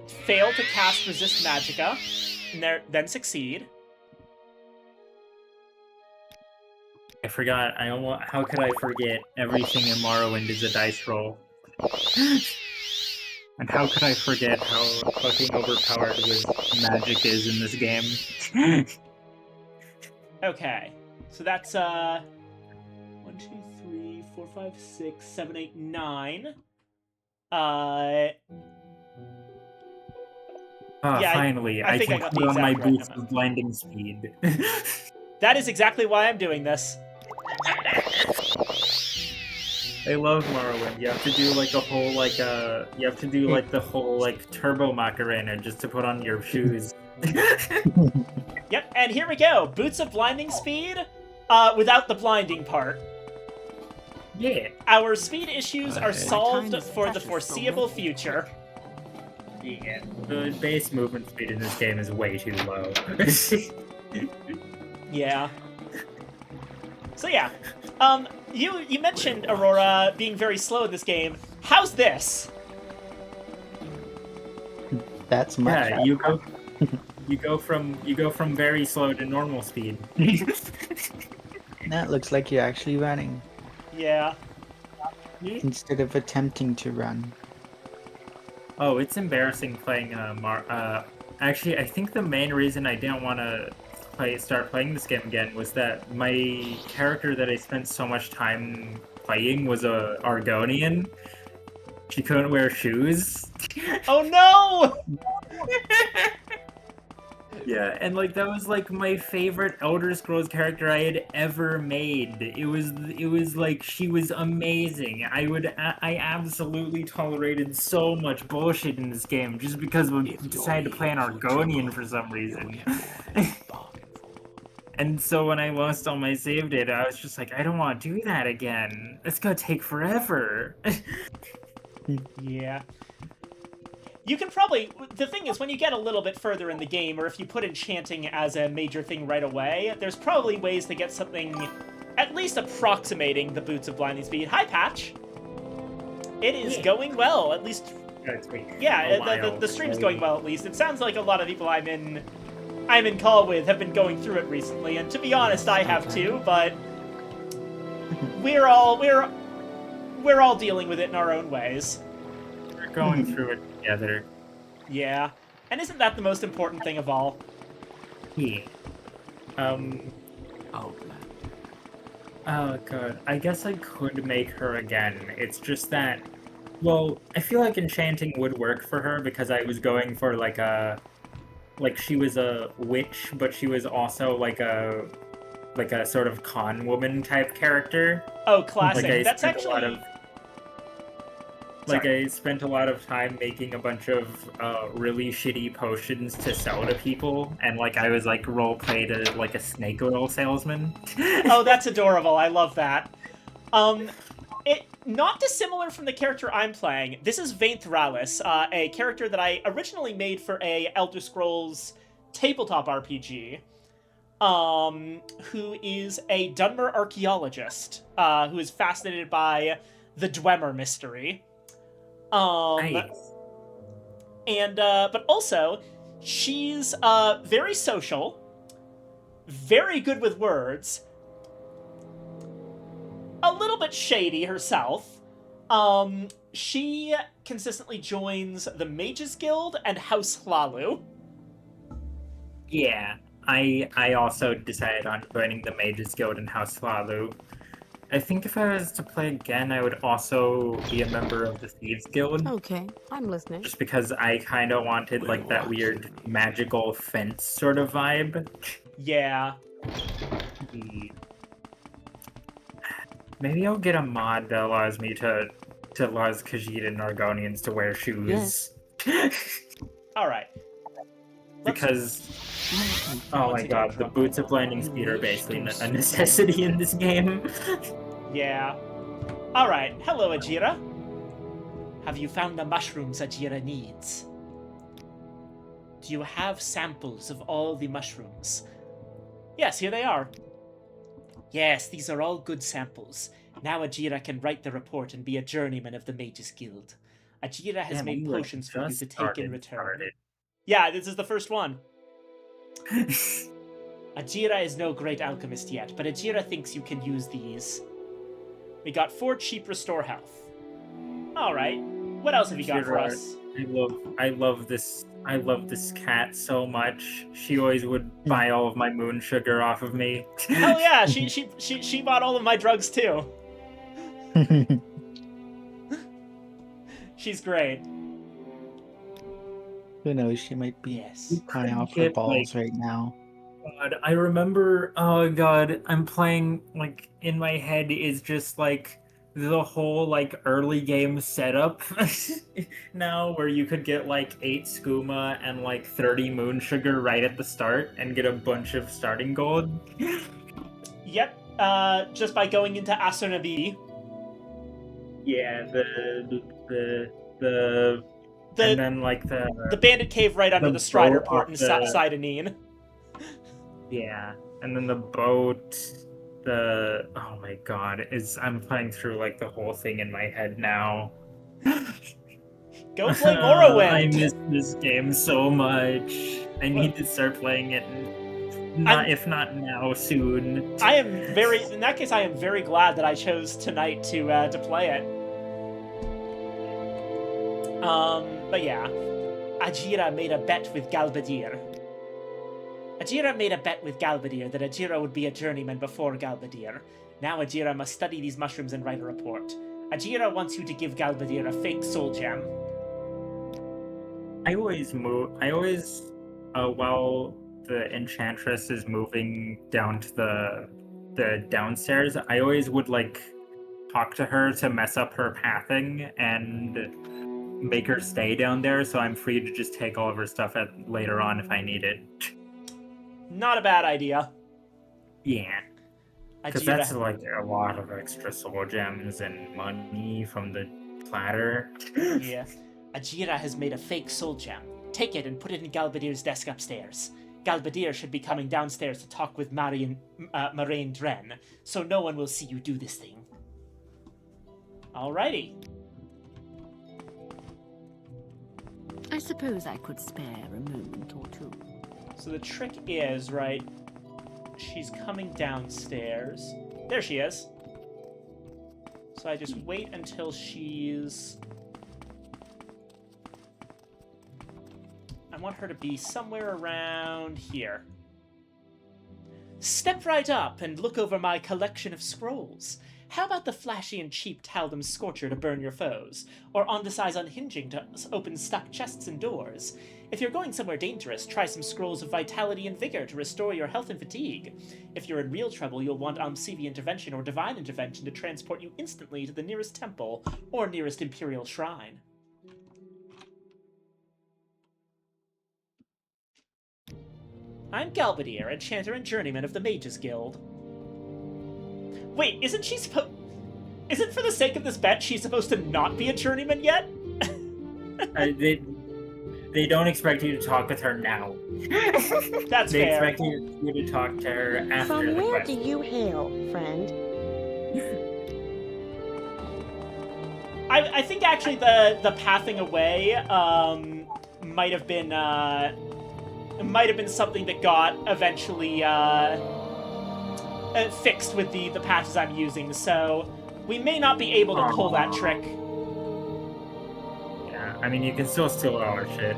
fail to cast Resist Magicka, and then succeed. I forgot. How could I forget? Everything in Morrowind is a dice roll. And how could I forget how fucking overpowered magic is in this game? Okay, so that's 1, 2, 3, 4, 5, 6, 7, 8, 9. Yeah, finally, I think can I got put the on my exact right boots with blinding speed. That is exactly why I'm doing this. I love Morrowind. You have to do like a whole the whole turbo Macarena just to put on your shoes. Yep, and here we go. Boots of blinding speed, without the blinding part. Yeah. Our speed issues are solved for the foreseeable future. Yeah, the base movement speed in this game is way too low. Yeah. So yeah, you mentioned Aurora being very slow in this game. How's this? That's much. Yeah, you go from very slow to normal speed. That looks like you're actually running Yeah. instead of attempting to run. Oh, it's embarrassing playing actually, I think the main reason I didn't want to start playing this game again was that my character that I spent so much time playing was a Argonian. She couldn't wear shoes. Oh no! Yeah, and like that was like my favorite Elder Scrolls character I had ever made. It was like she was amazing. I absolutely tolerated so much bullshit in this game just because we decided to play an Argonian for some reason. And so when I lost all my save data, I was just like, I don't want to do that again. It's gonna take forever. Yeah. You can probably... The thing is, when you get a little bit further in the game, or if you put enchanting as a major thing right away, there's probably ways to get something at least approximating the Boots of Blinding Speed. Hi, Patch! It is going well, at least... Yeah, the stream's going well, at least. It sounds like a lot of people I'm in call with have been going through it recently, and to be honest, I have too, but... We're all dealing with it in our own ways. We're going through it together. Yeah. And isn't that the most important thing of all? Yeah. Oh, God. I guess I could make her again. It's just that... Well, I feel like enchanting would work for her because I was going for, like, a... Like, she was a witch, but she was also, like a sort of con woman type character. Oh, classic. Like, That's actually... I spent a lot of time making a bunch of really shitty potions to sell to people, and like I was like role-played as like a snake oil salesman. Oh, that's adorable. I love that. It not dissimilar from the character I'm playing. This is Vainthralis, a character that I originally made for a Elder Scrolls tabletop RPG, who is a Dunmer archaeologist, who is fascinated by the Dwemer mystery. Nice. And, but also, she's, very social, very good with words, a little bit shady herself. She consistently joins the Mages Guild and House Hlalu. Yeah, I also decided on joining the Mages Guild and House Hlalu. I think if I was to play again, I would also be a member of the Thieves Guild. Okay, I'm listening. Just because I kind of wanted, like, that weird magical fence sort of vibe. Yeah. Maybe I'll get a mod that allows me to allows Khajiit and Argonians to wear shoes. Yes. Alright. Because... Oh my god, the Boots of Blinding Speed are basically a necessity in this game. Yeah. Alright, hello Ajira. Have you found the mushrooms Ajira needs? Do you have samples of all the mushrooms? Yes, here they are. Yes, these are all good samples. Now Ajira can write the report and be a journeyman of the Mages Guild. Ajira has made potions for you to take in return. Yeah, this is the first one. Ajira is no great alchemist yet, but Ajira thinks you can use these. We got 4 cheap restore health. Alright. What else have you got for us? I love this cat so much. She always would buy all of my moon sugar off of me. Oh yeah, she bought all of my drugs too. She's great. Who knows, she might be high off her balls right now. God, I remember, oh god, I'm playing, like, in my head is just, like, the whole, like, early game setup now, where you could get, like, 8 skooma and, like, 30 moon sugar right at the start and get a bunch of starting gold. Yep, just by going into Asurnabi. Yeah, and then, like, the bandit cave right under the Strider port in Sidanine. Yeah, and then the boat, oh my god, I'm playing through, like, the whole thing in my head now. Go play Morrowind! I miss this game so much. I need to start playing it If not now, soon. In that case, I am very glad that I chose tonight to play it. But yeah. Ajira made a bet with Galbadir. Ajira made a bet with Galbadir that Ajira would be a journeyman before Galbadir. Now Ajira must study these mushrooms and write a report. Ajira wants you to give Galbadir a fake soul gem. While the enchantress is moving down to the downstairs, I always would like talk to her to mess up her pathing and make her stay down there, so I'm free to just take all of her stuff later on if I need it. Not a bad idea. Yeah. Because that's like a lot of extra soul gems and money from the platter. Yeah. Ajira has made a fake soul gem. Take it and put it in Galbadir's desk upstairs. Galbadir should be coming downstairs to talk with Moraine Dren, so no one will see you do this thing. Alrighty. I suppose I could spare a moment or two. So the trick is, right, she's coming downstairs. There she is. So I just wait until she's... I want her to be somewhere around here. Step right up and look over my collection of scrolls. How about the flashy and cheap Taldum Scorcher to burn your foes, or Ondisize Unhinging to open stuck chests and doors? If you're going somewhere dangerous, try some Scrolls of Vitality and Vigor to restore your health and fatigue. If you're in real trouble, you'll want Amsivi Intervention or Divine Intervention to transport you instantly to the nearest temple or nearest Imperial Shrine. I'm Galbadir, Enchanter and Journeyman of the Mages Guild. Wait, isn't she supposed... Isn't for the sake of this bet she's supposed to not be a journeyman yet? They don't expect you to talk with her now. That's they fair. They expect you to talk to her after From the where quest. do you hail, friend? I think actually the pathing away might have been something that got eventually fixed with the patches I'm using, so we may not be able to pull that trick. Yeah, I mean, you can still steal all our shit.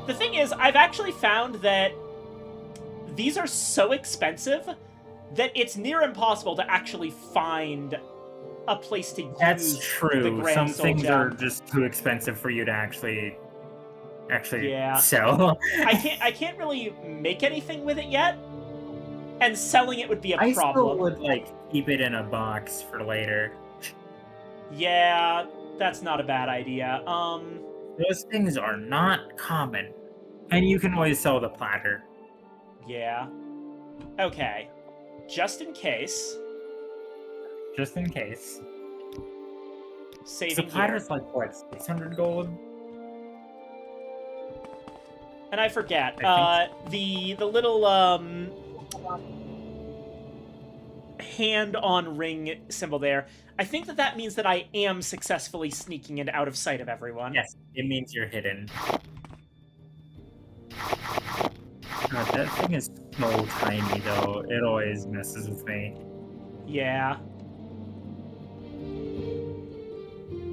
The thing is, I've actually found that these are so expensive that it's near impossible to actually find a place to use the true. Grand Some Soul things Gem. are just too expensive for you to actually Yeah. sell. I can't really make anything with it yet, and selling it would be a problem. I still would keep it in a box for later. Yeah, that's not a bad idea. Those things are not common, and you can always sell the platter. Yeah. Okay. Just in case. Just in case. Saving the platter's here. like what, 600 gold? And I forget, the little hand on ring symbol there. I think that means that I am successfully sneaking and out of sight of everyone. Yes, it means you're hidden. God, that thing is so tiny though. It always messes with me. Yeah.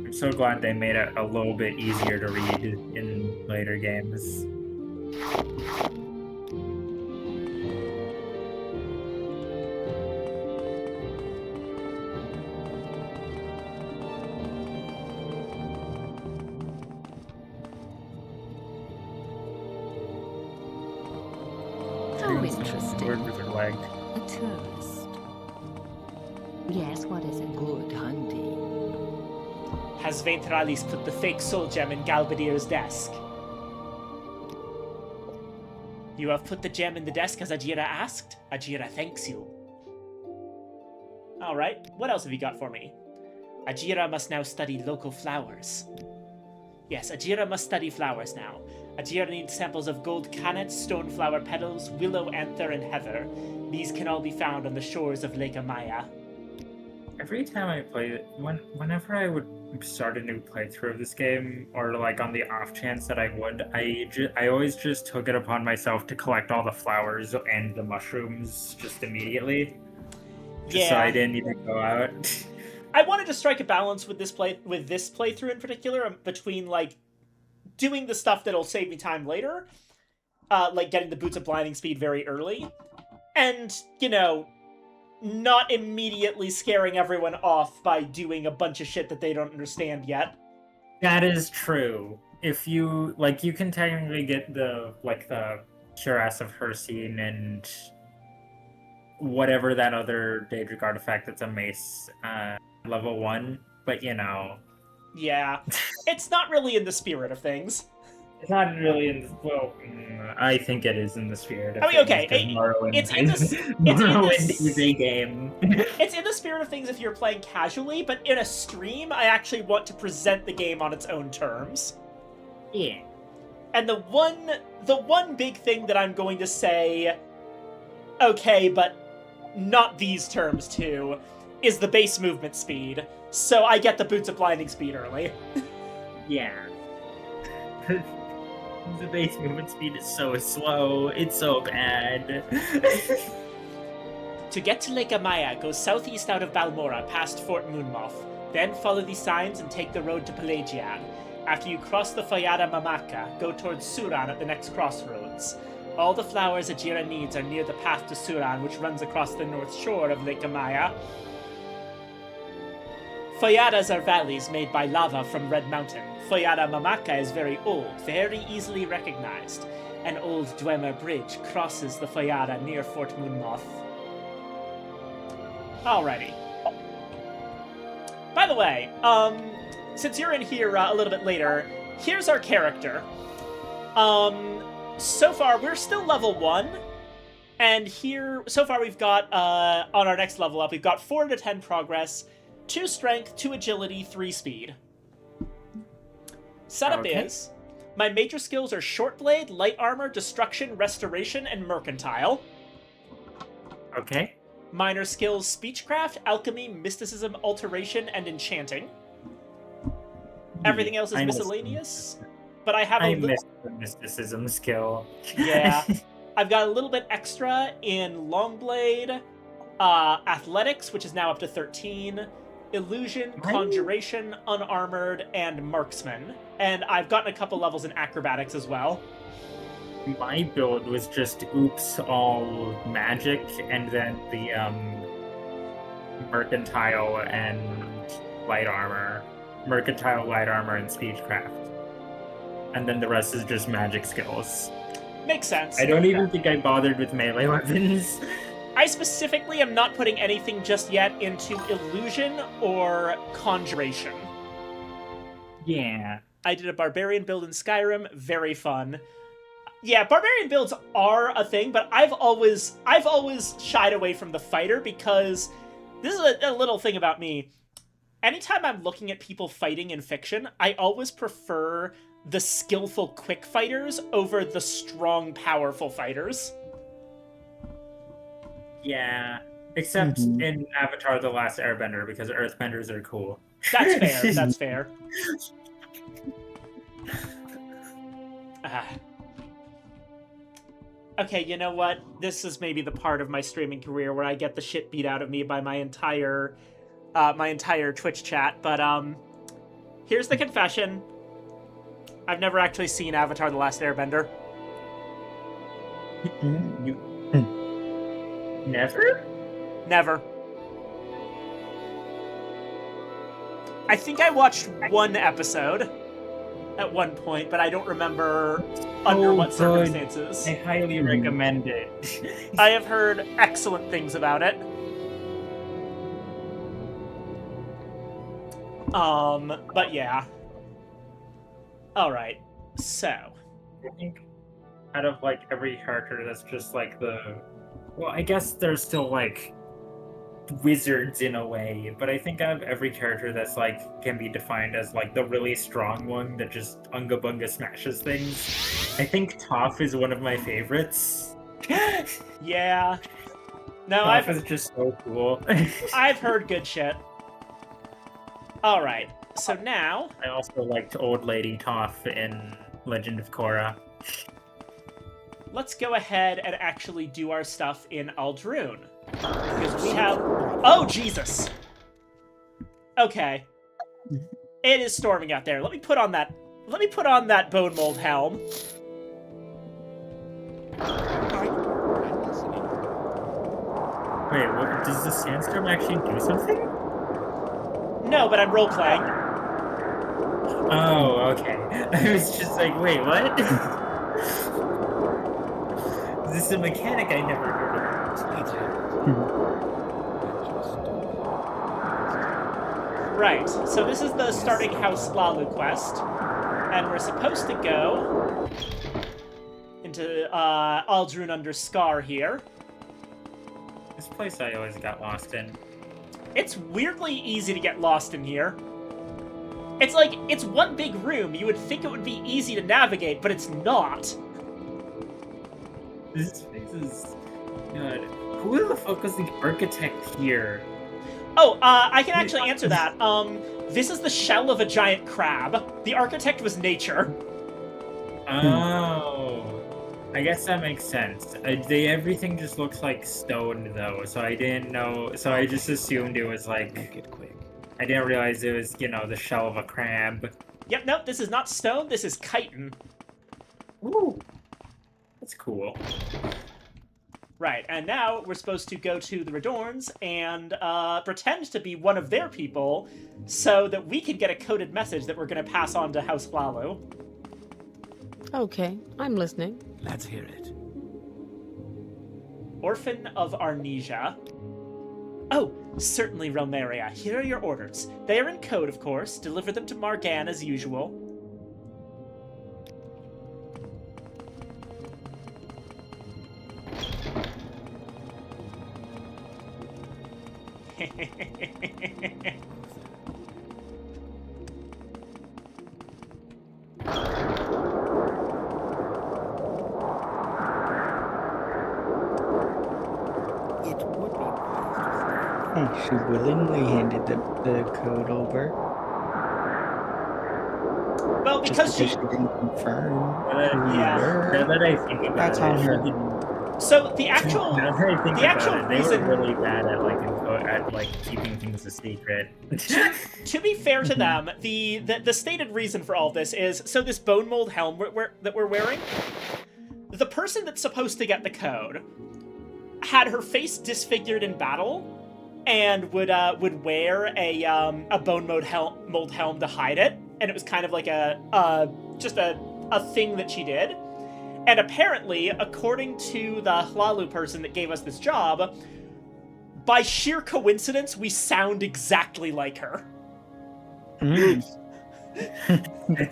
I'm so glad they made it a little bit easier to read in later games. How interesting. Word with her leg. A tourist. Yes, what is it? Good hunting. Has Ventralis put the fake soul gem in Galbadir's desk? You have put the gem in the desk as Ajira asked? Ajira thanks you. Alright, what else have you got for me? Ajira must now study local flowers. Yes, Ajira must study flowers now. Ajira needs samples of gold canets, stoneflower petals, willow anther, and heather. These can all be found on the shores of Lake Amaya. Every time I play it, whenever I would start a new playthrough of this game, or like on the off chance that I would, I always just took it upon myself to collect all the flowers and the mushrooms just immediately. Just so I didn't need to go out. I wanted to strike a balance with this playthrough in particular, between like doing the stuff that'll save me time later, like getting the Boots of Blinding Speed very early, and, you know, not immediately scaring everyone off by doing a bunch of shit that they don't understand yet. That is true. If you, like, you can technically get the Cuirass of Hircine and whatever that other Daedric artifact that's a mace, level 1, but you know. Yeah. It's not really in the spirit of things. It's not really in the, well, I think it is in the spirit of I mean, things. okay, Morrowind is a game. It's in the spirit of things if you're playing casually, but in a stream, I actually want to present the game on its own terms. Yeah. And the one big thing that I'm going to say, okay, but not these terms too, is the base movement speed. So I get the Boots of Blinding Speed early. Yeah. The base movement speed is so slow. It's so bad. To get to Lake Amaya, go southeast out of Balmora past Fort Moonmoth. Then follow the signs and take the road to Pelagiad. After you cross the Fayada Mamaka, go towards Suran at the next crossroads. All the flowers Ajira needs are near the path to Suran, which runs across the north shore of Lake Amaya. Fayadas are valleys made by lava from Red Mountain. Fayada Mamaka is very old, very easily recognized. An old Dwemer bridge crosses the Fayada near Fort Moonmoth. Alrighty. By the way, since you're in here a little bit later, here's our character. So far, we're still level 1. And here, so far we've got, on our next level up, we've got 4 to 10 progress, 2 strength, 2 agility, 3 speed. Setup is, my major skills are Short Blade, Light Armor, Destruction, Restoration, and Mercantile. Okay. Minor skills, Speechcraft, Alchemy, Mysticism, Alteration, and Enchanting. Everything else is miscellaneous, but I have I missed the Mysticism skill. Yeah. I've got a little bit extra in Longblade, Athletics, which is now up to 13, Illusion, Conjuration, Unarmored, and Marksman. And I've gotten a couple levels in Acrobatics as well. My build was just oops, all magic, and then the Mercantile and Light Armor. Mercantile, Light Armor, and Speechcraft. And then the rest is just magic skills. Makes sense. I don't even think I bothered with melee weapons. I specifically am not putting anything just yet into Illusion or Conjuration. Yeah. I did a Barbarian build in Skyrim, very fun. Yeah, Barbarian builds are a thing, but I've always shied away from the fighter because this is a little thing about me. Anytime I'm looking at people fighting in fiction, I always prefer the skillful quick fighters over the strong, powerful fighters. Yeah, except in Avatar: The Last Airbender, because Earthbenders are cool. That's fair, that's fair. Okay, you know what? This is maybe the part of my streaming career where I get the shit beat out of me by my entire Twitch chat, but here's the confession. I've never actually seen Avatar: The Last Airbender. Never? Never. I think I watched one episode at one point, but I don't remember under what circumstances. I highly recommend it. I have heard excellent things about it. But yeah. Alright, so. I think out of, like, every character that's just, like, well, I guess there's still, like, wizards in a way, but I think out of every character that's, like, can be defined as, like, the really strong one that just unga bunga smashes things, I think Toph is one of my favorites. Yeah. No, Toph is just so cool. I've heard good shit. Alright, so now... I also liked Old Lady Toph in Legend of Korra. Let's go ahead and actually do our stuff in Aldrune. Because we have... Oh, Jesus! Okay. It is storming out there. Let me put on that bone mold helm. Wait, what, does the sandstorm actually do something? No, but I'm role-playing. Oh, okay. I was just like, wait, what? This is a mechanic I never heard of. Right, so this is the starting House Lalu quest. And we're supposed to go into Aldrune under Scar here. This place I always got lost in. It's weirdly easy to get lost in here. It's like, it's one big room. You would think it would be easy to navigate, but it's not. This place is... God. Who the fuck was the architect here? Oh, I can actually answer that. This is the shell of a giant crab. The architect was nature. Oh. I guess that makes sense. Everything just looks like stone, though, so I didn't know... So I just assumed it was, like... Make it quick. I didn't realize it was, you know, the shell of a crab. Yep, nope, this is not stone, this is chitin. Ooh. That's cool. Right, and now we're supposed to go to the Redorns and pretend to be one of their people so that we can get a coded message that we're going to pass on to House Lalu. Okay, I'm listening. Let's hear it. Orphan of Arnesia. Oh, certainly, Romeria. Here are your orders. They are in code, of course. Deliver them to Margan as usual. She willingly handed the code over. Well, because she didn't confirm. Yeah. Now that I think about That's it, on her. So the actual they reason were really bad at keeping things a secret. To be fair to them, the stated reason for all this is so this bone mold helm that we're wearing, the person that's supposed to get the code had her face disfigured in battle and would wear a bone mold helm to hide it, and it was kind of like just a thing that she did. And apparently, according to the Hlalu person that gave us this job, by sheer coincidence, we sound exactly like her. It's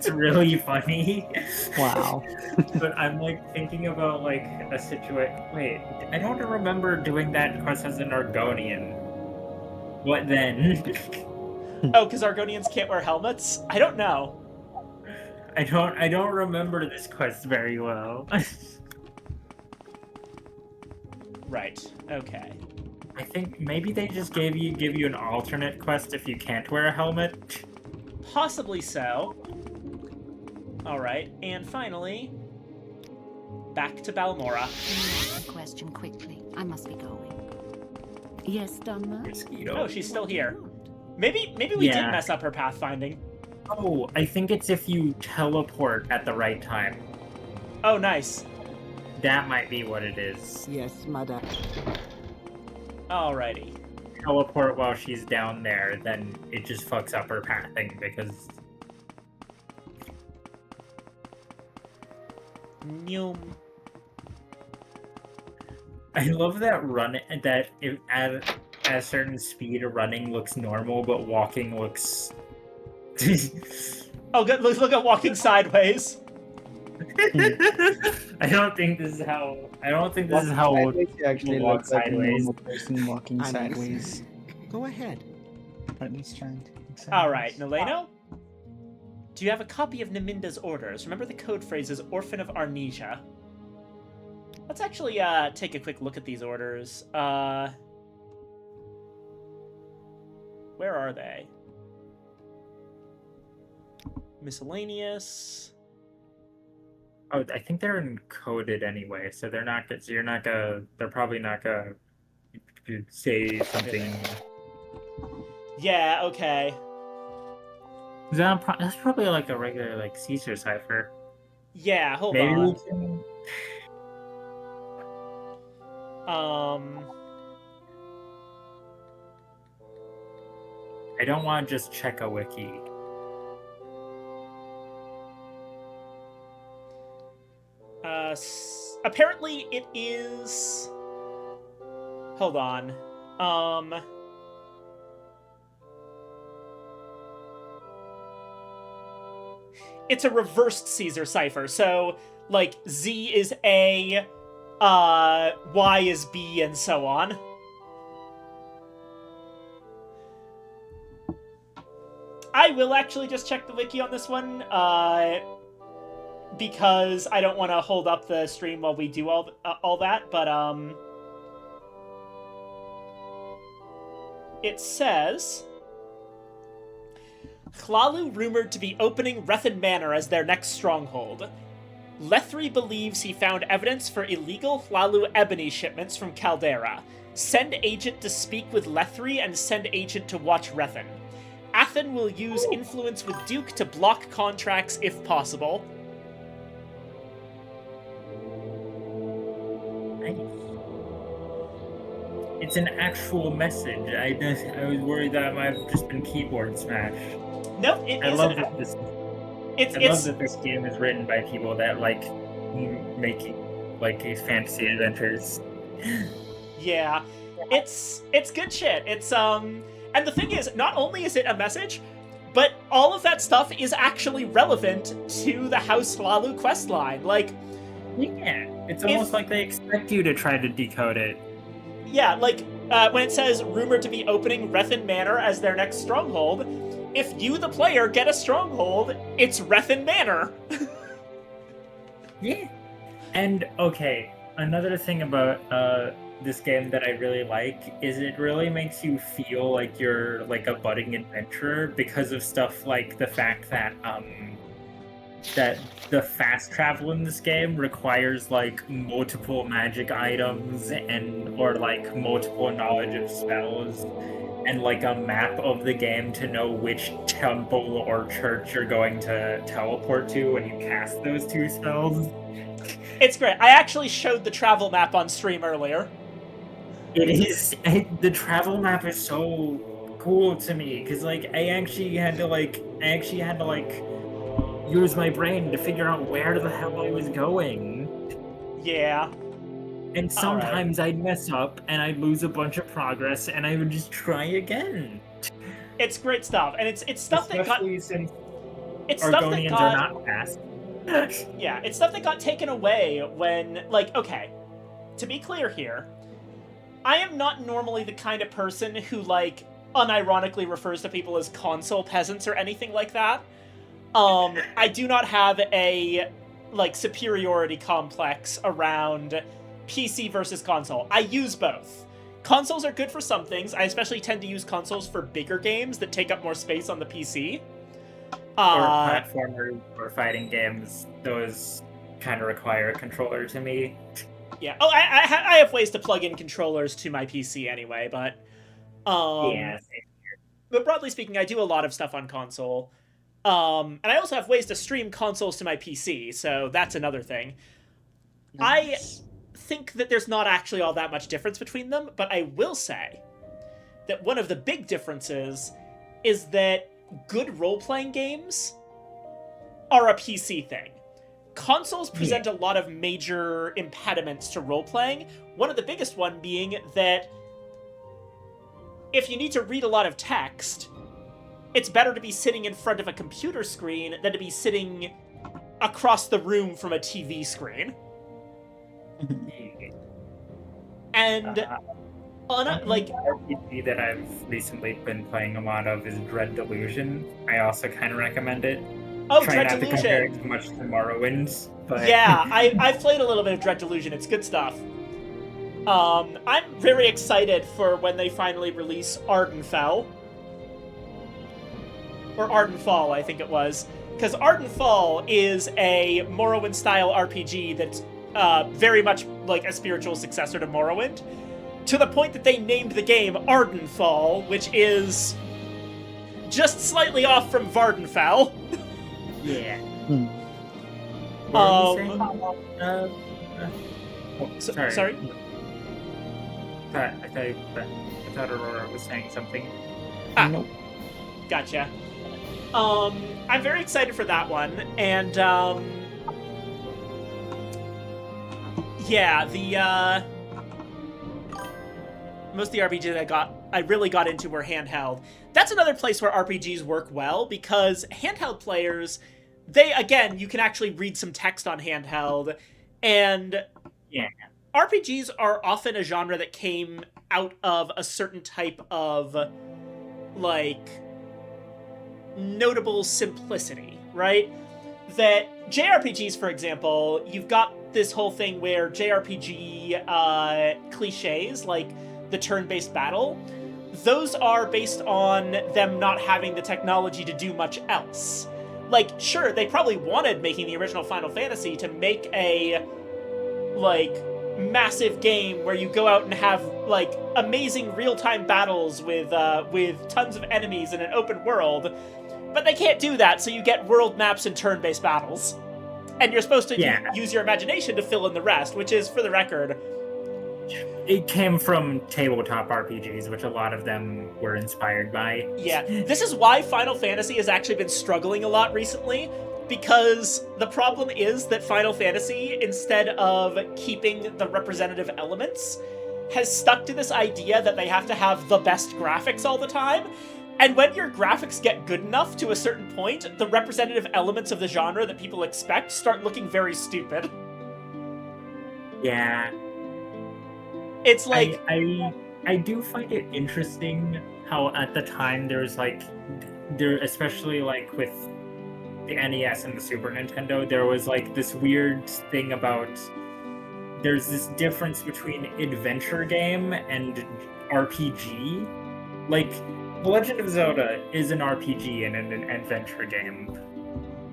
really funny. Wow. But I'm like thinking about like a situation. Wait, I don't remember doing that quest as an Argonian. What then? Oh, because Argonians can't wear helmets? I don't know. I don't remember this quest very well. Right. Okay. I think maybe they just give you an alternate quest if you can't wear a helmet. Possibly so. All right, and finally, back to Balmora. A question quickly. I must be going. Yes, Dunma? Oh, she's still here. Maybe we did mess up her pathfinding. Oh, I think it's if you teleport at the right time. Oh, nice. That might be what it is. Yes, madam. Alrighty. Teleport while she's down there, then it just fucks up her pathing because... Noom. I love that at a certain speed, running looks normal, but walking looks... Oh, good. Look at walking sideways. I don't think this is how Sideways, you actually walk look like a sideways. normal person walking sideways. Go ahead. Or at least trying to. All right, Neleno. Do you have a copy of Naminda's orders? Remember the code phrase is Orphan of Arnesia. Let's actually take a quick look at these orders. Where are they? Miscellaneous. Oh, I think they're encoded anyway, so they're not good. So you're not gonna. They're probably not gonna say something. Yeah. Okay. That's probably like a regular like Caesar cipher. Yeah. Hold Maybe on. we can. I don't want to just check a wiki. Apparently it is... Hold on. It's a reversed Caesar cipher, so, like, Z is A, Y is B, and so on. I will actually just check the wiki on this one, because I don't want to hold up the stream while we do all that, but, it says... Hlalu rumored to be opening Rethan Manor as their next stronghold. Lethri believes he found evidence for illegal Hlalu ebony shipments from Caldera. Send agent to speak with Lethri and send agent to watch Rethan. Athen will use influence with Duke to block contracts if possible. It's an actual message. I was worried that I might have just been keyboard smashed. Nope, it I isn't. love that love that this game is written by people that like making like these fantasy adventures. Yeah, it's good shit. It's and the thing is, not only is it a message, but all of that stuff is actually relevant to the House Hlalu questline. Like, yeah, it's almost like they expect you to try to decode it. Yeah, like when it says rumored to be opening Rethan Manor as their next stronghold, if you, the player, get a stronghold, it's Rethan Manor. Yeah. And, okay, another thing about this game that I really like is it really makes you feel like you're, like, a budding adventurer because of stuff like the fact that, that the fast travel in this game requires, like, multiple magic items or, like, multiple knowledge of spells and, like, a map of the game to know which temple or church you're going to teleport to when you cast those two spells. It's great. I actually showed the travel map on stream earlier. It is... the travel map is so cool to me, because, like, I actually had to, use my brain to figure out where the hell I was going. Yeah. And sometimes I'd mess up and I'd lose a bunch of progress and I would just try again. It's great stuff, and it's stuff Especially that got... since it's stuff Argonians that got... are not fast. Yeah, it's stuff that got taken away when, like, okay, to be clear here, I am not normally the kind of person who, like, unironically refers to people as console peasants or anything like that. I do not have a, like, superiority complex around PC versus console. I use both. Consoles are good for some things. I especially tend to use consoles for bigger games that take up more space on the PC. Or platformers or fighting games, those kind of require a controller to me. Yeah. Oh, I have ways to plug in controllers to my PC anyway, but... yeah, same here. But broadly speaking, I do a lot of stuff on console. And I also have ways to stream consoles to my PC, so that's another thing. Nice. I think that there's not actually all that much difference between them, but I will say that one of the big differences is that good role-playing games are a PC thing. Consoles present a lot of major impediments to role-playing, one of the biggest one being that if you need to read a lot of text, it's better to be sitting in front of a computer screen than to be sitting across the room from a TV screen. And like RPG that I've recently been playing a lot of is Dread Delusion. I also kind of recommend it. Oh, Try Dread not Delusion. to compare it too much to Morrowind, but yeah, I've played a little bit of Dread Delusion. It's good stuff. I'm very excited for when they finally release Ardenfell. Or Ardenfall, I think it was. Because Ardenfall is a Morrowind-style RPG that's very much like a spiritual successor to Morrowind, to the point that they named the game Ardenfall, which is just slightly off from Vardenfell. Yeah. Sorry? I thought Aurora was saying something. Nope. Gotcha. I'm very excited for that one, and yeah, the most of the RPGs that I really got into were handheld. That's another place where RPGs work well, because handheld players, again, you can actually read some text on handheld, and yeah, RPGs are often a genre that came out of a certain type of, like, notable simplicity, right? That JRPGs, for example, you've got this whole thing where JRPG cliches, like the turn-based battle, those are based on them not having the technology to do much else. Like, sure, they probably wanted making the original Final Fantasy to make a, like, massive game where you go out and have, like, amazing real-time battles with tons of enemies in an open world, but they can't do that, so you get world maps and turn-based battles. And you're supposed to use your imagination to fill in the rest, which is, for the record... It came from tabletop RPGs, which a lot of them were inspired by. Yeah, this is why Final Fantasy has actually been struggling a lot recently, because the problem is that Final Fantasy, instead of keeping the representative elements, has stuck to this idea that they have to have the best graphics all the time. And when your graphics get good enough to a certain point, the representative elements of the genre that people expect start looking very stupid. Yeah. It's like... I do find it interesting how at the time especially like with the NES and the Super Nintendo, there was like this weird thing about there's this difference between adventure game and RPG. Like, The Legend of Zelda is an RPG and an adventure game.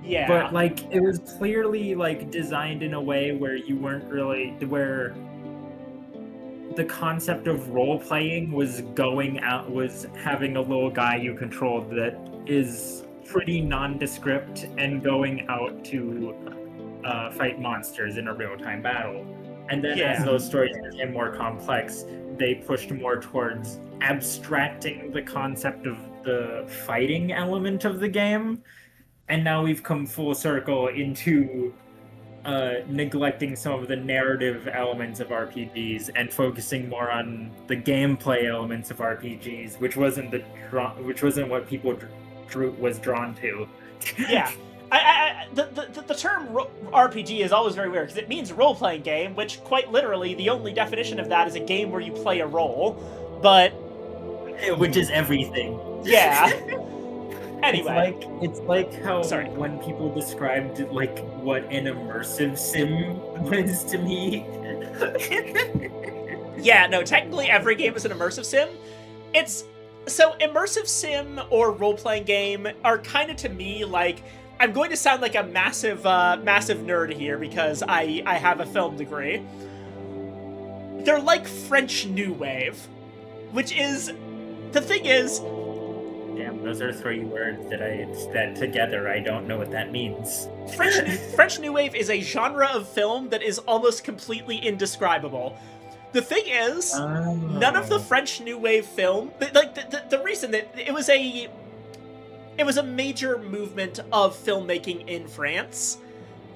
Yeah. But like it was clearly like designed in a way where you weren't really where the concept of role-playing was having a little guy you controlled that is pretty nondescript and going out to fight monsters in a real-time battle. And then as those stories became more complex, they pushed more towards abstracting the concept of the fighting element of the game. And now we've come full circle into neglecting some of the narrative elements of RPGs and focusing more on the gameplay elements of RPGs, which wasn't what people was drawn to. Yeah, the term RPG is always very weird because it means role-playing game, which quite literally the only definition of that is a game where you play a role, but which is everything. Yeah. Anyway, it's like how when people described like what an immersive sim was to me. Yeah, no, technically every game is an immersive sim. So immersive sim or role-playing game are kind of, to me, like, I'm going to sound like a massive nerd here because I have a film degree. They're like French New Wave, which is, the thing is, damn, those are 3 words that together I don't know what that means. French New Wave is a genre of film that is almost completely indescribable. The thing is, none of the French New Wave film, like the reason that it was a major movement of filmmaking in France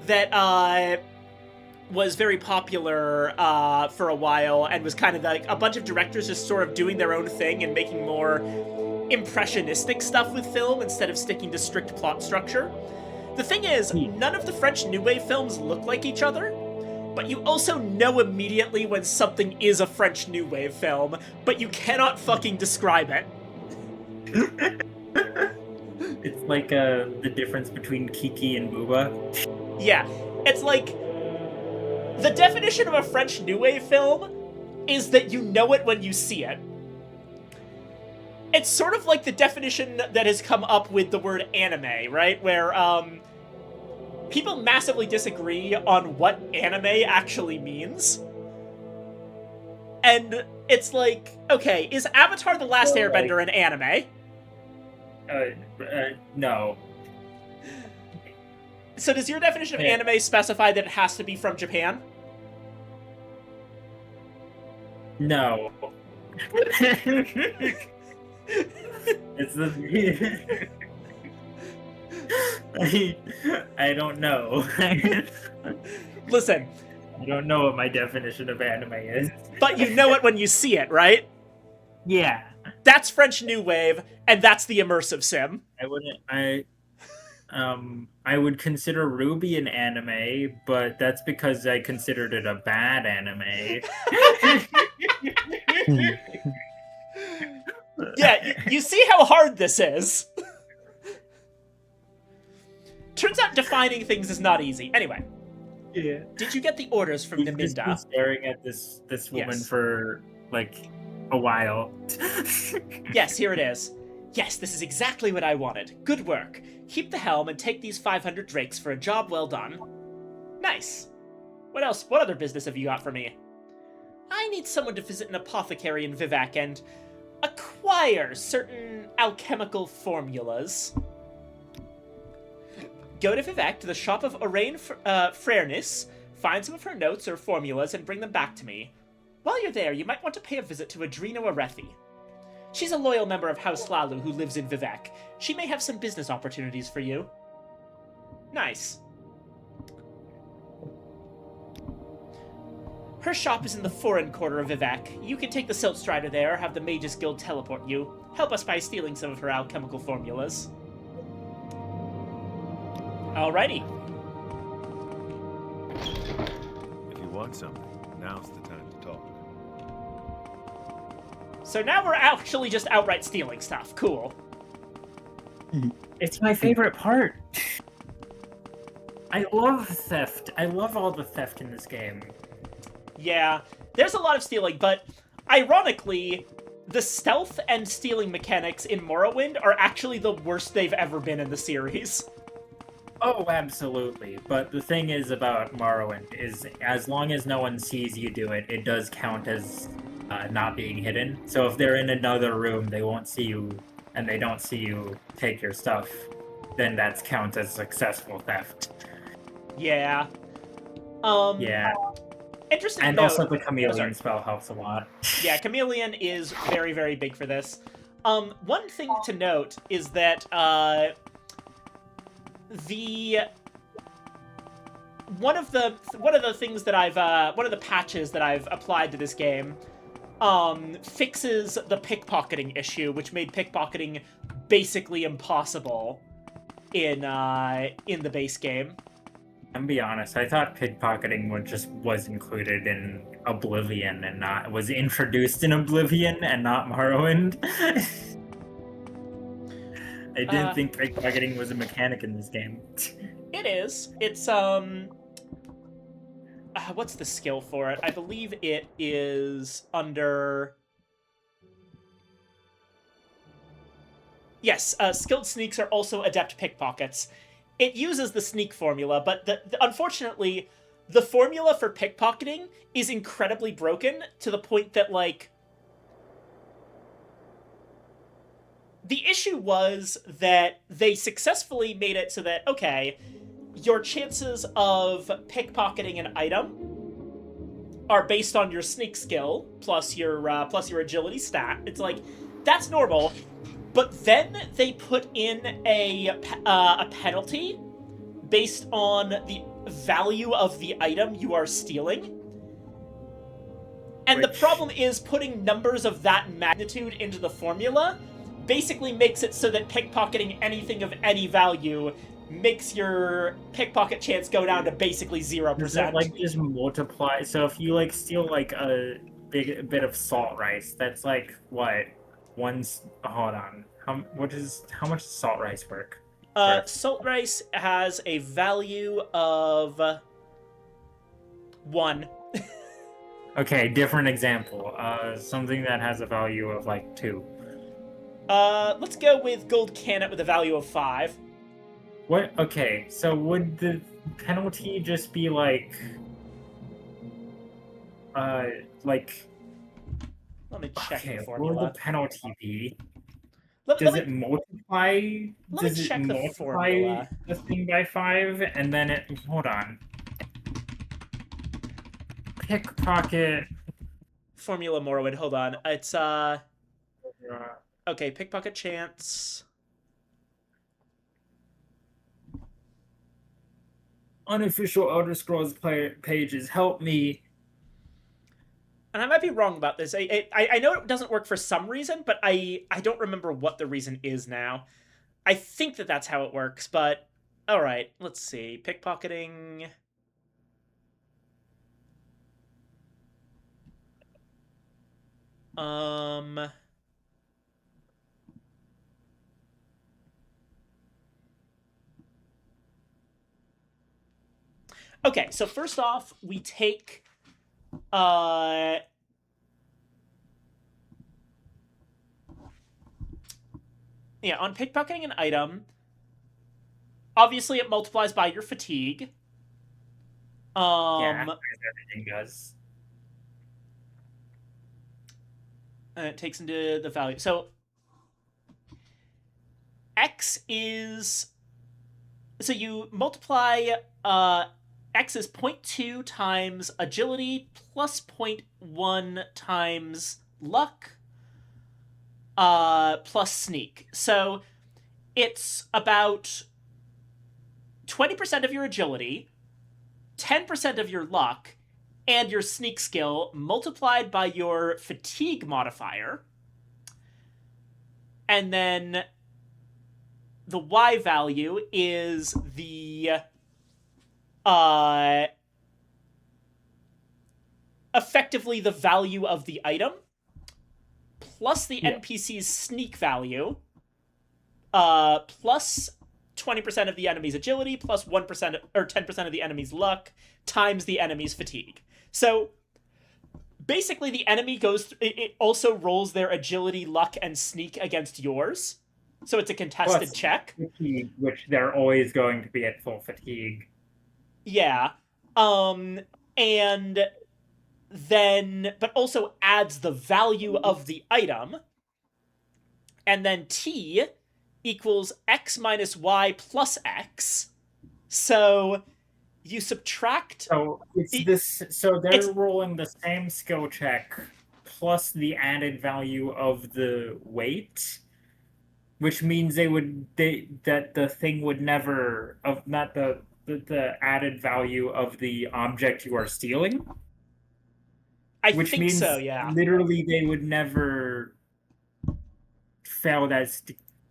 that was very popular for a while and was kind of like a bunch of directors just sort of doing their own thing and making more impressionistic stuff with film instead of sticking to strict plot structure. The thing is, none of the French New Wave films look like each other, but you also know immediately when something is a French New Wave film, but you cannot fucking describe it. It's like the difference between Kiki and Booba. Yeah, it's like, the definition of a French New Wave film is that you know it when you see it. It's sort of like the definition that has come up with the word anime, right? Where, people massively disagree on what anime actually means. And it's like, okay, is Avatar The Last Airbender an anime? No. So does your definition of anime specify that it has to be from Japan? No. It's the... I don't know. Listen. I don't know what my definition of anime is. But you know it when you see it, right? Yeah. That's French New Wave, and that's the immersive sim. I would consider Ruby an anime, but that's because I considered it a bad anime. Yeah, you see how hard this is. Turns out defining things is not easy. Anyway. Yeah. Did you get the orders from He's Naminda? been staring at this woman for, like, a while. Yes, here it is. Yes, this is exactly what I wanted. Good work. Keep the helm and take these 500 drakes for a job well done. Nice. What else? What other business have you got for me? I need someone to visit an apothecary in Vivek and acquire certain alchemical formulas. Go to Vivek to the shop of Orain Frairnis, find some of her notes or formulas, and bring them back to me. While you're there, you might want to pay a visit to Adreno Arethi. She's a loyal member of House Lalu who lives in Vivek. She may have some business opportunities for you. Nice. Her shop is in the foreign quarter of Vivek. You can take the Silt Strider there, have the Mages Guild teleport you. Help us by stealing some of her alchemical formulas. Alrighty. If you want something, now's the time to talk. So now we're actually just outright stealing stuff. Cool. It's my favorite part. I love theft. I love all the theft in this game. Yeah, there's a lot of stealing, but ironically, the stealth and stealing mechanics in Morrowind are actually the worst they've ever been in the series. Oh, absolutely. But the thing is about Morrowind is as long as no one sees you do it, it does count as not being hidden. So if they're in another room, they won't see you, and they don't see you take your stuff, then that's count as successful theft. Yeah. Yeah. Interesting And note. also the chameleon spell helps a lot. Yeah, chameleon is very, very big for this. One thing to note is that one of the things that I've one of the patches that I've applied to this game fixes the pickpocketing issue, which made pickpocketing basically impossible in the base game. And be honest, I thought pickpocketing was included in Oblivion and not was introduced in Oblivion and not Morrowind. I didn't think pickpocketing was a mechanic in this game. It is. It's what's the skill for it? I believe it is under. Yes, skilled sneaks are also adept pickpockets. It uses the sneak formula, but unfortunately, the formula for pickpocketing is incredibly broken to the point that, like, the issue was that they successfully made it so that, okay, your chances of pickpocketing an item are based on your sneak skill plus your agility stat. It's like, that's normal. But then they put in a penalty based on the value of the item you are stealing. And the problem is putting numbers of that magnitude into the formula basically makes it so that pickpocketing anything of any value makes your pickpocket chance go down to basically 0%. Does that, like, just multiply? So if you, like, steal, like, a bit of salt rice, that's, like, what? Hold on. How much does salt rice work? Salt rice has a value of 1. Okay, different example. Something that has a value of, like, 2. Let's go with gold cannet with a value of 5. What? Okay, so would the penalty just be like... Let me check the What formula. would the penalty be? Let Does me it multiply? Let me check the formula. The thing by 5, and then it... Hold on. Pickpocket... Formula Morrowind, hold on. It's, okay, pickpocket chance... Unofficial Elder Scrolls pages, help me. And I might be wrong about this. I know it doesn't work for some reason, but I don't remember what the reason is now. I think that that's how it works, but... Alright, let's see. Pickpocketing... Okay, so first off, we take... Yeah, on pickpocketing an item, obviously it multiplies by your fatigue. Yeah, everything does. And it takes into the value. So, X is... So you multiply... X is 0.2 times agility plus 0.1 times luck plus sneak. So it's about 20% of your agility, 10% of your luck, and your sneak skill multiplied by your fatigue modifier. And then the Y value is the... effectively the value of the item, plus the NPC's sneak value, plus 20% of the enemy's agility, plus 1% or 10% of the enemy's luck, times the enemy's fatigue. So basically the enemy goes it also rolls their agility, luck, and sneak against yours. So it's a contested check. Fatigue, which they're always going to be at full fatigue. Yeah. And then, but also adds the value of the item. And then T equals X minus Y plus X. So you subtract... So it's this. So they're rolling the same skill check plus the added value of the weight, which means that the thing would never not the added value of the object you are stealing. Which think means so, yeah. Literally, they would never fail that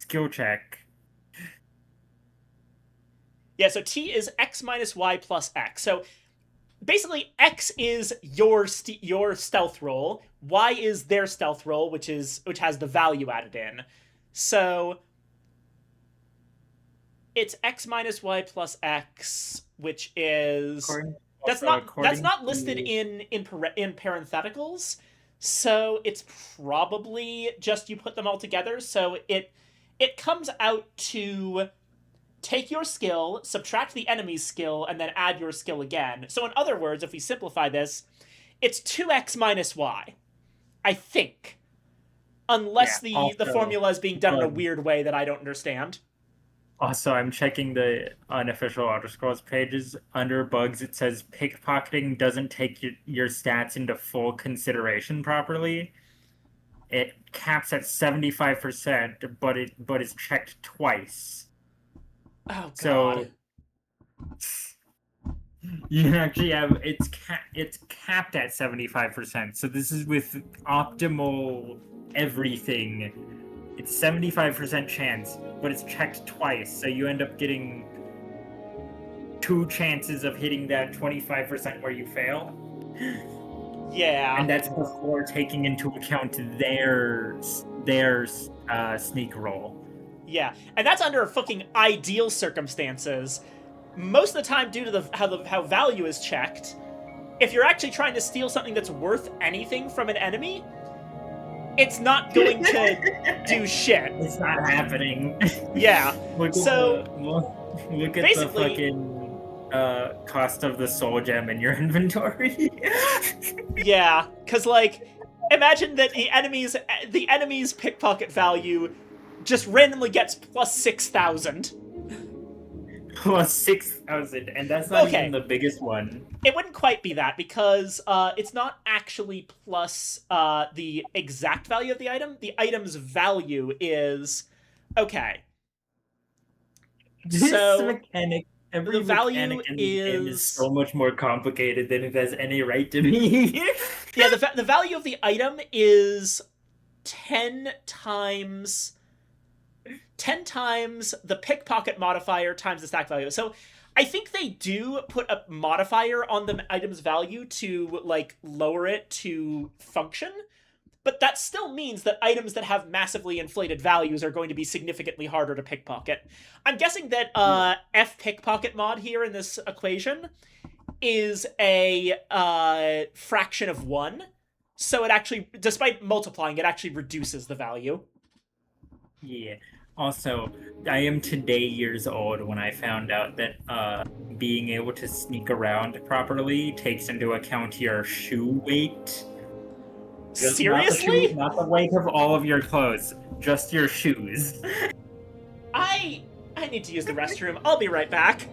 skill check. Yeah, so T is X minus Y plus X. So basically, X is your stealth roll. Y is their stealth roll, which has the value added in. So it's X minus Y plus X, which is that's not listed in parentheticals. So it's probably just you put them all together. So it comes out to take your skill, subtract the enemy's skill, and then add your skill again. So in other words, if we simplify this, it's 2x minus y, I think. Unless the formula is being done in a weird way that I don't understand. Also, I'm checking the unofficial Elder Scrolls pages. Under bugs, it says pickpocketing doesn't take your stats into full consideration properly. It caps at 75%, but it's checked twice. Oh, God. So you actually have it's capped at 75%. So this is with optimal everything. It's 75% chance, but it's checked twice. So you end up getting 2 chances of hitting that 25% where you fail. Yeah. And that's before taking into account their sneak roll. Yeah, and that's under fucking ideal circumstances. Most of the time, due to how value is checked, if you're actually trying to steal something that's worth anything from an enemy, it's not going to do shit. It's not happening. Yeah. Look So at the basically, fucking cost of the soul gem in your inventory. yeah, because like, imagine that the enemy's pickpocket value just randomly gets plus 6,000. Plus 6,000, and that's not even the biggest one. It wouldn't quite be that, because it's not actually plus the exact value of the item. The item's value is... Okay. This so mechanic, every the value mechanic in this game is is... so much more complicated than it has any right to be. Yeah, the value of the item is 10 times the pickpocket modifier times the stack value. So I think they do put a modifier on the item's value to, like, lower it to function, but that still means that items that have massively inflated values are going to be significantly harder to pickpocket. I'm guessing that F pickpocket mod here in this equation is a fraction of 1, so it actually, despite multiplying, it actually reduces the value. Yeah. Also, I am today years old when I found out that being able to sneak around properly takes into account your shoe weight. Seriously? Not the weight of all of your clothes, just your shoes. I need to use the restroom. I'll be right back.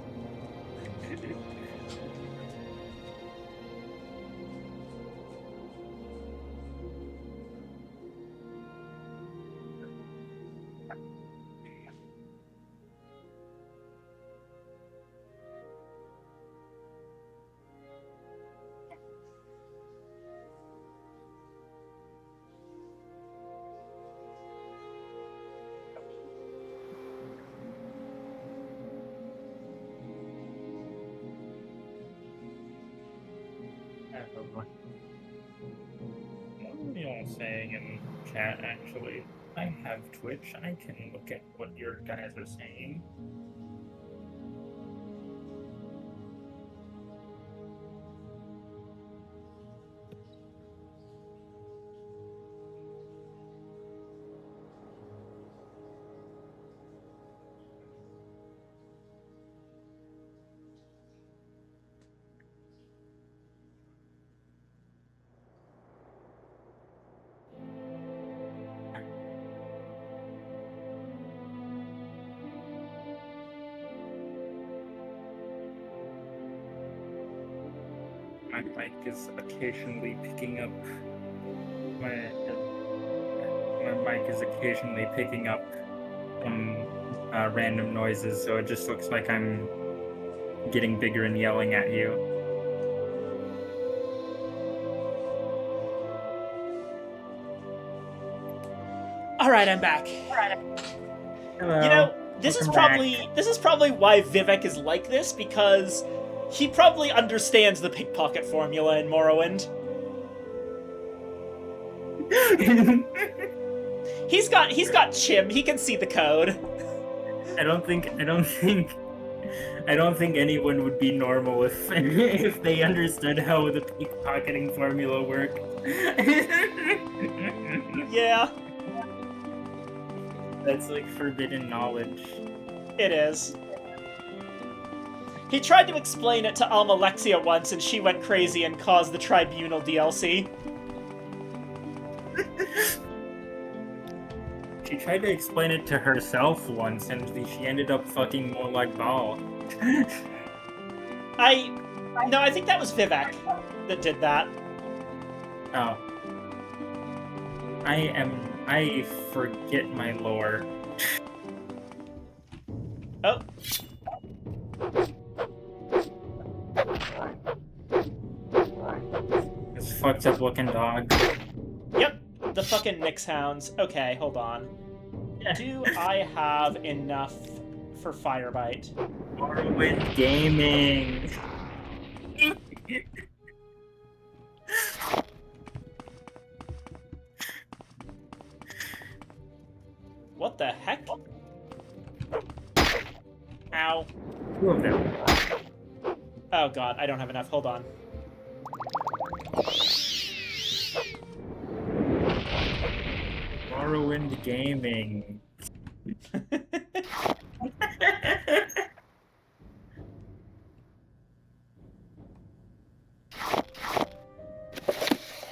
What are y'all saying in chat, actually? I have Twitch. I can look at what your guys are saying. My mic is occasionally picking up some random noises, so it just looks like I'm getting bigger and yelling at you. All right, I'm back. Hello. You know, this is probably why Vivek is like this, because he probably understands the pickpocket formula in Morrowind. He's got Chim. He can see the code. I don't think anyone would be normal if they understood how the pickpocketing formula worked. Yeah. That's like forbidden knowledge. It is. He tried to explain it to Almalexia once, and she went crazy and caused the Tribunal DLC. She tried to explain it to herself once, and she ended up fucking more like Ball. No, I think that was Vivek that did that. Oh. I forget my lore. Oh. This fucked up looking dog. Yep, the fucking Nyx Hounds. Okay, hold on. Do I have enough for Firebite? Morrowind Gaming! What the heck? Ow. Two of them. Oh god, I don't have enough. Hold on. Morrowind Gaming.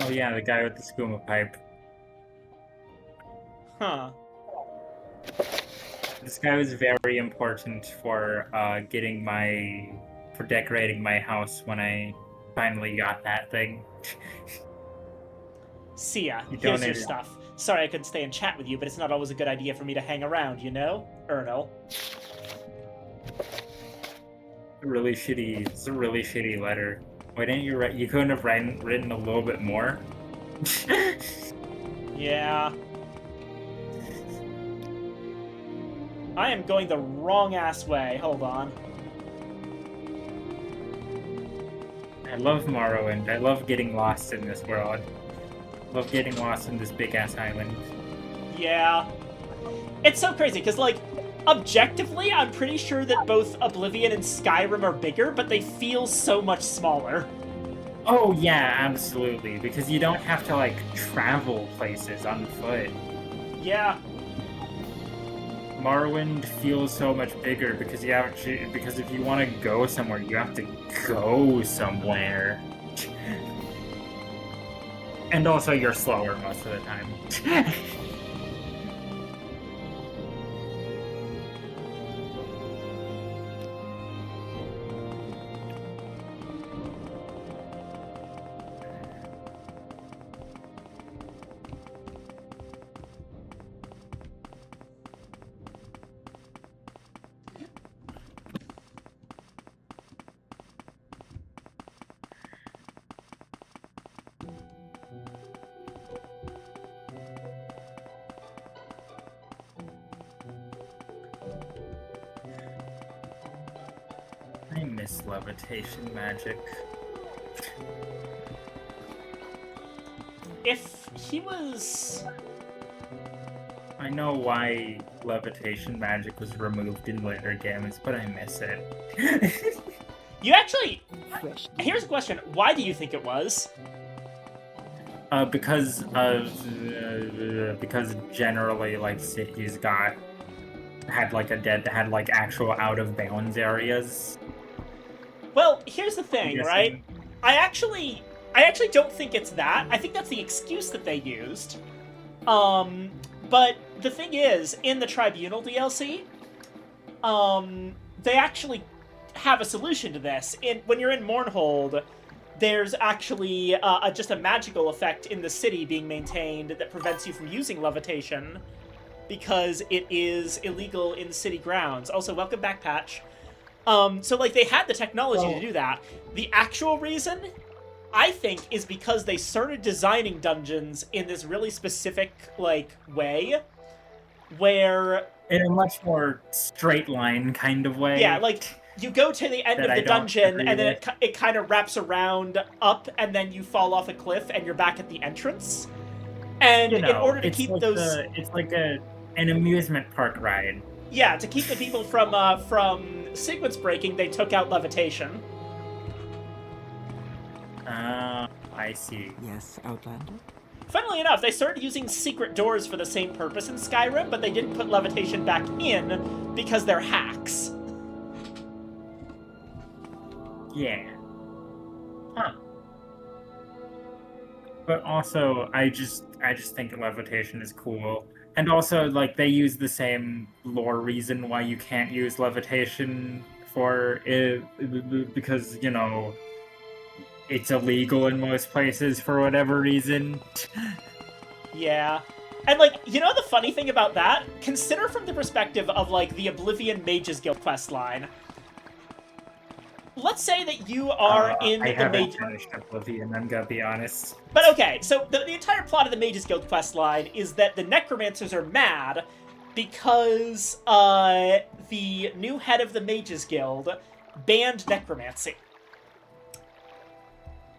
Oh yeah, the guy with the skooma pipe. Huh. This guy was very important for for decorating my house when I finally got that thing. See ya. You Here's your donated. stuff. Sorry I couldn't stay and chat with you, but it's not always a good idea for me to hang around, you know? Ernal. It's a really shitty letter. Why didn't you write? You couldn't have written a little bit more. Yeah. I am going the wrong ass way. Hold on. I love Morrowind. I love getting lost in this world. Love getting lost in this big ass island. Yeah. It's so crazy, because, like, objectively, I'm pretty sure that both Oblivion and Skyrim are bigger, but they feel so much smaller. Oh yeah, absolutely. Because you don't have to, like, travel places on foot. Yeah. Morrowind feels so much bigger because because if you want to go somewhere, you have to go somewhere. And also, you're slower most of the time. I miss levitation magic. If he was... I know why levitation magic was removed in later games, but I miss it. You actually... Here's a question. Why do you think it was? Because generally, like, cities had like actual out of bounds areas. Well, here's the thing, right? I actually don't think it's that. I think that's the excuse that they used. But the thing is, in the Tribunal DLC, they actually have a solution to this. When you're in Mournhold, there's actually just a magical effect in the city being maintained that prevents you from using levitation because it is illegal in city grounds. Also, welcome back, Patch. So, like, they had the technology to do that. The actual reason, I think, is because they started designing dungeons in this really specific, like, way, where... In a much more straight line kind of way. Yeah, like, you go to the end of the dungeon, and then it kind of wraps around up, and then you fall off a cliff, and you're back at the entrance. And in order to keep those... It's like an amusement park ride. Yeah, to keep the people from sequence breaking, they took out levitation. I see. Yes, Outlander? Funnily enough, they started using secret doors for the same purpose in Skyrim, but they didn't put levitation back in because they're hacks. Yeah. Huh. But also, I just think levitation is cool. And also, like, they use the same lore reason why you can't use levitation for it, because, you know, it's illegal in most places for whatever reason. Yeah. And, like, you know the funny thing about that? Consider from the perspective of, like, the Oblivion Mages Guild questline. Let's say that you are in I the haven't finished Oblivion, I'm gonna be honest. But okay, so the entire plot of the Mages Guild questline is that the Necromancers are mad because the new head of the Mages Guild banned necromancy.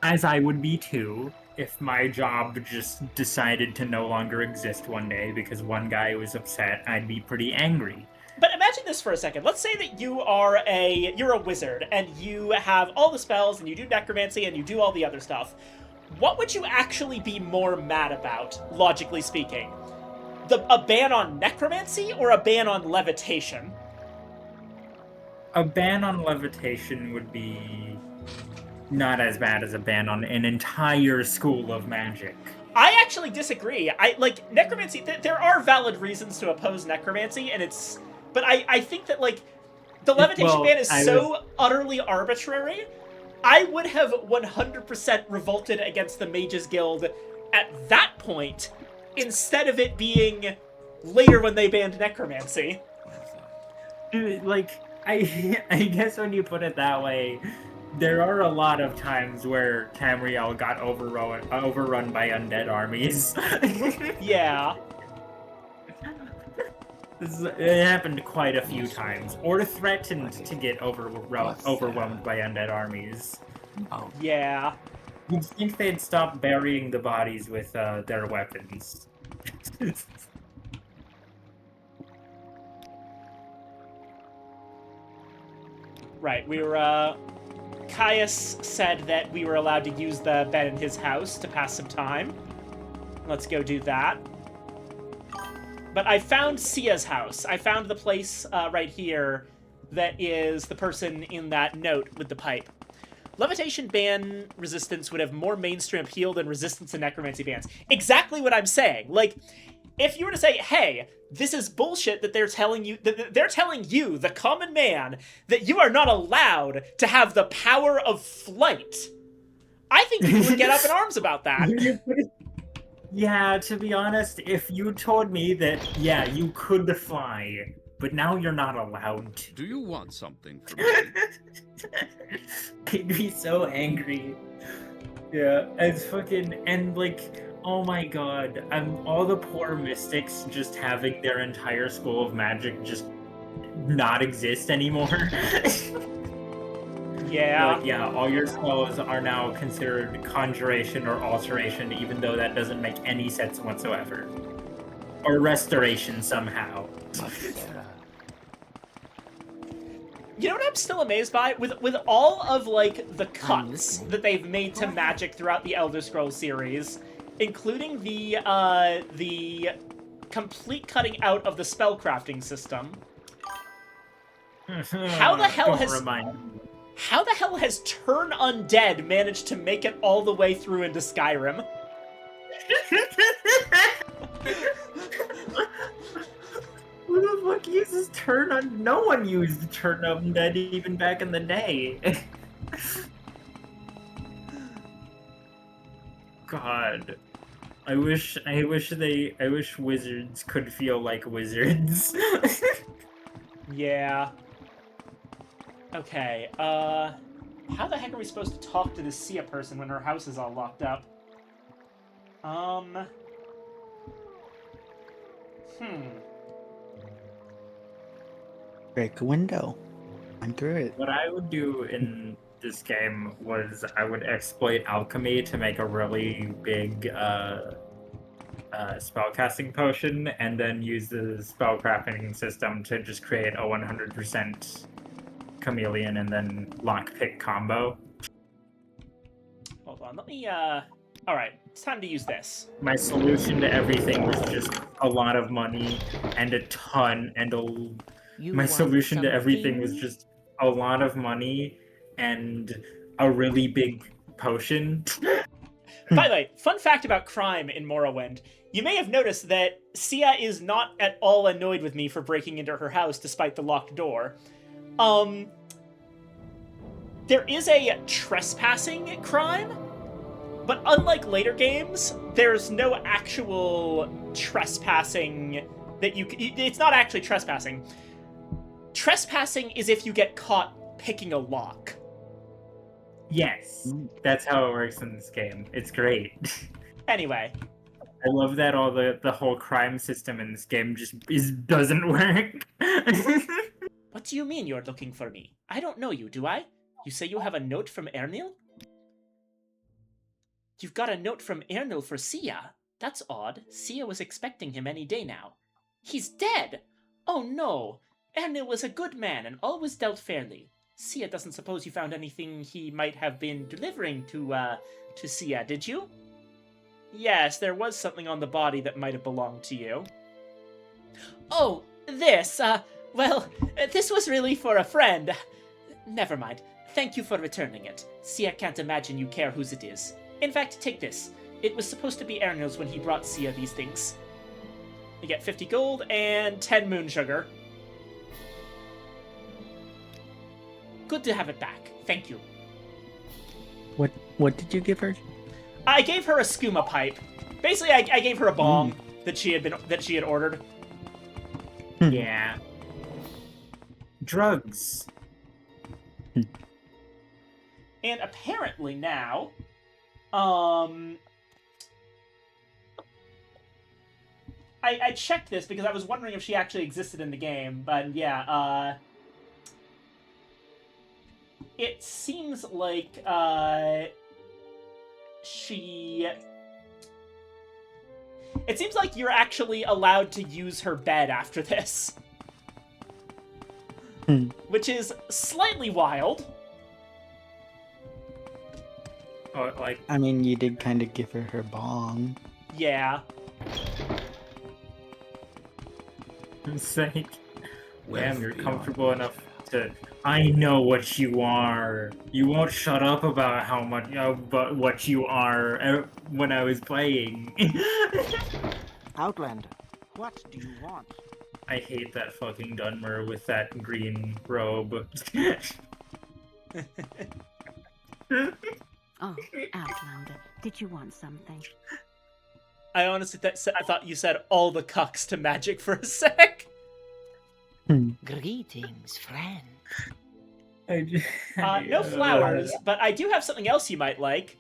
As I would be too, if my job just decided to no longer exist one day because one guy was upset, I'd be pretty angry. But imagine this for a second. Let's say that you're a wizard, and you have all the spells, and you do necromancy, and you do all the other stuff. What would you actually be more mad about, logically speaking? a ban on necromancy or a ban on levitation? A ban on levitation would be not as bad as a ban on an entire school of magic. I actually disagree. I like necromancy. There are valid reasons to oppose necromancy, and but I think that like the levitation ban is so utterly arbitrary. I would have 100% revolted against the Mages Guild at that point, instead of it being later when they banned necromancy. Like, I guess when you put it that way, there are a lot of times where Tamriel got overrun by undead armies. Yeah. It happened quite a few times, or threatened to get overwhelmed by undead armies. Yeah. You'd think they'd stop burying the bodies with their weapons. Right, we were, Caius said that we were allowed to use the bed in his house to pass some time. Let's go do that. But I found Sia's house. I found the place right here that is the person in that note with the pipe. Levitation ban resistance would have more mainstream appeal than resistance and necromancy bans. Exactly what I'm saying. Like, if you were to say, hey, this is bullshit that they're telling you, the common man, that you are not allowed to have the power of flight, I think people would get up in arms about that. Yeah, to be honest, if you told me that, yeah, you could fly, but now you're not allowed to. Do you want something from me? I'd be so angry. Yeah, it's fucking, and like, oh my god, all the poor mystics just having their entire school of magic just not exist anymore. Yeah. Like, yeah, all your spells are now considered conjuration or alteration, even though that doesn't make any sense whatsoever. Or restoration somehow. You know what I'm still amazed by? With all of, like, the cuts that they've made to magic throughout the Elder Scrolls series, including the complete cutting out of the spellcrafting system, how the hell has Turn Undead managed to make it all the way through into Skyrim? Who the fuck uses Turn On? No one used Turn Undead even back in the day. God. I wish wizards could feel like wizards. Yeah. Okay, how the heck are we supposed to talk to this Sia person when her house is all locked up? Break a window. I'm through it. What I would do in this game was I would exploit alchemy to make a really big spellcasting potion, and then use the spellcrafting system to just create a 100% chameleon and then lockpick combo. Hold on, let me, alright, it's time to use this. My solution to everything was just a lot of money and a ton, and my solution to everything was just a lot of money and a really big potion. By the way, fun fact about crime in Morrowind. You may have noticed that Sia is not at all annoyed with me for breaking into her house despite the locked door. There is a trespassing crime, but unlike later games, there's no actual trespassing that it's not actually trespassing. Trespassing is if you get caught picking a lock. Yes, that's how it works in this game. It's great. Anyway. I love that all the whole crime system in this game just doesn't work. What do you mean you're looking for me? I don't know you, do I? You say you have a note from Ernil? You've got a note from Ernil for Sia. That's odd. Sia was expecting him any day now. He's dead! Oh no! Ernil was a good man and always dealt fairly. Sia doesn't suppose you found anything he might have been delivering to Sia, did you? Yes, there was something on the body that might have belonged to you. Oh, this, this was really for a friend. Never mind. Thank you for returning it. Sia can't imagine you care whose it is. In fact, take this. It was supposed to be Ernil's when he brought Sia these things. You get 50 gold and 10 moon sugar. Good to have it back. Thank you. What did you give her? I gave her a skooma pipe. Basically, I gave her a bong that she had ordered. Yeah. Drugs. And apparently now, I checked this because I was wondering if she actually existed in the game, but yeah, it seems like, it seems like you're actually allowed to use her bed after this. Which is slightly wild. Oh, like... I mean, you did kind of give her bong. Yeah. It's like, damn, you're comfortable enough to... I know what you are. You won't shut up about how much, about what you are when I was playing. Outlander, what do you want? I hate that fucking Dunmer with that green robe. Oh, Outlander, did you want something? I honestly I thought you said all the cucks to magic for a sec. Greetings, friend. No flowers, but I do have something else you might like.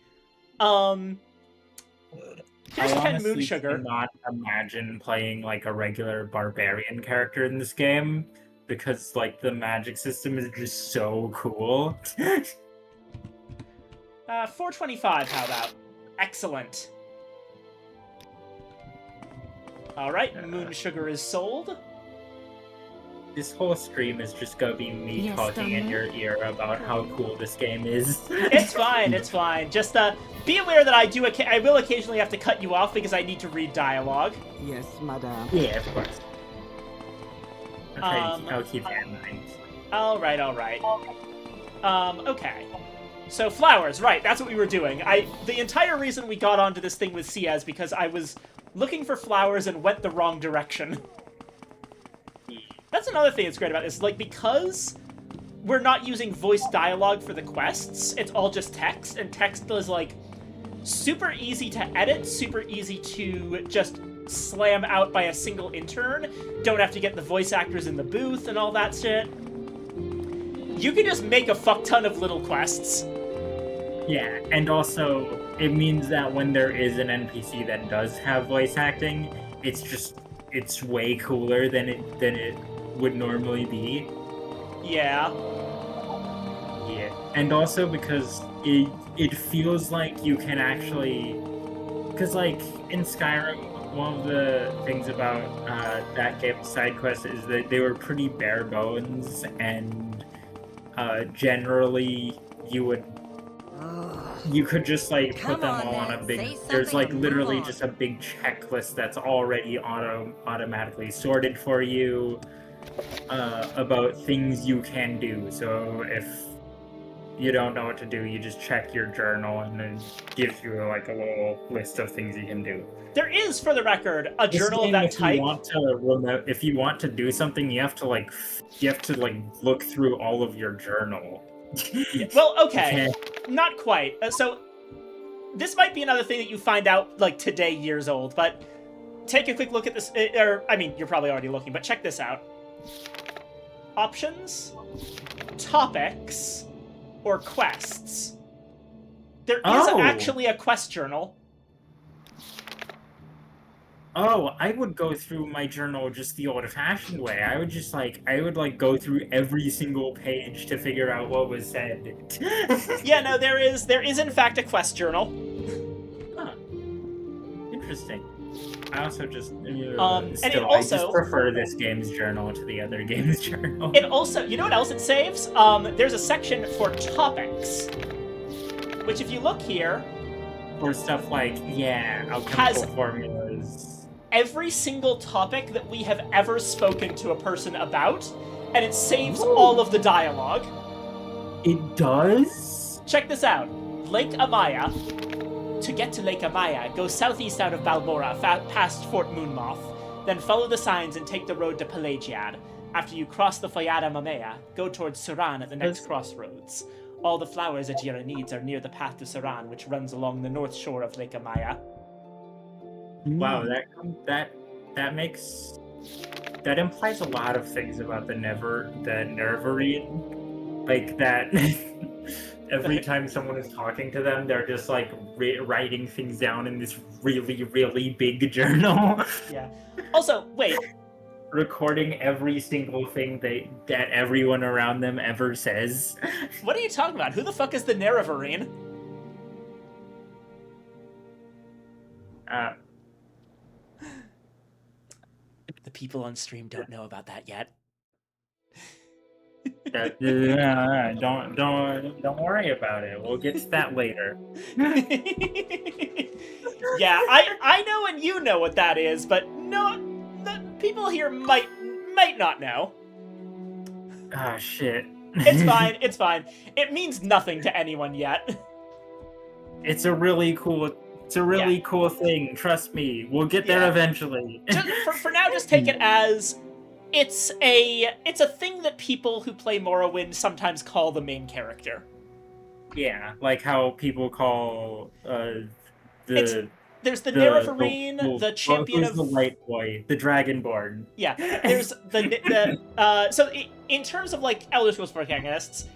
Here's 10 moon sugar. I cannot imagine playing like a regular barbarian character in this game because like the magic system is just so cool. 425, how about? Excellent. Alright, moon sugar is sold. This whole stream is just gonna be me talking in your ear about how cool this game is. It's fine, it's fine. Just be aware that I will occasionally have to cut you off because I need to read dialogue. Yes, madame. Yeah, of course. I'll keep that in mind. Alright. Okay. So flowers, right, that's what we were doing. The entire reason we got onto this thing with Sia is because I was looking for flowers and went the wrong direction. That's another thing that's great about this. Like, because we're not using voice dialogue for the quests, it's all just text, and text is, like, super easy to edit, super easy to just slam out by a single intern. Don't have to get the voice actors in the booth and all that shit. You can just make a fuck ton of little quests. Yeah, and also, it means that when there is an NPC that does have voice acting, it's way cooler than it would normally be. Yeah. Yeah. And also because it feels like you can actually... Because, like, in Skyrim, one of the things about that game's side quests is that they were pretty bare bones, and generally you could just, like, put them all on a big... There's, like, literally just a big checklist that's already automatically sorted for you about things you can do. So if you don't know what to do, you just check your journal and then gives you, like, a little list of things you can do. There is, for the record, a journal of that type. If you want to do something, you have to look through all of your journal. Well, okay. Not quite. So, this might be another thing that you find out, like, today, years old, but take a quick look at this, I mean, you're probably already looking, but check this out. Options, topics, or quests. There is actually a quest journal. Oh, I would go through my journal just the old-fashioned way. I would just, go through every single page to figure out what was said. Yeah, no, there is in fact a quest journal. Huh. Interesting. I also just... I just prefer this game's journal to the other game's journal. It also... You know what else it saves? There's a section for topics. Which, if you look here... For stuff like, alchemical formulas... every single topic that we have ever spoken to a person about, and it saves all of the dialogue. It does? Check this out. Lake Amaya. To get to Lake Amaya, go southeast out of Balmora, past Fort Moonmoth. Then follow the signs and take the road to Pelagiad. After you cross the Foyada Mamea, go towards Suran at the next crossroads. All the flowers Ajira needs are near the path to Suran, which runs along the north shore of Lake Amaya. Wow, that implies a lot of things about the Nerevarine. Like that every time someone is talking to them, they're just like writing things down in this really, really big journal. Yeah. Also, wait. Recording every single thing that everyone around them ever says. What are you talking about? Who the fuck is the Nerevarine? The people on stream don't know about that yet. Don't worry about it. We'll get to that later. Yeah, I know and you know what that is, but no, the people here might not know. Ah, shit. It's fine. It's fine. It means nothing to anyone yet. It's a really cool thing. Trust me. We'll get there eventually. For now, just take it as it's a thing that people who play Morrowind sometimes call the main character. Yeah, like how people call there's the Nerevarine, the champion of the light boy, the Dragonborn. Yeah, there's so in terms of like Elder Scrolls protagonists,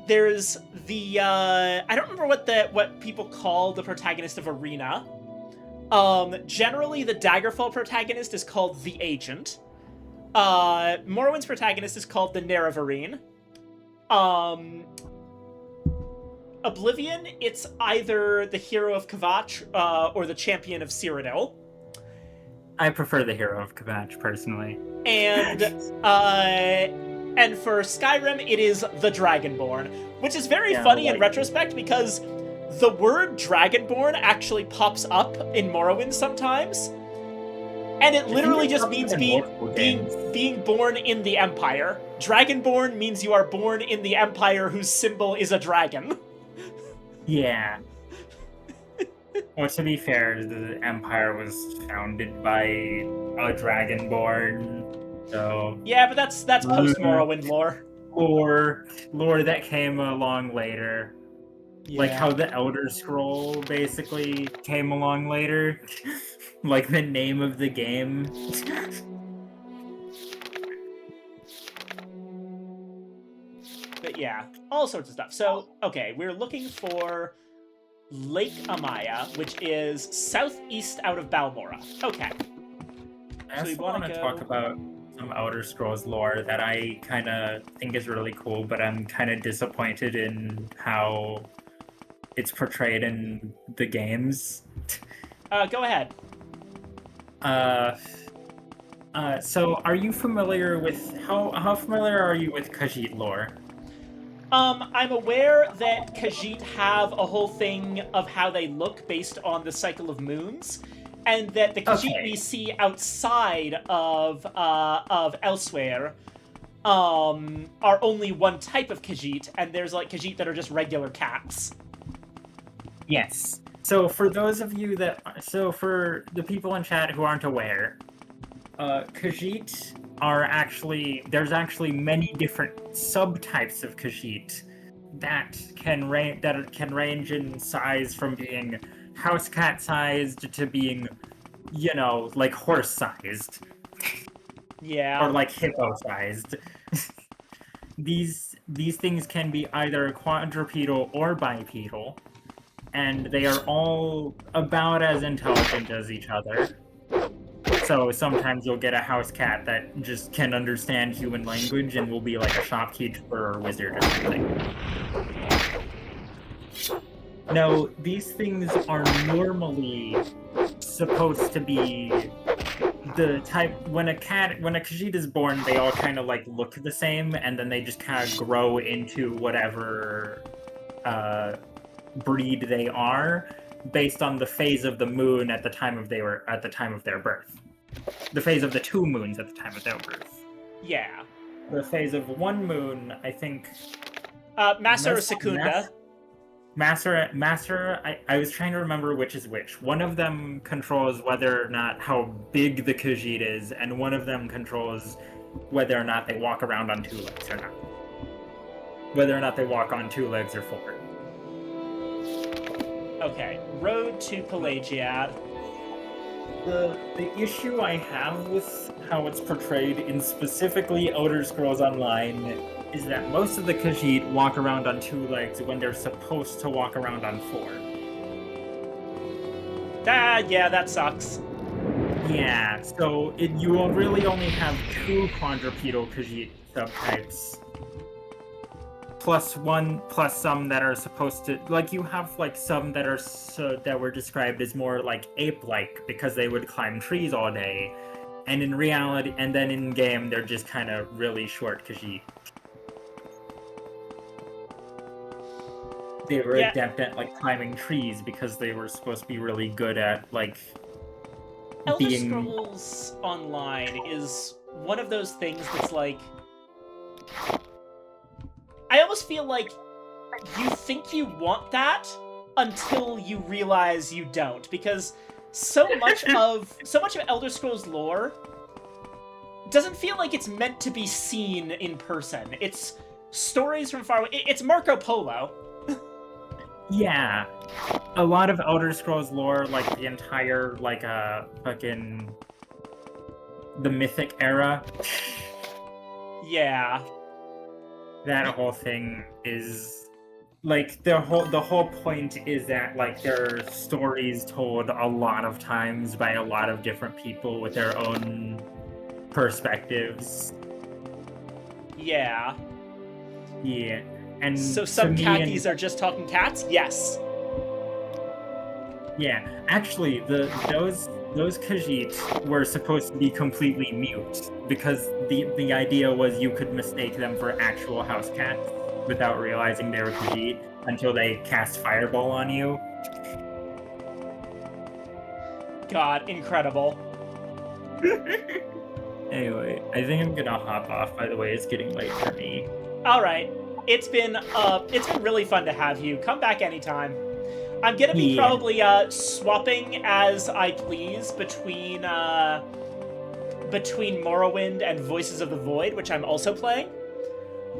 there's the I don't remember what people call the protagonist of Arena. Generally the Daggerfall protagonist is called the Agent. Morrowind's protagonist is called the Nerevarine. Oblivion, it's either the hero of Kvatch or the champion of Cyrodiil. I prefer the hero of Kvatch, personally. And for Skyrim, it is the Dragonborn, which is very funny in retrospect because the word Dragonborn actually pops up in Morrowind sometimes. And it literally just means being born in the Empire. Dragonborn means you are born in the Empire whose symbol is a dragon. Yeah. Well, to be fair, the Empire was founded by a Dragonborn, so... Yeah, but that's post-Morrowind lore. Lore that came along later. Yeah. Like how the Elder Scroll basically came along later. Like the name of the game. But yeah, all sorts of stuff. So, okay, we're looking for Lake Amaya, which is southeast out of Balmora. Okay. I also want to talk about some Elder Scrolls lore that I kind of think is really cool, but I'm kind of disappointed in how it's portrayed in the games. Go ahead. So are you familiar with how familiar are you with Khajiit lore? I'm aware that Khajiit have a whole thing of how they look based on the cycle of moons, and that the Khajiit we see outside of elsewhere are only one type of Khajiit, and there's like Khajiit that are just regular cats. Yes. So for those of you for the people in chat who aren't aware, Khajiit there's actually many different subtypes of Khajiit that can range in size from being house cat sized to being, like horse sized. Yeah. Or like hippo sized. These things can be either quadrupedal or bipedal. And they are all about as intelligent as each other. So sometimes you'll get a house cat that just can understand human language and will be like a shopkeeper or wizard or something. No, these things are normally supposed to be the type when a Khajiit is born, they all kind of like look the same, and then they just kind of grow into whatever breed they are. based on the phase of the moon at the time of their birth. The phase of the two moons at the time of their birth. Yeah. The phase of one moon, I think. Master or Secunda? Master, I was trying to remember which is which. One of them controls whether or not how big the Khajiit is, and one of them controls whether or not they walk around on two legs or not. Whether or not they walk on two legs or four. Okay, Road to Pelagiad. The issue I have with how it's portrayed in specifically Elder Scrolls Online is that most of the Khajiit walk around on two legs when they're supposed to walk around on four. Yeah, that sucks. Yeah, so you will really only have two quadrupedal Khajiit subtypes. Plus some that are supposed to, like, you have like some that are that were described as more like ape-like because they would climb trees all day, and in reality, and then in game they're just kind of really short Khajiit. They were adept at like climbing trees because they were supposed to be really good at like Elder Scrolls Online is one of those things that's like, I almost feel like you think you want that until you realize you don't, because so much of Elder Scrolls lore doesn't feel like it's meant to be seen in person. It's stories from far away. It's Marco Polo. Yeah, a lot of Elder Scrolls lore, like the entire fucking the Mythic era. Yeah. That whole thing is like the whole point is that like there are stories told a lot of times by a lot of different people with their own perspectives. Yeah. Yeah. And so some khakis are just talking cats? Yes. Yeah. Actually, those Khajiit were supposed to be completely mute because the idea was you could mistake them for actual house cats without realizing they were Khajiit until they cast Fireball on you. God, incredible. Anyway, I think I'm gonna hop off. By the way, it's getting late for me. All right. It's been really fun to have you. Come back anytime. I'm gonna be probably swapping as I please between Morrowind and Voices of the Void, which I'm also playing.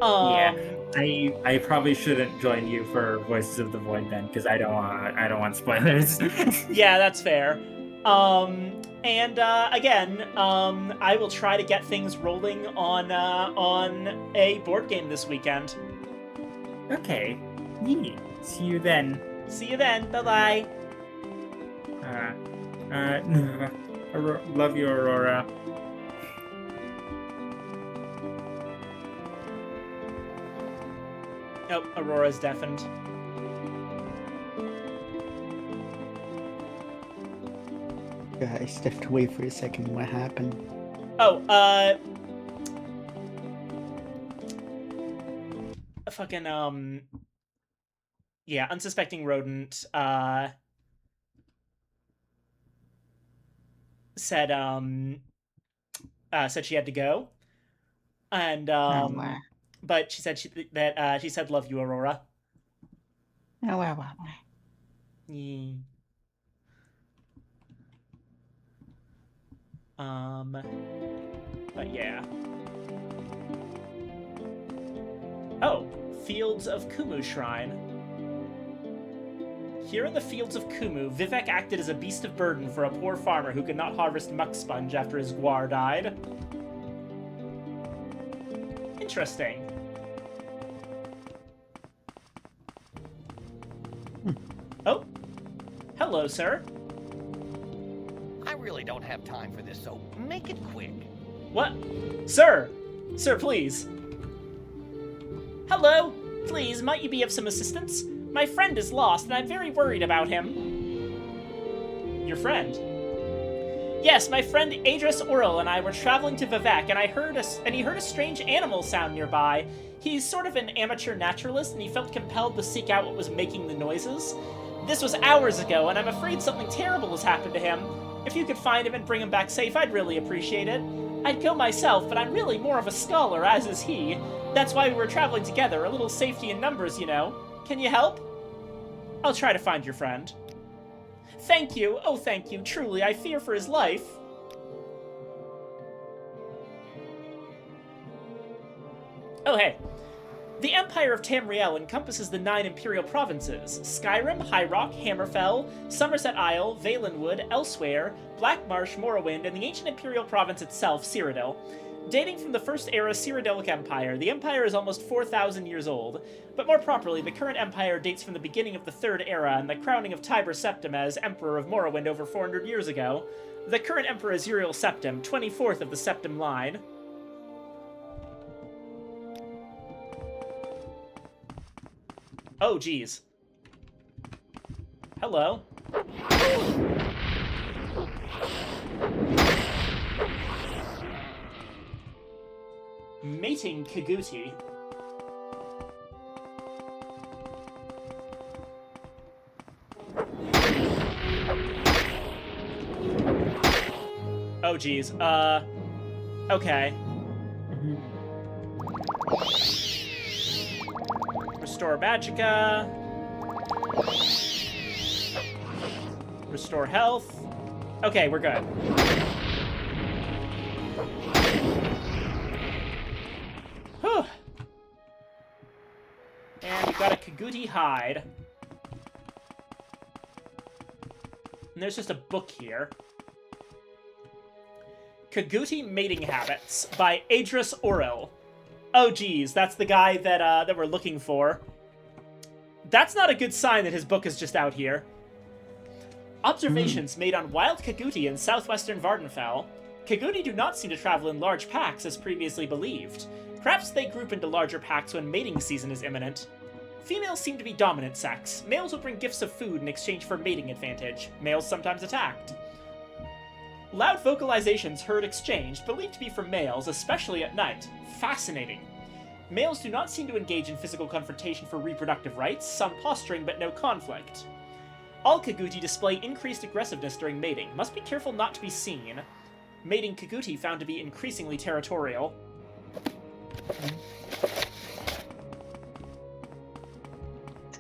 Yeah, I probably shouldn't join you for Voices of the Void then, because I don't want spoilers. Yeah, that's fair. Again, I will try to get things rolling on a board game this weekend. Okay. Yeah. See you then. See you then. Bye-bye. Love you, Aurora. Oh, Aurora's deafened. I stepped away for a second. What happened? Oh, fucking, yeah, unsuspecting rodent, said she had to go. And, but she said she said, love you, Aurora. Oh, wow. Yeah. But yeah. Oh, Fields of Kumu Shrine. Here in the Fields of Kumu, Vivek acted as a beast of burden for a poor farmer who could not harvest muck sponge after his guar died. Interesting. Oh. Hello, sir. I really don't have time for this, so make it quick. What? Sir! Sir, please. Hello? Please, might you be of some assistance? My friend is lost, and I'm very worried about him. Your friend? Yes, my friend Adris Oral and I were traveling to Vivek, and he heard a strange animal sound nearby. He's sort of an amateur naturalist, and he felt compelled to seek out what was making the noises. This was hours ago, and I'm afraid something terrible has happened to him. If you could find him and bring him back safe, I'd really appreciate it. I'd go myself, but I'm really more of a scholar, as is he. That's why we were traveling together, a little safety in numbers, you know. Can you help? I'll try to find your friend. Thank you, oh thank you, truly, I fear for his life. Oh hey. The Empire of Tamriel encompasses the 9 Imperial provinces: Skyrim, High Rock, Hammerfell, Somerset Isle, Valenwood, Elsewhere, Blackmarsh, Morrowind, and the ancient Imperial province itself, Cyrodiil. Dating from the First Era Cyrodiilic Empire, the Empire is almost 4,000 years old, but more properly, the current Empire dates from the beginning of the Third Era and the crowning of Tiber Septim as Emperor of Morrowind over 400 years ago. The current Emperor is Uriel Septim, 24th of the Septim line. Oh, geez. Hello. Mating Kaguti. Oh, geez. Okay. Restore Magicka. Restore health. Okay, we're good. Whew. And we've got a Kaguti hide. And there's just a book here. Kaguti Mating Habits by Adris Oril. Oh geez, that's the guy that we're looking for. That's not a good sign that his book is just out here. Observations made on wild Kaguti in southwestern Vardenfell. Kaguti do not seem to travel in large packs as previously believed. Perhaps they group into larger packs when mating season is imminent. Females seem to be dominant sex. Males will bring gifts of food in exchange for mating advantage. Males sometimes attacked. Loud vocalizations heard exchanged, believed to be from males, especially at night. Fascinating. Males do not seem to engage in physical confrontation for reproductive rights, some posturing but no conflict. All Kaguti display increased aggressiveness during mating. Must be careful not to be seen. Mating Kaguti found to be increasingly territorial.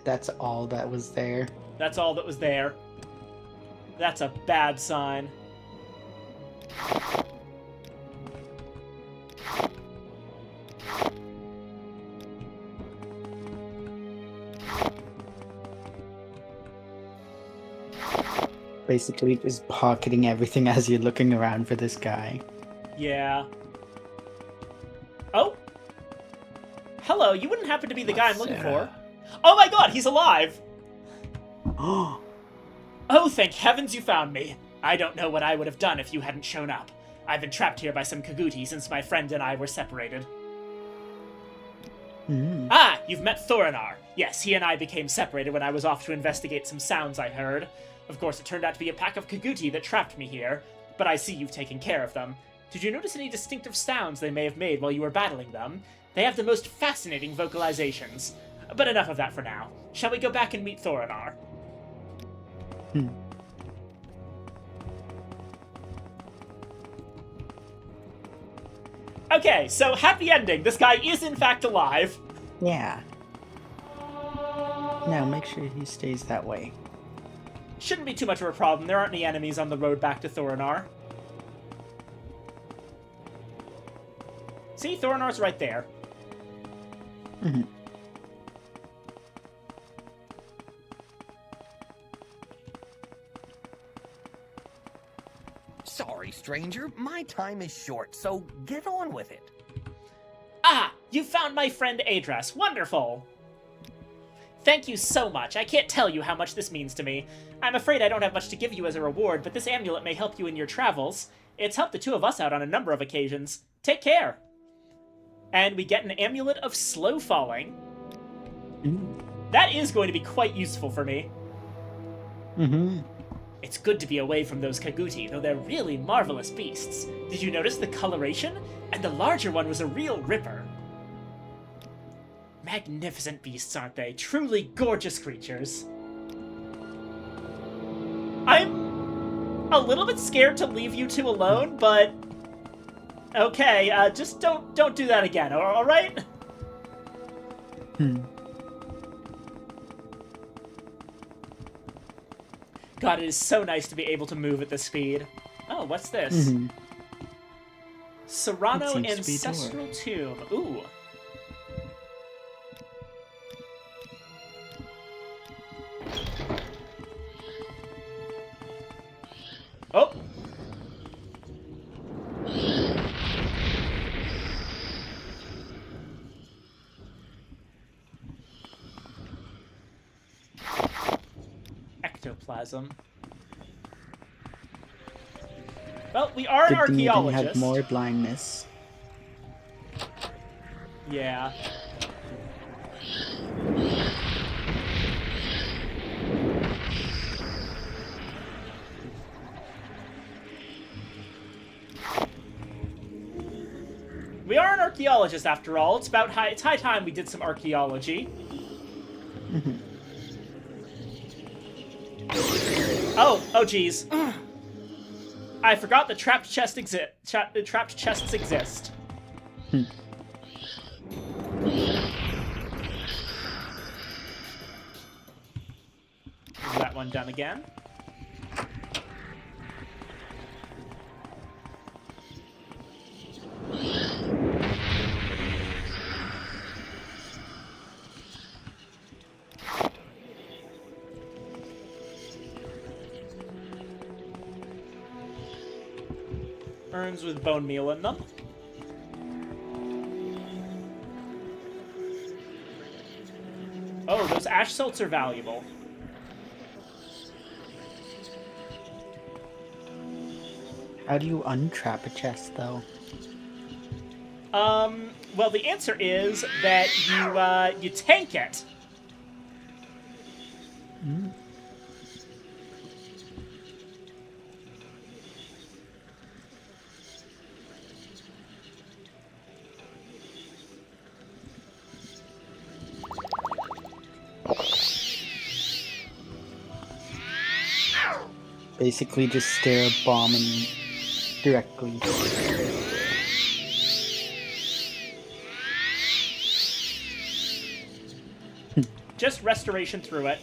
That's all that was there. That's all that was there. That's a bad sign. Basically just pocketing everything as you're looking around for this guy. Yeah. Oh? Hello, you wouldn't happen to be the guy I'm looking for. Oh my god, he's alive! Oh, thank heavens you found me. I don't know what I would have done if you hadn't shown up. I've been trapped here by some Kaguti since my friend and I were separated. Ah, you've met Thorinar. Yes, he and I became separated when I was off to investigate some sounds I heard. Of course, it turned out to be a pack of Kaguti that trapped me here, but I see you've taken care of them. Did you notice any distinctive sounds they may have made while you were battling them? They have the most fascinating vocalizations. But enough of that for now. Shall we go back and meet Thorinar? Okay, so happy ending. This guy is in fact alive. Yeah. Now make sure he stays that way. Shouldn't be too much of a problem. There aren't any enemies on the road back to Thorinar. See, Thorinar's right there. Sorry, stranger. My time is short, so get on with it. Ah! You found my friend Adris. Wonderful! Thank you so much. I can't tell you how much this means to me. I'm afraid I don't have much to give you as a reward, but this amulet may help you in your travels. It's helped the two of us out on a number of occasions. Take care! And we get an amulet of slow falling. That is going to be quite useful for me. It's good to be away from those Kaguti, though they're really marvelous beasts. Did you notice the coloration? And the larger one was a real ripper. Magnificent beasts, aren't they? Truly gorgeous creatures. a little bit scared to leave you two alone, but okay, just don't do that again, all right? God, it is so nice to be able to move at this speed. Oh, what's this? Serrano Ancestral Tomb. Ooh. Oh! Ectoplasm. Well, we are an Good thing you didn't archaeologist. have more blindness. Yeah. We are an archaeologist, after all. It's high time we did some archaeology. Oh, geez. I forgot the trapped chests exist. Is that one done again? Urns with bone meal in them. Oh, those ash salts are valuable. How do you untrap a chest, though? Well, the answer is that you tank it. Basically, just stare a bomb and directly. Just restoration through it.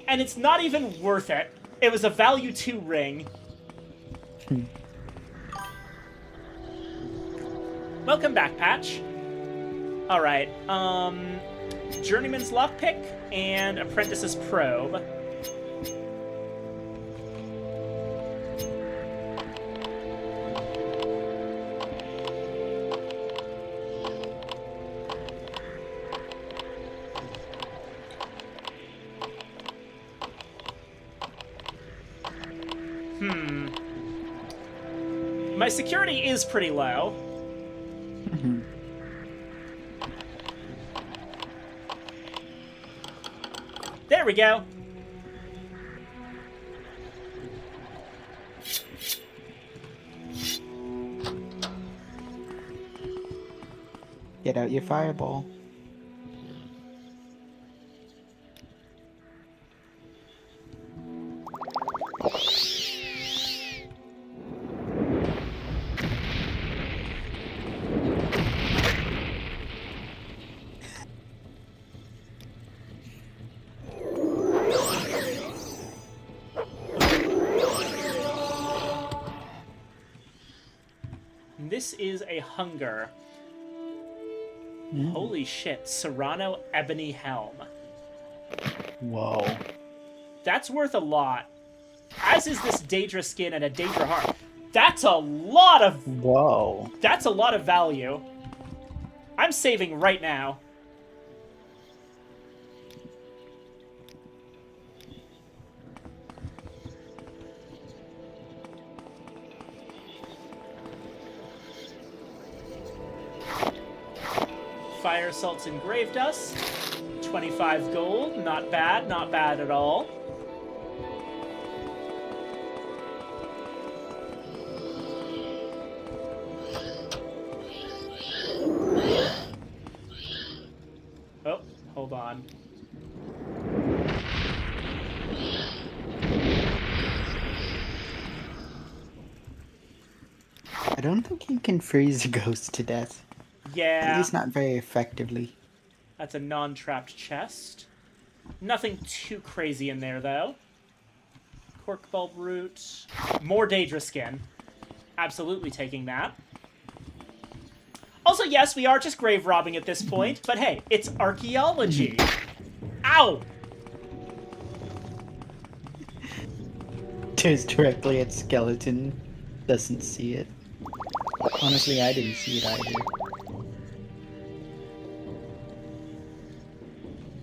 And it's not even worth it. It was a value 2 ring. Welcome back, Patch. Alright, Journeyman's Lockpick and Apprentice's Probe. My security is pretty low. There we go. Get out your fireball. This is a hunger. Holy shit, Serrano Ebony Helm. Whoa. That's worth a lot. As is this Daedra skin and a Daedra heart. That's a lot of... Whoa. That's a lot of value. I'm saving right now. Fire salts and grave dust. 25 gold. Not bad, not bad at all. Oh, hold on. don't think you can freeze a ghost to death. Yeah. At least not very effectively. That's a non-trapped chest. Nothing too crazy in there, though. Cork bulb root. More Daedra skin. Absolutely taking that. Also, yes, we are just grave robbing at this point, but hey, it's archaeology. Ow! Stares directly at skeleton. Doesn't see it. Honestly, I didn't see it either.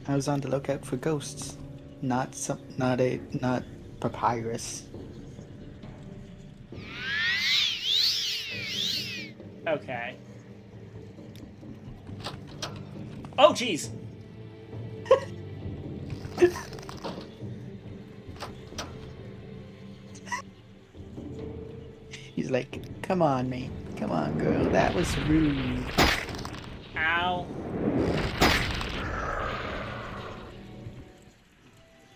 I was on the lookout for ghosts, not papyrus. Okay. Oh, jeez. He's like, come on, mate. Come on, girl. That was rude. Ow.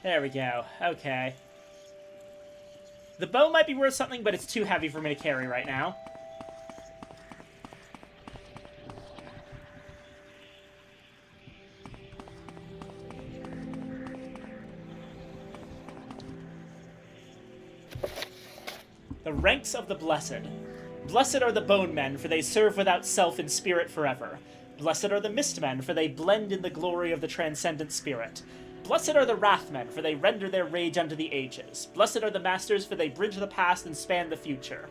There we go. Okay. The bow might be worth something, but it's too heavy for me to carry right now. The ranks of the blessed. Blessed are the bone men, for they serve without self in spirit forever. Blessed are the mist men, for they blend in the glory of the transcendent spirit. Blessed are the wrath men, for they render their rage unto the ages. Blessed are the masters, for they bridge the past and span the future.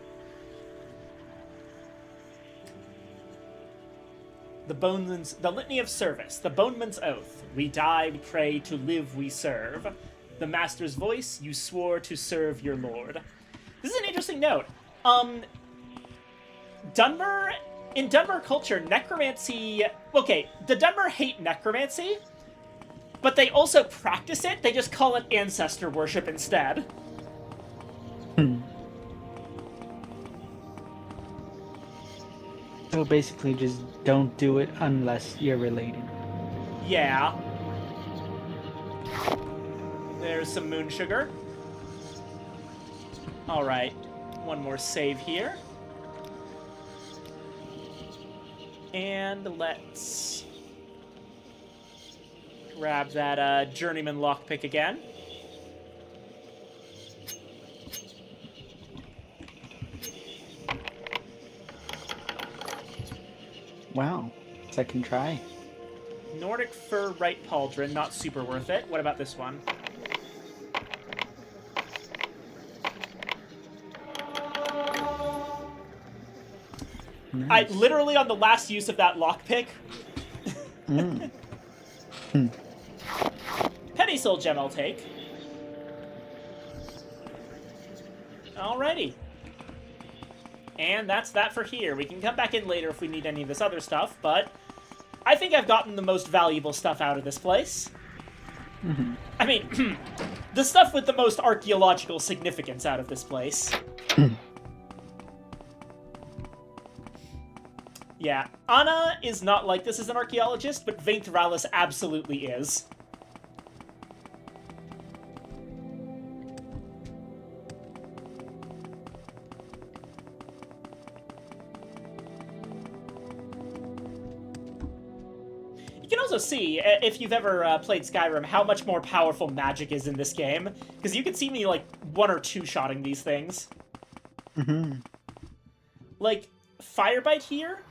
The litany of service, the boneman's oath. We die, we pray, to live we serve. The master's voice, you swore to serve your lord. This is an interesting note. In Dunmer culture, necromancy... Okay, the Dunmer hate necromancy, but they also practice it. They just call it ancestor worship instead. So basically just don't do it unless you're related. Yeah. There's some moon sugar. Alright. One more save here. And let's grab that journeyman lockpick again. Wow. Second try. Nordic fur right pauldron, not super worth it. What about this one? Nice. I literally on the last use of that lockpick. Penny soul gem I'll take. Alrighty. And that's that for here. We can come back in later if we need any of this other stuff, but I think I've gotten the most valuable stuff out of this place. I mean, the stuff with the most archaeological significance out of this place. Yeah, Anna is not like this as an archaeologist, but Vainthralis absolutely is. You can also see, if you've ever played Skyrim, how much more powerful magic is in this game. Because you can see me, like, one or two shotting these things. Like, Firebite here?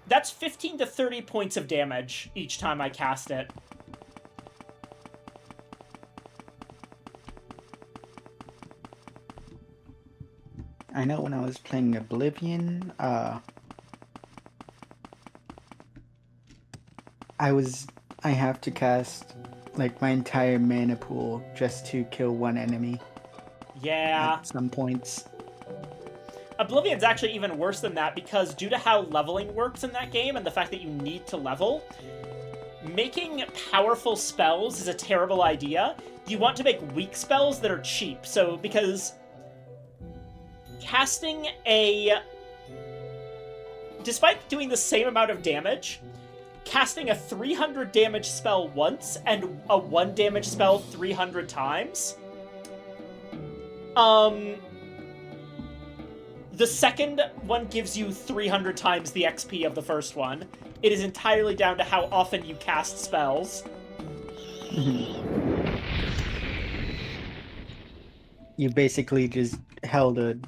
That's 15 to 30 points of damage each time I cast it. I know when I was playing Oblivion, I have to cast like my entire mana pool just to kill one enemy. Yeah. At some points. Oblivion's actually even worse than that because due to how leveling works in that game and the fact that you need to level, making powerful spells is a terrible idea. You want to make weak spells that are cheap. So, because casting despite doing the same amount of damage, casting a 300 damage spell once and a 1 damage spell 300 times, The second one gives you 300 times the XP of the first one. It is entirely down to how often you cast spells. You basically just held a...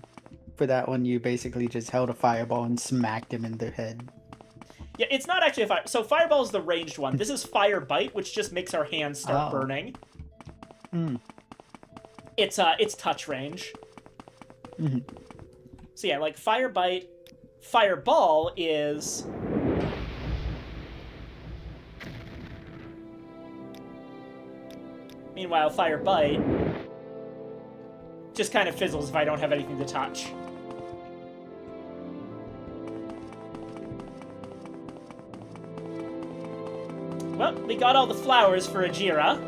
For that one, you basically just held a fireball and smacked him in the head. Yeah, it's not actually a fire... So Fireball is the ranged one. This is Fire Bite, which just makes our hands start burning. It's touch range. So yeah, like Fire Bite... Fireball is... Meanwhile, Fire Bite just kind of fizzles if I don't have anything to touch. Well, we got all the flowers for Ajira.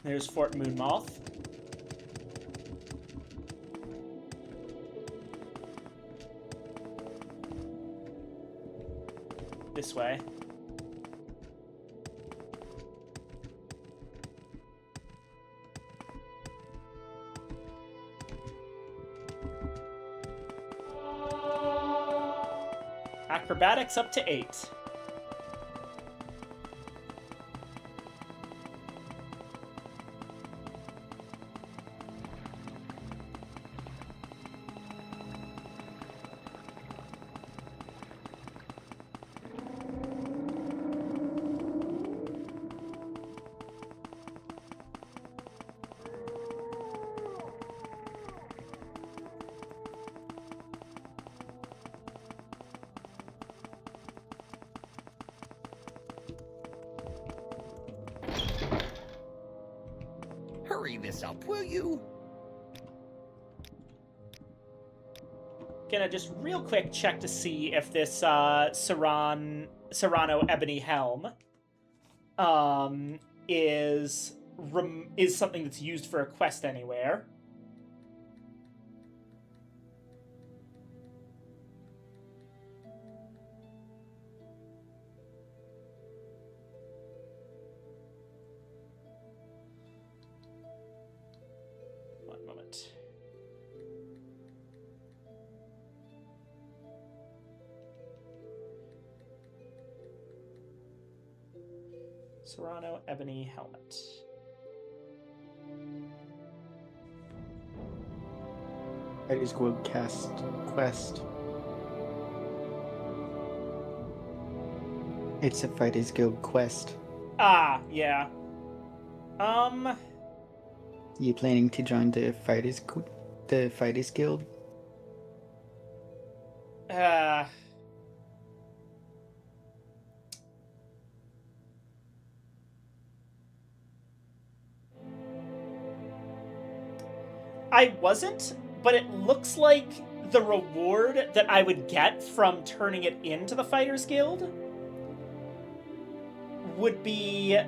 There's Fort Moonmoth. This way. Acrobatics up to 8. Hurry this up, will you? Gonna just real quick check to see if this Serrano Ebony Helm is something that's used for a quest anywhere. One moment. Serrano Ebony Helmet. Fighters Guild cast quest. It's a Fighters Guild quest. Ah, yeah. You planning to join the Fighters Guild? I wasn't, but it looks like the reward that I would get from turning it into the Fighters Guild would be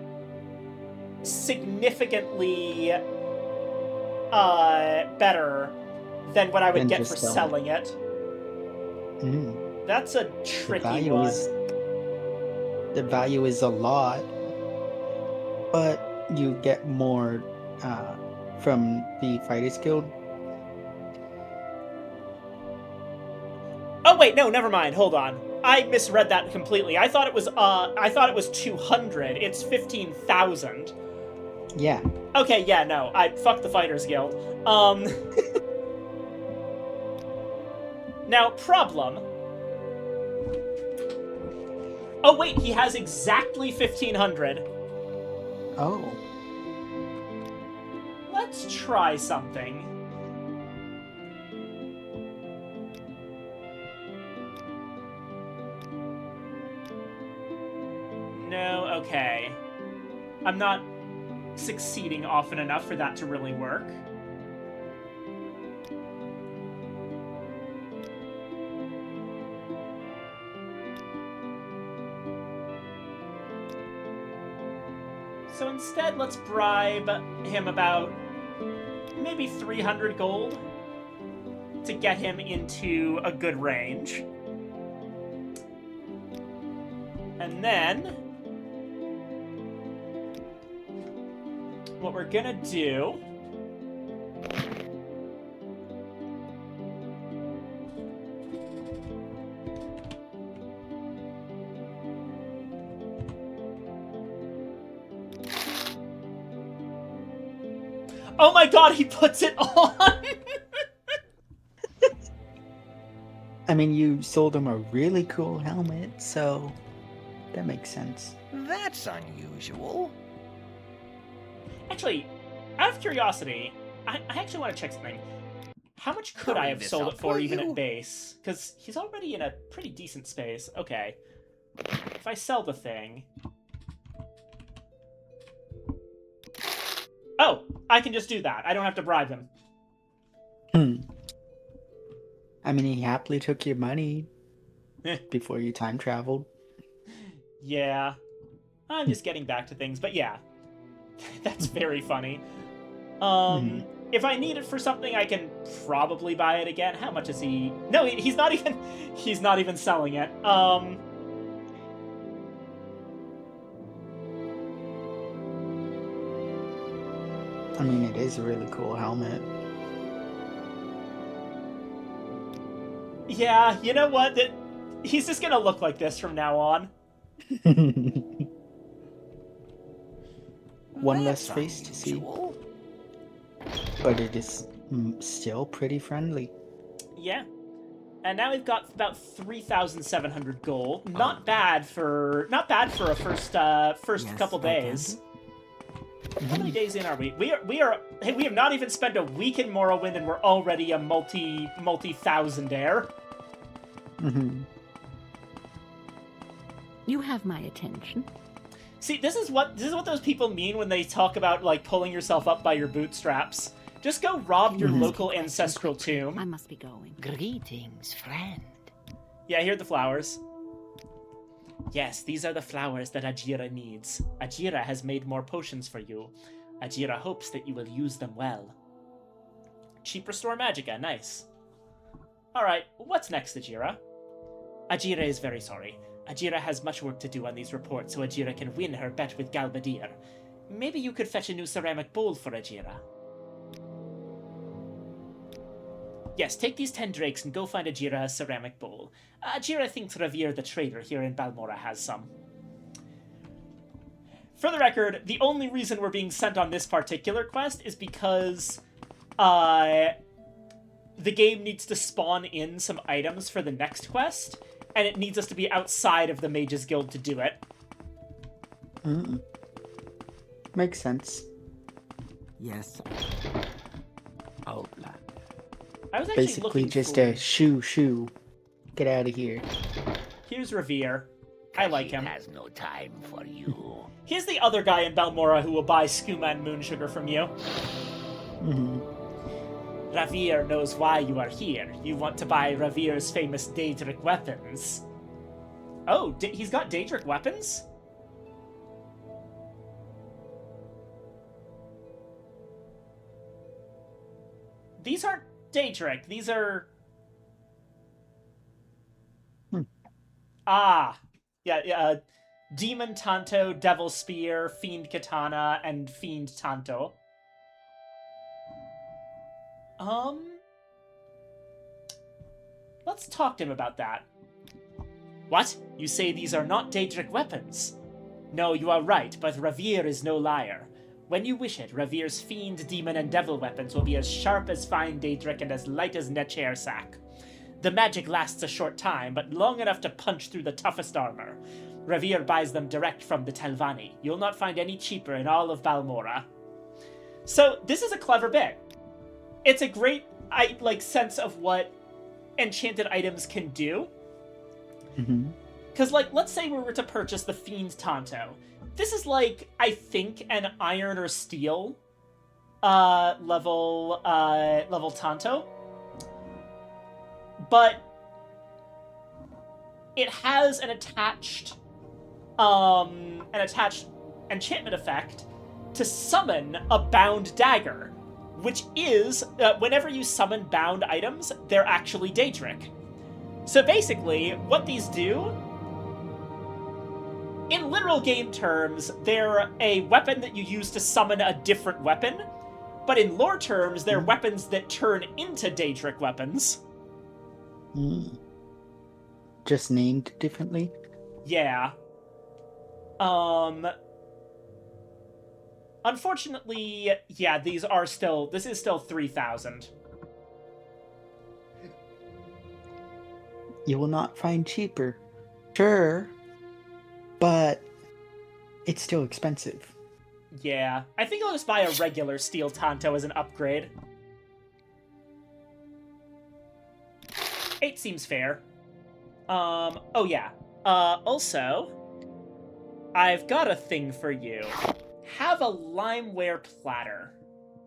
significantly better than what I would get for selling it. That's a tricky one. The value is a lot, but you get more from the Fighters Guild. Oh wait, no, never mind. Hold on. I misread that completely. I thought it was 200. It's 15,000. Yeah. Okay, yeah, no. Fuck the Fighters Guild. Now, problem. Oh wait, he has exactly 1,500. Oh. Let's try something. No, okay. I'm not succeeding often enough for that to really work. So instead, let's bribe him about maybe 300 gold to get him into a good range. And then what we're gonna do... Oh my god, he puts it on! I mean, you sold him a really cool helmet, so that makes sense. That's unusual. Actually, out of curiosity, I actually want to check something. How much could I Hurry have this sold up, it for will even you? at base? Because he's already in a pretty decent space. Okay. If I sell the thing... Oh! I can just do that. I don't have to bribe him. I mean, he happily took your money Eh. before you time traveled. Yeah. I'm just getting back to things, but yeah. That's very funny. If I need it for something, I can probably buy it again. How much is he... No, he's not even... He's not even selling it. I mean, it is a really cool helmet. Yeah, you know what? He's just gonna look like this from now on. One less face to see. But it is still pretty friendly. Yeah. And now we've got about 3,700 gold. Not bad for a first couple days. How many days in are we? Hey, we have not even spent a week in Morrowind and we're already a multi-thousandaire. You have my attention. See, this is what those people mean when they talk about like pulling yourself up by your bootstraps. Just go rob your local ancestral tomb. I must be going. Greetings, friend. Yeah, here are the flowers. Yes, these are the flowers that Ajira needs. Ajira has made more potions for you. Ajira hopes that you will use them well. Cheap restore magicka, nice. Alright, what's next, Ajira? Ajira is very sorry. Ajira has much work to do on these reports so Ajira can win her bet with Galbadir. Maybe you could fetch a new ceramic bowl for Ajira. Yes, take these 10 drakes and go find Ajira a ceramic bowl. Ajira thinks Ravir the trader here in Balmora has some. For the record, the only reason we're being sent on this particular quest is because the game needs to spawn in some items for the next quest, and it needs us to be outside of the Mages Guild to do it. Makes sense. Yes. Oh, I was actually basically looking just for... a shoo. Get out of here. Here's Ravir. I like him. Has no time for you. Here's the other guy in Balmora who will buy skooma and moon sugar from you. Ravir knows why you are here. You want to buy Ravir's famous Daedric weapons. Oh, he's got Daedric weapons? These aren't Daedric. These are... Yeah, Demon Tanto, Devil Spear, Fiend Katana, and Fiend Tanto. Let's talk to him about that. What? You say these are not Daedric weapons? No, you are right, but Ravir is no liar. When you wish it, Ravir's Fiend, Demon, and Devil weapons will be as sharp as fine Daedric and as light as Netchair sack. The magic lasts a short time, but long enough to punch through the toughest armor. Ravir buys them direct from the Telvanni. You'll not find any cheaper in all of Balmora. So, this is a clever bit. It's a great, sense of what enchanted items can do. Because, let's say we were to purchase the Fiend Tanto. This is, I think, an iron or steel level Tanto. But it has an attached enchantment effect to summon a bound dagger, which is, whenever you summon bound items, they're actually Daedric. So basically, what these do in literal game terms, they're a weapon that you use to summon a different weapon, but in lore terms, they're weapons that turn into Daedric weapons. Just named differently? Yeah. Unfortunately, yeah, this is still 3,000. You will not find cheaper. Sure, but it's still expensive. Yeah, I think I'll just buy a regular steel Tanto as an upgrade. 8 seems fair. Oh yeah. Also, I've got a thing for you. Have a limeware platter.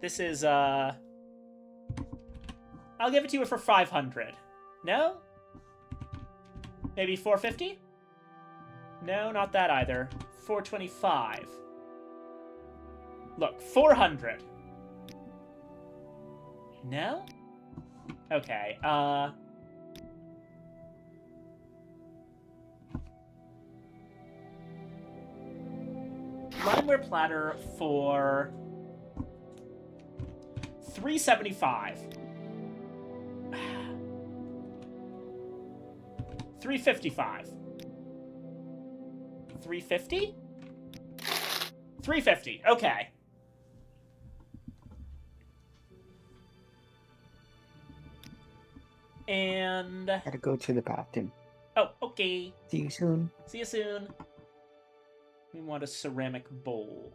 This is, I'll give it to you for 500. No? Maybe 450? No, not that either. 425. Look, 400. No? Okay, limeware platter for 375. 355. 350? 350. Okay. And Gotta go to the bathroom. oh, okay. See you soon. See you soon. We want a ceramic bowl.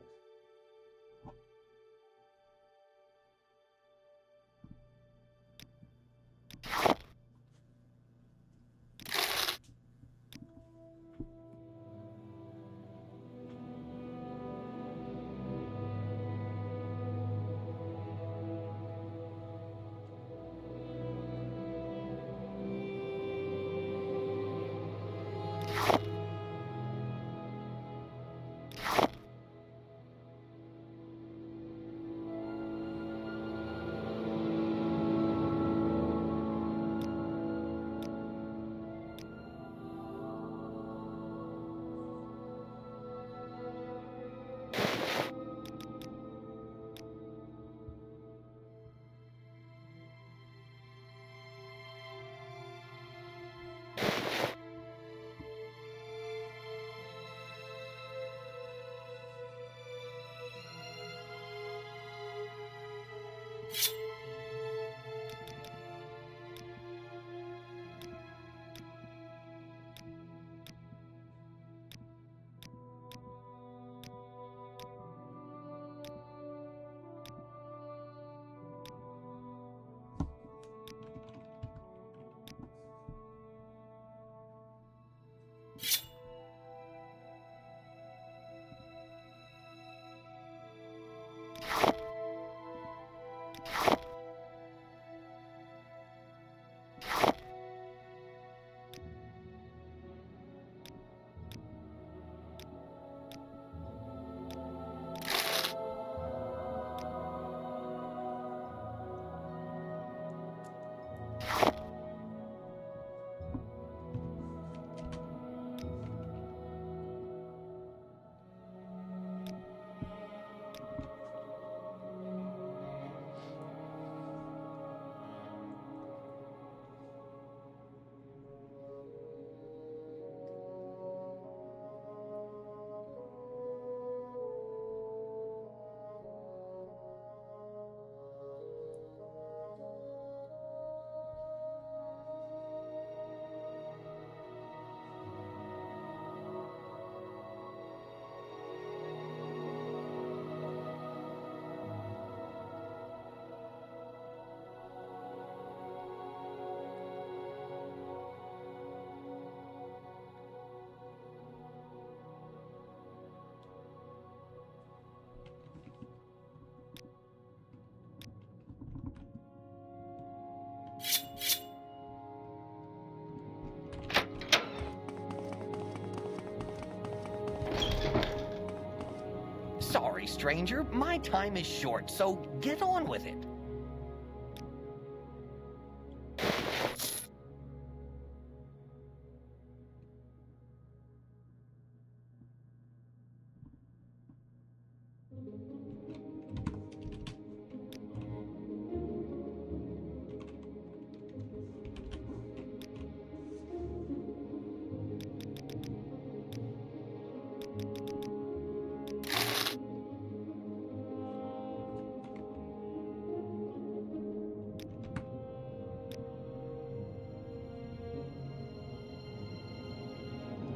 Sorry, stranger. My time is short, so get on with it.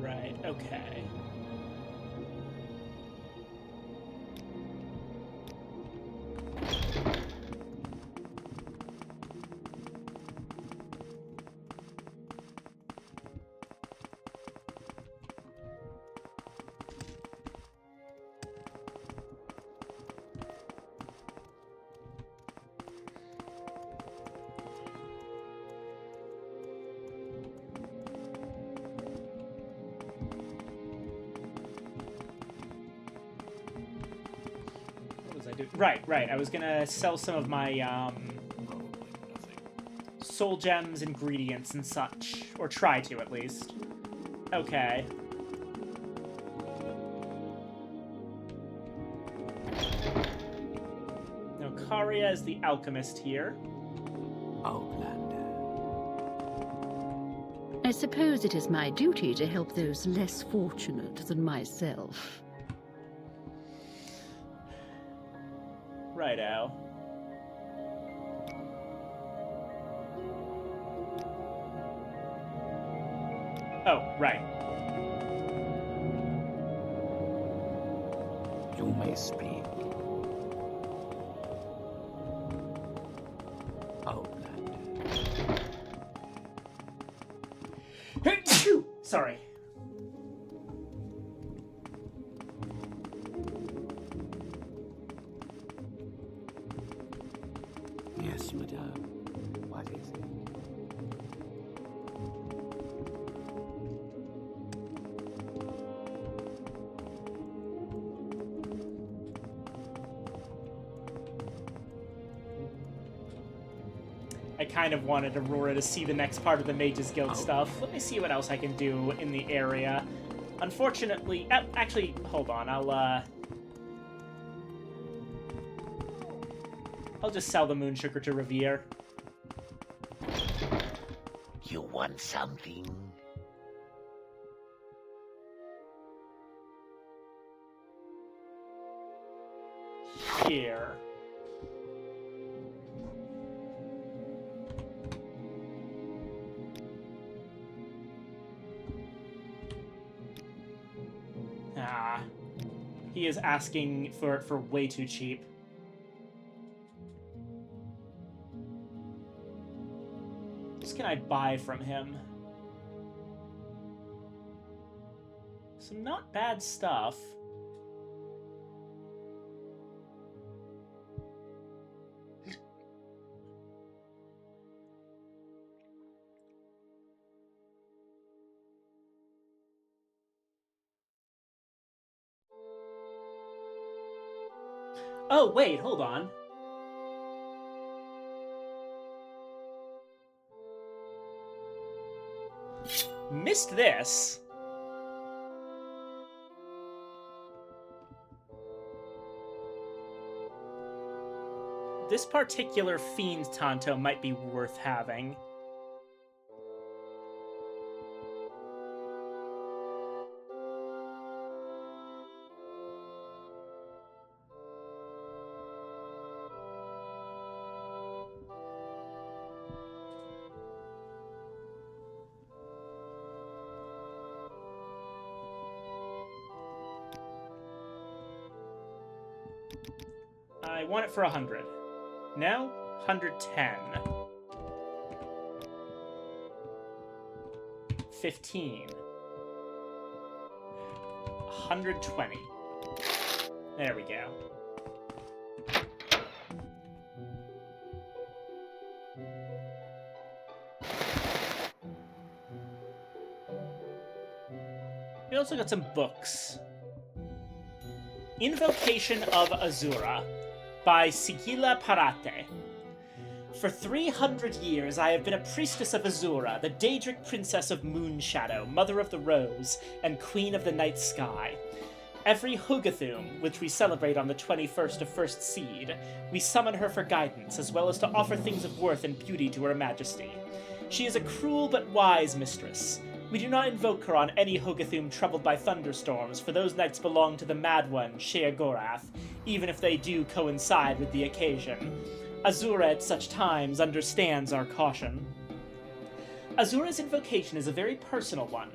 Right, okay. Right. I was gonna sell some of my, soul gems, ingredients, and such. Or try to, at least. Okay. Now, Karia is the alchemist here. I suppose it is my duty to help those less fortunate than myself. Righto. Oh, right. You may speak. Sorry. Yes, madame. What is it? I kind of wanted Aurora to see the next part of the Mages Guild stuff. Let me see what else I can do in the area. Unfortunately, actually, hold on. I'll just sell the moon sugar to Revere. You want something? Here. Ah. He is asking for way too cheap. What can I buy from him? Some not bad stuff. Oh, wait, hold on. Missed this. This particular Fiend Tanto might be worth having. I want it for 100. No? 110. 15. 120. There we go. We also got some books. Invocation of Azura by Sigilla Parate. For 300 years, I have been a priestess of Azura, the Daedric princess of Moonshadow, mother of the rose, and queen of the night sky. Every Hugathum, which we celebrate on the 21st of First Seed, we summon her for guidance, as well as to offer things of worth and beauty to her majesty. She is a cruel but wise mistress. We do not invoke her on any Hugathum troubled by thunderstorms, for those nights belong to the Mad One, Sheogorath, even if they do coincide with the occasion. Azura at such times understands our caution. Azura's invocation is a very personal one.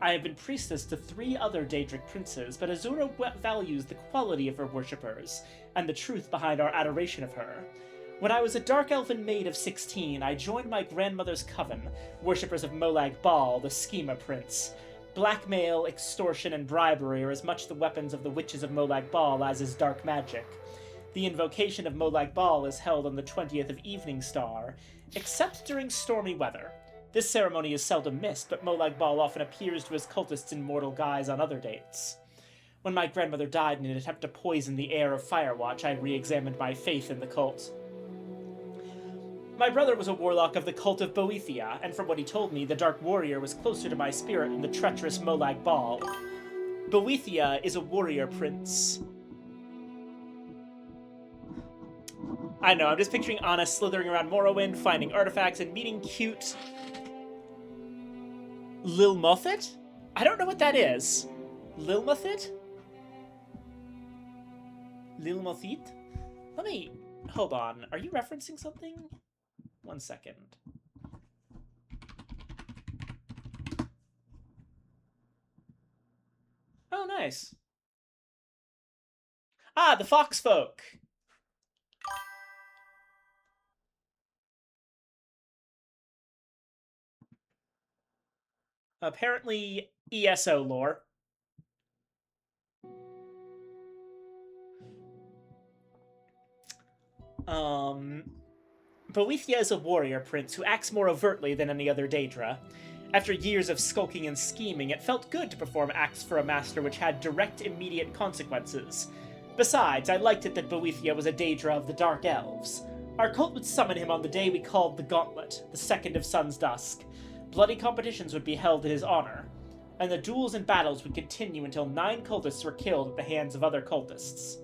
I have been priestess to 3 other Daedric princes, but Azura values the quality of her worshippers, and the truth behind our adoration of her. When I was a dark elven maid of 16, I joined my grandmother's coven, worshippers of Molag Bal, the Schema Prince. Blackmail, extortion, and bribery are as much the weapons of the witches of Molag Bal as is dark magic. The invocation of Molag Bal is held on the 20th of Evening Star, except during stormy weather. This ceremony is seldom missed, but Molag Bal often appears to his cultists in mortal guise on other dates. When my grandmother died in an attempt to poison the air of Firewatch, I re-examined my faith in the cult. My brother was a warlock of the cult of Boethia, and from what he told me, the Dark Warrior was closer to my spirit than the treacherous Molag Bal. Boethia is a warrior prince. I know, I'm just picturing Anna slithering around Morrowind, finding artifacts, and meeting cute... Lil Muffet? I don't know what that is. Lil Muffet? Lil Muffet? Let me... Hold on. Are you referencing something? 1 second. Oh, nice. Ah, the Fox Folk! Apparently, ESO lore. Boethia is a warrior prince who acts more overtly than any other Daedra. After years of skulking and scheming, it felt good to perform acts for a master which had direct, immediate consequences. Besides, I liked it that Boethia was a Daedra of the Dark Elves. Our cult would summon him on the day we called the Gauntlet, the 2nd of Sun's Dusk. Bloody competitions would be held in his honor, and the duels and battles would continue until 9 cultists were killed at the hands of other cultists.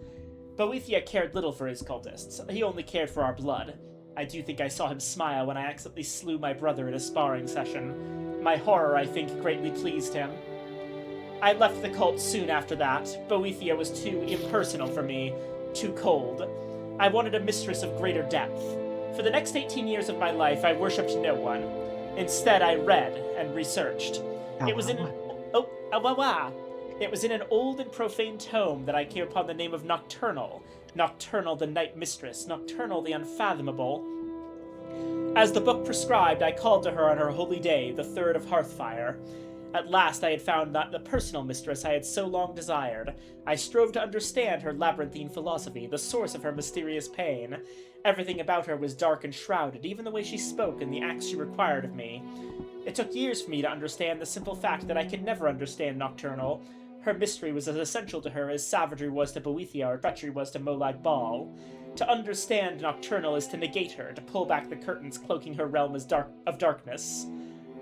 Boethia cared little for his cultists. He only cared for our blood. I do think I saw him smile when I accidentally slew my brother in a sparring session. My horror, I think, greatly pleased him. I left the cult soon after that. Boethia was too impersonal for me, too cold. I wanted a mistress of greater depth. For the next 18 years of my life, I worshipped no one. Instead, I read and researched. It was in an old and profane tome that I came upon the name of Nocturnal. Nocturnal, the night mistress. Nocturnal, the unfathomable. As the book prescribed, I called to her on her holy day, the 3rd of Hearthfire. At last I had found the personal mistress I had so long desired. I strove to understand her labyrinthine philosophy, the source of her mysterious pain. Everything about her was dark and shrouded, even the way she spoke and the acts she required of me. It took years for me to understand the simple fact that I could never understand Nocturnal. Her mystery was as essential to her as savagery was to Boethia or treachery was to Molag Bal. To understand Nocturnal is to negate her, to pull back the curtains cloaking her realm as of darkness.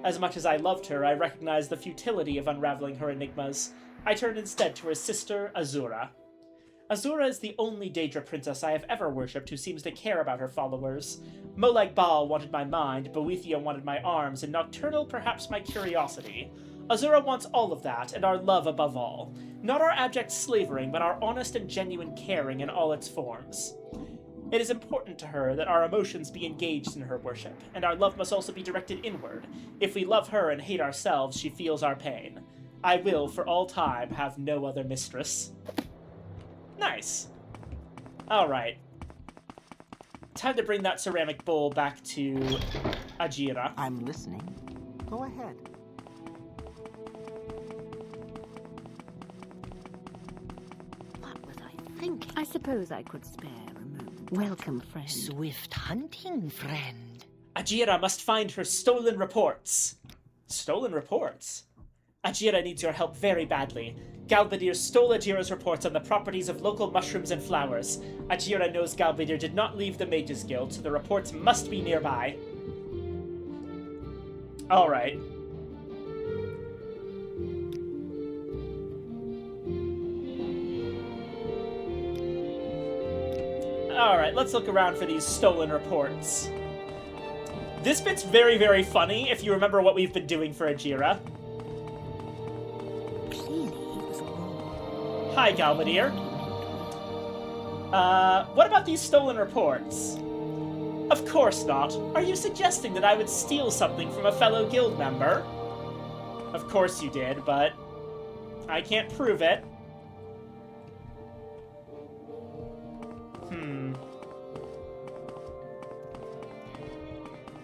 As much as I loved her, I recognized the futility of unraveling her enigmas. I turned instead to her sister, Azura. Azura is the only Daedra princess I have ever worshipped who seems to care about her followers. Molag Bal wanted my mind, Boethia wanted my arms, and Nocturnal perhaps my curiosity. Azura wants all of that, and our love above all. Not our abject slavering, but our honest and genuine caring in all its forms. It is important to her that our emotions be engaged in her worship, and our love must also be directed inward. If we love her and hate ourselves, she feels our pain. I will, for all time, have no other mistress. Nice. Alright. Time to bring that ceramic bowl back to Ajira. I'm listening. Go ahead. What was I thinking? I suppose I could spare a moment. Welcome, friend. Swift hunting, friend. Ajira must find her stolen reports. Stolen reports? Ajira needs your help very badly. Galbadir stole Ajira's reports on the properties of local mushrooms and flowers. Ajira knows Galbadir did not leave the Mages Guild, so the reports must be nearby. Alright. Alright, let's look around for these stolen reports. This bit's very, very funny if you remember what we've been doing for Ajira. Hi, Galbadir. What about these stolen reports? Of course not. Are you suggesting that I would steal something from a fellow guild member? Of course you did, but I can't prove it.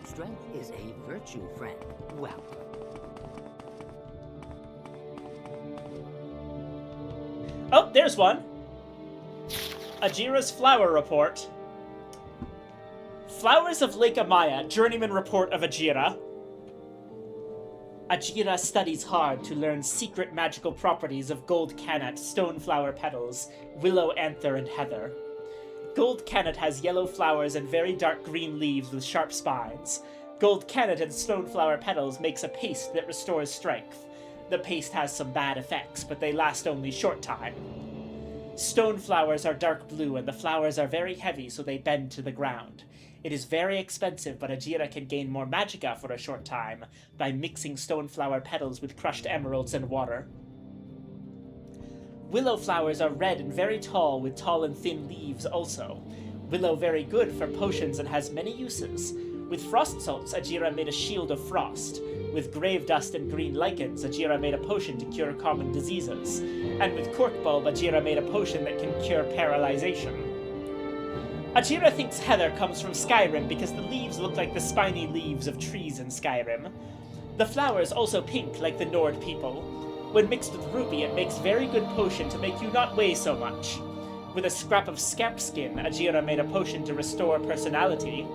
Strength is a virtue, friend. Well. Oh, there's one. Ajira's Flower Report. Flowers of Lake Amaya, Journeyman Report of Ajira. Ajira studies hard to learn secret magical properties of gold cannet, stoneflower petals, willow anther, and heather. Gold cannet has yellow flowers and very dark green leaves with sharp spines. Gold cannet and stoneflower petals makes a paste that restores strength. The paste has some bad effects, but they last only short time. Stone flowers are dark blue and the flowers are very heavy, so they bend to the ground. It is very expensive, but Ajira can gain more magicka for a short time by mixing stoneflower petals with crushed emeralds and water. Willow flowers are red and very tall, with tall and thin leaves also. Willow very good for potions and has many uses. With frost salts, Ajira made a shield of frost. With grave dust and green lichens, Ajira made a potion to cure common diseases. And with cork bulb, Ajira made a potion that can cure paralyzation. Ajira thinks heather comes from Skyrim because the leaves look like the spiny leaves of trees in Skyrim. The flowers also pink like the Nord people. When mixed with rupee, it makes very good potion to make you not weigh so much. With a scrap of scamp skin, Ajira made a potion to restore personality.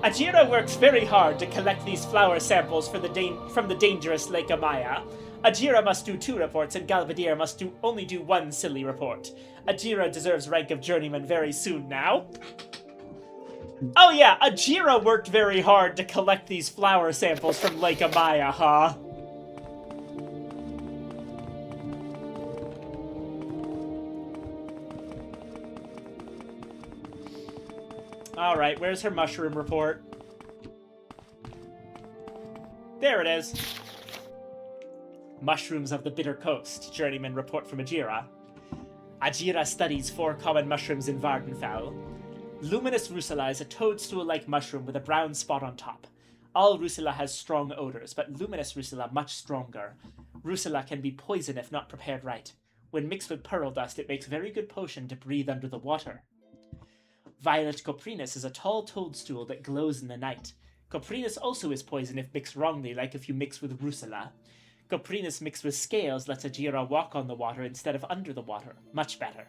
Ajira works very hard to collect these flower samples from the dangerous Lake Amaya. Ajira must do 2 reports, and Galvadir must only do 1 silly report. Ajira deserves rank of journeyman very soon now. Oh yeah, Ajira worked very hard to collect these flower samples from Lake Amaya, huh? Alright, where's her mushroom report? There it is. Mushrooms of the Bitter Coast, Journeyman Report from Ajira. Ajira studies 4 common mushrooms in Vardenfell. Luminous Rusula is a toadstool-like mushroom with a brown spot on top. All Rusula has strong odors, but Luminous Rusula much stronger. Rusula can be poison if not prepared right. When mixed with pearl dust, it makes very good potion to breathe under the water. Violet Coprinus is a tall toadstool that glows in the night. Coprinus also is poison if mixed wrongly, like if you mix with Rusula. Coprinus mixed with scales lets Ajira walk on the water instead of under the water. Much better.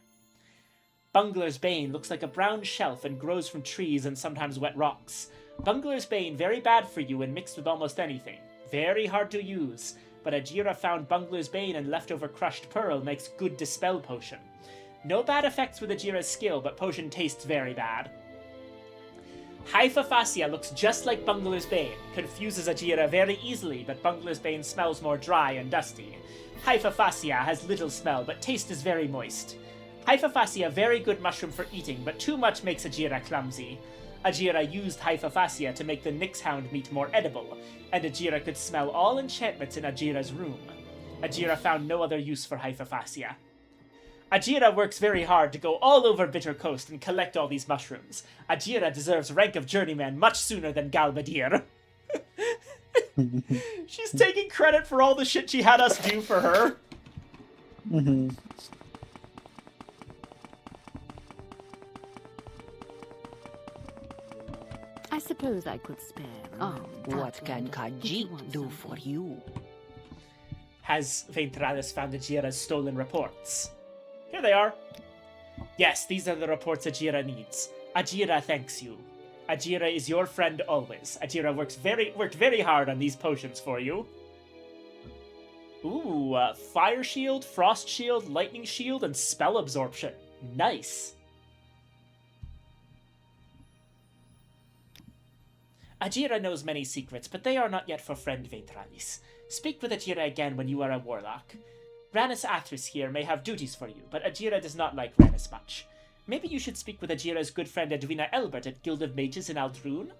Bungler's Bane looks like a brown shelf and grows from trees and sometimes wet rocks. Bungler's Bane very bad for you when mixed with almost anything. Very hard to use, but Ajira found Bungler's Bane and leftover crushed pearl makes good dispel potion. No bad effects with Ajira's skill, but potion tastes very bad. Hypophasia looks just like Bungler's Bane, confuses Ajira very easily, but Bungler's Bane smells more dry and dusty. Hypophasia has little smell, but taste is very moist. Hypophasia very good mushroom for eating, but too much makes Ajira clumsy. Ajira used Hypophasia to make the Nyxhound meat more edible, and Ajira could smell all enchantments in Ajira's room. Ajira found no other use for Hypophasia. Ajira works very hard to go all over Bitter Coast and collect all these mushrooms. Ajira deserves rank of journeyman much sooner than Galvadir. She's taking credit for all the shit she had us do for her. I suppose I could spare. What can Khajiit do for you? Has Ventralis found Ajira's stolen reports? Here they are. Yes, these are the reports Ajira needs. Ajira thanks you. Ajira is your friend always. Ajira worked very hard on these potions for you. Ooh, fire shield, frost shield, lightning shield, and spell absorption. Nice. Ajira knows many secrets, but they are not yet for friend Ventralis. Speak with Ajira again when you are a warlock. Rannis Athris here may have duties for you, but Ajira does not like Rannis much. Maybe you should speak with Ajira's good friend Edwina Elbert at Guild of Mages in Aldrune?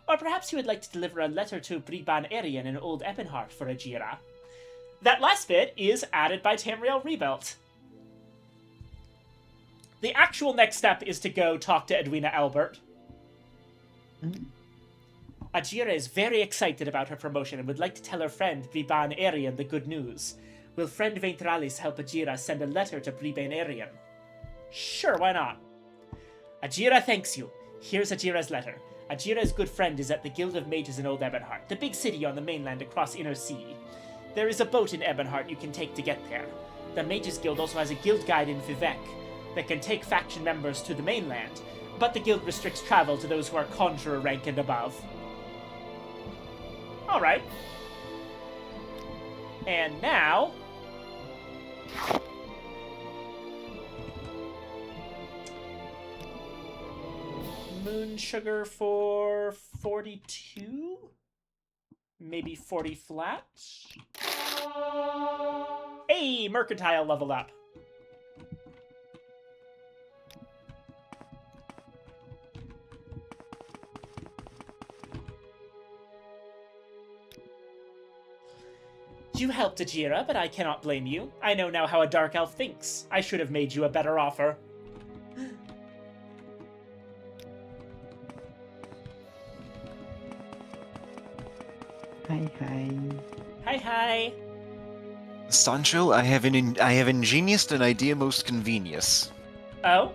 Or perhaps you would like to deliver a letter to Briban Arian in Old Ebenhart for Ajira. That last bit is added by Tamriel Rebuilt. The actual next step is to go talk to Edwina Elbert. Ajira is very excited about her promotion and would like to tell her friend Briban Arian the good news. Will friend Ventralis help Ajira send a letter to Briban Arian? Sure, why not? Ajira thanks you. Here's Ajira's letter. Ajira's good friend is at the Guild of Mages in Old Ebonheart, the big city on the mainland across Inner Sea. There is a boat in Ebonheart you can take to get there. The Mages Guild also has a guild guide in Vivek that can take faction members to the mainland, but the guild restricts travel to those who are conjurer rank and above. Alright. And now... moon sugar for 42? Maybe 40 flat? Hey, mercantile leveled up. You helped Ajira, but I cannot blame you. I know now how a dark elf thinks. I should have made you a better offer. Hi, hi. Hi, hi. Sancho, I have ingenious an idea most convenious. Oh?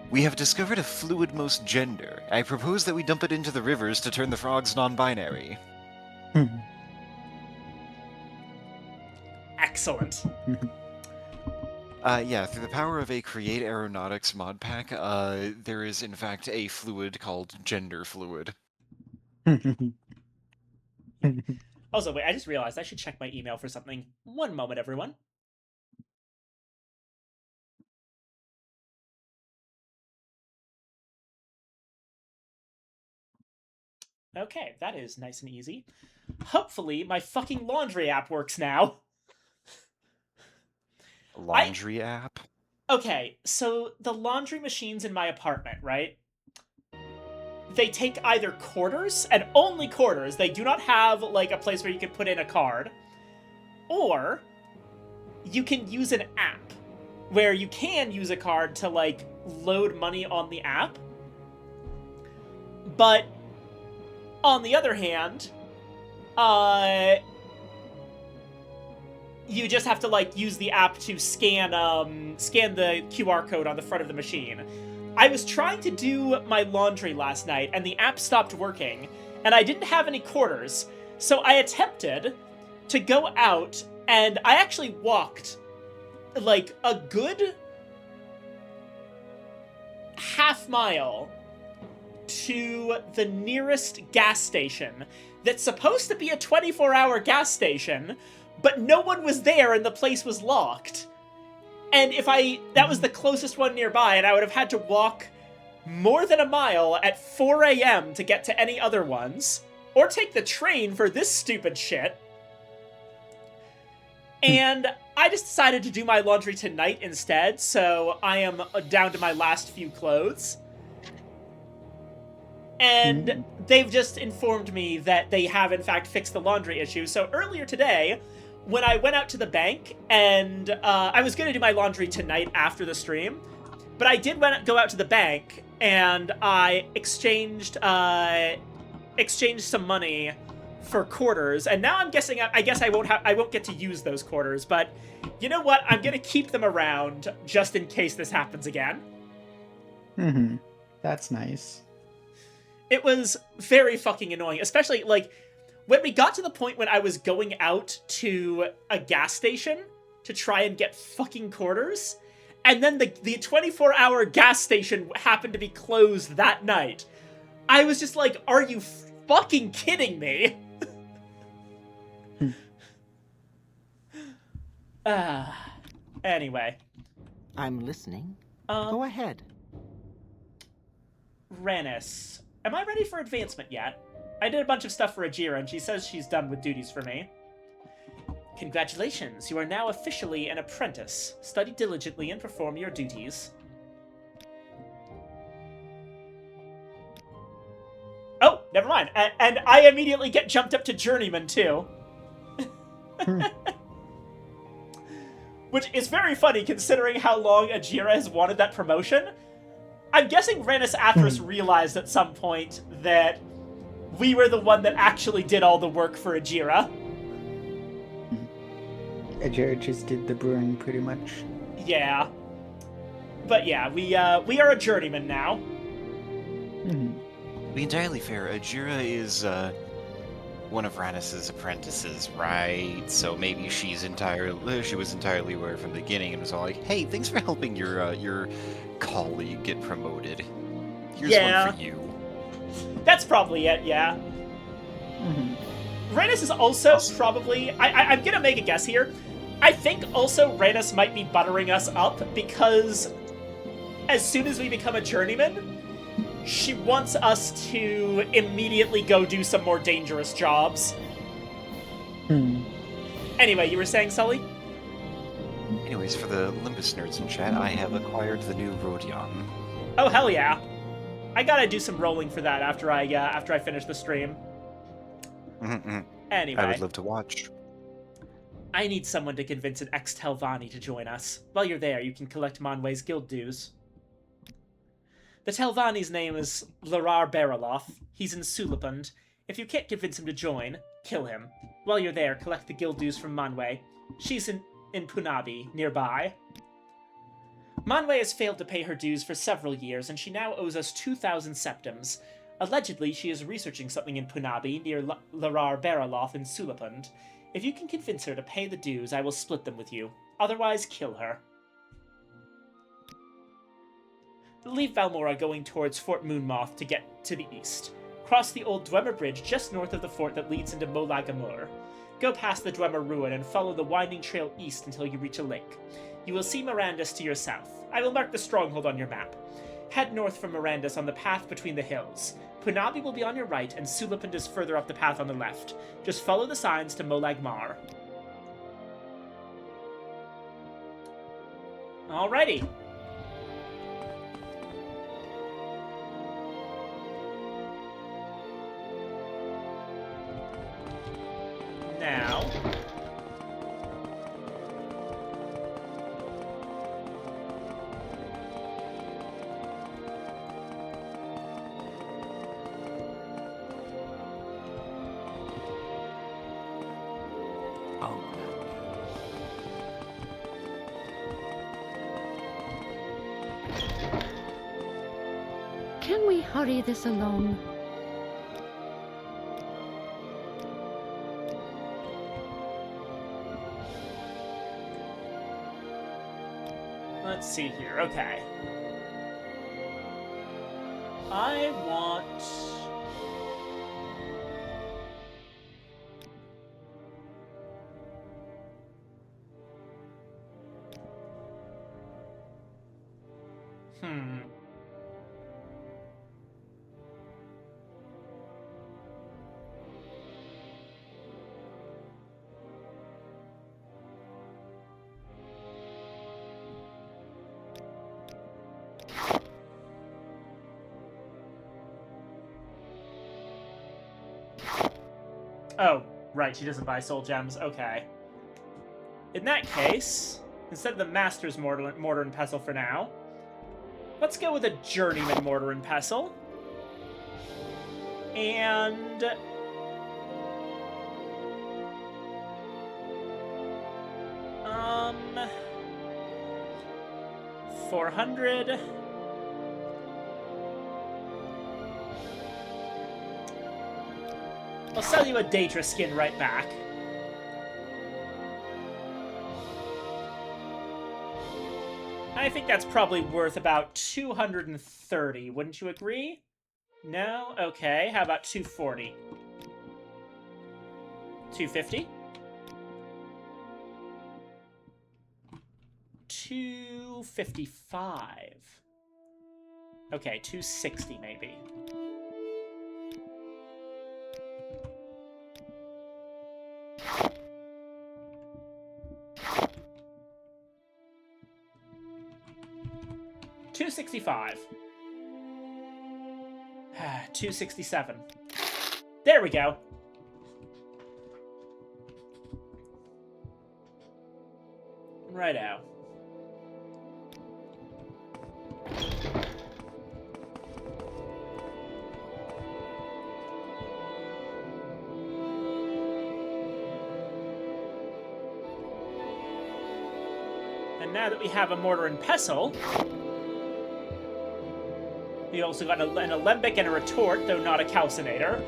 We have discovered a fluid most gender. I propose that we dump it into the rivers to turn the frogs non-binary. Excellent. Yeah, through the power of a Create Aeronautics mod pack, there is in fact a fluid called Gender Fluid. Also, wait, I just realized I should check my email for something. One moment, everyone. Okay, that is nice and easy. Hopefully, my fucking laundry app works now. Laundry app? Okay, so the laundry machines in my apartment, right? They take either quarters, and only quarters. They do not have, like, a place where you can put in a card. Or you can use an app, where you can use a card to, like, load money on the app. But, on the other hand, you just have to, like, use the app to scan the QR code on the front of the machine. I was trying to do my laundry last night, and the app stopped working, and I didn't have any quarters, so I attempted to go out, and I actually walked, like, a good half mile to the nearest gas station that's supposed to be a 24-hour gas station, but no one was there and the place was locked. And that was the closest one nearby, and I would have had to walk more than a mile at 4 a.m. to get to any other ones, or take the train for this stupid shit. And I just decided to do my laundry tonight instead, so I am down to my last few clothes. And they've just informed me that they have, in fact, fixed the laundry issue. So earlier today, when I went out to the bank, and I was going to do my laundry tonight after the stream, but I did go out to the bank, and I exchanged some money for quarters, and now I'm guessing I guess I won't get to use those quarters, but you know what? I'm going to keep them around just in case this happens again. That's nice. It was very fucking annoying, especially, like, when we got to the point when I was going out to a gas station to try and get fucking quarters, and then the 24-hour gas station happened to be closed that night, I was just like, are you fucking kidding me? Anyway. I'm listening. Go ahead. Rannis, am I ready for advancement yet? I did a bunch of stuff for Ajira, and she says she's done with duties for me. Congratulations, you are now officially an apprentice. Study diligently and perform your duties. Oh, never mind. And I immediately get jumped up to journeyman, too. Which is very funny, considering how long Ajira has wanted that promotion. I'm guessing Rannis Athras realized at some point that we were the one that actually did all the work for Ajira. Ajira just did the brewing pretty much. Yeah. But yeah, we are a journeyman now. To be entirely fair, Ajira is one of Rannis's apprentices, right? So maybe she was entirely aware from the beginning and was all like, "Hey, thanks for helping your colleague get promoted. Here's one for you." That's probably it. Yeah. Rannis is also probably. I'm gonna make a guess here. I think also Rannis might be buttering us up because as soon as we become a journeyman, she wants us to immediately go do some more dangerous jobs. Anyway, you were saying, Sully? Anyways, for the Olympus nerds in chat, I have acquired the new Rodion. Oh, hell yeah. I gotta do some rolling for that after I finish the stream. Anyway. I would love to watch. I need someone to convince an ex-Telvanni to join us. While you're there, you can collect Manway's guild dues. The Telvanni's name is Larar Bariloth. He's in Sulapund. If you can't convince him to join, kill him. While you're there, collect the guild dues from Manway. She's in Punabi, nearby. Manway has failed to pay her dues for several years, and she now owes us 2,000 septims. Allegedly, she is researching something in Punabi, near Larar Bariloth in Sulapund. If you can convince her to pay the dues, I will split them with you. Otherwise, kill her. Leave Valmora going towards Fort Moonmoth to get to the east. Cross the old Dwemer Bridge just north of the fort that leads into Molag Amur. Go past the Dwemer Ruin and follow the winding trail east until you reach a lake. You will see Mirandus to your south. I will mark the stronghold on your map. Head north from Mirandus on the path between the hills. Punabi will be on your right, and Sulapund is further up the path on the left. Just follow the signs to Molag Mar. Alrighty. Now... Can we hurry this along? Let's see here. Okay. I want... Oh, right, she doesn't buy soul gems. Okay. In that case, instead of the Master's Mortar and Pestle for now, let's go with a Journeyman Mortar and Pestle. And... 400... I'll sell you a Daedra skin right back. I think that's probably worth about 230, wouldn't you agree? No? Okay, how about 240? 250? 255. Okay, 260 maybe. $265. 267. There we go. Righto. And now that we have a mortar and pestle, we also got an alembic and a retort, though not a calcinator.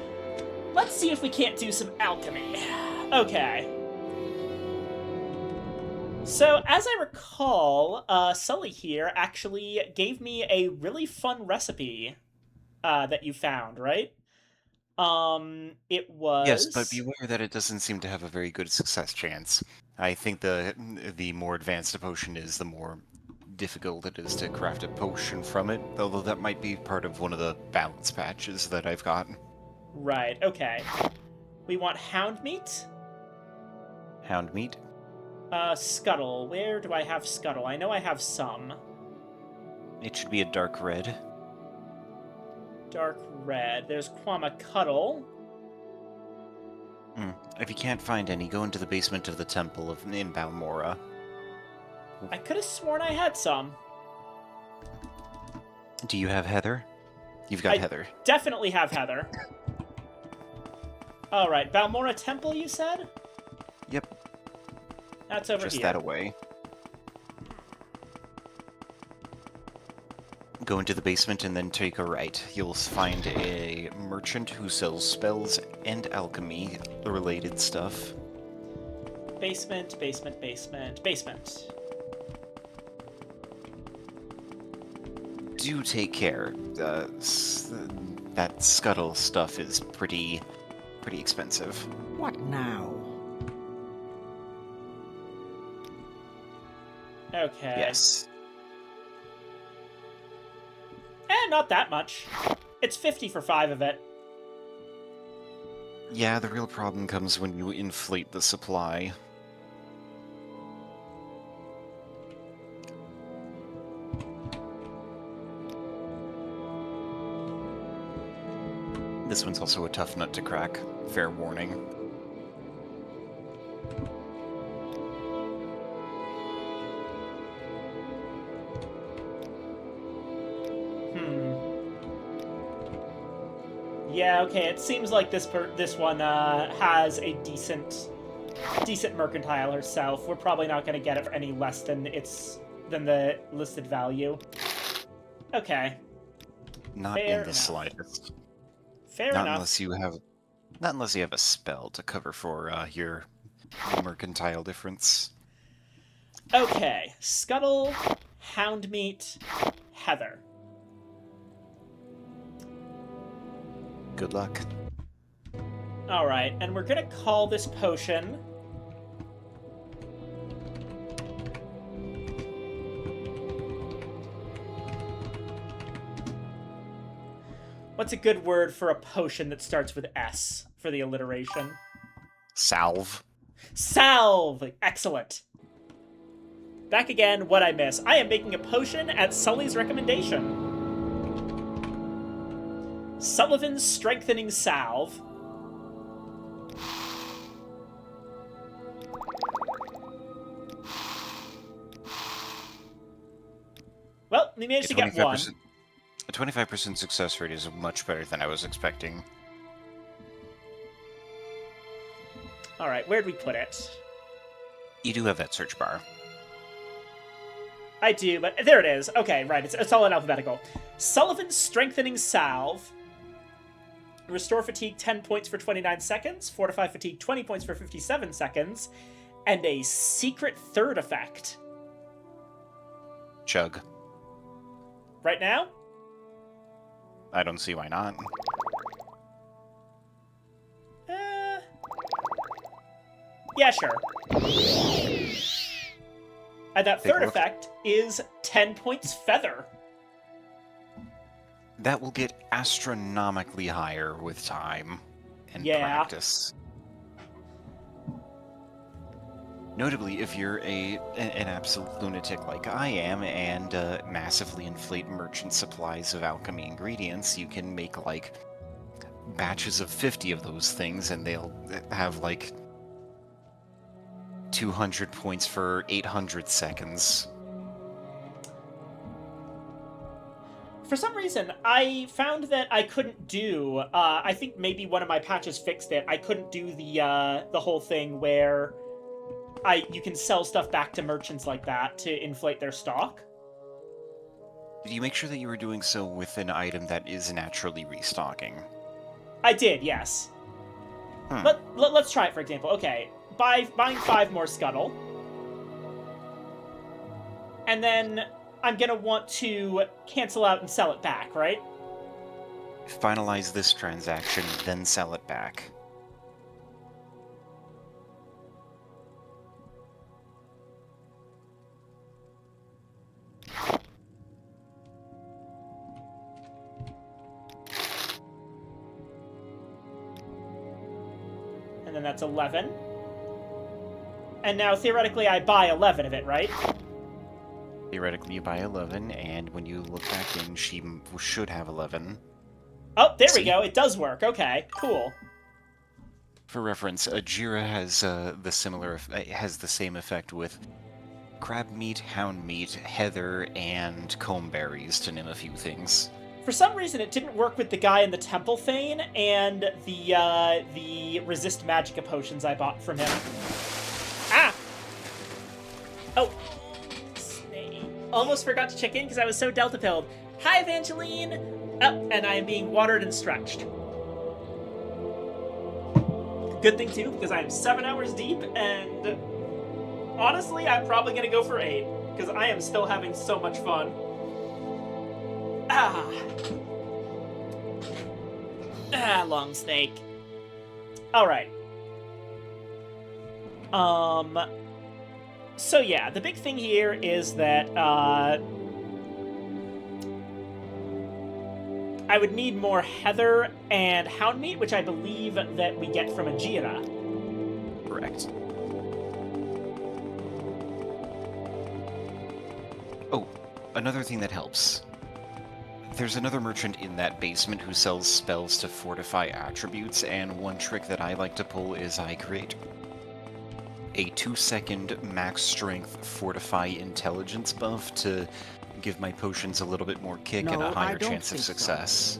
Let's see if we can't do some alchemy. Okay. So, as I recall, Sully here actually gave me a really fun recipe that you found, right? It was... Yes, but beware that it doesn't seem to have a very good success chance. I think the more advanced a potion is, the more difficult it is to craft a potion from it, although that might be part of one of the balance patches that I've gotten. Right, okay. We want hound meat? Hound meat? Scuttle. Where do I have scuttle? I know I have some. It should be a dark red. Dark red. There's Quama Cuddle. If you can't find any, go into the basement of the temple in Balmora. I could have sworn I had some. Do you have Heather? You've got Heather. Definitely have Heather. Alright, Balmora Temple, you said? Yep. That's over Just here. that away. Go into the basement and then take a right. You'll find a merchant who sells spells and alchemy-related stuff. Basement, basement, basement, basement. Do take care. That scuttle stuff is pretty expensive. What now? Okay. Yes. Not that much. It's 50 for 5 of it. Yeah, the real problem comes when you inflate the supply. This one's also a tough nut to crack. Fair warning. Yeah, okay, it seems like this one has a decent mercantile herself. We're probably not going to get it for any less than the listed value. Okay. Not Fair in the enough. slightest. Fair Not enough. Not unless you have a spell to cover for your mercantile difference. Okay, Scuttle, Houndmeat, Heather. Good luck. Alright, and we're gonna call this potion... What's a good word for a potion that starts with S for the alliteration? Salve. Salve! Excellent. Back again, what I miss. I am making a potion at Sully's recommendation. Sullivan's Strengthening Salve. Well, we managed to get one. A 25% success rate is much better than I was expecting. Alright, where'd we put it? You do have that search bar. I do, but there it is. Okay, right, it's all in alphabetical. Sullivan's Strengthening Salve. Restore fatigue 10 points for 29 seconds. Fortify fatigue 20 points for 57 seconds. And a secret third effect. Chug. Right now? I don't see why not. Yeah, sure. And that Take a third look. effect is 10 points feather. That will get astronomically higher with time and Yeah. practice. Notably, if you're an absolute lunatic like I am and massively inflate merchant supplies of alchemy ingredients, you can make like batches of 50 of those things and they'll have like 200 points for 800 seconds. For some reason, I found that I couldn't do, I think maybe one of my patches fixed it, I couldn't do the whole thing where you can sell stuff back to merchants like that to inflate their stock. Did you make sure that you were doing so with an item that is naturally restocking? I did, yes. Let's try it, for example. Okay, buying 5 more scuttle. And then I'm gonna want to cancel out and sell it back, right? Finalize this transaction, then sell it back. And then that's 11. And now, theoretically, I buy 11 of it, right? Theoretically, you buy 11, and when you look back in, she should have 11. Oh, there we go. It does work. Okay, cool. For reference, Jira has has the same effect with crab meat, hound meat, heather, and comb berries, to name a few things. For some reason, it didn't work with the guy in the Temple Thane and the resist magicka potions I bought from him. Ah! Oh. Almost forgot to check in because I was so delta-pilled. Hi, Evangeline! Oh, and I am being watered and stretched. Good thing, too, because I am 7 hours deep, and honestly, I'm probably going to go for 8, because I am still having so much fun. Long steak. Alright. So yeah, the big thing here is that, I would need more heather and hound meat, which I believe that we get from a Jira. Correct. Oh, another thing that helps. There's another merchant in that basement who sells spells to fortify attributes, and one trick that I like to pull is I create a 2-second max strength fortify intelligence buff to give my potions a little bit more kick and a higher chance of success.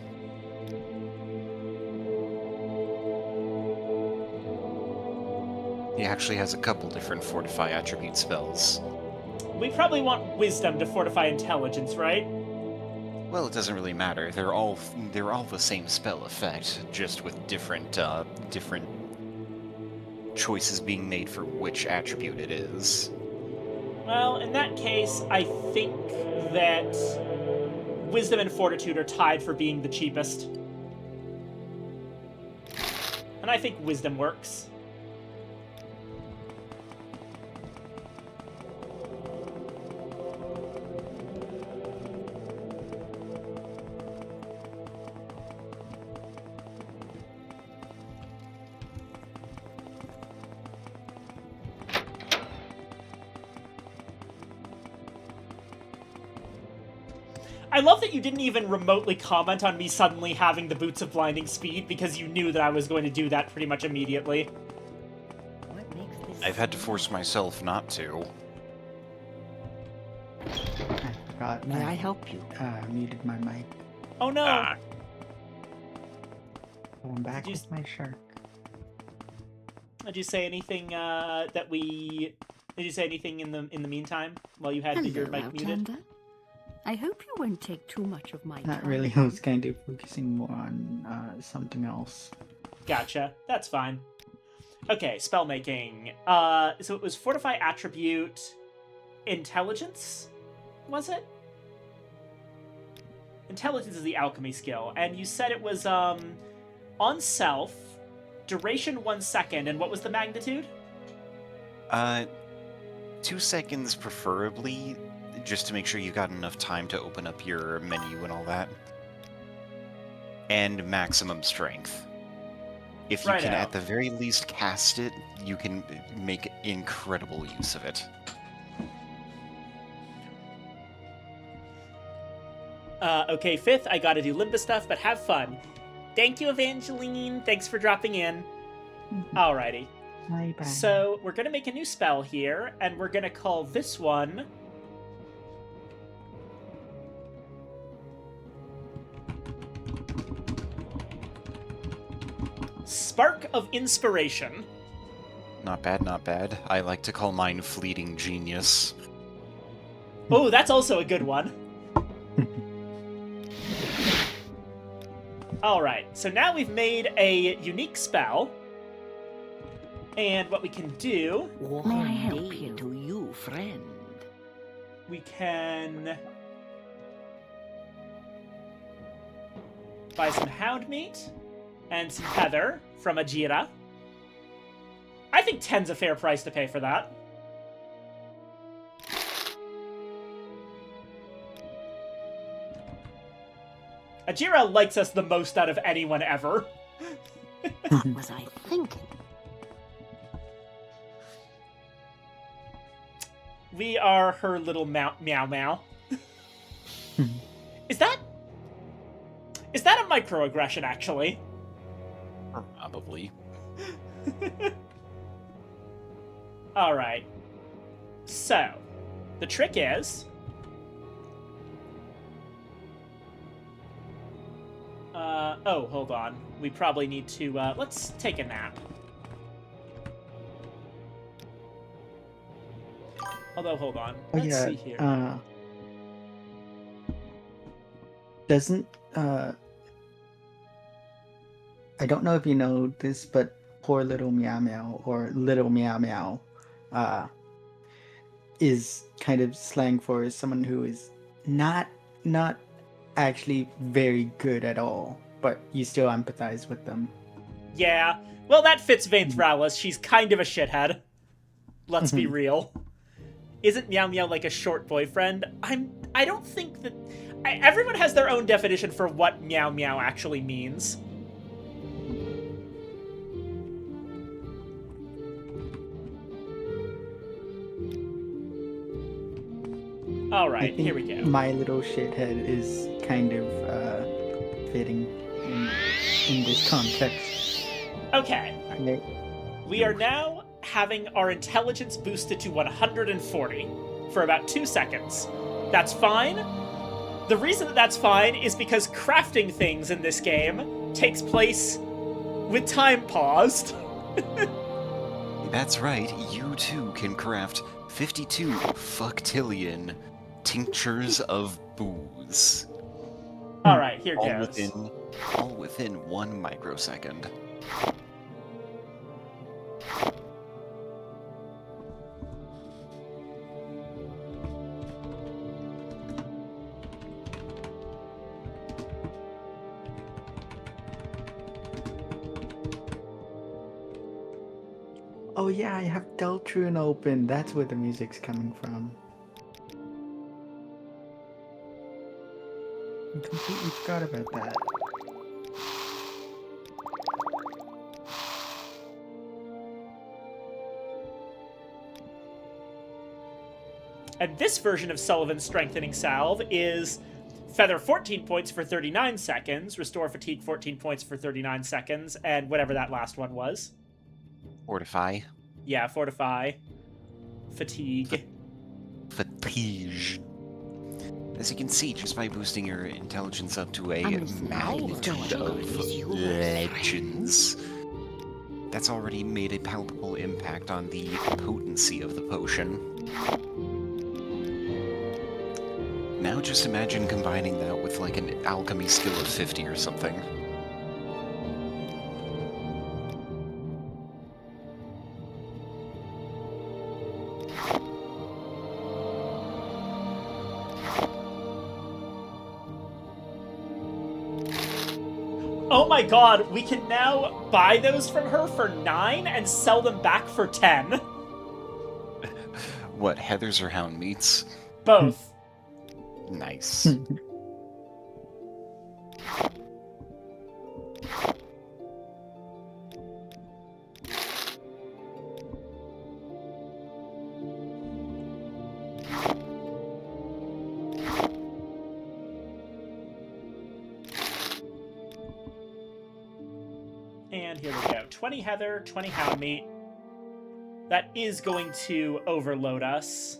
He actually has a couple different fortify attribute spells. We probably want wisdom to fortify intelligence, right? Well, it doesn't really matter. They're all the same spell effect, just with different choices being made for which attribute it is. Well, in that case, I think that wisdom and fortitude are tied for being the cheapest. And I think wisdom works. I love that you didn't even remotely comment on me suddenly having the Boots of Blinding Speed, because you knew that I was going to do that pretty much immediately. I've had to force myself not to. I forgot. May I help you? Muted my mic. Oh no! Going back with my shark. Did you say anything Did you say anything in the meantime while you had your mic muted? Outlander. I hope you won't take too much of my time. Not really. I was kind of focusing more on something else. Gotcha. That's fine. Okay, spell making. So it was fortify attribute, intelligence, was it? Intelligence is the alchemy skill, and you said it was on self, duration 1 second, and what was the magnitude? 2 seconds preferably, just to make sure you got enough time to open up your menu and all that. And maximum strength. If you can at the very least cast it, you can make incredible use of it. Okay, fifth, I gotta do Limba stuff, but have fun. Thank you, Evangeline. Thanks for dropping in. Alrighty. Bye-bye. So, we're gonna make a new spell here, and we're gonna call this one... Spark of Inspiration. Not bad, not bad. I like to call mine fleeting genius. Oh, that's also a good one. Alright, so now we've made a unique spell. And what we can do... May I help you? To you, friend. We can... buy some hound meat and some heather from Ajira. I think 10's a fair price to pay for that. Ajira likes us the most out of anyone ever. What was I thinking? We are her little meow meow. Is that a microaggression, actually? Probably. Alright. So, the trick is... oh, hold on. We probably need to, let's take a nap. Although, hold on. Let's see here. Doesn't, I don't know if you know this, but poor little Meow Meow, or little Meow Meow, is kind of slang for someone who is not actually very good at all, but you still empathize with them. Yeah. Well, that fits Vane Thralis. She's kind of a shithead. Let's be real. Isn't Meow Meow like a short boyfriend? I don't think that... everyone has their own definition for what Meow Meow actually means. Alright, here we go. My little shithead is kind of fitting in this context. Okay. We are now having our intelligence boosted to 140 for about 2 seconds. That's fine. The reason that that's fine is because crafting things in this game takes place with time paused. That's right, you too can craft 52 fucktillion tinctures of booze. Alright, here goes. All within 1 microsecond. Oh yeah, I have Deltrune open. That's where the music's coming from. I completely forgot about that. And this version of Sullivan's Strengthening Salve is Feather 14 points for 39 seconds, Restore Fatigue 14 points for 39 seconds, and whatever that last one was. Fortify. Yeah, Fortify. Fatigue. Fatigue. As you can see, just by boosting your intelligence up to a magnitude of legends, that's already made a palpable impact on the potency of the potion. Now just imagine combining that with like an alchemy skill of 50 or something. Oh my god, we can now buy those from her for 9 and sell them back for 10. What, Heathers or Hound Meats? Both. Nice. And here we go. 20 Heather, 20 Hound Meat. That is going to overload us.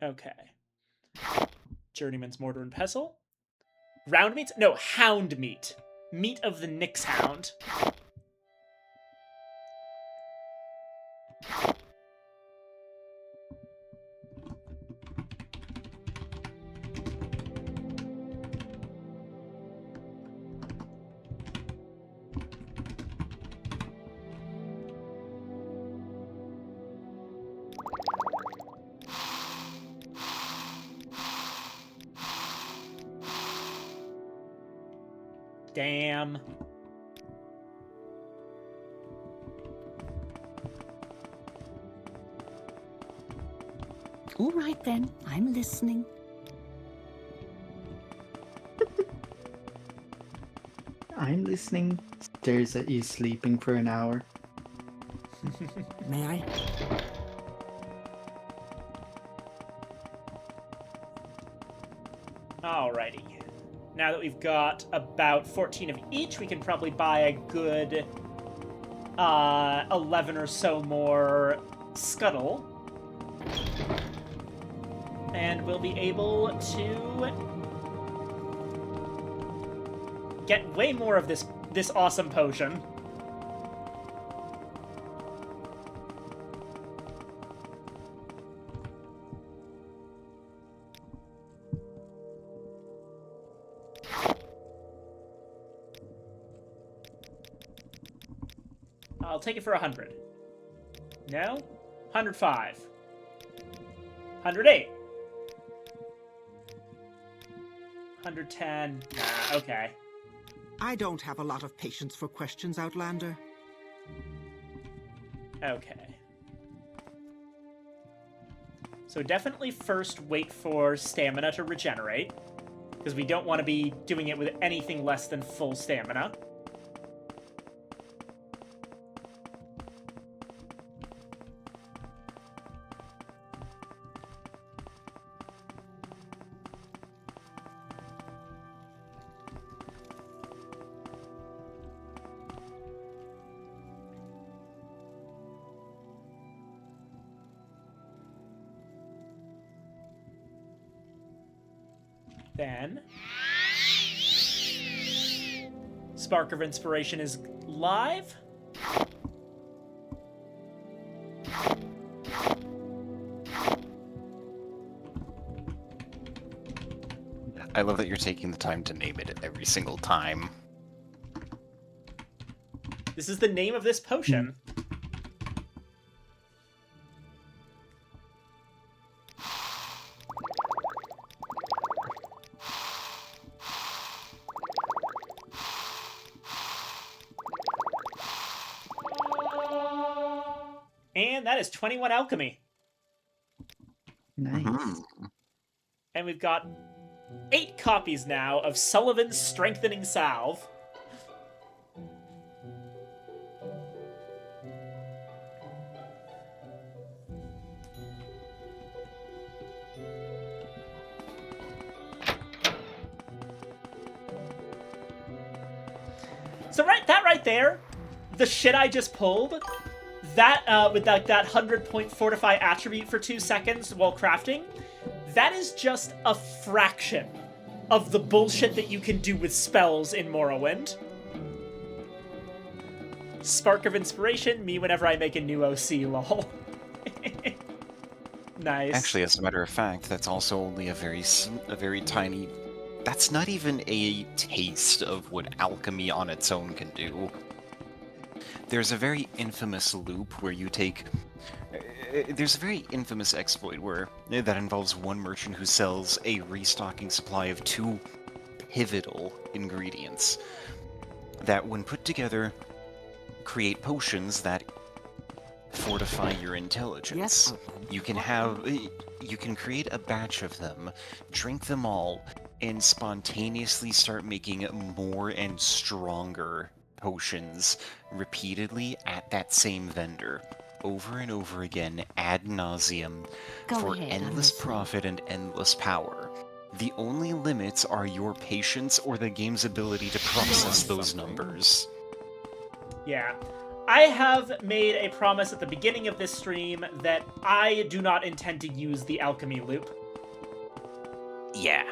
Okay. Journeyman's Mortar and Pestle. Round meat? No, hound meat. Meat of the Nyx Hound. Damn. All right then, I'm listening. I'm listening. Stares at you sleeping for an hour. May I? Alrighty. Now that we've got about 14 of each, we can probably buy a good 11 or so more scuttle. And we'll be able to get way more of this awesome potion. I'll take it for 100. No? 105. 108. 110. Nah, okay. I don't have a lot of patience for questions, Outlander. Okay. So definitely first wait for stamina to regenerate, because we don't want to be doing it with anything less than full stamina. Then, Spark of Inspiration is live. I love that you're taking the time to name it every single time. This is the name of this potion. And that is 21 alchemy. Nice. And we've got 8 copies now of Sullivan's Strengthening Salve. So that right there, the shit I just pulled, that with that 100-point fortify attribute for 2 seconds while crafting, that is just a fraction of the bullshit that you can do with spells in Morrowind. Spark of Inspiration, me whenever I make a new OC, lol. Nice. Actually, as a matter of fact, that's also only a very tiny... That's not even a taste of what alchemy on its own can do. There's a very infamous loop where you take... There's a very infamous exploit that involves one merchant who sells a restocking supply of 2 pivotal ingredients that, when put together, create potions that fortify your intelligence. You can create a batch of them, drink them all, and spontaneously start making more and stronger potions repeatedly at that same vendor, over and over again, ad nauseum, for endless profit and endless power. The only limits are your patience or the game's ability to process those numbers. Yeah. I have made a promise at the beginning of this stream that I do not intend to use the alchemy loop. Yeah.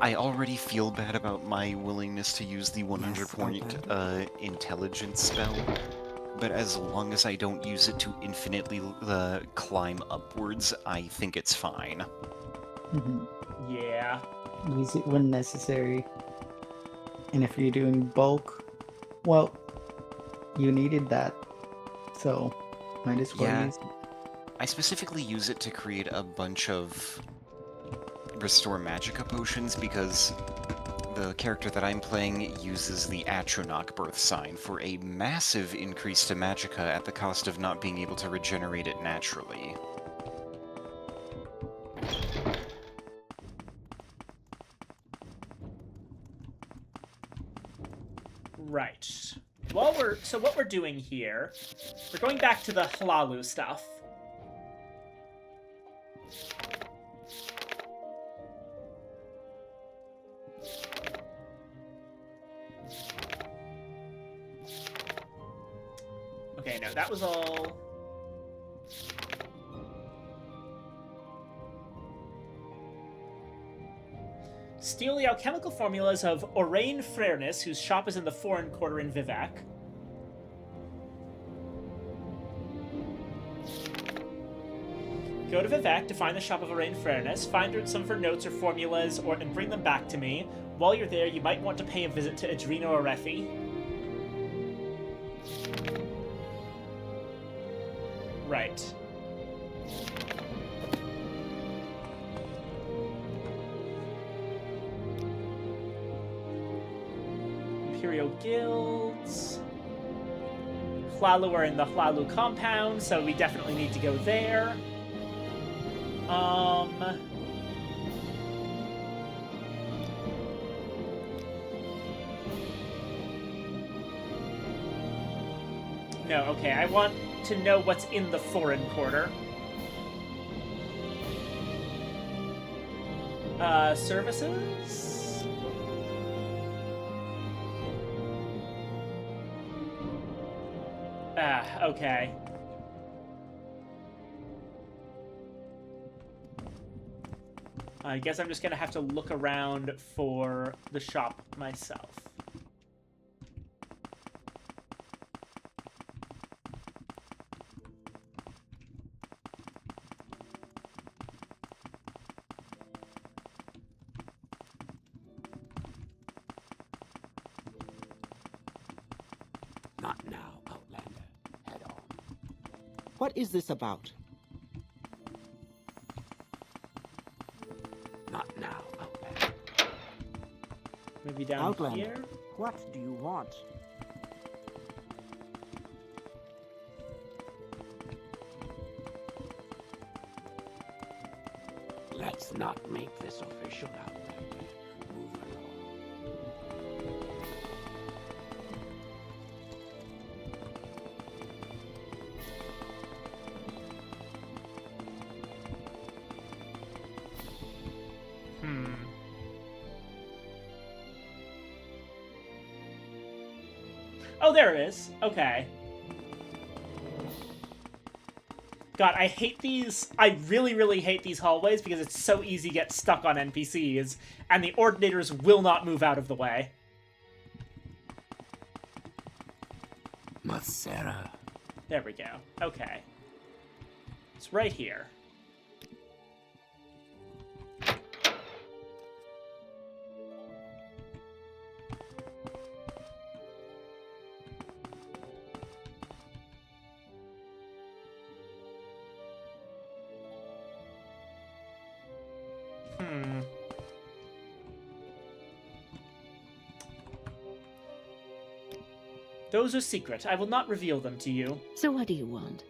I already feel bad about my willingness to use the 100-point intelligence spell, but as long as I don't use it to infinitely climb upwards, I think it's fine. Yeah. Use it when necessary. And if you're doing bulk, well, you needed that, so might as well use it. I specifically use it to create a bunch of Restore Magicka potions because the character that I'm playing uses the Atronach birth sign for a massive increase to Magicka at the cost of not being able to regenerate it naturally. Right. So what we're doing here, we're going back to the Hlalu stuff. Okay, no, that was all... Steal the alchemical formulas of Orain Frereness, whose shop is in the foreign quarter in Vivec. Go to Vivec to find the shop of Orain Frereness, find some of her notes or formulas, and bring them back to me. While you're there, you might want to pay a visit to Adreno Arethi. Right. Imperial Guilds. Hlalu are in the Hlalu compound, so we definitely need to go there. No, okay, I want to know what's in the foreign quarter. Services? Okay. I guess I'm just gonna have to look around for the shop myself. Not now, Outlander. Head on. What is this about? Not now, Outlander. Maybe down Outlander, here? what do you want? Let's not make this official, Outlander. Move along. Oh, there it is. Okay. God, I hate these. I really, really hate these hallways because it's so easy to get stuck on NPCs, and the Ordinators will not move out of the way. Masera. There we go. Okay. It's right here. Those are secret. I will not reveal them to you. So what do you want?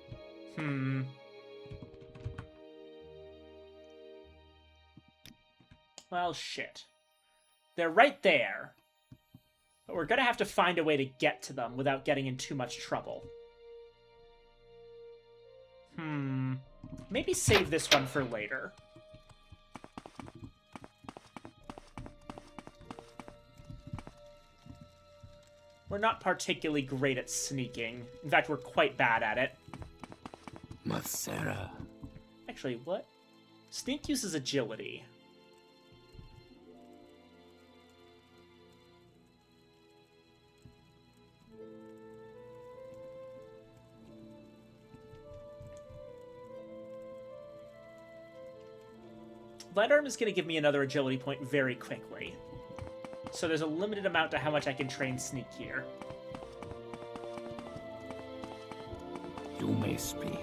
Well, shit. They're right there. But we're gonna have to find a way to get to them without getting in too much trouble. Maybe save this one for later. We're not particularly great at sneaking. In fact, we're quite bad at it. Macera. Actually, what? Sneak uses agility. Light arm is going to give me another agility point very quickly. So there's a limited amount to how much I can train sneak here. You may speak.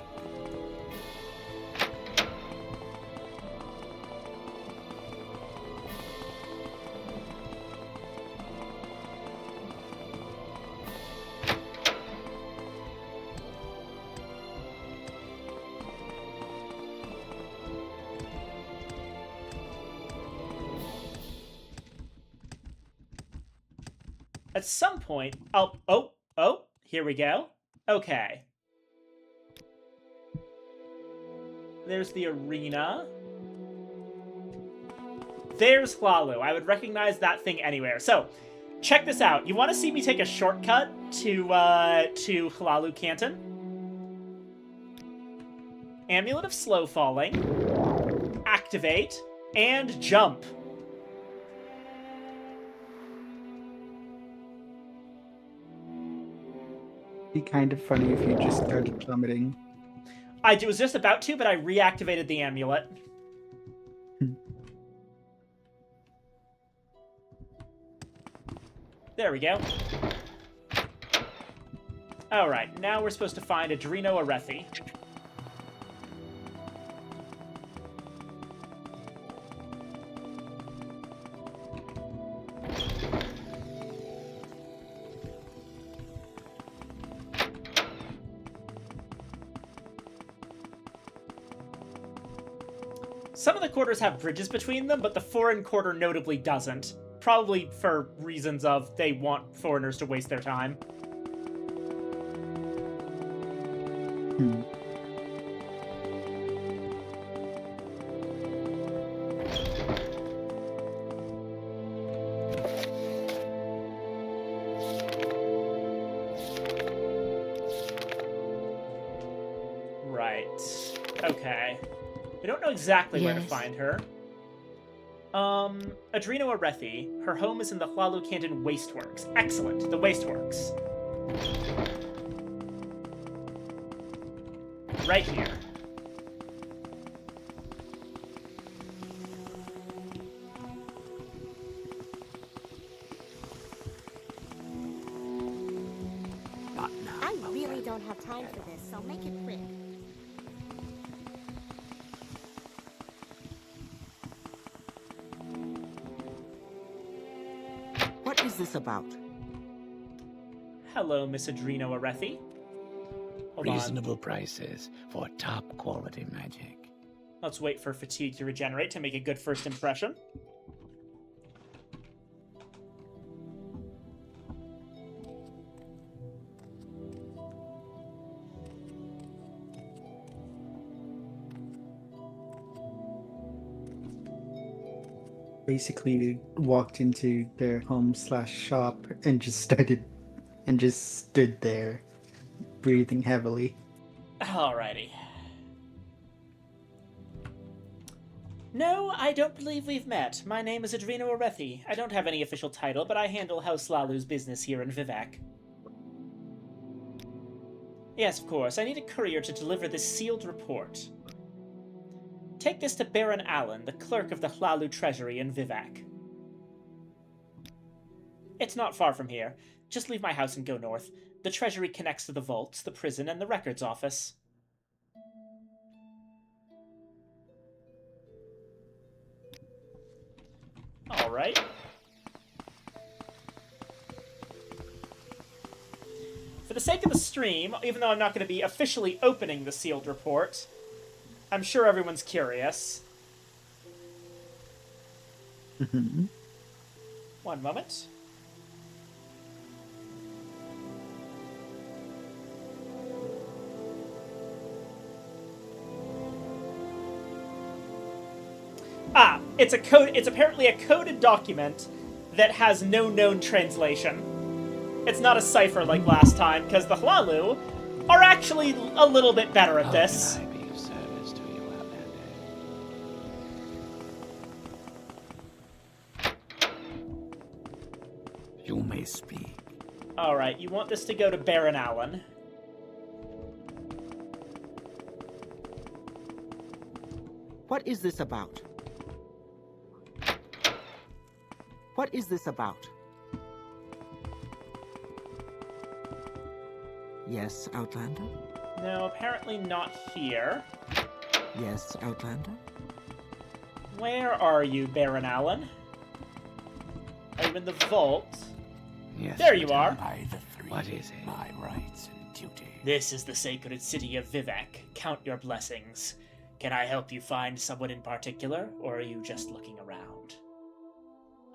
At some point, here we go. Okay. There's the arena. There's Hlalu. I would recognize that thing anywhere. So, check this out. You want to see me take a shortcut to Hlalu Canton? Amulet of Slow Falling. Activate. And jump. Be kind of funny if you just started plummeting. I was just about to, but I reactivated the amulet. There we go. Alright, now we're supposed to find Adreno Arethi. Some of the quarters have bridges between them, but the foreign quarter notably doesn't. Probably for reasons of they want foreigners to waste their time. Right. Okay. I don't know exactly where to find her. Adreno Arethi. Her home is in the Hlalu Canton Wasteworks. Excellent. The Wasteworks. Right here. I really don't have time for this, so make it quick. What is this about? Hello, Miss Adreno Arethi. Hold Reasonable on. prices for top quality magic. Let's wait for fatigue to regenerate to make a good first impression. Basically walked into their home/shop and just stood there, breathing heavily. Alrighty. No, I don't believe we've met. My name is Adreno Arethi. I don't have any official title, but I handle House Hlalu's business here in Vivec. Yes, of course. I need a courier to deliver this sealed report. Take this to Baron Allen, the clerk of the Hlalu Treasury in Vivec. It's not far from here. Just leave my house and go north. The Treasury connects to the vaults, the prison, and the records office. Alright. For the sake of the stream, even though I'm not going to be officially opening the sealed report, I'm sure everyone's curious. One moment. Ah, it's apparently a coded document that has no known translation. It's not a cipher like last time, because the Hlalu are actually a little bit better at this. How can I be of service to you, Outlander? You may speak. Alright, you want this to go to Baron Allen. What is this about? What is this about? Yes, Outlander? No, apparently not here. Yes, Outlander? Where are you, Baron Allen? Are you in the vault? Yes, there you are. What is it? My rights and duty. This is the sacred city of Vivek. Count your blessings. Can I help you find someone in particular, or are you just looking around?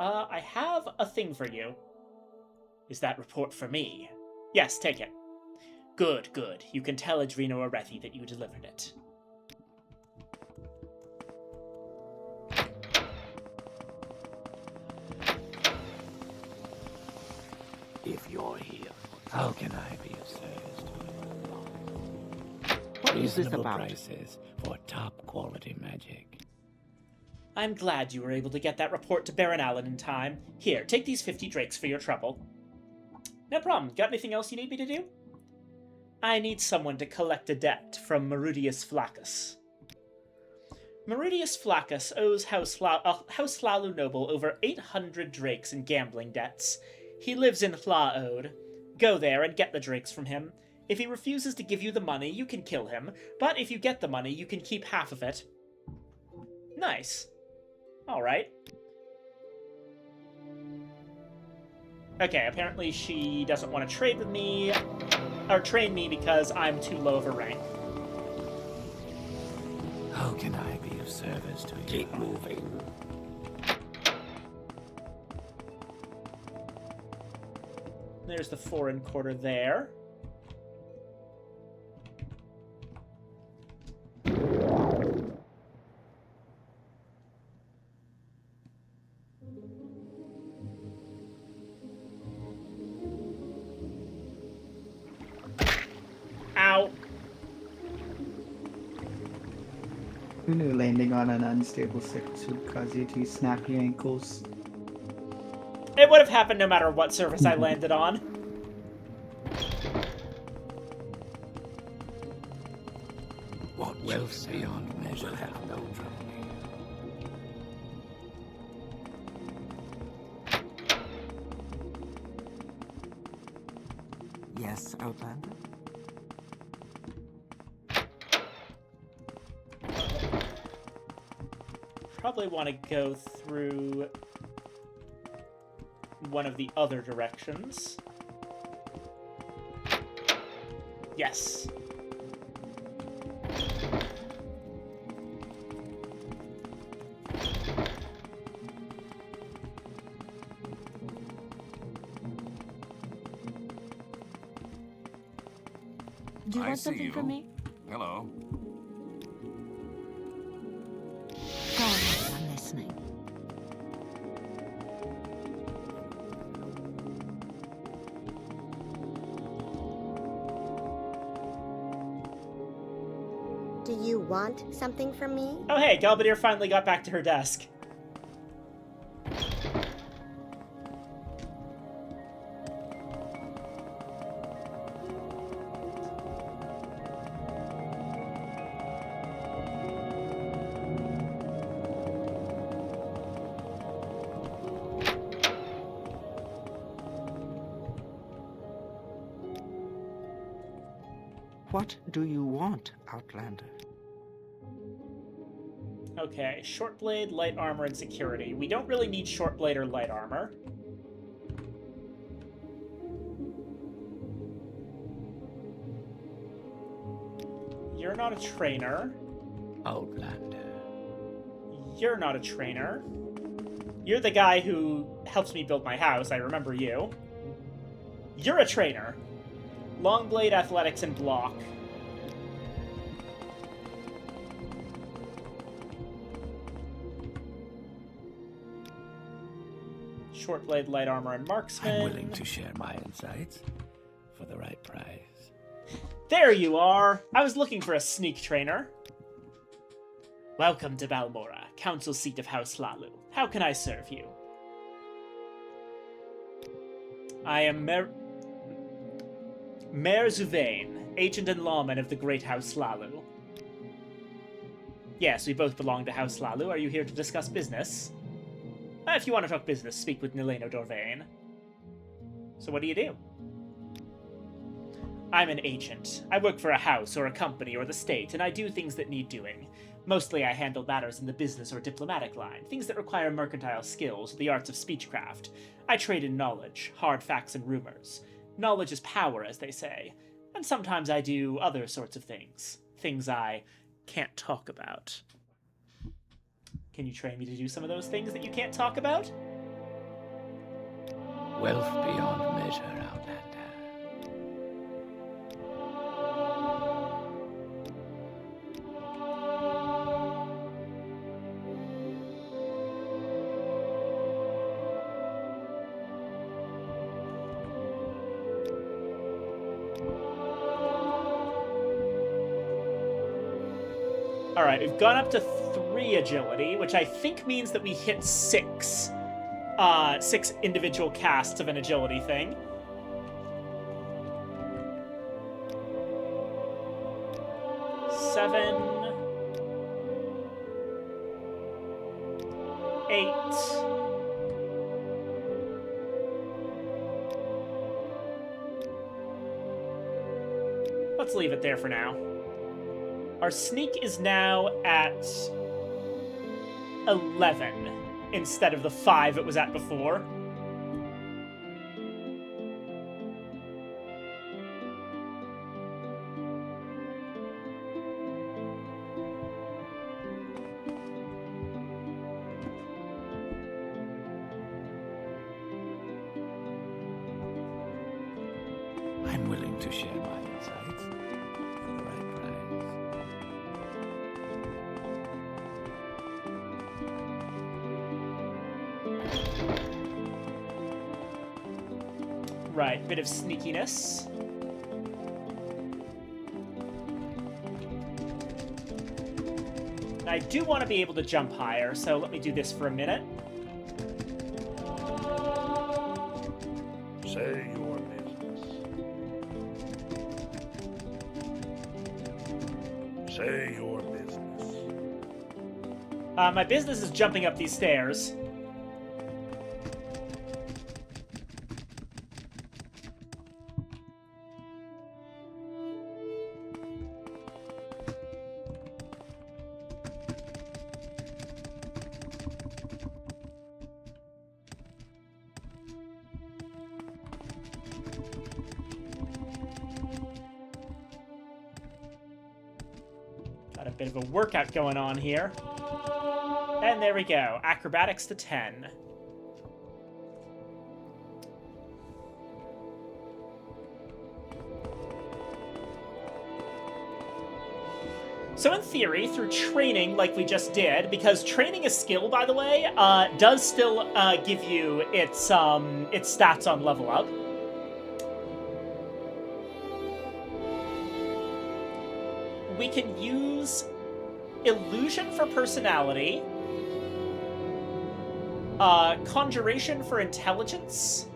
I have a thing for you. Is that report for me? Yes, take it. Good, good. You can tell Adreno Arethi that you delivered it. If you're here, how can I be of service to you? What is this Reasonable about? prices for top quality magic. I'm glad you were able to get that report to Baron Allen in time. Here, take these 50 drakes for your trouble. No problem. Got anything else you need me to do? I need someone to collect a debt from Marudius Flaccus. Marudius Flaccus owes House Hlalu Noble over 800 drakes in gambling debts. He lives in Hlaod. Go there and get the drakes from him. If he refuses to give you the money, you can kill him, but if you get the money, you can keep half of it. Nice. Alright. Okay, apparently she doesn't want to trade with me, or train me because I'm too low of a rank. How can I be of service to you? Keep moving. There's the foreign quarter there. Ow. Who knew landing on an unstable surface would cause you to snap your ankles? It would have happened no matter what surface I landed on. What wealth beyond measure have no trouble here. Yes, Outlander? Probably want to go through one of the other directions. Yes. Do you want something from me? Hello. Go ahead, I'm listening. Do you want something from me? Oh hey, Galbadir finally got back to her desk. What do you want, Outlander? Okay, short blade, light armor, and security. We don't really need short blade or light armor. You're not a trainer. Outlander. You're not a trainer. You're the guy who helps me build my house. I remember you. You're a trainer. Long blade, athletics, and block. Short blade, light armor, and marksman. I'm willing to share my insights for the right price. There you are! I was looking for a sneak trainer. Welcome to Balmora, council seat of House Lalu. How can I serve you? I am Mayor Zuvain, agent and lawman of the Great House Lalu. Yes, we both belong to House Lalu. Are you here to discuss business? If you want to talk business, speak with Nileno Dorvain. So what do you do? I'm an agent. I work for a house or a company or the state, and I do things that need doing. Mostly I handle matters in the business or diplomatic line, things that require mercantile skills or the arts of speechcraft. I trade in knowledge, hard facts and rumors. Knowledge is power, as they say. And sometimes I do other sorts of things. Things I can't talk about. Can you train me to do some of those things that you can't talk about? Wealth beyond measure, Outlander. Alright, we've gone up to 3 agility, which I think means that we hit 6 individual casts of an agility thing. Seven, 8. Let's leave it there for now. Our sneak is now at 11 instead of the 5 it was at before. I'm willing to share my insights for the right price. Right, bit of sneakiness. I do want to be able to jump higher, so let me do this for a minute. Say your business. Say your business. My business is jumping up these stairs. Got a bit of a workout going on here. And there we go. Acrobatics to 10. So in theory, through training like we just did, because training a skill, by the way, does still give you its stats on level up. We can use illusion for personality, conjuration for intelligence,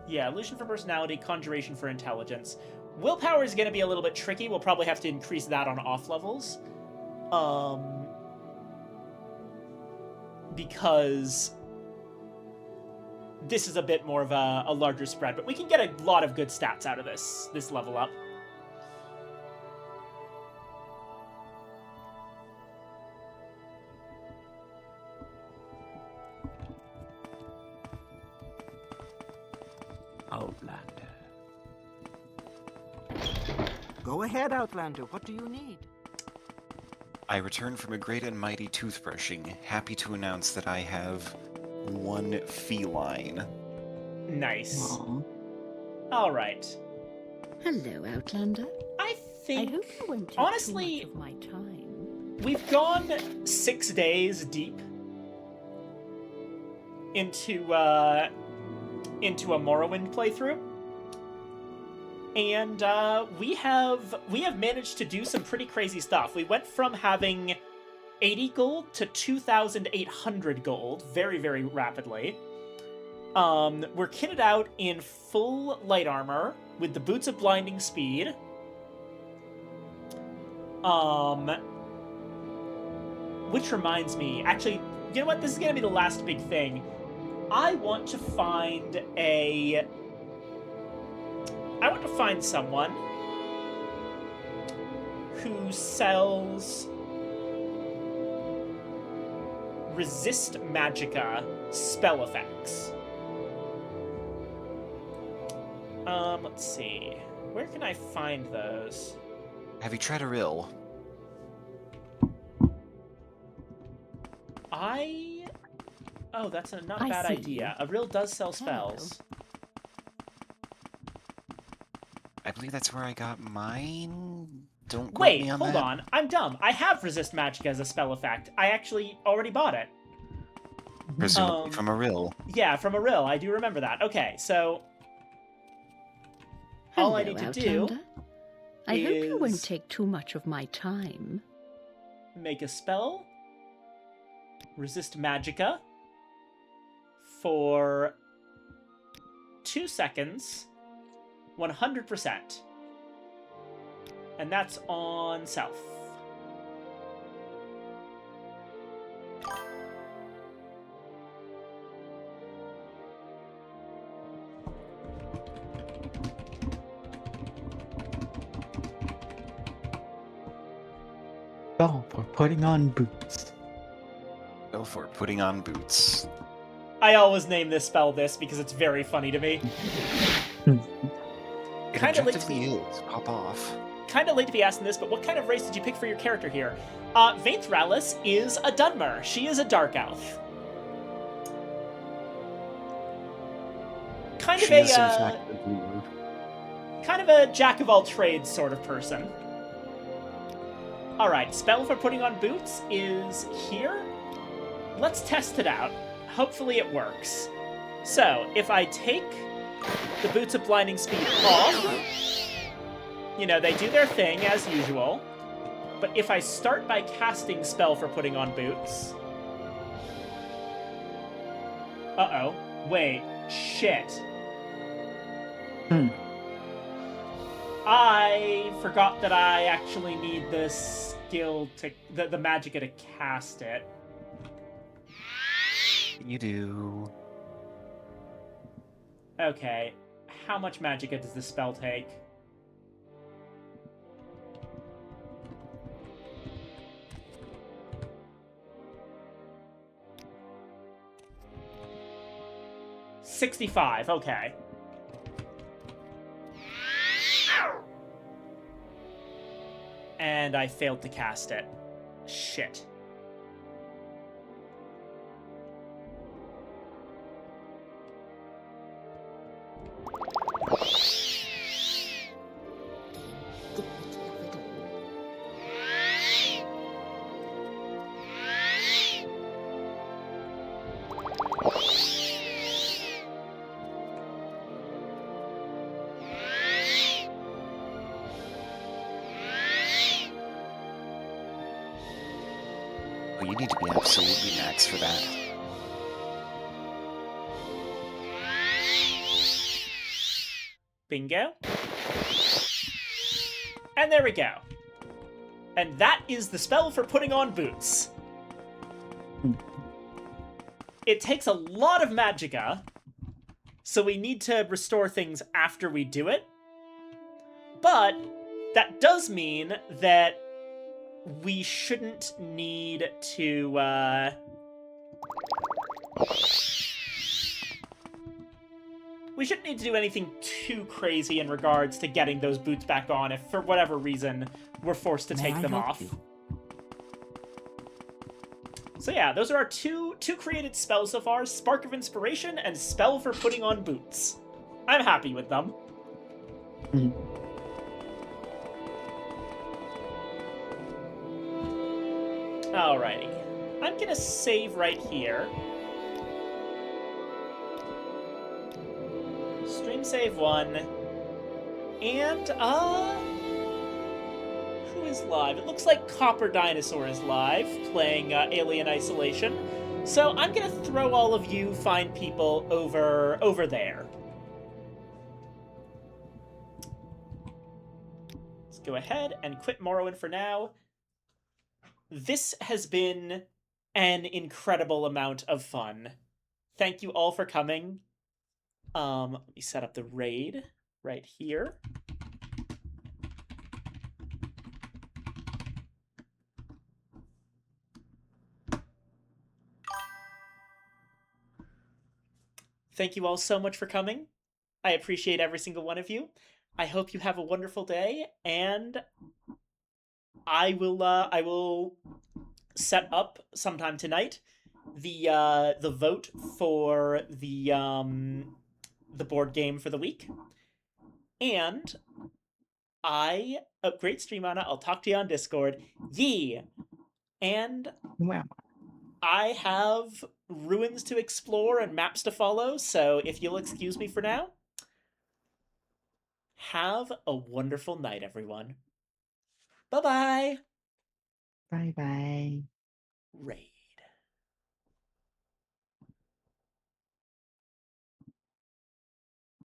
yeah, illusion for personality, conjuration for intelligence. Willpower is going to be a little bit tricky. We'll probably have to increase that on off levels. Because this is a bit more of a larger spread, but we can get a lot of good stats out of this level up. Outlander. Go ahead, Outlander. What do you need? I return from a great and mighty toothbrushing, happy to announce that I have 1 feline. Nice. Aww. All right. Hello, Outlander. I think, I hope you won't take honestly, too much of my time. we've gone 6 days deep into a Morrowind playthrough, and we have managed to do some pretty crazy stuff. We went from having 80 gold to 2,800 gold very, very rapidly. We're kitted out in full light armor with the boots of blinding speed. Which reminds me, actually, you know what? This is gonna be the last big thing. I want to find someone who sells resist magicka spell effects. Let's see. Where can I find those? Have you tried a rill? Oh, that's not a bad idea. A rill does sell spells. I believe that's where I got mine. Don't quote Wait, me on hold that. on. I'm dumb. I have resist magicka as a spell effect. I actually already bought it. Presumably from a rill. Yeah, from a rill. I do remember that. Okay, so all I need to do Outlander. I hope you won't take too much of my time. Make a spell, resist magicka, for 2 seconds, 100%. And that's on South. Oh, for putting on boots. Go for putting on boots. I always name this spell this because it's very funny to me. It Kinda late objectively is. Pop off. Kind of late to be asking this, but what kind of race did you pick for your character here? Vainthralis is a Dunmer. She is a Dark Elf. Kind of She is, in fact, a blue. kind of a jack-of-all-trades sort of person. Alright, spell for putting on boots is here. Let's test it out. Hopefully it works. So, if I take the boots of blinding speed off, you know, they do their thing as usual. But if I start by casting spell for putting on boots... Uh-oh. Wait. Shit. I forgot that I actually need the skill to... the magicka to cast it. You do. Okay. How much magicka does this spell take? $65, okay. And I failed to cast it. Shit. Well, you need to be absolutely max for that. Bingo. And there we go. And that is the spell for putting on boots. It takes a lot of magicka, so we need to restore things after we do it. But that does mean that we shouldn't need to, we shouldn't need to do anything too crazy in regards to getting those boots back on if, for whatever reason, we're forced to take them off. So yeah, those are our two created spells so far, Spark of Inspiration and Spell for Putting on Boots. I'm happy with them. Alrighty. I'm gonna save right here. Stream save 1. And, who is live? It looks like Copper Dinosaur is live, playing Alien Isolation. So I'm gonna throw all of you fine people over there. Let's go ahead and quit Morrowind for now. This has been an incredible amount of fun. Thank you all for coming. Let me set up the raid right here. Thank you all so much for coming. I appreciate every single one of you. I hope you have a wonderful day, and I will set up sometime tonight the vote for the board game for the week. And great stream, Anna. I'll talk to you on Discord. Yee! And Wow. I have ruins to explore and maps to follow, so if you'll excuse me for now, have a wonderful night, everyone. Bye-bye! Bye-bye. Raid.